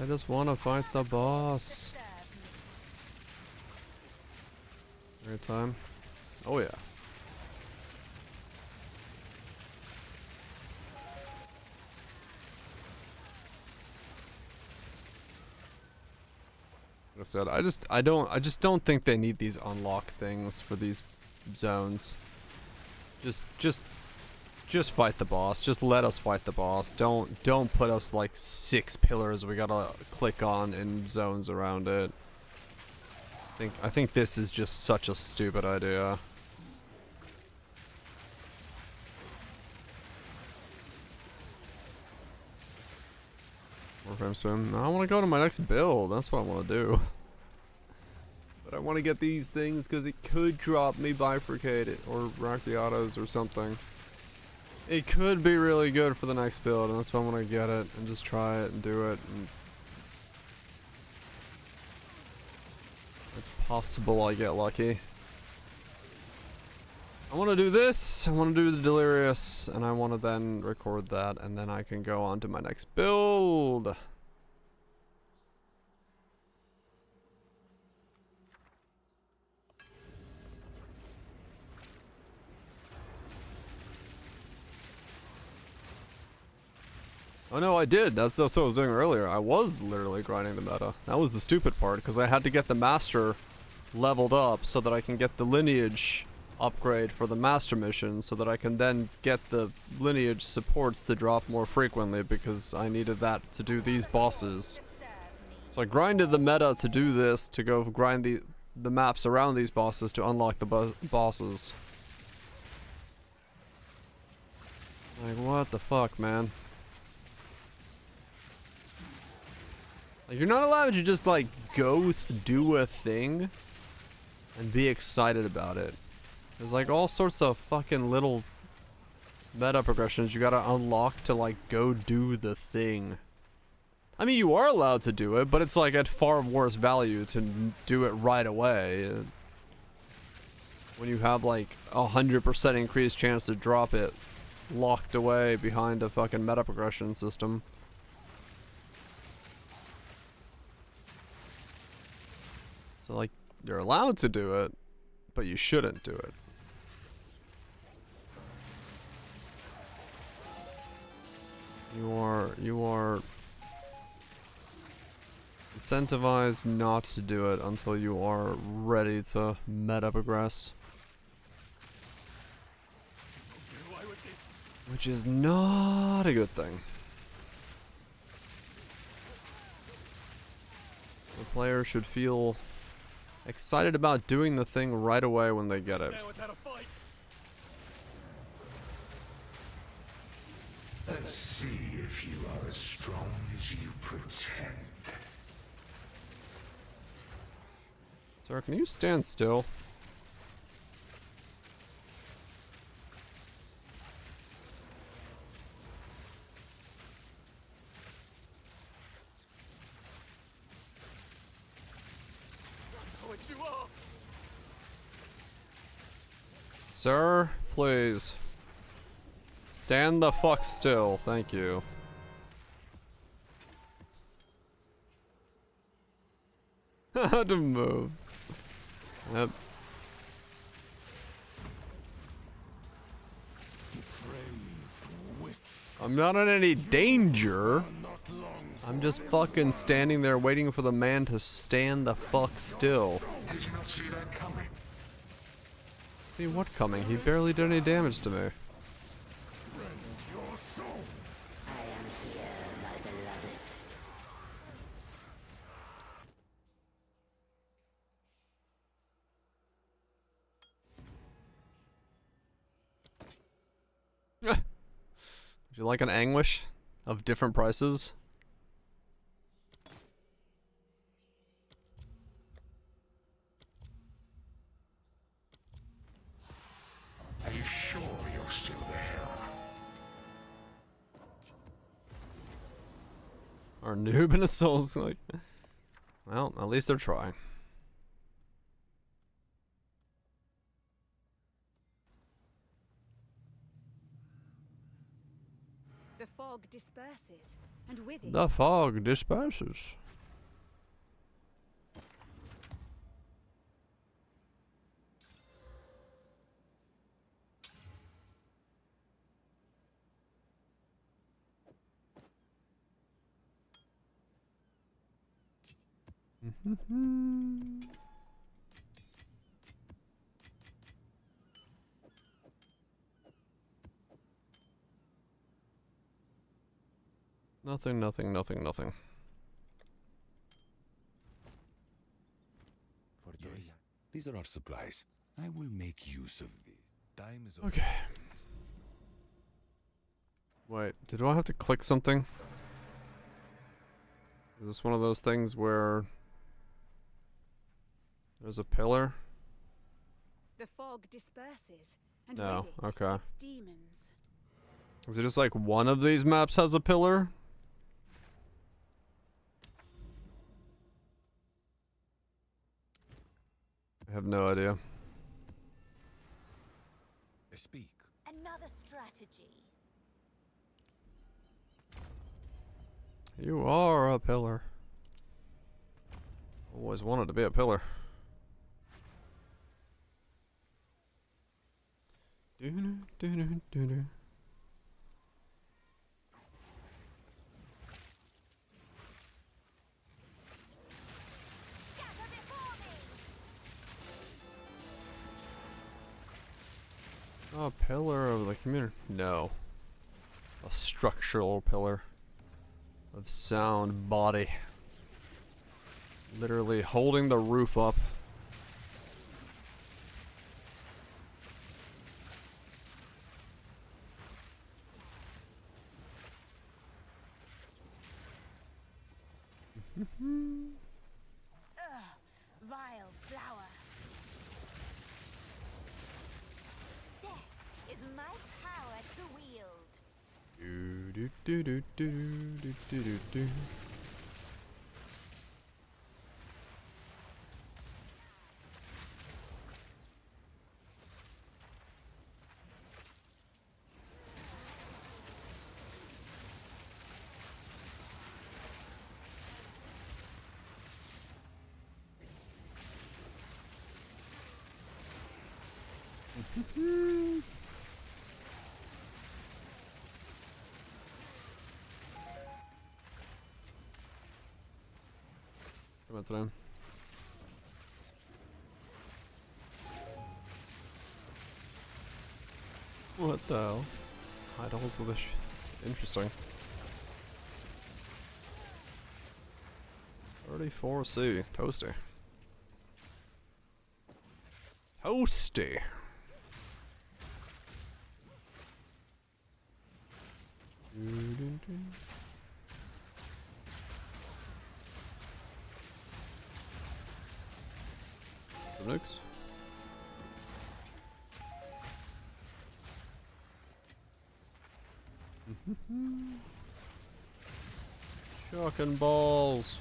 I just want to fight the boss. Every time. Oh yeah. Like I said, I just don't think they need these unlock things for these zones. Just fight the boss. Just let us fight the boss. Don't put us like 6 pillars we gotta click on in zones around it. I think this is just such a stupid idea. Warframe soon. I want to go to my next build. That's what I want to do. But I want to get these things because it could drop me bifurcated or rack the autos or something. It could be really good for the next build, and that's why I want to get it and just try it and do it. And it's possible I get lucky. I want to do this, I want to do the Delirious, and I want to then record that, and then I can go on to my next build. Oh no, I did. That's what I was doing earlier. I was literally grinding the meta. That was the stupid part, because I had to get the master leveled up so that I can get the lineage upgrade for the master mission, so that I can then get the lineage supports to drop more frequently, because I needed that to do these bosses. So I grinded the meta to do this, to go grind the maps around these bosses to unlock the bosses. Like, what the fuck, man? Like, you're not allowed to just, like, go do a thing and be excited about it. There's, like, all sorts of fucking little meta progressions you gotta unlock to, like, go do the thing. I mean, you are allowed to do it, but it's, like, at far worse value to do it right away. When you have, like, 100% increased chance to drop it locked away behind a fucking meta progression system. So, like, you're allowed to do it, but you shouldn't do it. You are incentivized not to do it until you are ready to meta progress. Which is not a good thing. The player should feel excited about doing the thing right away when they get it. Let's see if you are as strong as you pretend. Sir, can you stand still? What you are? Sir, please. Stand the fuck still, thank you. How to move. Yep. I'm not in any danger. I'm just fucking standing there waiting for the man to stand the fuck still. Did you not see that coming? See what coming? He barely did any damage to me. Would you like an anguish of different prices? Are you sure you're still there? Our noob and a soul's like, well, at least they're trying. The fog disperses, and with it... The fog disperses. Nothing, nothing, nothing, nothing. For yes, these are our supplies. I will make use of these. Time is of Okay. essence. Wait, did I have to click something? Is this one of those things where there's a pillar? The fog disperses, and No, with it, okay. its demons. Is it just like one of these maps has a pillar? I have no idea. Speak. Another strategy. You are a pillar. Always wanted to be a pillar. Do-do-do-do-do-do. A pillar of the community? No. A structural pillar of sound body. Literally holding the roof up. Vile flower. Death is my power to wield. Do do do do do do do do. What's that? What the hell? Idols with a interesting. 34C. Toasty. Toasty. Some nukes. Shocking balls.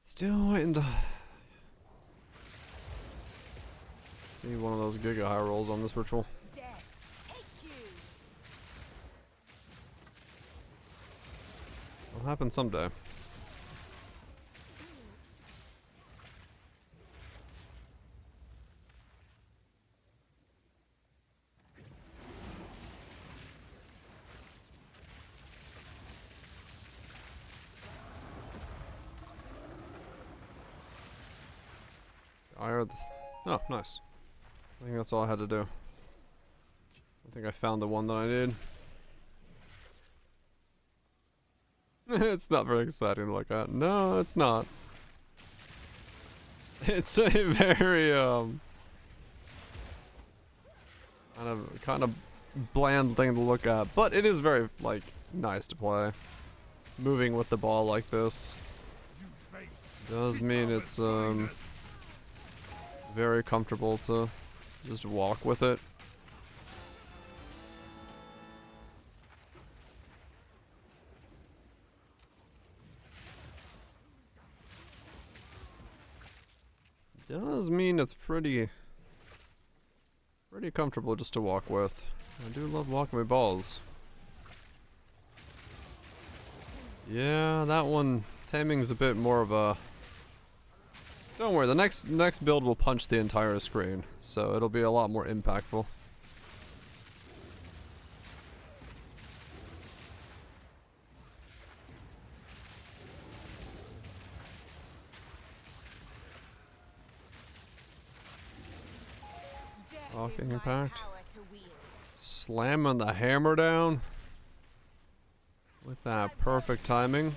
Still waiting to see one of those giga high rolls on this ritual. It'll happen someday. I heard this. Oh, nice. I think that's all I had to do. I think I found the one that I need. It's not very exciting to look at. No, it's not. It's a very kind of bland thing to look at, but it is very like nice to play. Moving with the ball like this does mean it's very comfortable to just walk with it. Does mean it's pretty comfortable just to walk with. I do love walking with balls. Yeah, that one taming's a bit more of a. Don't worry, the next build will punch the entire screen, so it'll be a lot more impactful. Walking impact. Slamming the hammer down. With that perfect timing.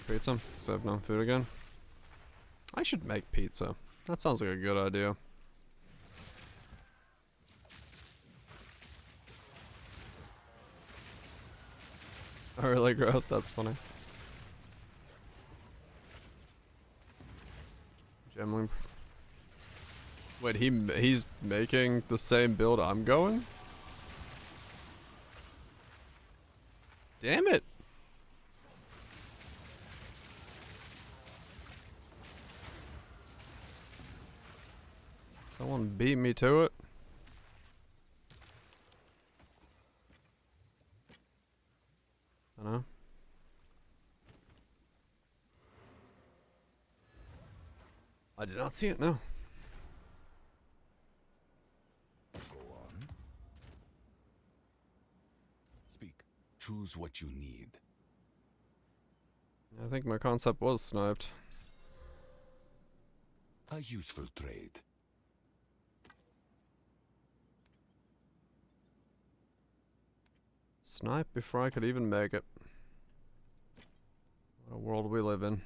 Pizza, so I have no food again. I should make pizza. That sounds like a good idea. Early growth, that's funny. Gemling. Wait, he's making the same build I'm going? Damn it! Someone beat me to it. I don't know. I did not see it, no. Go on. Speak. Choose what you need. I think my concept was sniped. A useful trade. Snipe before I could even make it. What a world we live in.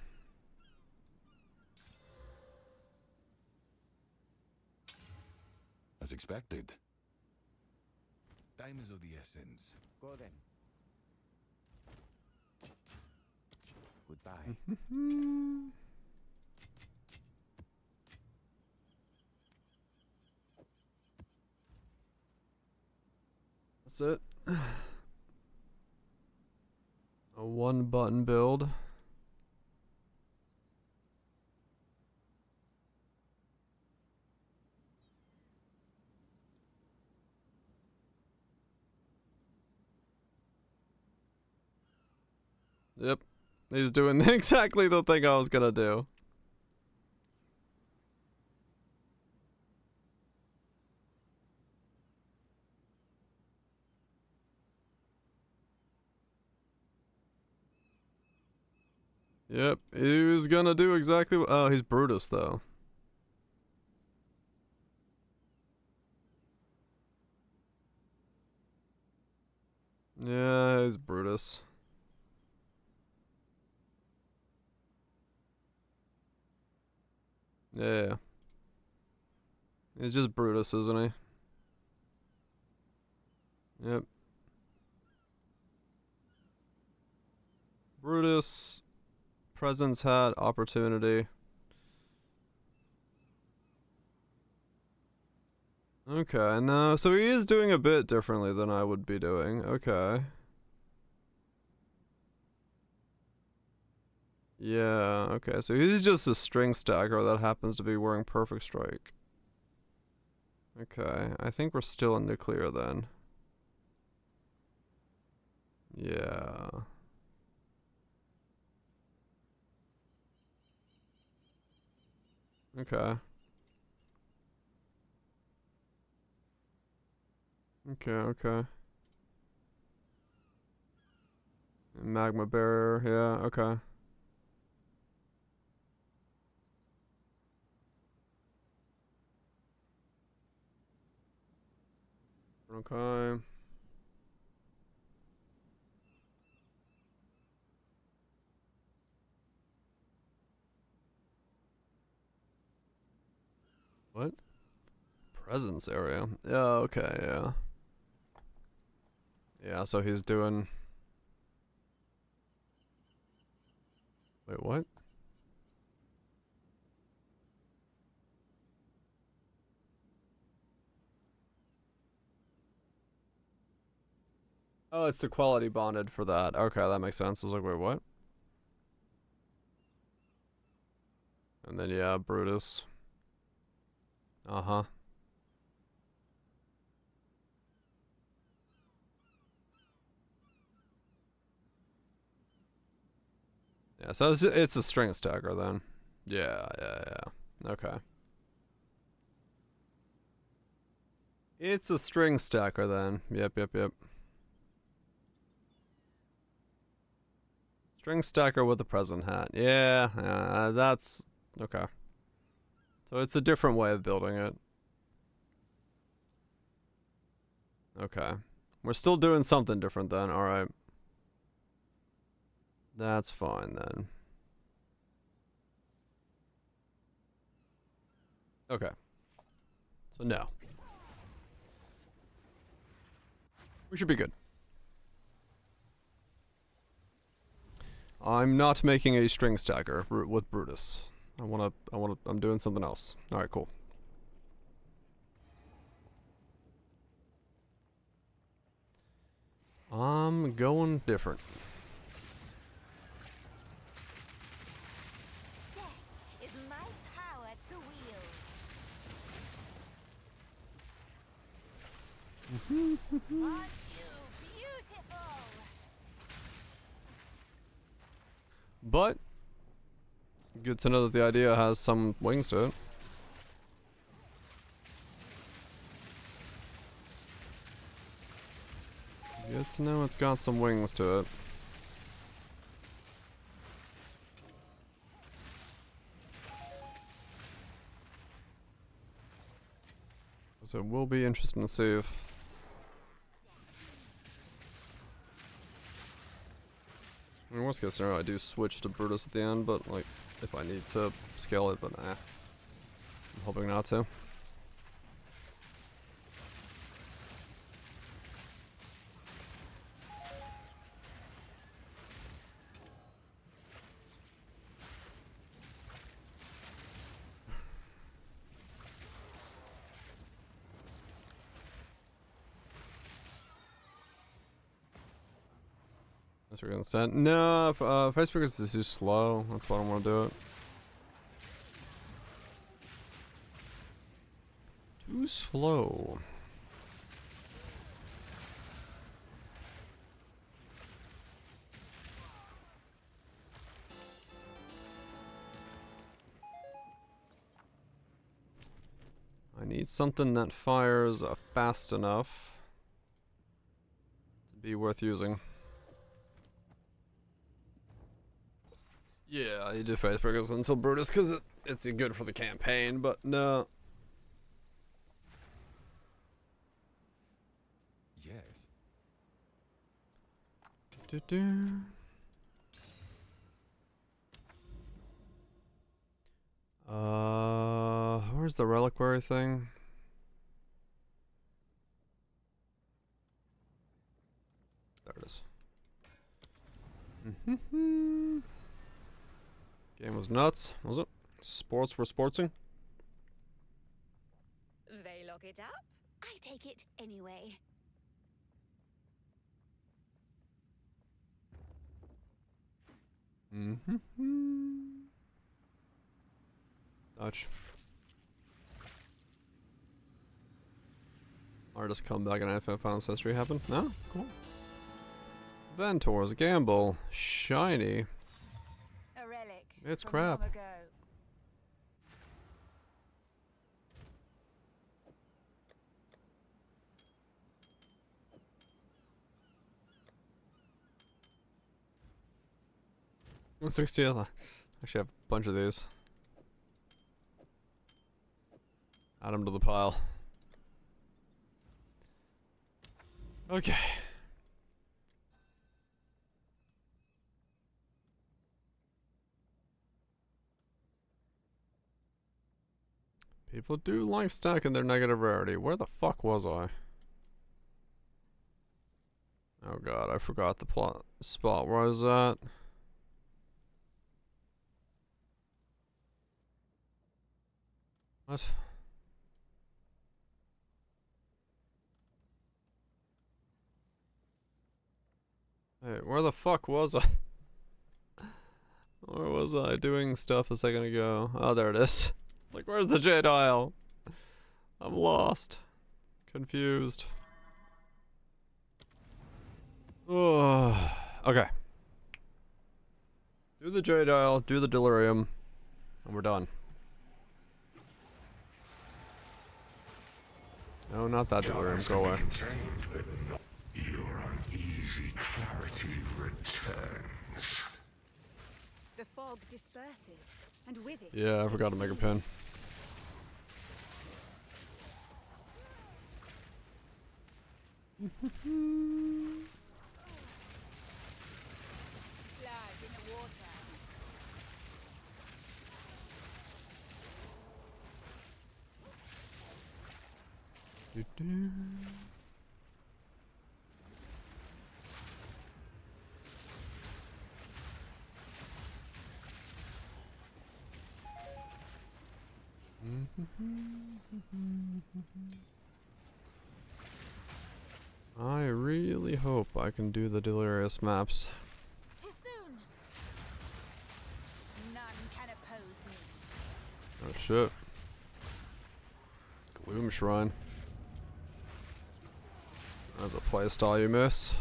As expected. Time is of the essence. Go then. Goodbye. That's it. A one button build. Yep. He's doing exactly the thing I was gonna do. Yep, he was gonna do exactly what... Oh, he's Brutus, though. Yeah, he's Brutus. Yeah. He's just Brutus, isn't he? Yep. Brutus, presence hat, opportunity. Okay, no, so he is doing a bit differently than I would be doing. Okay. Yeah, okay, so he's just a string stacker that happens to be wearing Perfect Strike. Okay, I think we're still in nuclear then. Yeah. Okay. Okay. Magma barrier, yeah, okay. Okay. What? Presence area. Yeah, okay, yeah. Yeah, so he's doing... Wait, what? Oh, it's the quality bonded for that. Okay, that makes sense. I was like, wait, what? And then, yeah, Brutus. Uh-huh. Yeah, so it's a string stacker then. Yeah. Okay. It's a string stacker then. Yep. String stacker with a present hat. Yeah, that's... Okay. So it's a different way of building it. Okay. We're still doing something different then, alright. That's fine then. Okay. So no. We should be good. I'm not making a string stacker with Brutus. I'm doing something else. Alright, cool. I'm going different. Death is my power to wield. Aren't you beautiful? But good to know that the idea has some wings to it. Good to know it's got some wings to it. So it will be interesting to see if... I mean, worst case scenario, I do switch to Brutus at the end, but like, if I need to scale it, but nah. I'm hoping not to. Guess we're gonna send. No, Facebook is too slow. That's why I don't want to do it. Too slow. I need something that fires fast enough to be worth using. Yeah, you do Faith Breakers until Brutus because it's good for the campaign, but no. Yes. Where's the reliquary thing? There it is. Game was nuts, was it? Sports were sportsing? They lock it up. I take it anyway. Dodge. Artist comeback in FF Finals history happened? No? Cool. Ventor's Gamble. Shiny. A relic. It's from crap. long ago. $160. Actually, have a bunch of these. Add them to the pile. Okay. People do like stacking their negative rarity. Where the fuck was I? Oh god, I forgot the plot spot where I was at. What? Hey, where the fuck was I? Where was I doing stuff a second ago? Oh, there it is. Like, where's the J dial? I'm lost. Confused. Oh, okay. Do the J dial, do the delirium, and we're done. No, not that delirium. Go away. Your uneasy clarity returns. The fog disperses, and with it... Yeah, I forgot to make a pin. Flag in the water. I really hope I can do the delirious maps. Too soon. None can oppose me. Oh shit. Gloom Shrine. That's a playstyle you miss.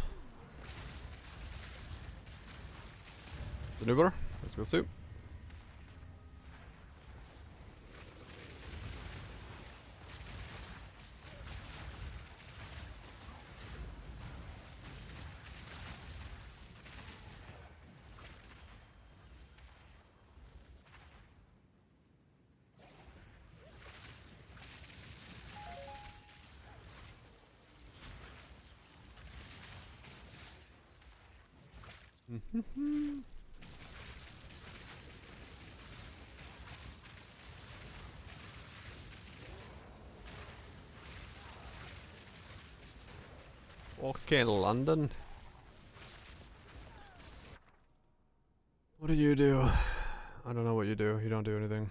Is it new butter? Let's go soup. Okay, London. What do you do? I don't know what you do. You don't do anything.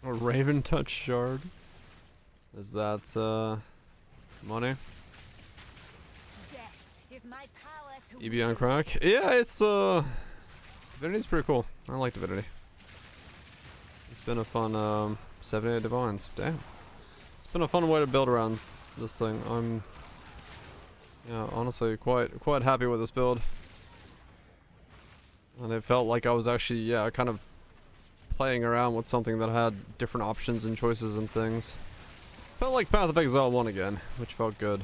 A Raven Touch Shard. Is that money? Death is my power to EB on crack? Yeah, it's Divinity's pretty cool. I like Divinity. It's been a fun 78 divines. Damn. It's been a fun way to build around this thing. I'm honestly quite happy with this build. And it felt like I was actually kind of playing around with something that had different options and choices and things. Felt like Path of Exile 1 again, which felt good.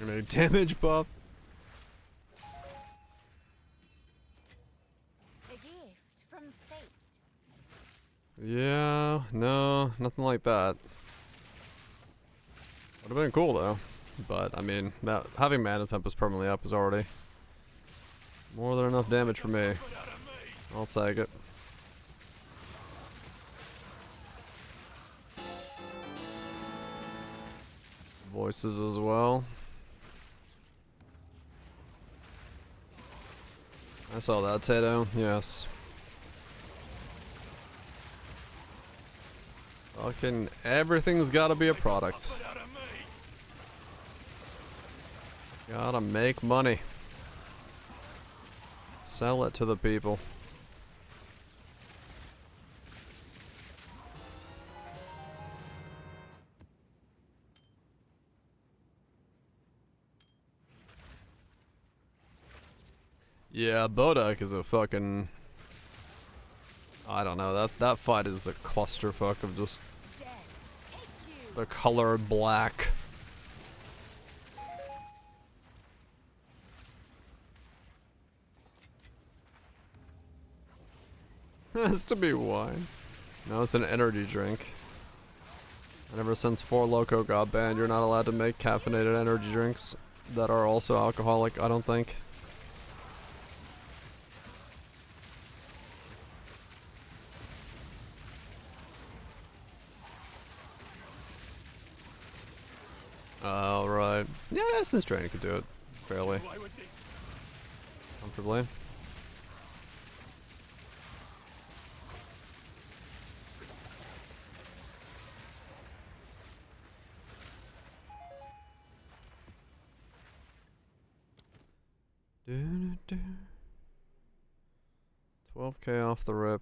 A damage buff. A gift from fate. Yeah, no, nothing like that. Would have been cool though. But I mean, having Mana Tempest permanently up is already more than enough damage for me. I'll take it. Voices as well. I saw that, Tato. Yes. Fucking everything's gotta be a product. Gotta make money. Sell it to the people. Yeah, Bodak is a fucking... I don't know, that fight is a clusterfuck of just the color black. Has to be wine. No, it's an energy drink. And ever since 4 Loco got banned, you're not allowed to make caffeinated energy drinks that are also alcoholic, I don't think. Oh, right. Yeah, Essence Drain could do it fairly comfortably. Do-do-do. 12k off the rip.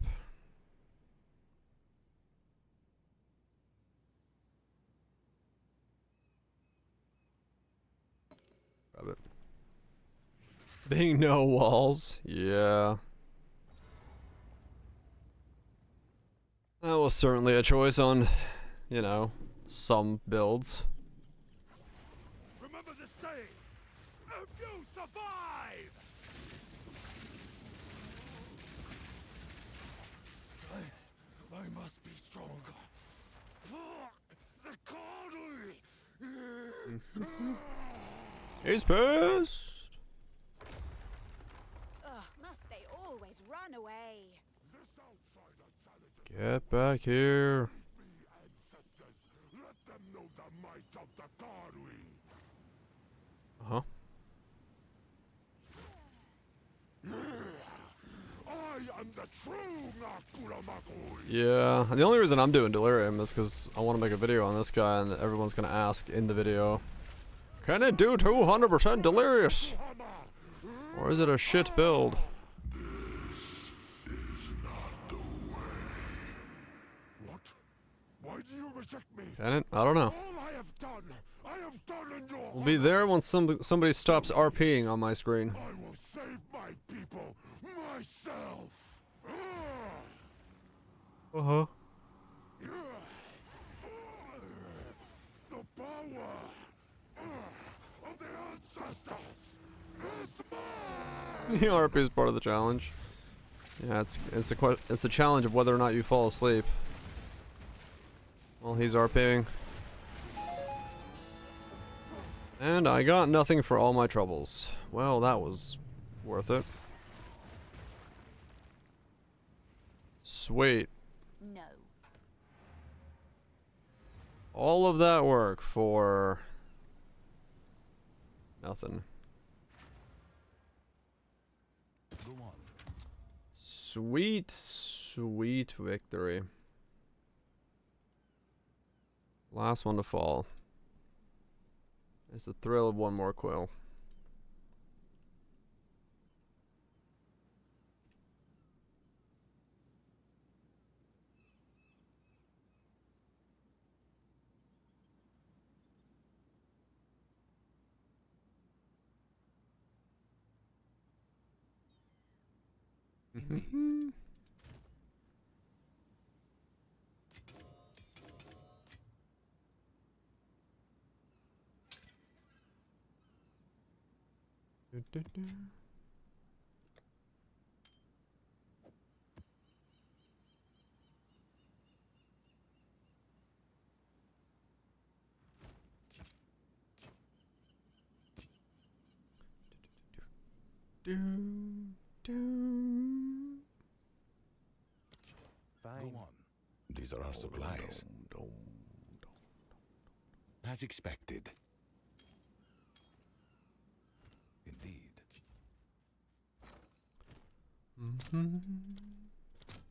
Grab it. Being no walls, yeah. That was certainly a choice on, you know, some builds. Remember this day. If you survive. I must be stronger. The Cardinal. He's pissed. Ugh, must they always run away? Get back here. Let them know the might of the Cardinal. Uh-huh. I am the true Nakuramakoi. Yeah, and the only reason I'm doing Delirium is because I want to make a video on this guy and everyone's going to ask in the video, can it do 200% Delirious? Or is it a shit build? This is not the way. What? Why do you reject me? Can it? I don't know. All I have done in your We'll be there once somebody stops RPing on my screen. I will save my people myself. Uh-huh. The power of the ancestors is mine. The RP is part of the challenge. Yeah, it's a challenge of whether or not you fall asleep while he's RPing. And I got nothing for all my troubles. Well, that was worth it. Sweet. No. All of that work for Nothing. Go on. Sweet, sweet victory. Last one to fall. It's the thrill of one more quill. Fine. Go on. These are our supplies. As expected. Indeed.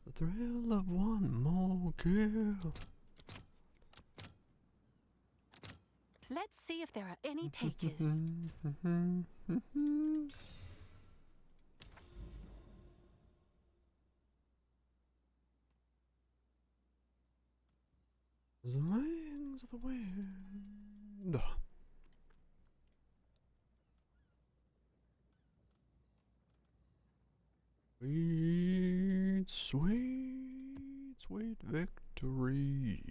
The thrill of one more kill. Let's see if there are any takers. The wings of the wind. Sweet, sweet, sweet victory.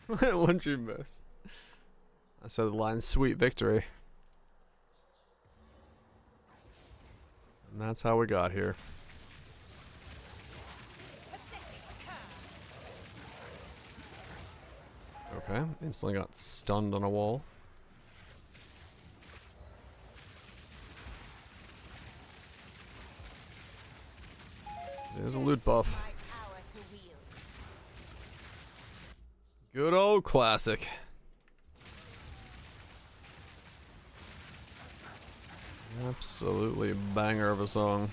What'd you miss? I said the line "sweet victory," and that's how we got here. Okay, instantly got stunned on a wall. There's a loot buff. Good old classic. Absolutely banger of a song.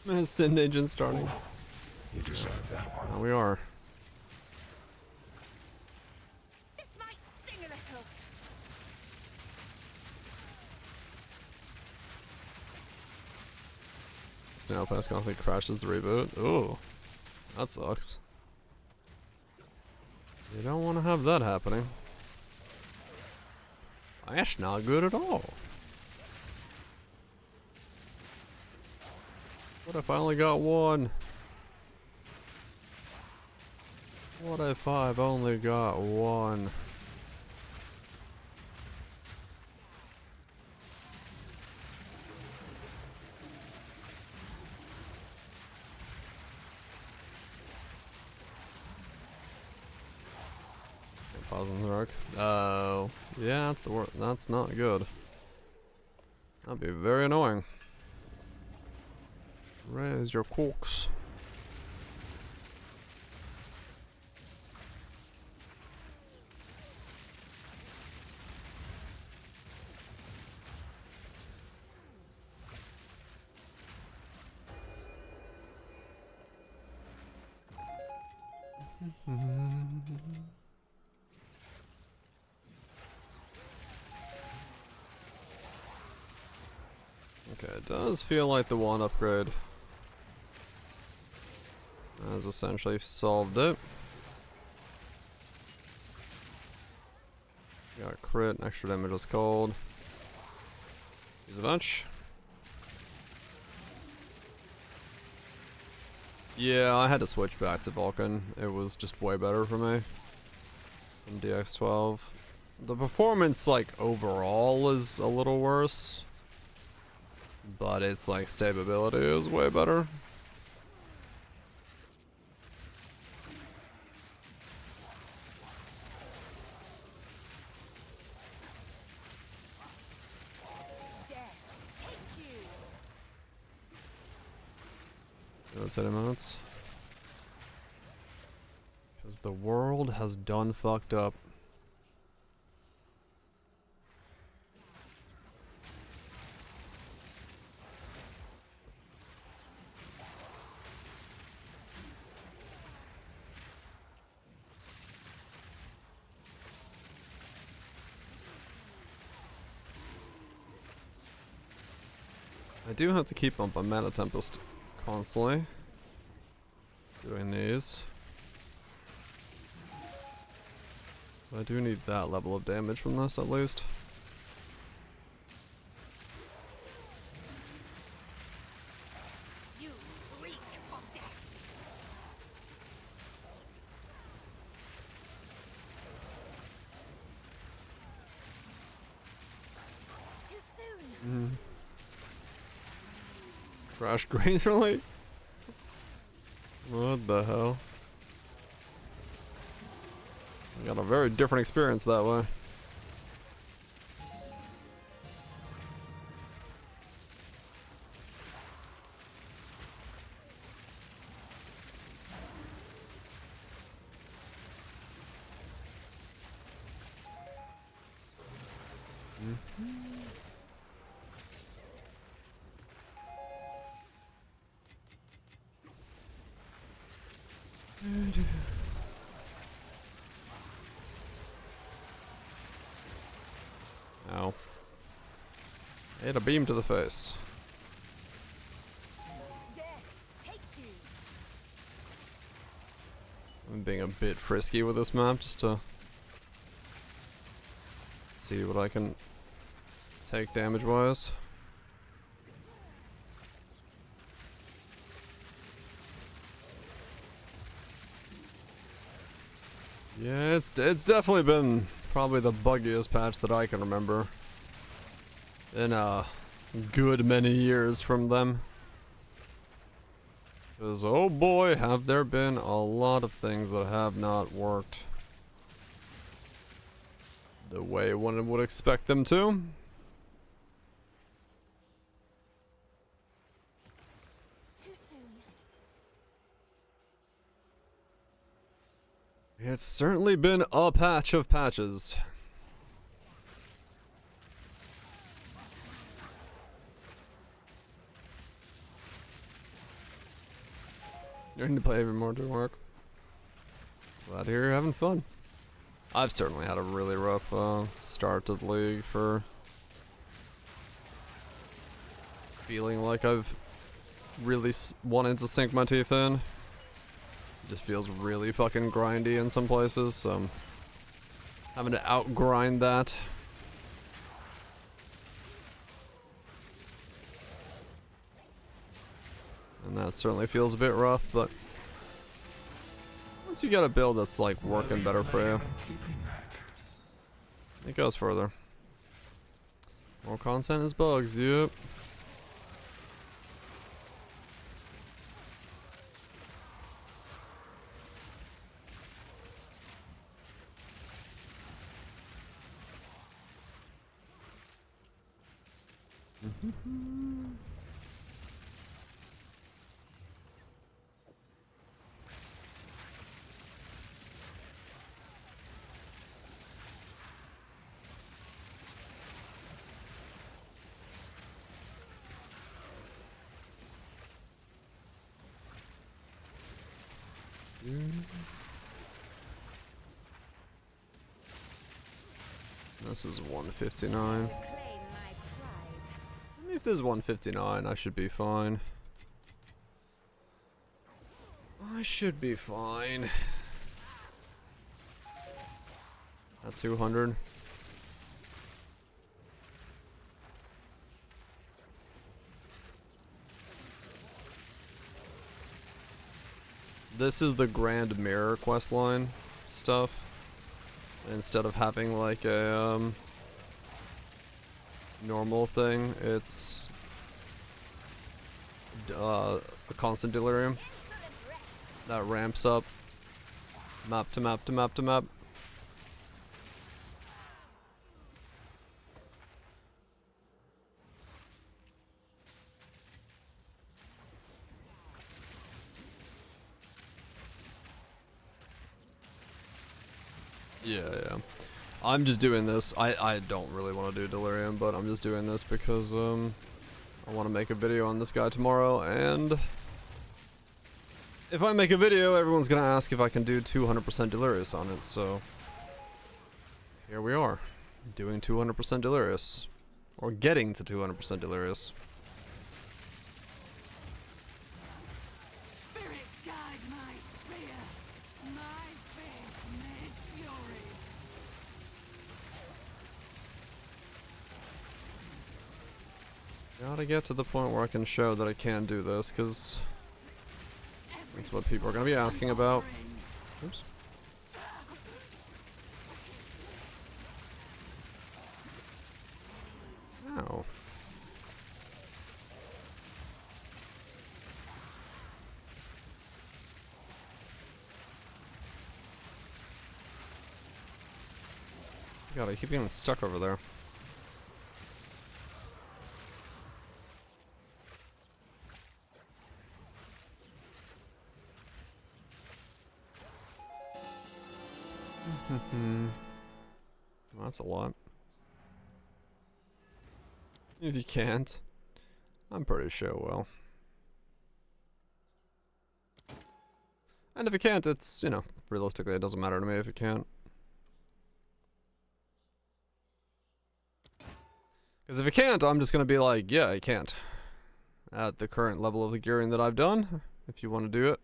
Synth engine starting. You deserve that one. Now we are. This might sting a little. Snail Pass constantly crashes the reboot. Ooh, that sucks. You don't want to have that happening. That's not good at all. What if I only got one? What if I've only got one? Pause on the rock. Oh, yeah, that's the word. That's not good. That'd be very annoying. Raise your corks. Okay, it does feel like the one upgrade has essentially solved it. Got crit, extra damage is cold. Use a bunch. Yeah, I had to switch back to Vulcan. It was just way better for me than DX12. The performance, like, overall is a little worse. But it's like stability is way better. Let's hit him out. Because the world has done fucked up. I do have to keep up on Mana Tempest constantly. Doing these. So I do need that level of damage from this at least. You reek of death. Too soon. Crash gracefully? What the hell? I got a very different experience that way. Ow. I hit a beam to the face. Death, take you. I'm being a bit frisky with this map just to see what I can take damage wise. Yeah, it's definitely been probably the buggiest patch that I can remember in a good many years from them. Because, oh boy, have there been a lot of things that have not worked the way one would expect them to. Too soon. It's certainly been a patch of patches. You're going to play even more to work. Glad to hear you're having fun. I've certainly had a really rough start to the league for feeling like I've really wanted to sink my teeth in. It just feels really fucking grindy in some places, so I'm having to outgrind that. And that certainly feels a bit rough, but once you get a build that's like working better for you, it goes further. More content is bugs, yep. This is 159. If this is 159, I should be fine. I should be fine. At 200. This is the Grand Mirror questline stuff. Instead of having like a normal thing, it's a constant delirium that ramps up map to map to map to map. Yeah. I'm just doing this. I don't really want to do delirium, but I'm just doing this because I want to make a video on this guy tomorrow, and if I make a video, everyone's gonna ask if I can do 200% delirious on it, so here we are, doing 200% delirious, or getting to 200% delirious. Spirit guide my spear, my faith made fury. Gotta get to the point where I can show that I can do this, because that's what people are gonna be asking about. Oops. Ow. God, I keep getting stuck over there. Well, that's a lot. If you can't, I'm pretty sure it will. And if you can't, it's, you know, realistically it doesn't matter to me if you can't. Because if you can't, I'm just gonna be like, yeah, I can't. At the current level of gearing that I've done, if you want to do it,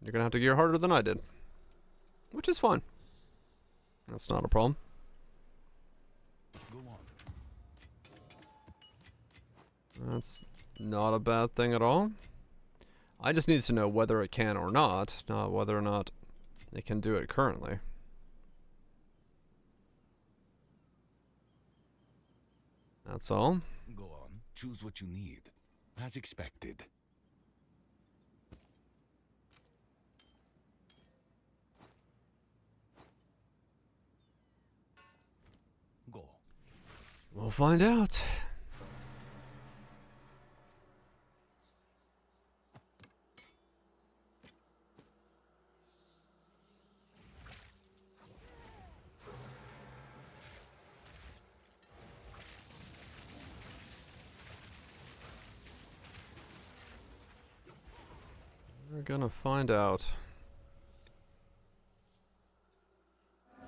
you're gonna have to gear harder than I did. Which is fine. That's not a problem. Go on. That's not a bad thing at all. I just need to know whether it can or not whether or not it can do it currently. That's all. Go on. Choose what you need. As expected. Go. We'll find out. We're gonna find out.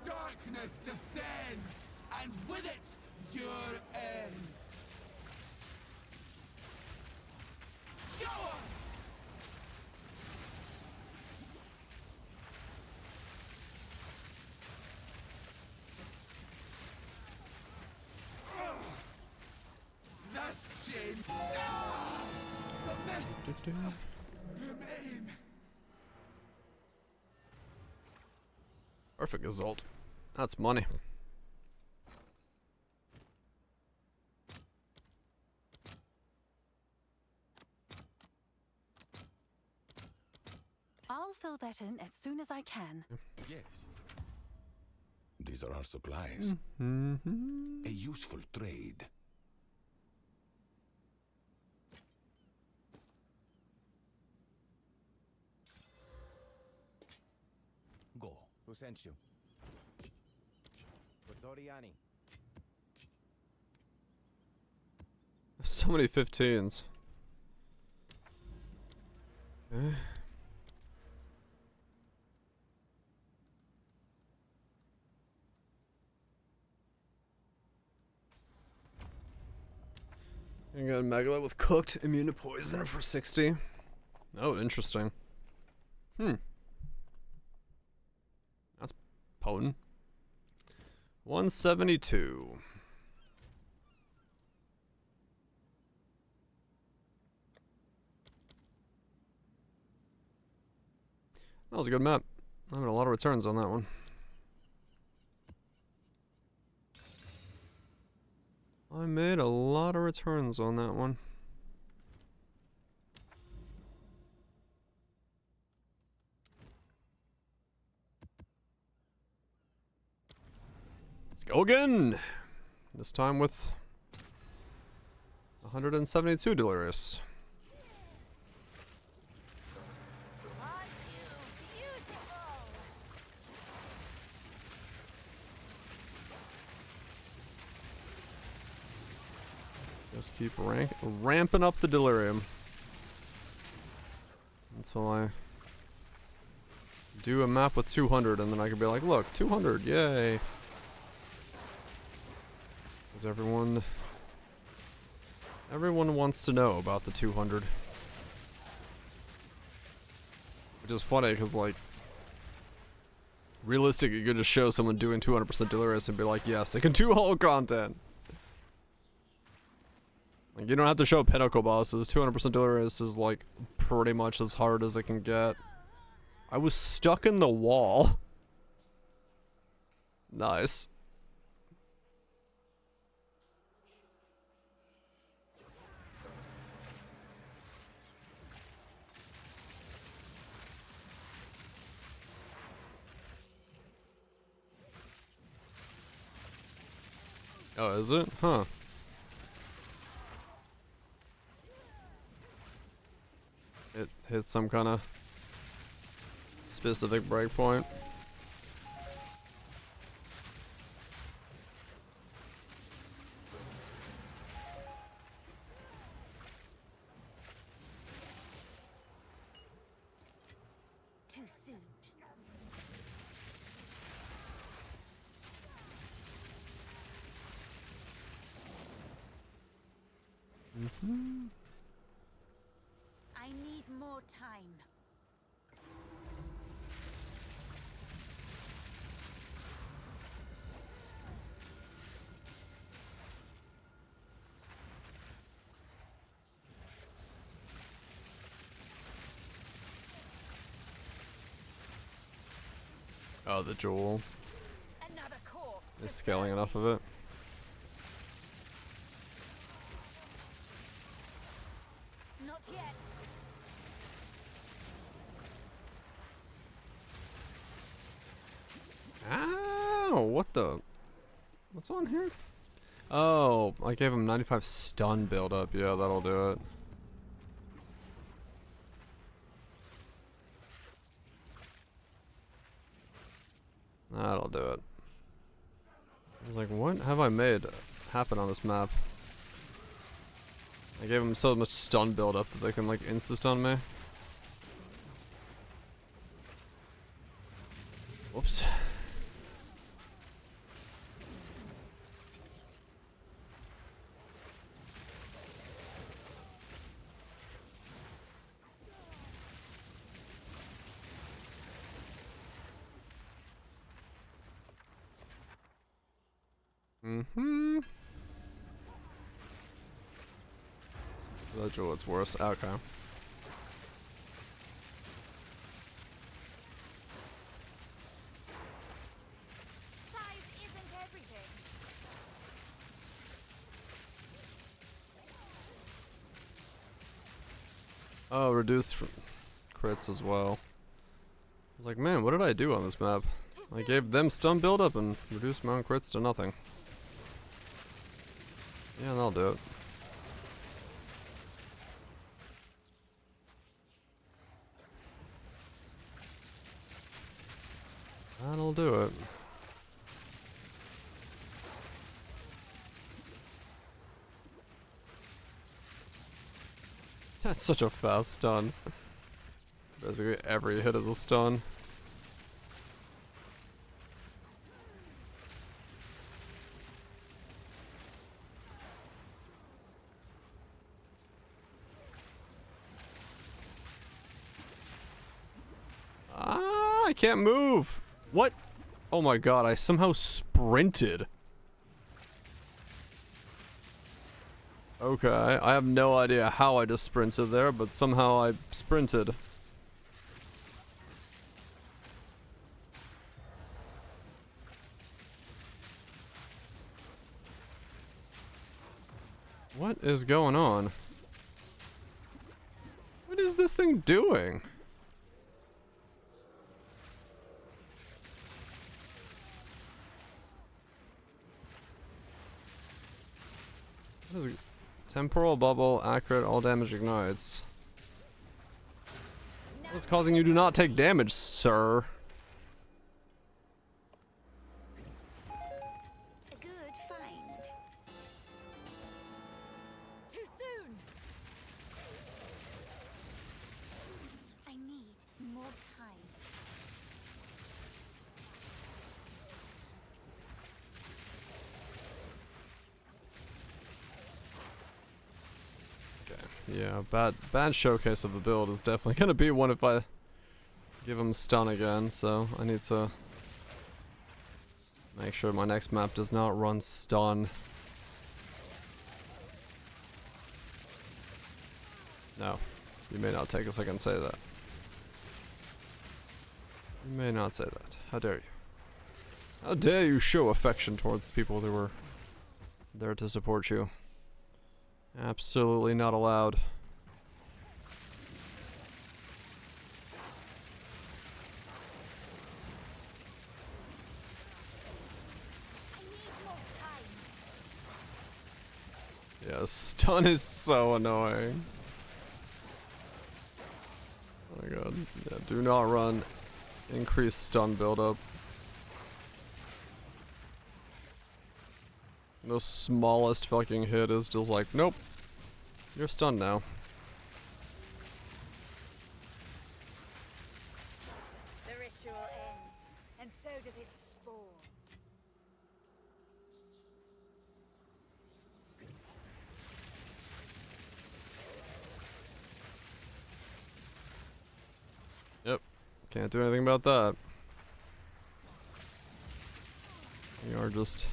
Darkness descends, and with it, your end. Scour! Thus, Jane. The mists remain. Perfect result. That's money. I'll fill that in as soon as I can. Yes. These are our supplies. A useful trade. Go. Who sent you? Doriani. So many 15s. Okay. I got a Megalith with cooked, immune to poison for 60. Oh, interesting. That's potent. 172. That was a good map. I made a lot of returns on that one. I made a lot of returns on that one. Let's go again! This time with 172 Delirious. Just keep ramping up the delirium until I do a map with 200, and then I can be like, look, 200, yay! Because everyone wants to know about the 200, which is funny because, like, realistically, you could just show someone doing 200% delirious and be like, yes, they can do all content. Like, you don't have to show pinnacle bosses. 200% delirious is, like, pretty much as hard as it can get. I was stuck in the wall. Nice. Oh, is it? Huh. It hits some kind of specific breakpoint. Too soon. Mm-hmm. I need more time. Oh, the jewel. Another corpse. They're scaling enough of it. Not yet. Ow! What the? What's on here? Oh, I gave him 95 stun buildup. Yeah, that'll do it. That'll do it. I was like, what have I made happen on this map? I gave him so much stun buildup that they can, like, insta-stun me. Whoops. Mm-hmm. The jewel, it's worse. Okay. Size isn't everything. Oh, reduced crits as well. I was like, man, what did I do on this map? I gave them stun buildup and reduced my own crits to nothing. Yeah, that'll do it. That'll do it. That's such a fast stun. Basically every hit is a stun. Ah, I can't move. What? Oh my god, I somehow sprinted. Okay, I have no idea how I just sprinted there, but somehow I sprinted. What is going on? What is this thing doing? What is it? Temporal bubble, accurate, all damage ignites. What's causing you to not take damage, sir? A good find. Too soon. I need more time. Yeah, bad showcase of the build is definitely gonna be one if I give him stun again, so I need to make sure my next map does not run stun. No, you may not take a second to say that. You may not say that. How dare you? How dare you show affection towards the people who were there to support you? Absolutely not allowed. Yeah, stun is so annoying. Oh my god. Yeah, do not run increased stun buildup. The smallest fucking hit is just like, nope. You're stunned now. The ritual ends, and so does its spore. Yep. Can't do anything about that. We are just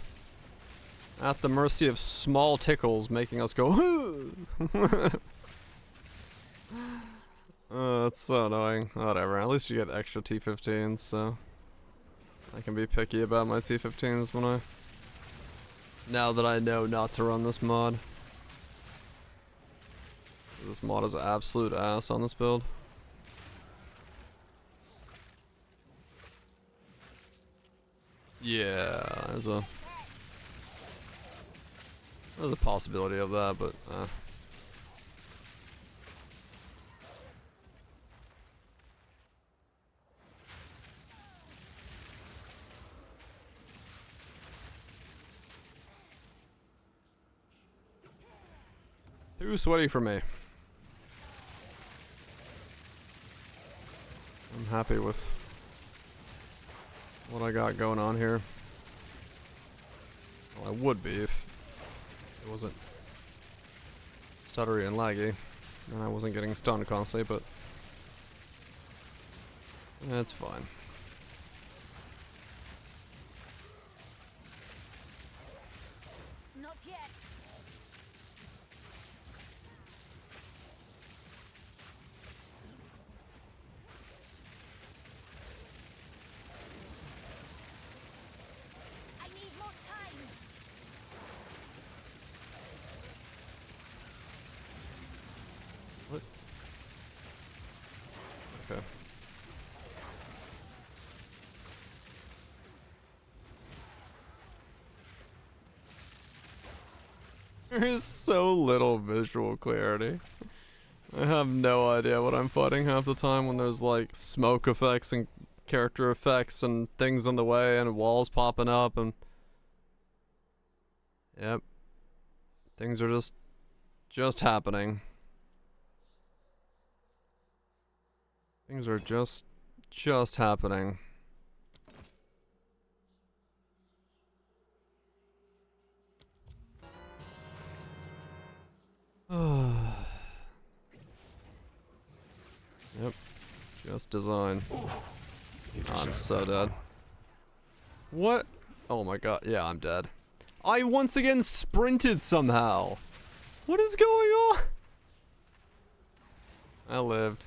at the mercy of small tickles making us go that's so annoying. Whatever, at least you get extra T15s, so I can be picky about my T15s when now that I know not to run this mod. This mod is absolute ass on this build. Yeah, there's a possibility of that, but too sweaty for me. I'm happy with what I got going on here. Well, I would be if it wasn't stuttery and laggy, and I wasn't getting stunned constantly, but that's fine. Not yet. I need more time. What? Okay. There's so little visual clarity. I have no idea what I'm fighting half the time when there's like smoke effects and character effects and things in the way and walls popping up and yep. Things are just happening. Things are just happening. Yep. Just design. I'm so dead. What? Oh my god. Yeah, I'm dead. I once again sprinted somehow. What is going on? I lived.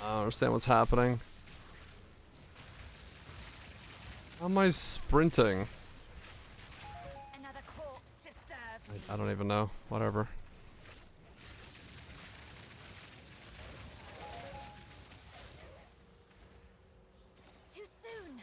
I don't understand what's happening. How am I sprinting? Another corpse to I don't even know. Whatever. Too soon.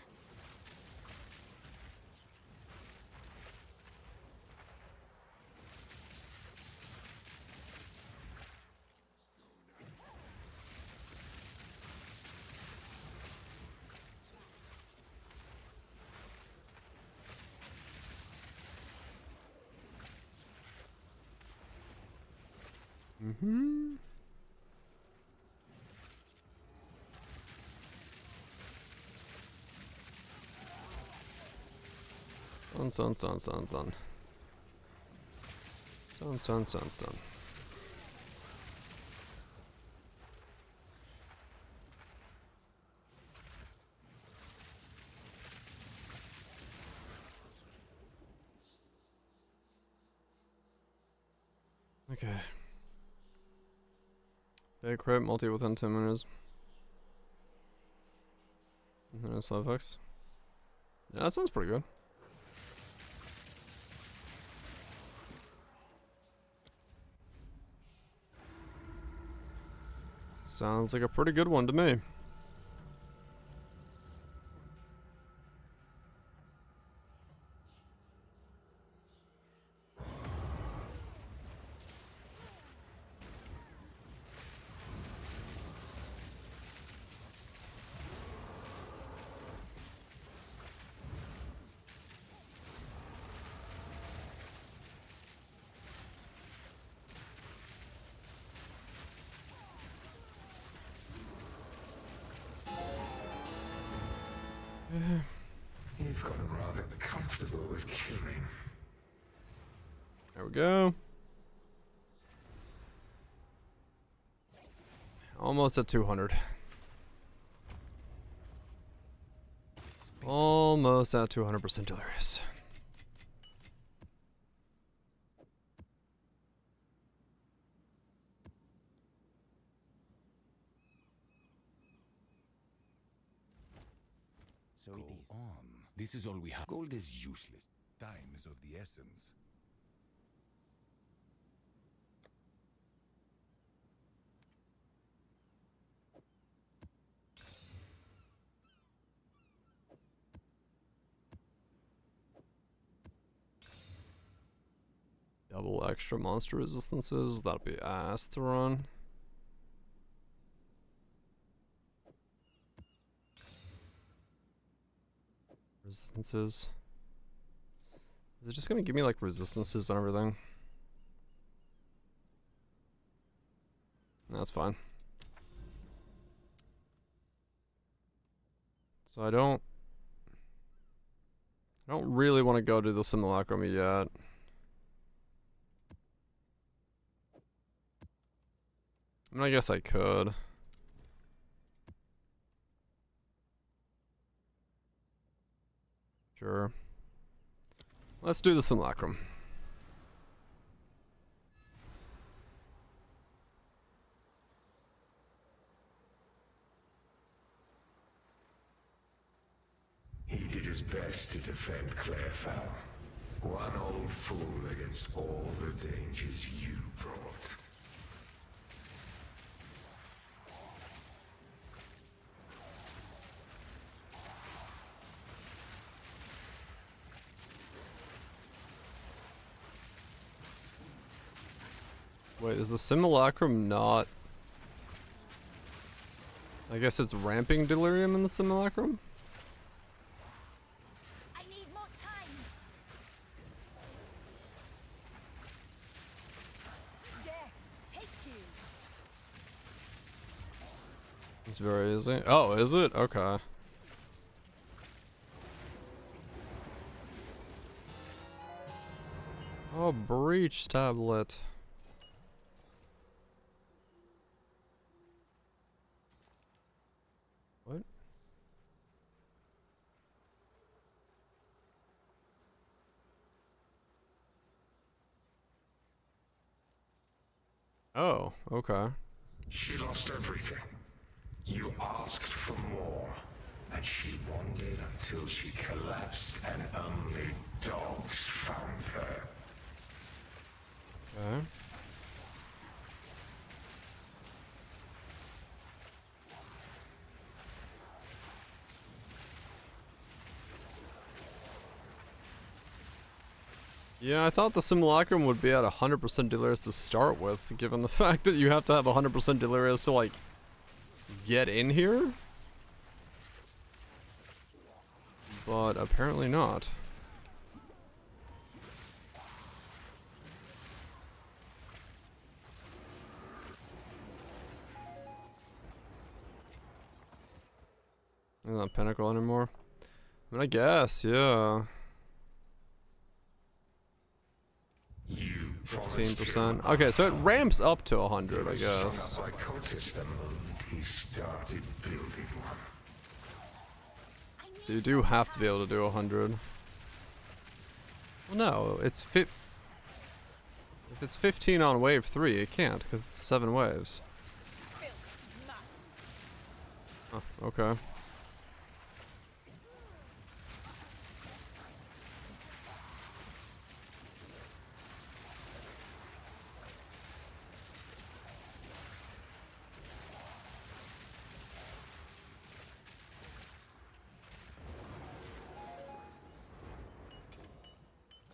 Mm-hmm. Stun. Stun. Okay. Big crit, multi within 10 minutes. No slow effects. Yeah, that sounds pretty good. Sounds like a pretty good one to me. You've gotten rather comfortable with killing. There we go. Almost at 200. Almost at 200% delirious. So it is. On. This is all we have. Gold is useless. Time is of the essence. Double extra monster resistances. That'll be ass to run. Resistances. Is it just gonna give me like resistances and everything? That's fine. So I don't really want to go to the simulacrum yet. I mean, I guess I could. Sure. Let's do the simulacrum. He did his best to defend Clairfowl. One old fool against all the dangers you brought. Wait, is the simulacrum not... I guess it's ramping delirium in the simulacrum? I need more time. Death, take you. It's very easy. Oh, is it? Okay. Oh, breach tablet. What? Oh, okay. She lost everything. You asked for more, and she wandered until she collapsed and only dogs found her. Okay. Yeah, I thought the simulacrum would be at 100% delirious to start with, given the fact that you have to have 100% delirious to, like, get in here. But apparently not. Isn't that pinnacle anymore? I mean, I guess, yeah. 15%. Okay, so it ramps up to 100, I guess. So you do have to be able to do 100. Well, no, it's if it's 15 on wave 3, it can't, because it's 7 waves. Oh, okay.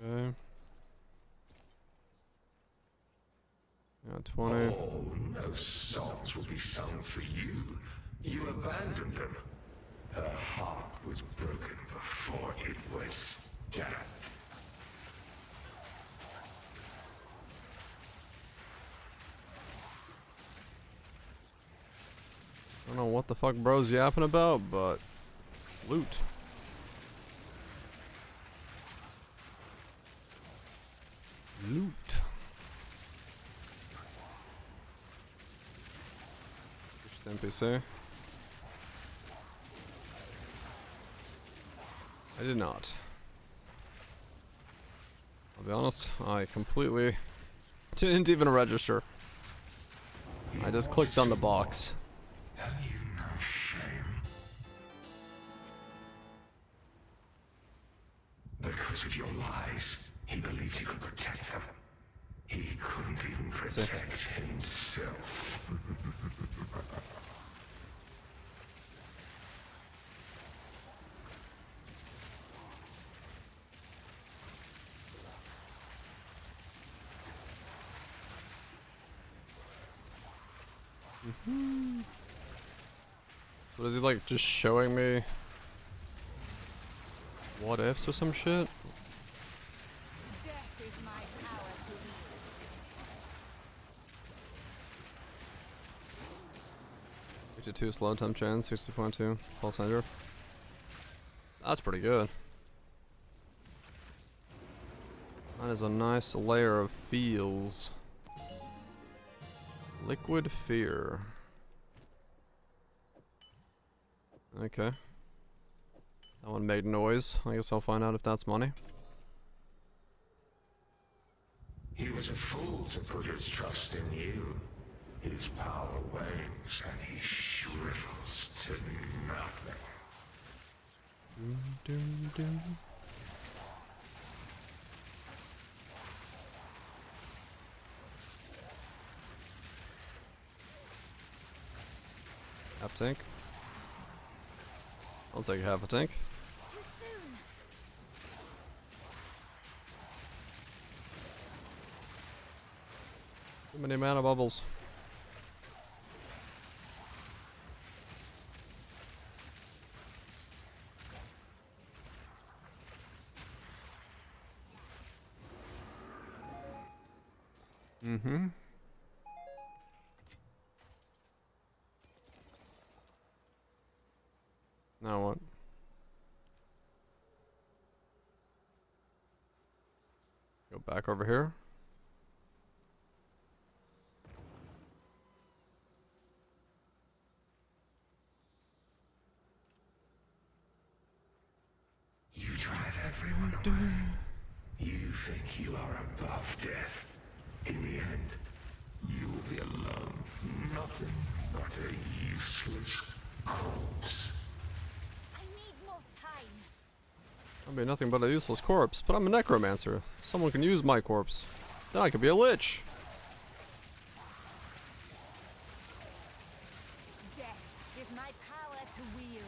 Okay. Yeah, 20. Oh, no songs will be sung for you. You abandoned them. Her heart was broken before it was done. I don't know what the fuck bro's yapping about, but loot. Loot. Just NPC. I did not. I'll be honest, I completely didn't even register. I just clicked on the box. Have you no shame? Because of your lies, he believed he could protect them. He couldn't even protect himself. What is he like, just showing me what ifs or some shit? Death is my power to wield. 52 slow time chance, 60.2 pulse ender. That's pretty good. That is a nice layer of feels. Liquid fear. Okay. That one made noise. I guess I'll find out if that's money. He was a fool to put his trust in you. His power wanes and he shrivels to nothing. Half tank. I'll take half a tank. Too many mana bubbles. Mm-hmm. Now what? Go back over here. You drive everyone away. You think you are above death. In the end, you will be alone. Nothing but a useless corpse. I need more time. I'll be nothing but a useless corpse, but I'm a necromancer. Someone can use my corpse. Then I could be a lich. Death is my power to wield.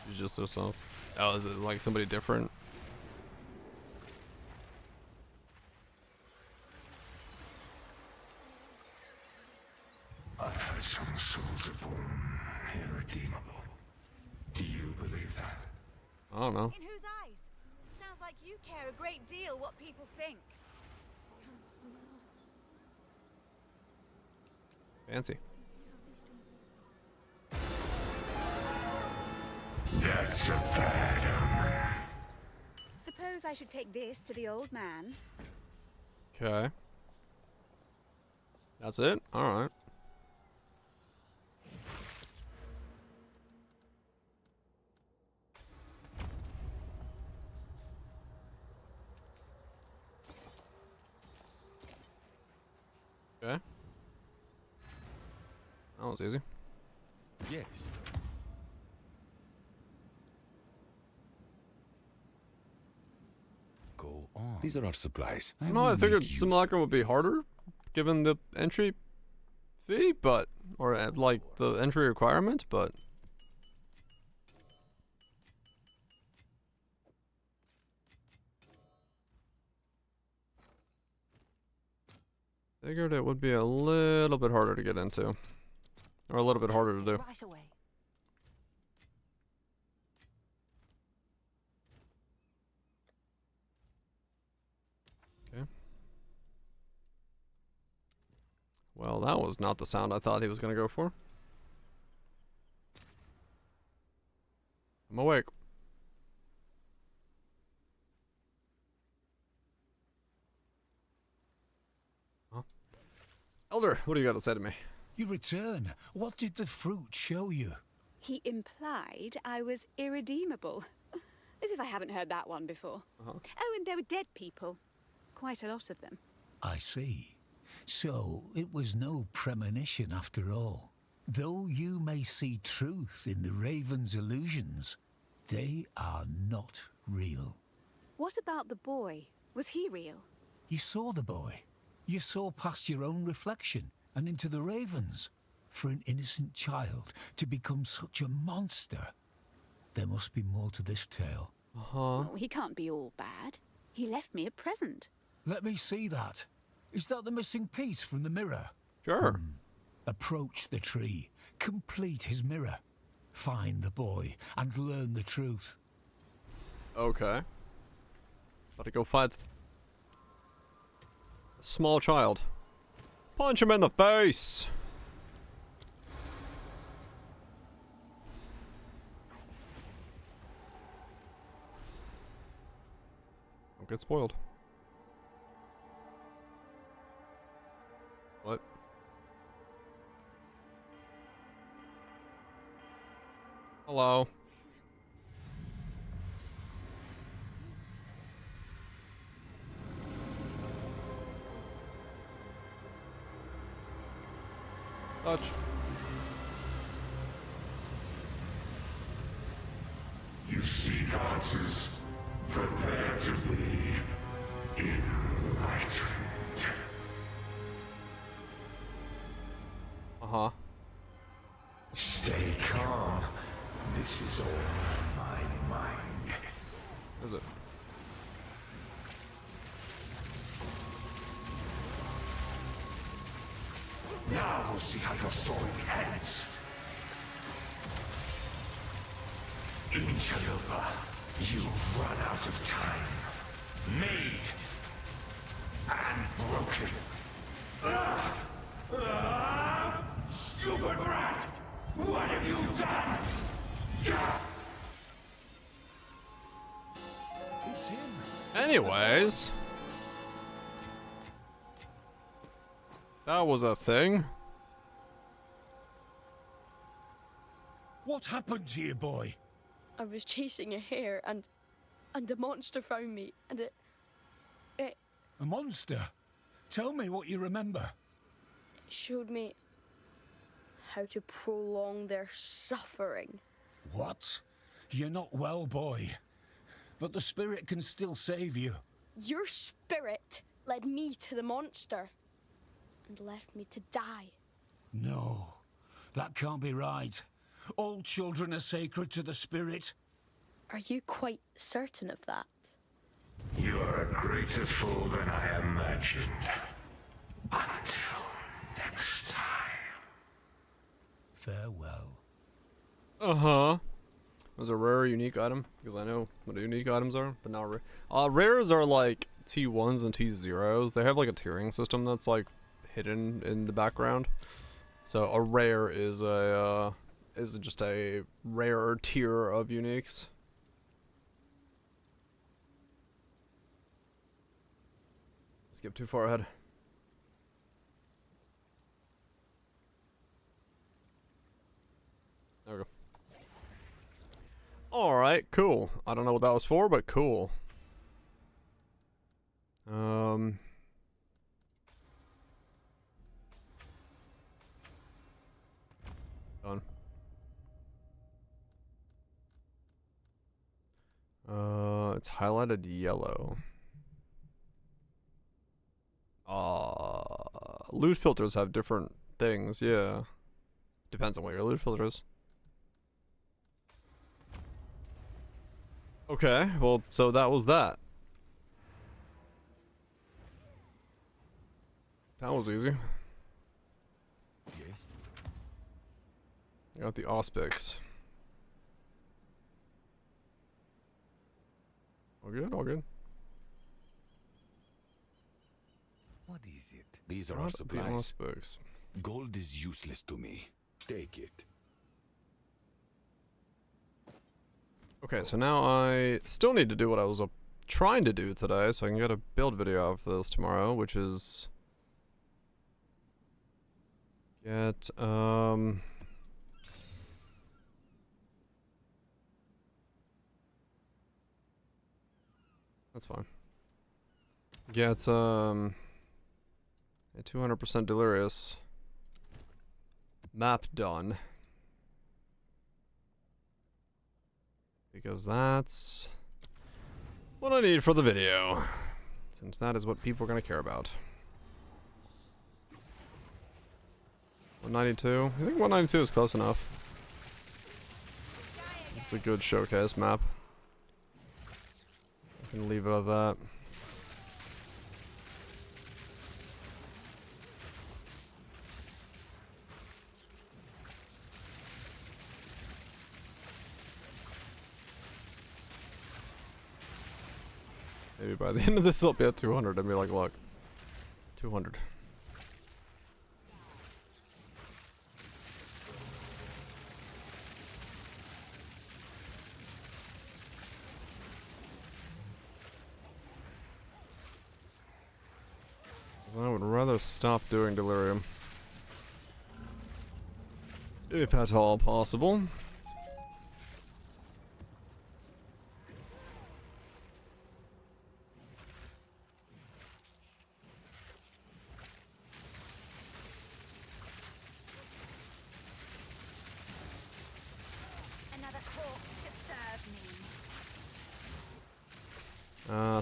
She's just herself. Oh, is it like somebody different? I've had some souls are born irredeemable. Do you believe that? I don't know. In whose eyes? Sounds like you care a great deal what people think. Fancy. That's a bad omen. Suppose I should take this to the old man. Okay. That's it? Alright. Okay. That was easy. Yes. Go on. These are our supplies. No, I figured Simulacrum would be harder, given the entry fee, but, or like the entry requirement, but. Figured it would be a little bit harder to get into. Or a little bit harder to do. Right away. Okay. Well, that was not the sound I thought he was going to go for. I'm awake. Huh? Elder, what do you got to say to me? You return. What did the fruit show you? He implied I was irredeemable. As if I haven't heard that one before. Oh, and there were dead people. Quite a lot of them. I see. So it was no premonition after all. Though you may see truth in the raven's illusions, they are not real. What about the boy? Was he real? You saw the boy. You saw past your own reflection and into the raven's. For an innocent child to become such a monster, there must be more to this tale. Oh, he can't be all bad. He left me a present. Let me see that. Is that the missing piece from the mirror? Sure. Approach the tree, complete his mirror, find the boy, and learn the truth. Okay. About to go fight a small child. Punch him in the face! Don't get spoiled. What? Hello. Touch. You seek answers. Prepare to be enlightened. Uh-huh. Stay calm. This is all in my mind. Is it? Now we'll see how your story ends. Interloper, you've run out of time. Made and broken. Stupid rat! What have you done? It's him. Anyways. That was a thing. What happened to you, boy? I was chasing a hare and the monster found me and it... A monster? Tell me what you remember. showed me how to prolong their suffering. What? You're not well, boy. But the spirit can still save you. Your spirit led me to the monster and left me to die. No, that can't be right. All children are sacred to the spirit. Are you quite certain of that? You are a greater fool than I imagined. Until next time. Farewell. Uh-huh. Was a rare or unique item? Because I know what unique items are, but not rare. Rares are like T1s and T0s. They have like a tiering system that's like hidden in the background. So a rare is a just a rarer tier of uniques. Skip too far ahead. There we go. Alright, cool. I don't know what that was for, but cool. Done. It's highlighted yellow. Loot filters have different things, yeah. Depends on what your loot filter is. Okay, well, so that was that. That was easy. Yes. I got the auspics. All good, all good. What is it? These are our Not the supplies. auspics. Gold is useless to me. Take it. Okay, so now I still need to do what I was trying to do today, so I can get a build video of this tomorrow, which is get that's fine. Get a 200% delirious map done. Because that's what I need for the video. Since that is what people are going to care about. 192? I think 192 is close enough. It's a good showcase map. I can leave it at that. Maybe by the end of this, I'll be at 200 and be like, look, 200. I would rather stop doing delirium. If at all possible.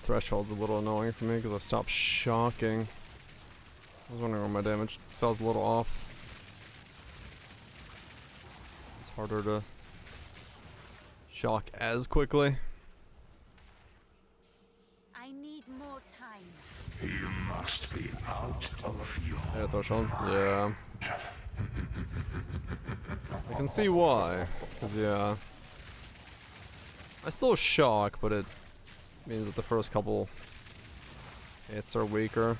Threshold's a little annoying for me because I stopped shocking. I was wondering why my damage felt a little off. It's harder to shock as quickly. I need more time. You must be out of your Yeah, threshold. Yeah. I can see why. Because, yeah. I still shock, but it means that the first couple hits are weaker.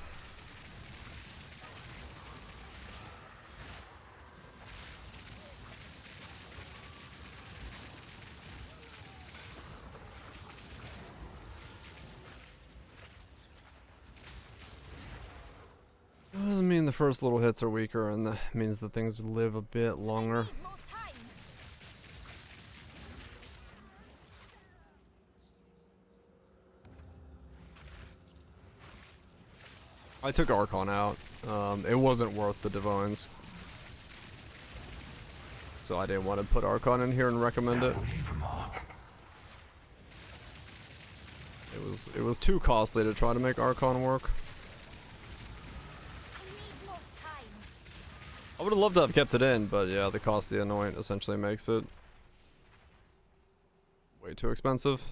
Doesn't mean the first little hits are weaker, and that means that things live a bit longer. I took Archon out. It wasn't worth the Divines. So I didn't want to put Archon in here and recommend it. It was too costly to try to make Archon work. I would have loved to have kept it in, but yeah, the cost of the Anoint essentially makes it way too expensive.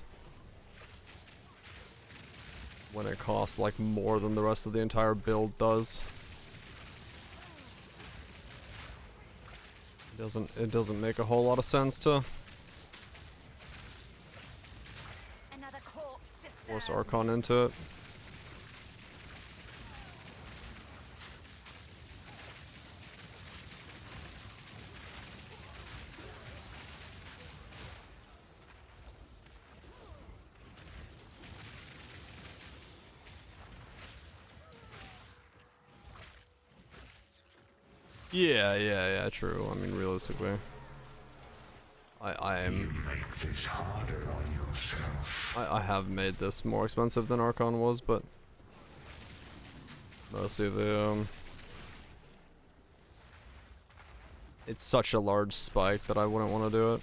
When it costs like more than the rest of the entire build does. It doesn't make a whole lot of sense to force Archon into it. Yeah, true. I mean, realistically, I am. You make this harder on yourself. I have made this more expensive than Archon was, but mostly the it's such a large spike that I wouldn't want to do it.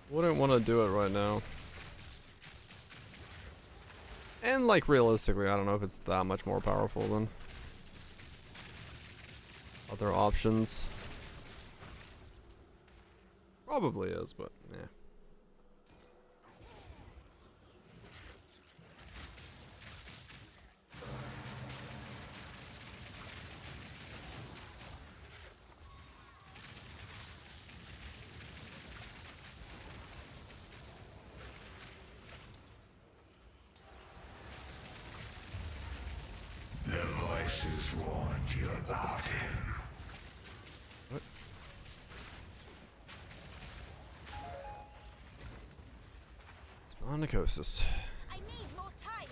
Wouldn't want to do it right now. And like realistically, I don't know if it's that much more powerful than other options. Probably is, but yeah. The voices warned you about him. What? Onychosis. I need more time.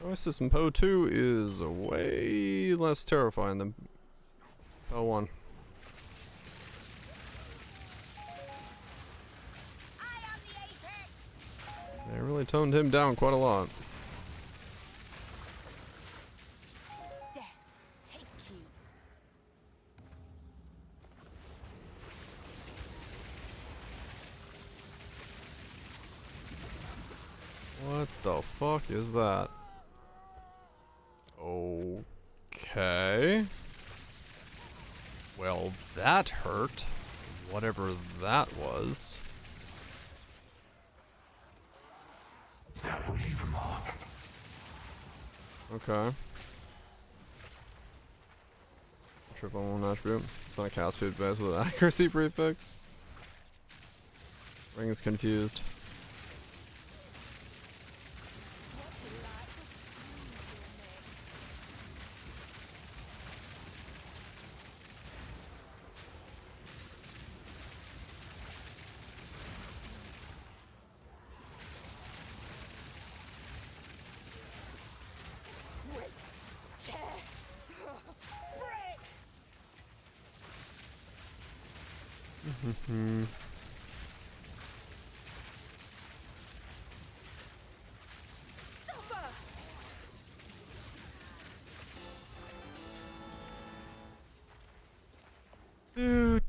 Oasis in Poe 2 is way less terrifying than Poe 1. They really toned him down quite a lot. Death, take you. What the fuck is that? Okay. Well, that hurt. Whatever that was. That will leave a mark. Okay. Triple one attribute. It's not a cast speed base with an accuracy prefix. Ring is confused.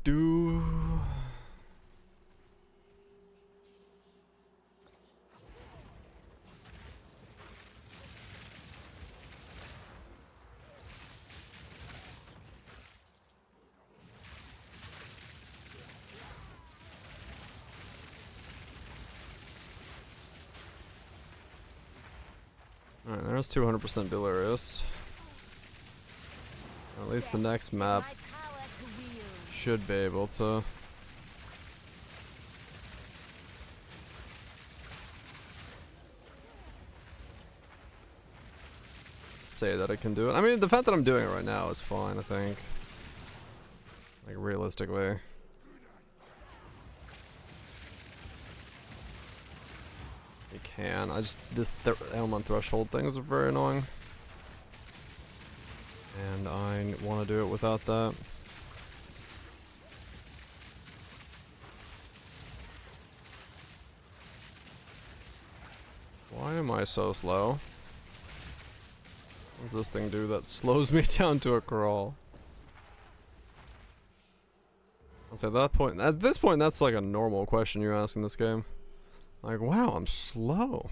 Do. Alright, there's 200% Delirious. At least the next map should be able to say that it can do it. I mean, the fact that I'm doing it right now is fine, I think. Like, realistically. can. This element threshold things are very annoying. And I want to do it without that. Why am I so slow? What does this thing do that slows me down to a crawl? I'll say at this point, that's like a normal question you're asking this game. Like, wow, I'm slow.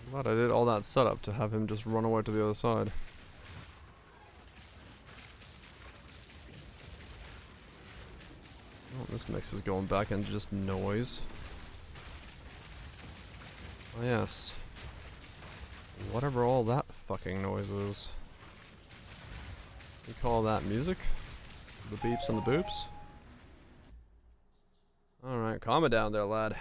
I'm glad I did all that setup to have him just run away to the other side. Oh, this mix is going back into just noise. Oh yes. Whatever all that fucking noise is. You call that music? The beeps and the boops? Alright, calm it down there, lad.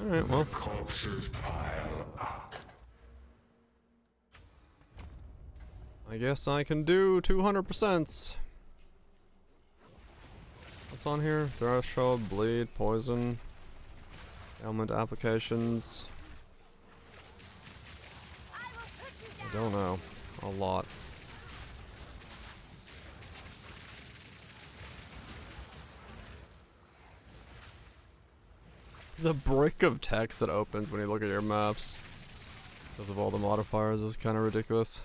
Alright, well. Corpses pile up. I guess I can do 200%. What's on here? Threshold, bleed, poison, ailment applications. I don't know. A lot. The brick of text that opens when you look at your maps because of all the modifiers is kind of ridiculous.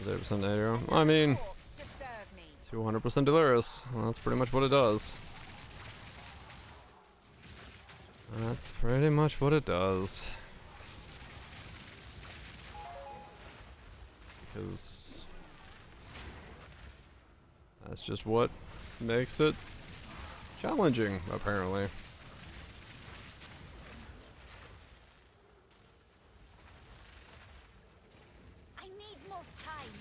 Is 8% aerial? I mean, 200% delirious. Well, that's pretty much what it does. That's pretty much what it does. Because that's just what makes it challenging, apparently. I need more time.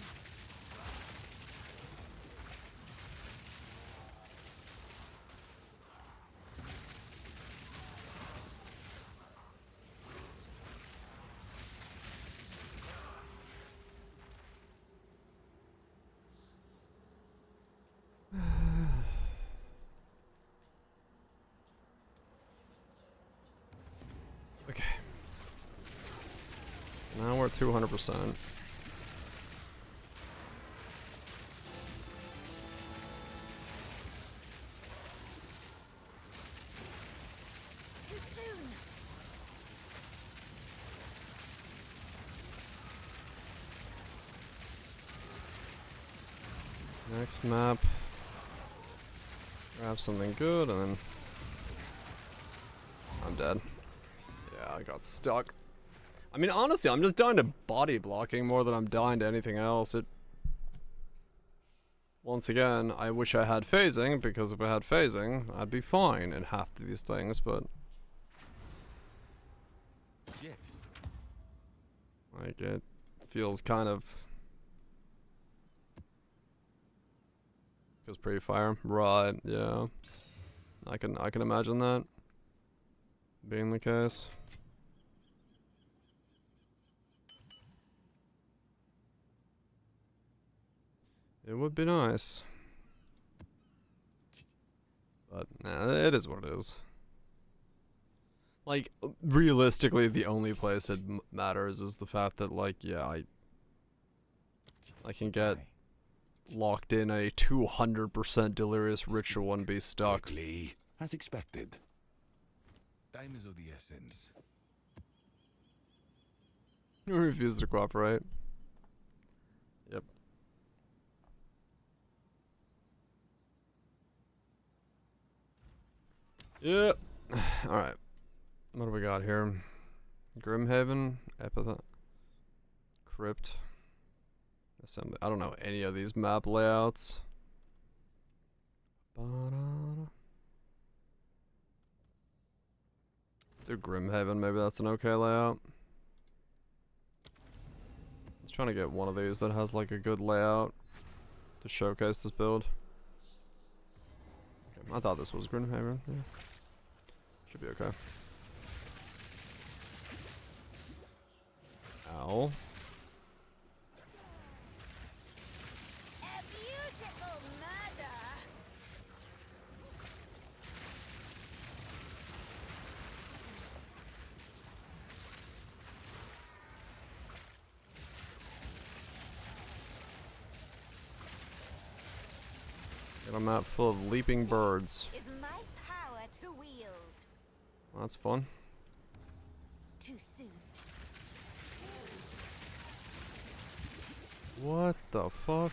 Okay. Now we're at 200%. Too soon. Next map. Grab something good and then I'm dead. Yeah, I got stuck. I mean, honestly, I'm just dying to body blocking more than I'm dying to anything else. Once again, I wish I had phasing, because if I had phasing, I'd be fine in half of these things, but Yes. like it feels kind of because pre-fire, right? Yeah, I can imagine that being the case. It would be nice. But, nah, it is what it is. Like, realistically, the only place it matters is the fact that, like, yeah, I can get locked in a 200% delirious ritual and be stuck. Quickly, as expected. Time is of the essence. Who refuses to cooperate? Yep. Yep. Alright. What do we got here? Grimhaven, Epithet, Crypt, Assembly. I don't know any of these map layouts. Do Grimhaven, maybe that's an okay layout. I was trying to get one of these that has like a good layout to showcase this build. Okay, I thought this was Grimhaven. Yeah. Should be okay. Ow. A beautiful murder. Got a map full of leaping birds. Is my power to wield. Well, that's fun. Too soon. What the fuck?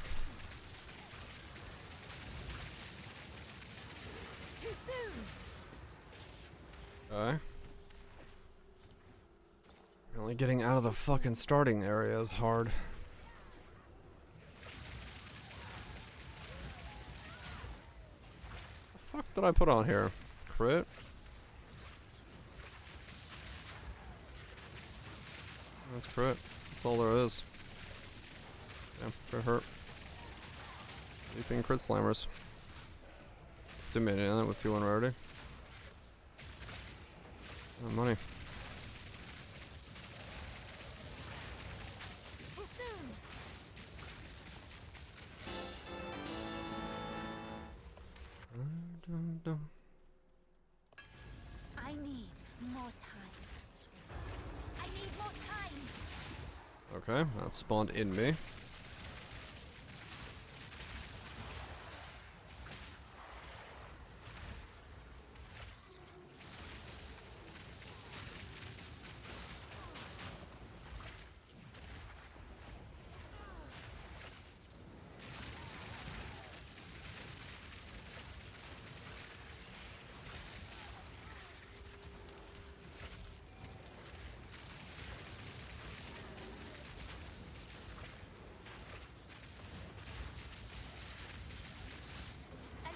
Too soon. Okay. Really getting out of the fucking starting area is hard. The fuck did I put on here? Crit? That's crit. That's all there is. Yeah, crit hurt. Leaping crit slammers. Stimulating that with 2-1 rarity. Oh, money. Too soon. I need more time. I need more time. Okay, that spawned in me.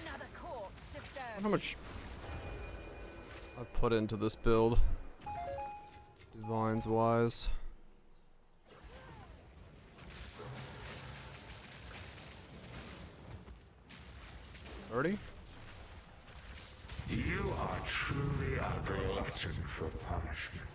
Another corpse to serve. How much I've put into this build, divines wise. $30? You are truly a glutton for punishment.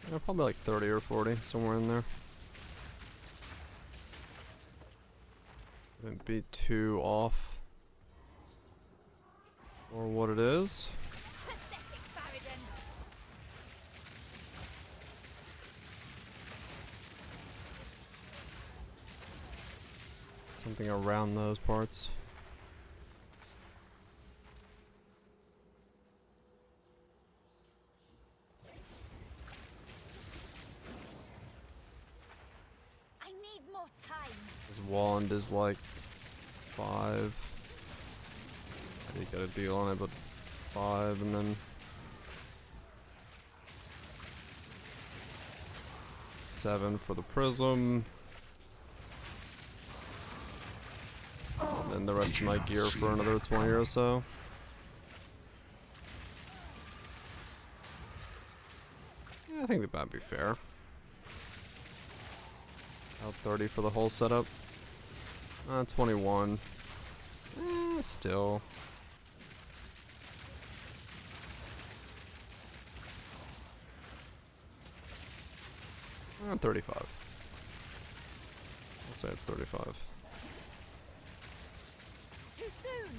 Yeah, probably like 30 or 40, somewhere in there. Wouldn't be too off. Or what it is. Pathetic Baradin. Something around those parts. I need more time. His wand is like 5. I did get a deal on it, but 5 and then 7 for the prism. And then the rest of my gear for another 20 or so. Yeah, I think that'd be fair. About 30 for the whole setup. 21. Still. 35. I'll say it's 35. Too soon.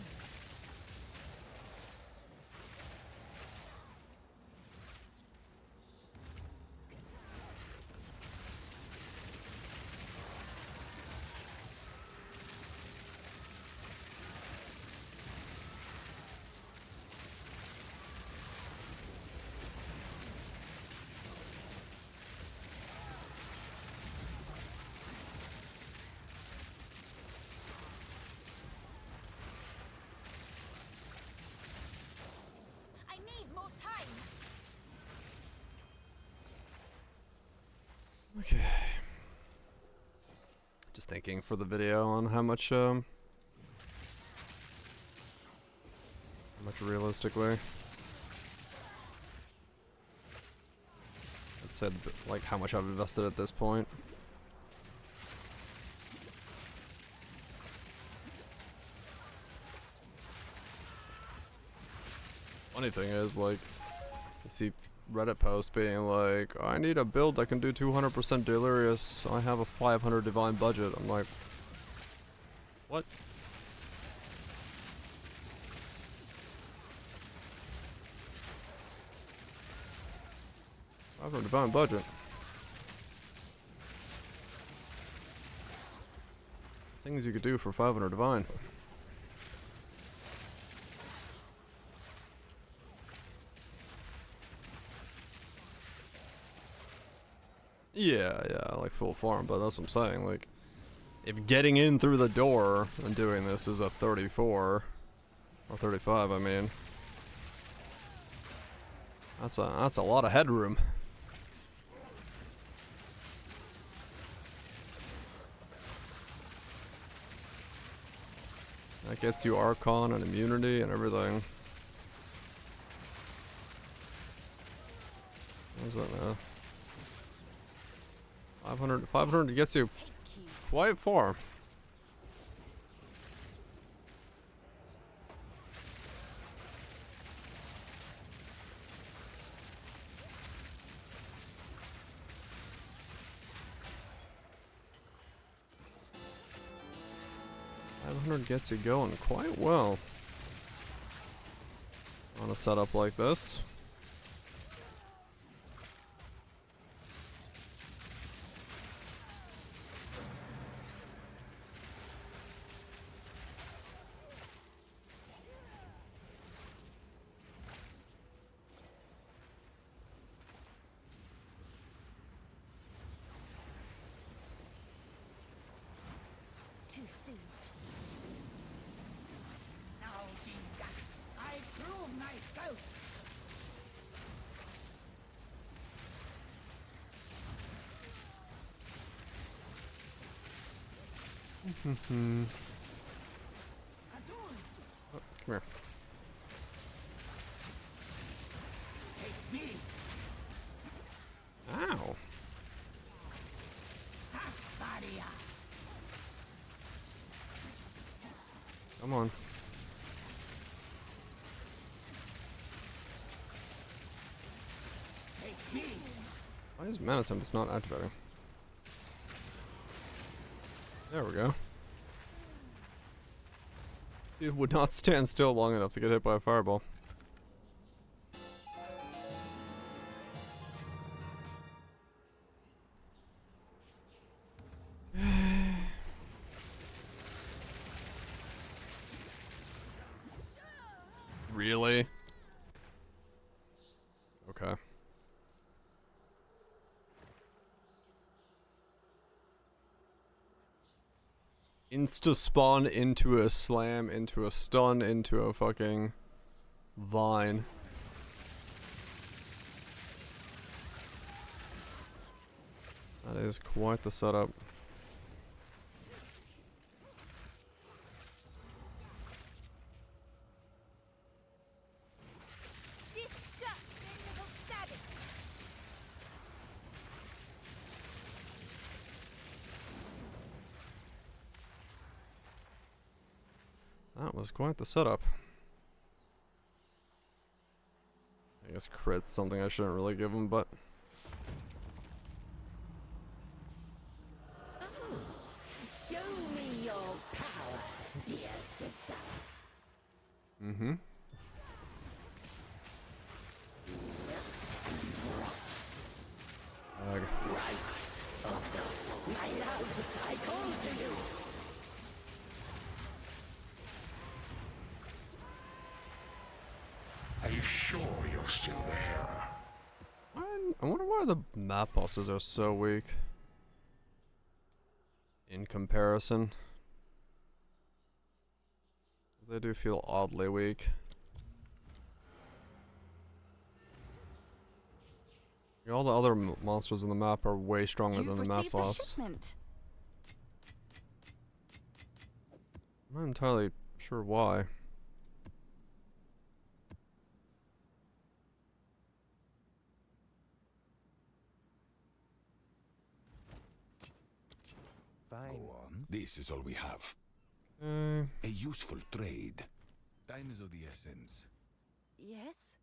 thinking for the video on how much realistically. I'd say like how much I've invested at this point. Funny thing is, like, you see Reddit posts being like, I need a build that can do 200% delirious. I have a 500 divine budget. I'm like, what? $500 divine budget. Things you could do for 500 divine. Yeah, like full farm, but that's what I'm saying, like, if getting in through the door and doing this is a 34, or 35, I mean, that's a lot of headroom. That gets you Archon and immunity and everything. What is that now? 500 gets you quite far. Gets you going quite well on a setup like this. To see. I prove myself. Oh, come here. Ow. Come on. Why is Mana Tempest not activating? There we go. It would not stand still long enough to get hit by a fireball. Really? Okay. Insta spawn into a slam, into a stun, into a fucking vine. That is quite the setup. That was quite the setup. I guess crit's something I shouldn't really give him, but... Show me your power, dear sister. Mm-hmm. My love, I call to you. Are you sure you're still there? I wonder why the map bosses are so weak. In comparison. 'Cause they do feel oddly weak. All the other monsters in the map are way stronger than the map boss. I'm not entirely sure why. Fine. Go on. This is all we have. Mm. A useful trade. Time is of the essence. Yes?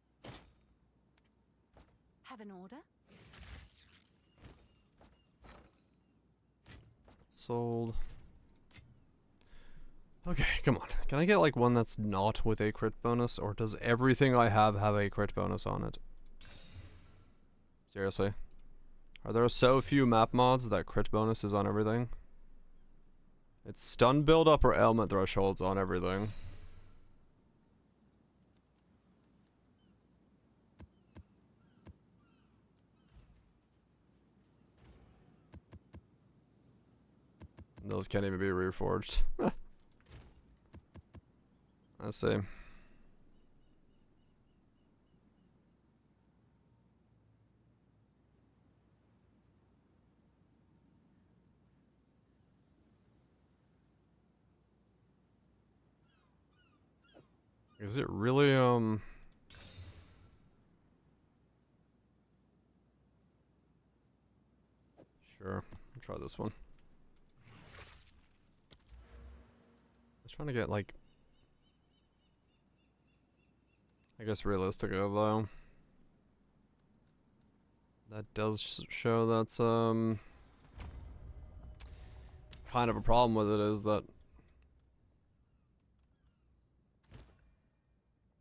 Have an order? Sold. Okay, come on. Can I get like one that's not with a crit bonus, or does everything I have a crit bonus on it? Seriously? Are there so few map mods that crit bonus is on everything? It's stun build up or ailment thresholds on everything. Those can't even be reforged. Let's see. Is it really, Sure, I'll try this one. I was trying to get, like, I guess realistic though. That does show that's, kind of a problem with it is that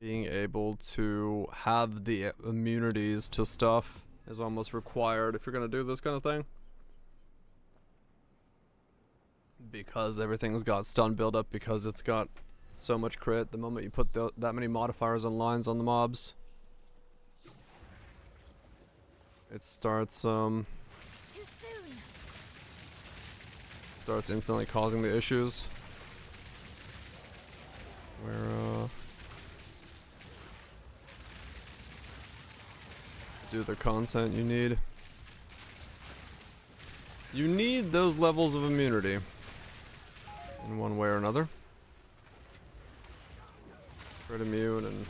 being able to have the immunities to stuff is almost required if you're gonna do this kind of thing. Because everything's got stun build up, because it's got so much crit the moment you put that many modifiers and lines on the mobs. It starts instantly causing the issues. Where do the content you need. You need those levels of immunity in one way or another. Crit immune and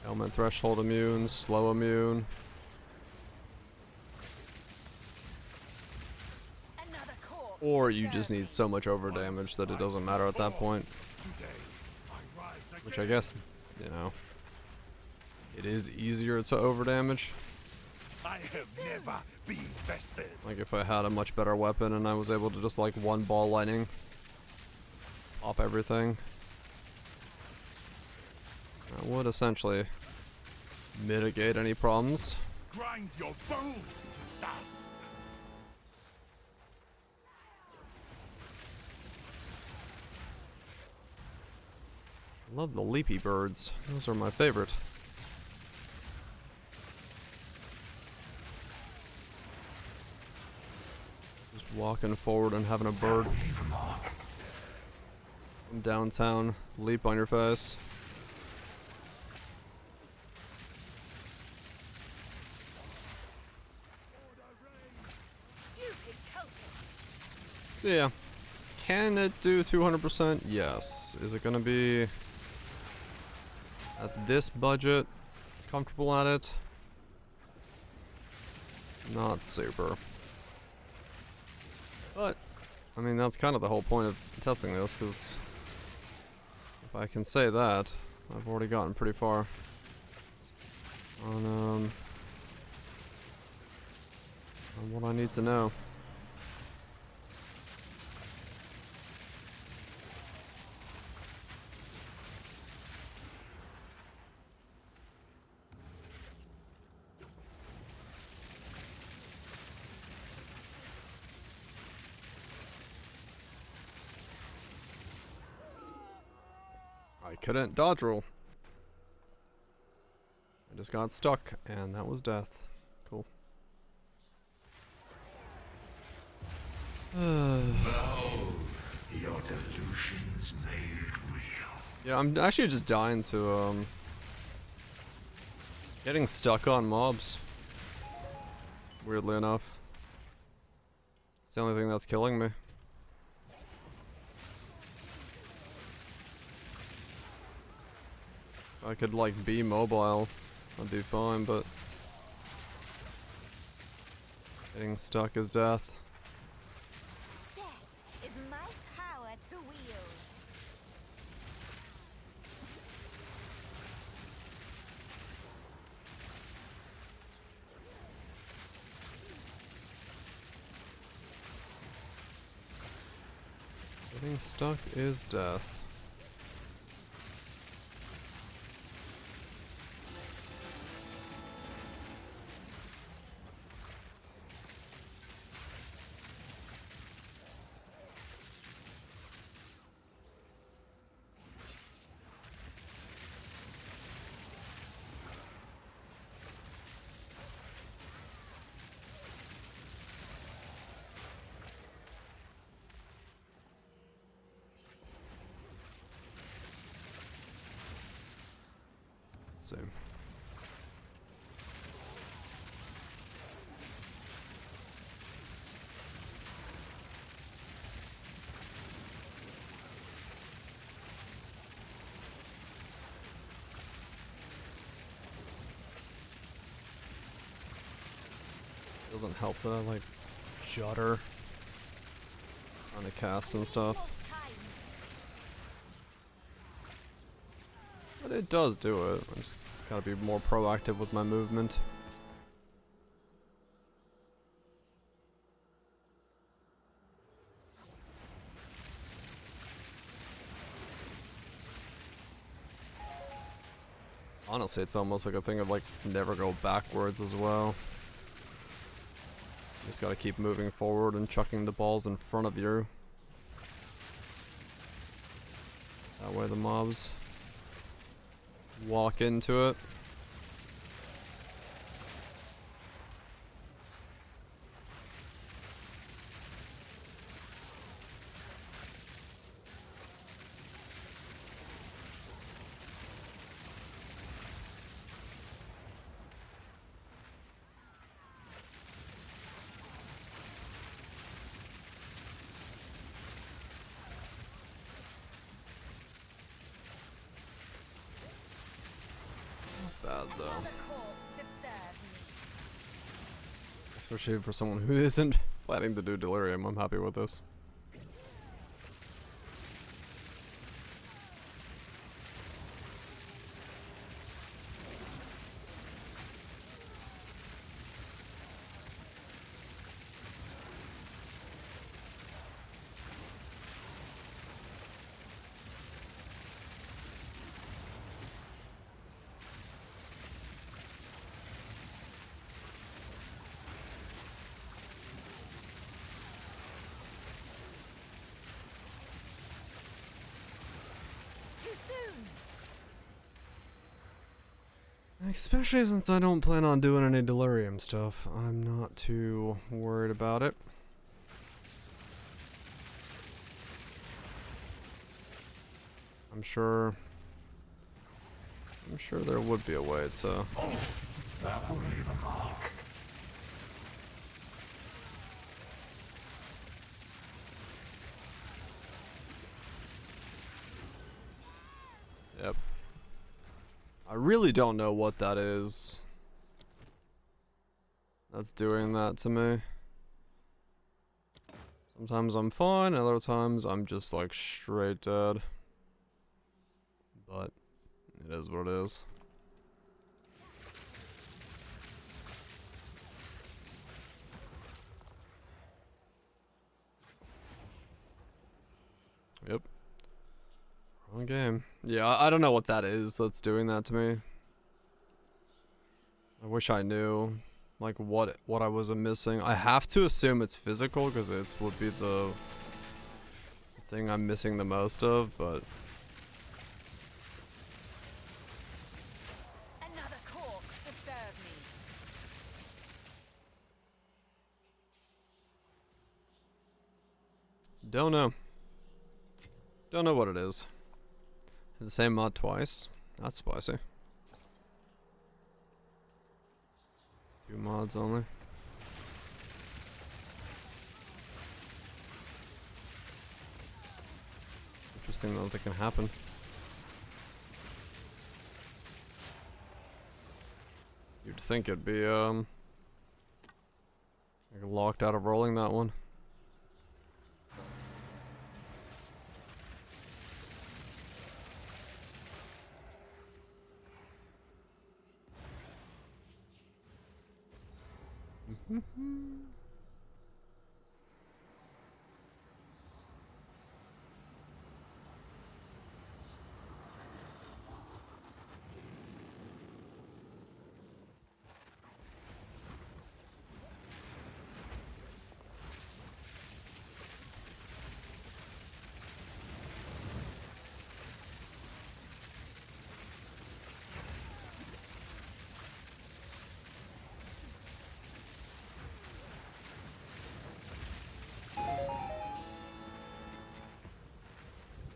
ailment threshold immune, slow immune. Or you just need so much over damage that it doesn't matter at that point. Which I guess, you know, it is easier to over damage. I have never been bested. Like if I had a much better weapon and I was able to just like one ball lightning, pop everything. That would essentially mitigate any problems. Grind your bones to dust. Love the leapy birds. Those are my favorite. Just walking forward and having a bird from downtown leap on your face. So yeah, can it do 200%? Yes. Is it gonna be at this budget comfortable at it? Not super. But I mean, that's kind of the whole point of testing this, because if I can say that, I've already gotten pretty far on what I need to know. I couldn't dodge roll. I just got stuck, and that was death. Cool. Your delusions made real. Yeah, I'm actually just dying to getting stuck on mobs. Weirdly enough, it's the only thing that's killing me. I could like be mobile, I'd be fine, but getting stuck is death. Death is my power to wield. Getting stuck is death. Let's see. Doesn't help that I like judder on a cast and stuff. But it does do it. I just gotta be more proactive with my movement. Honestly, it's almost like a thing of like never go backwards as well. You just gotta keep moving forward and chucking the balls in front of you. That way the mobs walk into it. Bad though. Especially for someone who isn't planning to do delirium, I'm happy with this. Especially since I don't plan on doing any delirium stuff, I'm not too worried about it. I'm sure there would be a way to. That will leave a mark. Yep. I really don't know what that is that's doing that to me. Sometimes I'm fine, other times I'm just like straight dead. But it is what it is. Yep. Wrong game. Yeah, I don't know what that is that's doing that to me. I wish I knew, like, what I was missing. I have to assume it's physical, because it would be the thing I'm missing the most of, but... Another cork to serve me. Don't know. Don't know what it is. The same mod twice. That's spicy. 2 mods only. Interesting though that can happen. think it'd be like, locked out of rolling that one.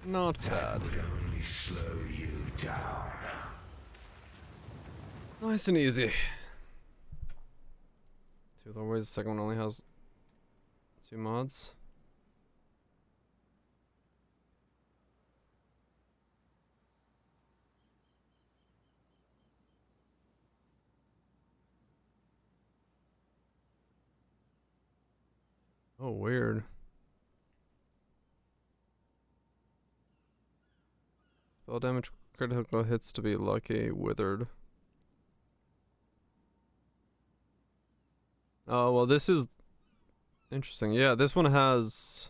Not bad. Would only slow you down. Nice and easy. Two other ways. The second one only has 2 mods. Oh, weird. Spell damage critical hits to be lucky, withered. Oh, well, this is interesting. Yeah, this one has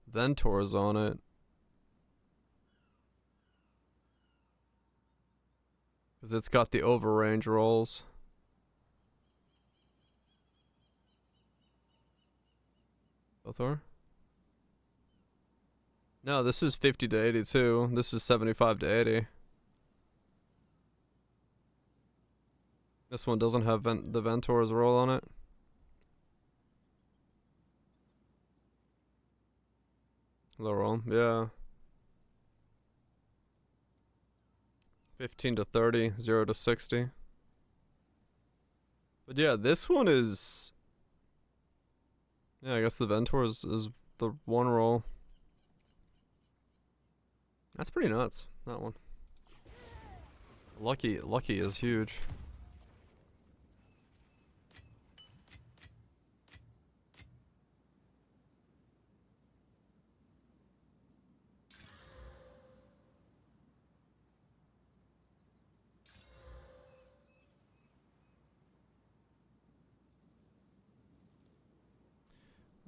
Ventors on it. Because it's got the overrange rolls. Thor? No, this is 50 to 82. This is 75 to 80. This one doesn't have the Ventor's roll on it. Low roll, yeah. 15 to 30, 0 to 60. But yeah, this one is... Yeah, I guess the Ventor is the one roll. That's pretty nuts, that one. Lucky is huge.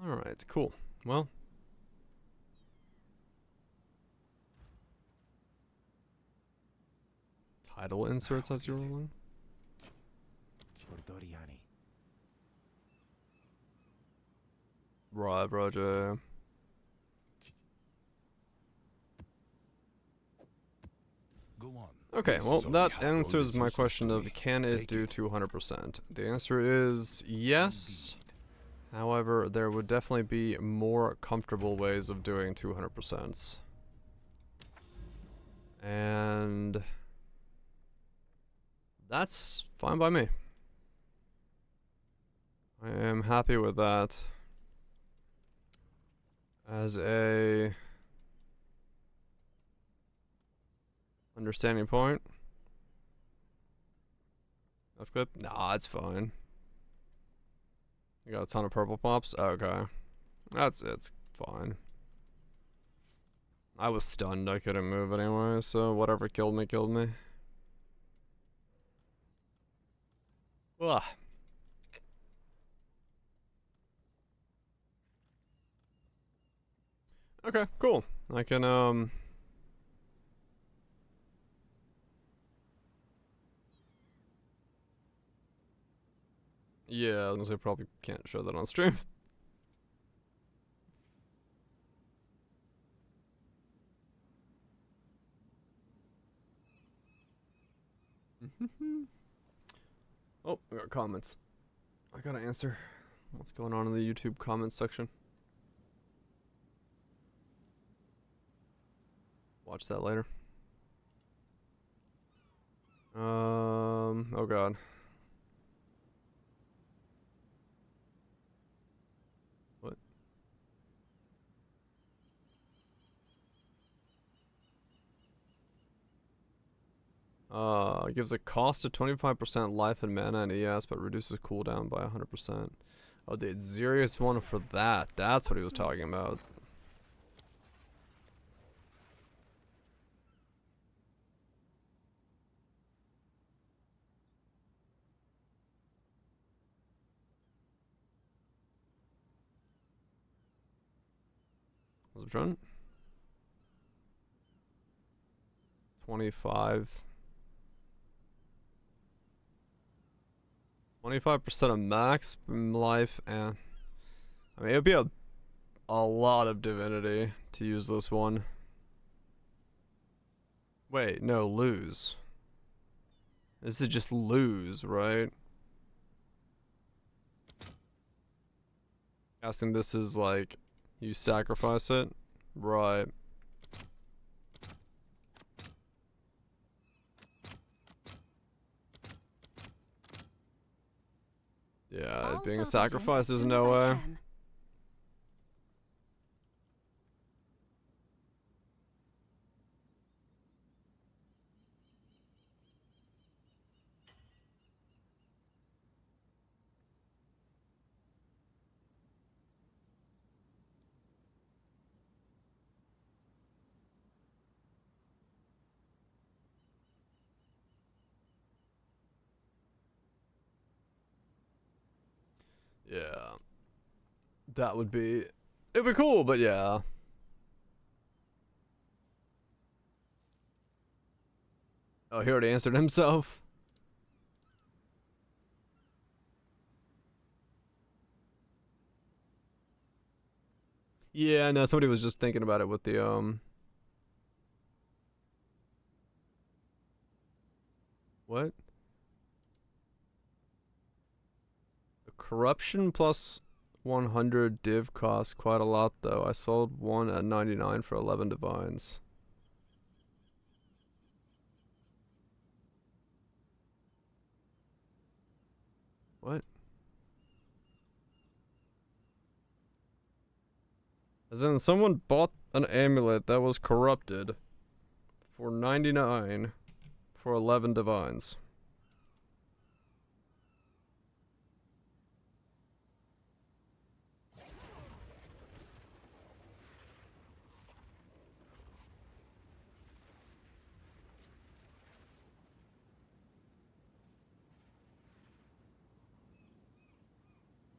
Alright, cool. Well. Title inserts as you're rolling. Right, Roger. Go on. Okay, well, that answers my question of can it do 200%? The answer is yes. However, there would definitely be more comfortable ways of doing 200%. And that's fine by me. I am happy with that as a understanding point. Left clip? Nah, it's fine. You got a ton of purple pops? Okay. It's fine. I was stunned, I couldn't move anyway, so whatever killed me, killed me. Ugh. Okay, cool. I can, yeah, I was gonna say probably can't show that on stream. Oh, I got comments. I gotta answer what's going on in the YouTube comments section. Watch that later. Oh god. What? Gives a cost of 25% life and mana and ES, but reduces cooldown by 100%. Oh, the Xerius one for that. That's what he was talking about. What's up, Trent? 25. 25% of max life, and I mean, it would be a lot of divinity to use this one. Wait, no, lose. This is just lose, right? Guessing this is like, you sacrifice it? Right. Yeah, being a sacrifice, there's no way. Yeah. That would be... It'd be cool, but yeah. Oh, he already answered himself. Yeah, no, somebody was just thinking about it with the, What? Corruption plus 100 div costs quite a lot, though. I sold one at 99 for 11 divines. What? As in, someone bought an amulet that was corrupted for 99 for 11 divines.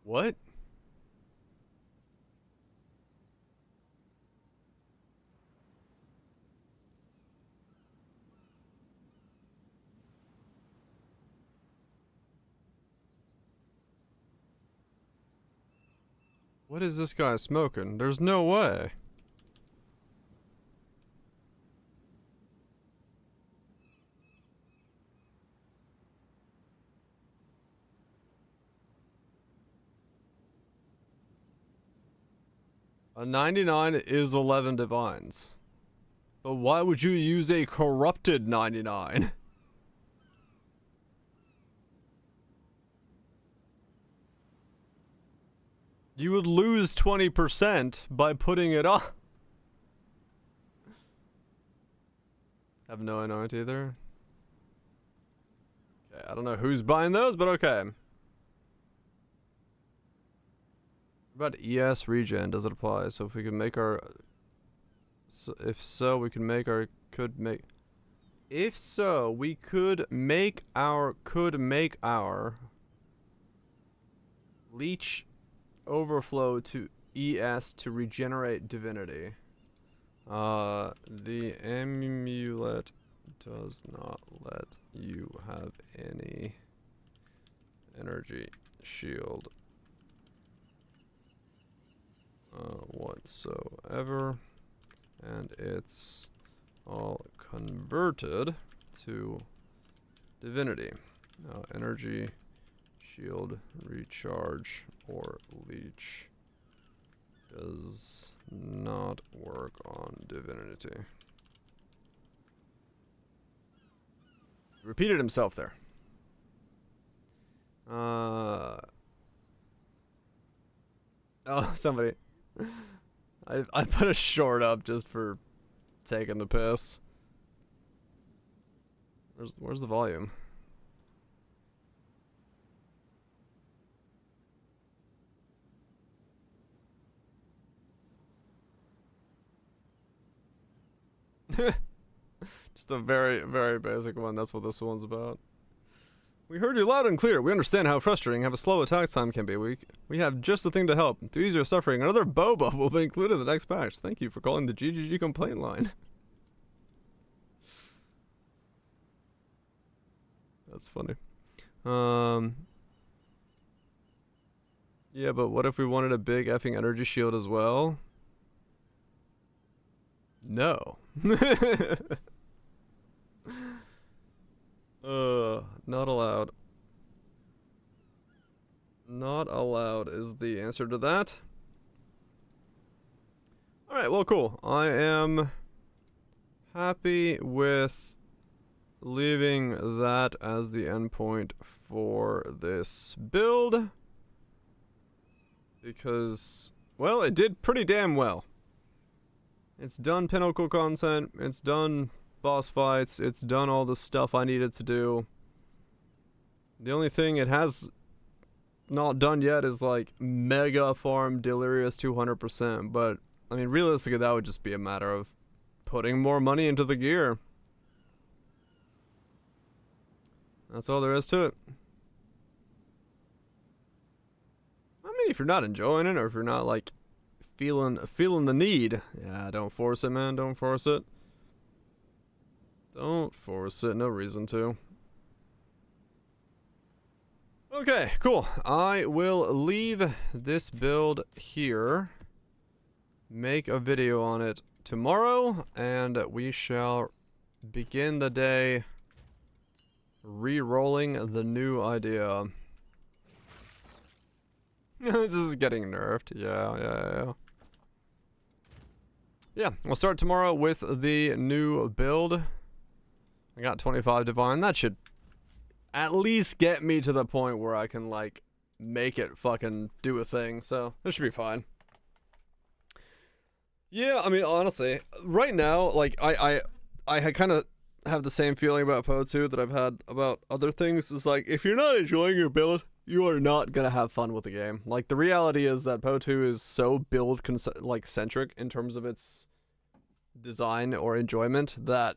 What? What is this guy smoking? There's no way. A 99 is 11 divines. But why would you use a corrupted 99? You would lose 20% by putting it on. Have no idea either. Okay, I don't know who's buying those, but okay. What about ES regen? Does it apply? So if we can make our... So if so, we can make our... If so, we could make our... Leech overflow to ES to regenerate divinity. The amulet does not let you have any energy shield whatsoever, and it's all converted to divinity. Energy shield recharge or leech does not work on divinity. Repeated himself there. Oh, somebody. I put a short up just for taking the piss. Where's the volume? Just a very, very basic one. That's what this one's about. We heard you loud and clear. We understand how frustrating have a slow attack time can be. We have just the thing to help. To ease your suffering, another bow buff will be included in the next patch. Thank you for calling the GGG complaint line. That's funny. Yeah, but what if we wanted a big effing energy shield as well? No. Not allowed. Not allowed is the answer to that. Alright, well, cool. I am happy with leaving that as the endpoint for this build. Because, well, it did pretty damn well. It's done pinnacle content, it's done boss fights, it's done all the stuff I needed to do. The only thing it has not done yet is like mega farm Delirious 200%, but I mean realistically that would just be a matter of putting more money into the gear. That's all there is to it. I mean, if you're not enjoying it or if you're not like feeling the need, yeah, don't force it, man. Don't force it. Don't force it. No reason to. Okay, cool. I will leave this build here. Make a video on it tomorrow, and we shall begin the day re-rolling the new idea. This is getting nerfed. Yeah. Yeah, we'll start tomorrow with the new build. I got 25 divine. That should at least get me to the point where I can, like, make it fucking do a thing. So, this should be fine. Yeah, I mean, honestly, right now, like, I kind of have the same feeling about Poe 2 that I've had about other things. It's like, if you're not enjoying your build, you are not gonna have fun with the game. Like, the reality is that Poe 2 is so build centric in terms of its design or enjoyment that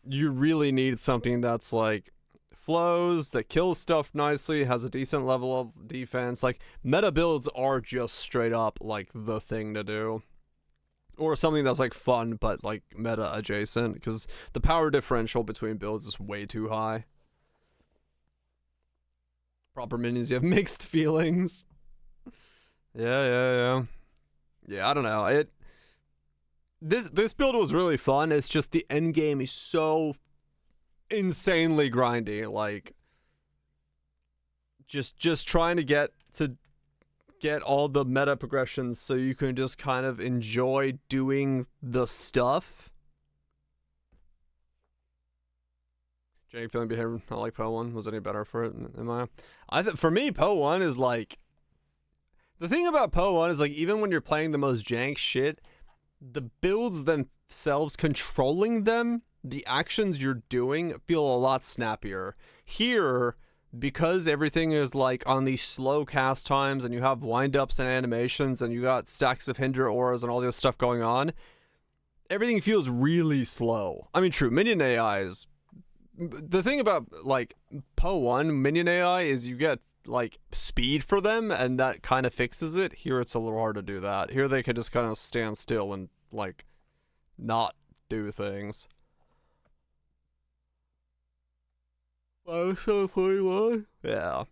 you really need something that's like flows, that kills stuff nicely, has a decent level of defense. Like, meta builds are just straight up like the thing to do. Or something that's like fun but like meta adjacent, because the power differential between builds is way too high. Proper minions, you have mixed feelings. Yeah, I don't know. This build was really fun. It's just the end game is so insanely grindy. Like, just trying to get all the meta progressions so you can just kind of enjoy doing the stuff. Jake, feeling behavior not like Poe 1 was any better for it? Am I for me, Poe 1 is like, the thing about Poe 1 is like, even when you're playing the most jank shit, the builds themselves, controlling them, the actions you're doing feel a lot snappier. Here, because everything is like on these slow cast times and you have wind-ups and animations and you got stacks of hinder auras and all this stuff going on, everything feels really slow. I mean, true, minion AI is... The thing about, like, Poe 1 minion AI is you get, like, speed for them, and that kind of fixes it. Here, it's a little hard to do that. Here, they can just kind of stand still and, like, not do things. Oh, so 41? Yeah.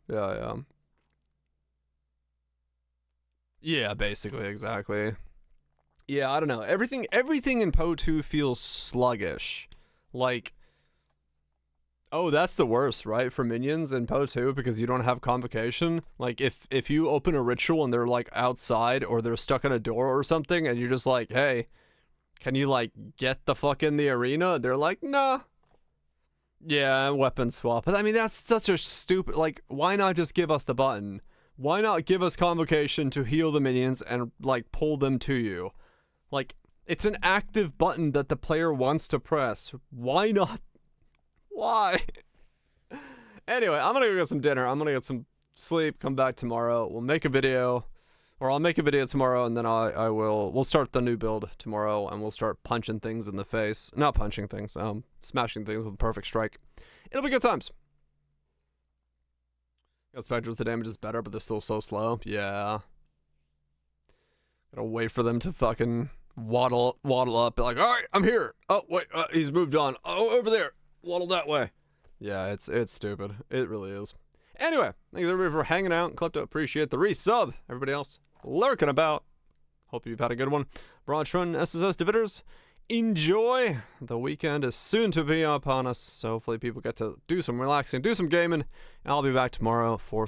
Yeah, basically, exactly. Yeah, I don't know. Everything in Poe 2 feels sluggish. Like... Oh, that's the worst, right? For minions in Poe 2, because you don't have convocation. Like, if you open a ritual and they're, like, outside, or they're stuck in a door or something, and you're just like, hey, can you, like, get the fuck in the arena? They're like, nah. Yeah, weapon swap. But, I mean, that's such a stupid... Like, why not just give us the button? Why not give us convocation to heal the minions and, like, pull them to you? Like, it's an active button that the player wants to press. Why not Why? Anyway, I'm gonna go get some dinner. I'm gonna get some sleep. Come back tomorrow. We'll make a video, or I'll make a video tomorrow, and then we'll start the new build tomorrow, and we'll start punching things in the face. Not punching things. Smashing things with a perfect strike. It'll be good times. Spectres, the damage is better, but they're still so slow. Yeah. Gotta wait for them to fucking waddle up. Be like, all right, I'm here. Oh wait, he's moved on. Oh, over there. Waddle that way. Yeah, it's stupid. It really is. Anyway, thank you everybody for hanging out. Klepto, appreciate the resub. Everybody else lurking about. Hope you've had a good one. Broadrun SSS Dividers. Enjoy. The weekend is soon to be upon us, so hopefully people get to do some relaxing, do some gaming, and I'll be back tomorrow for some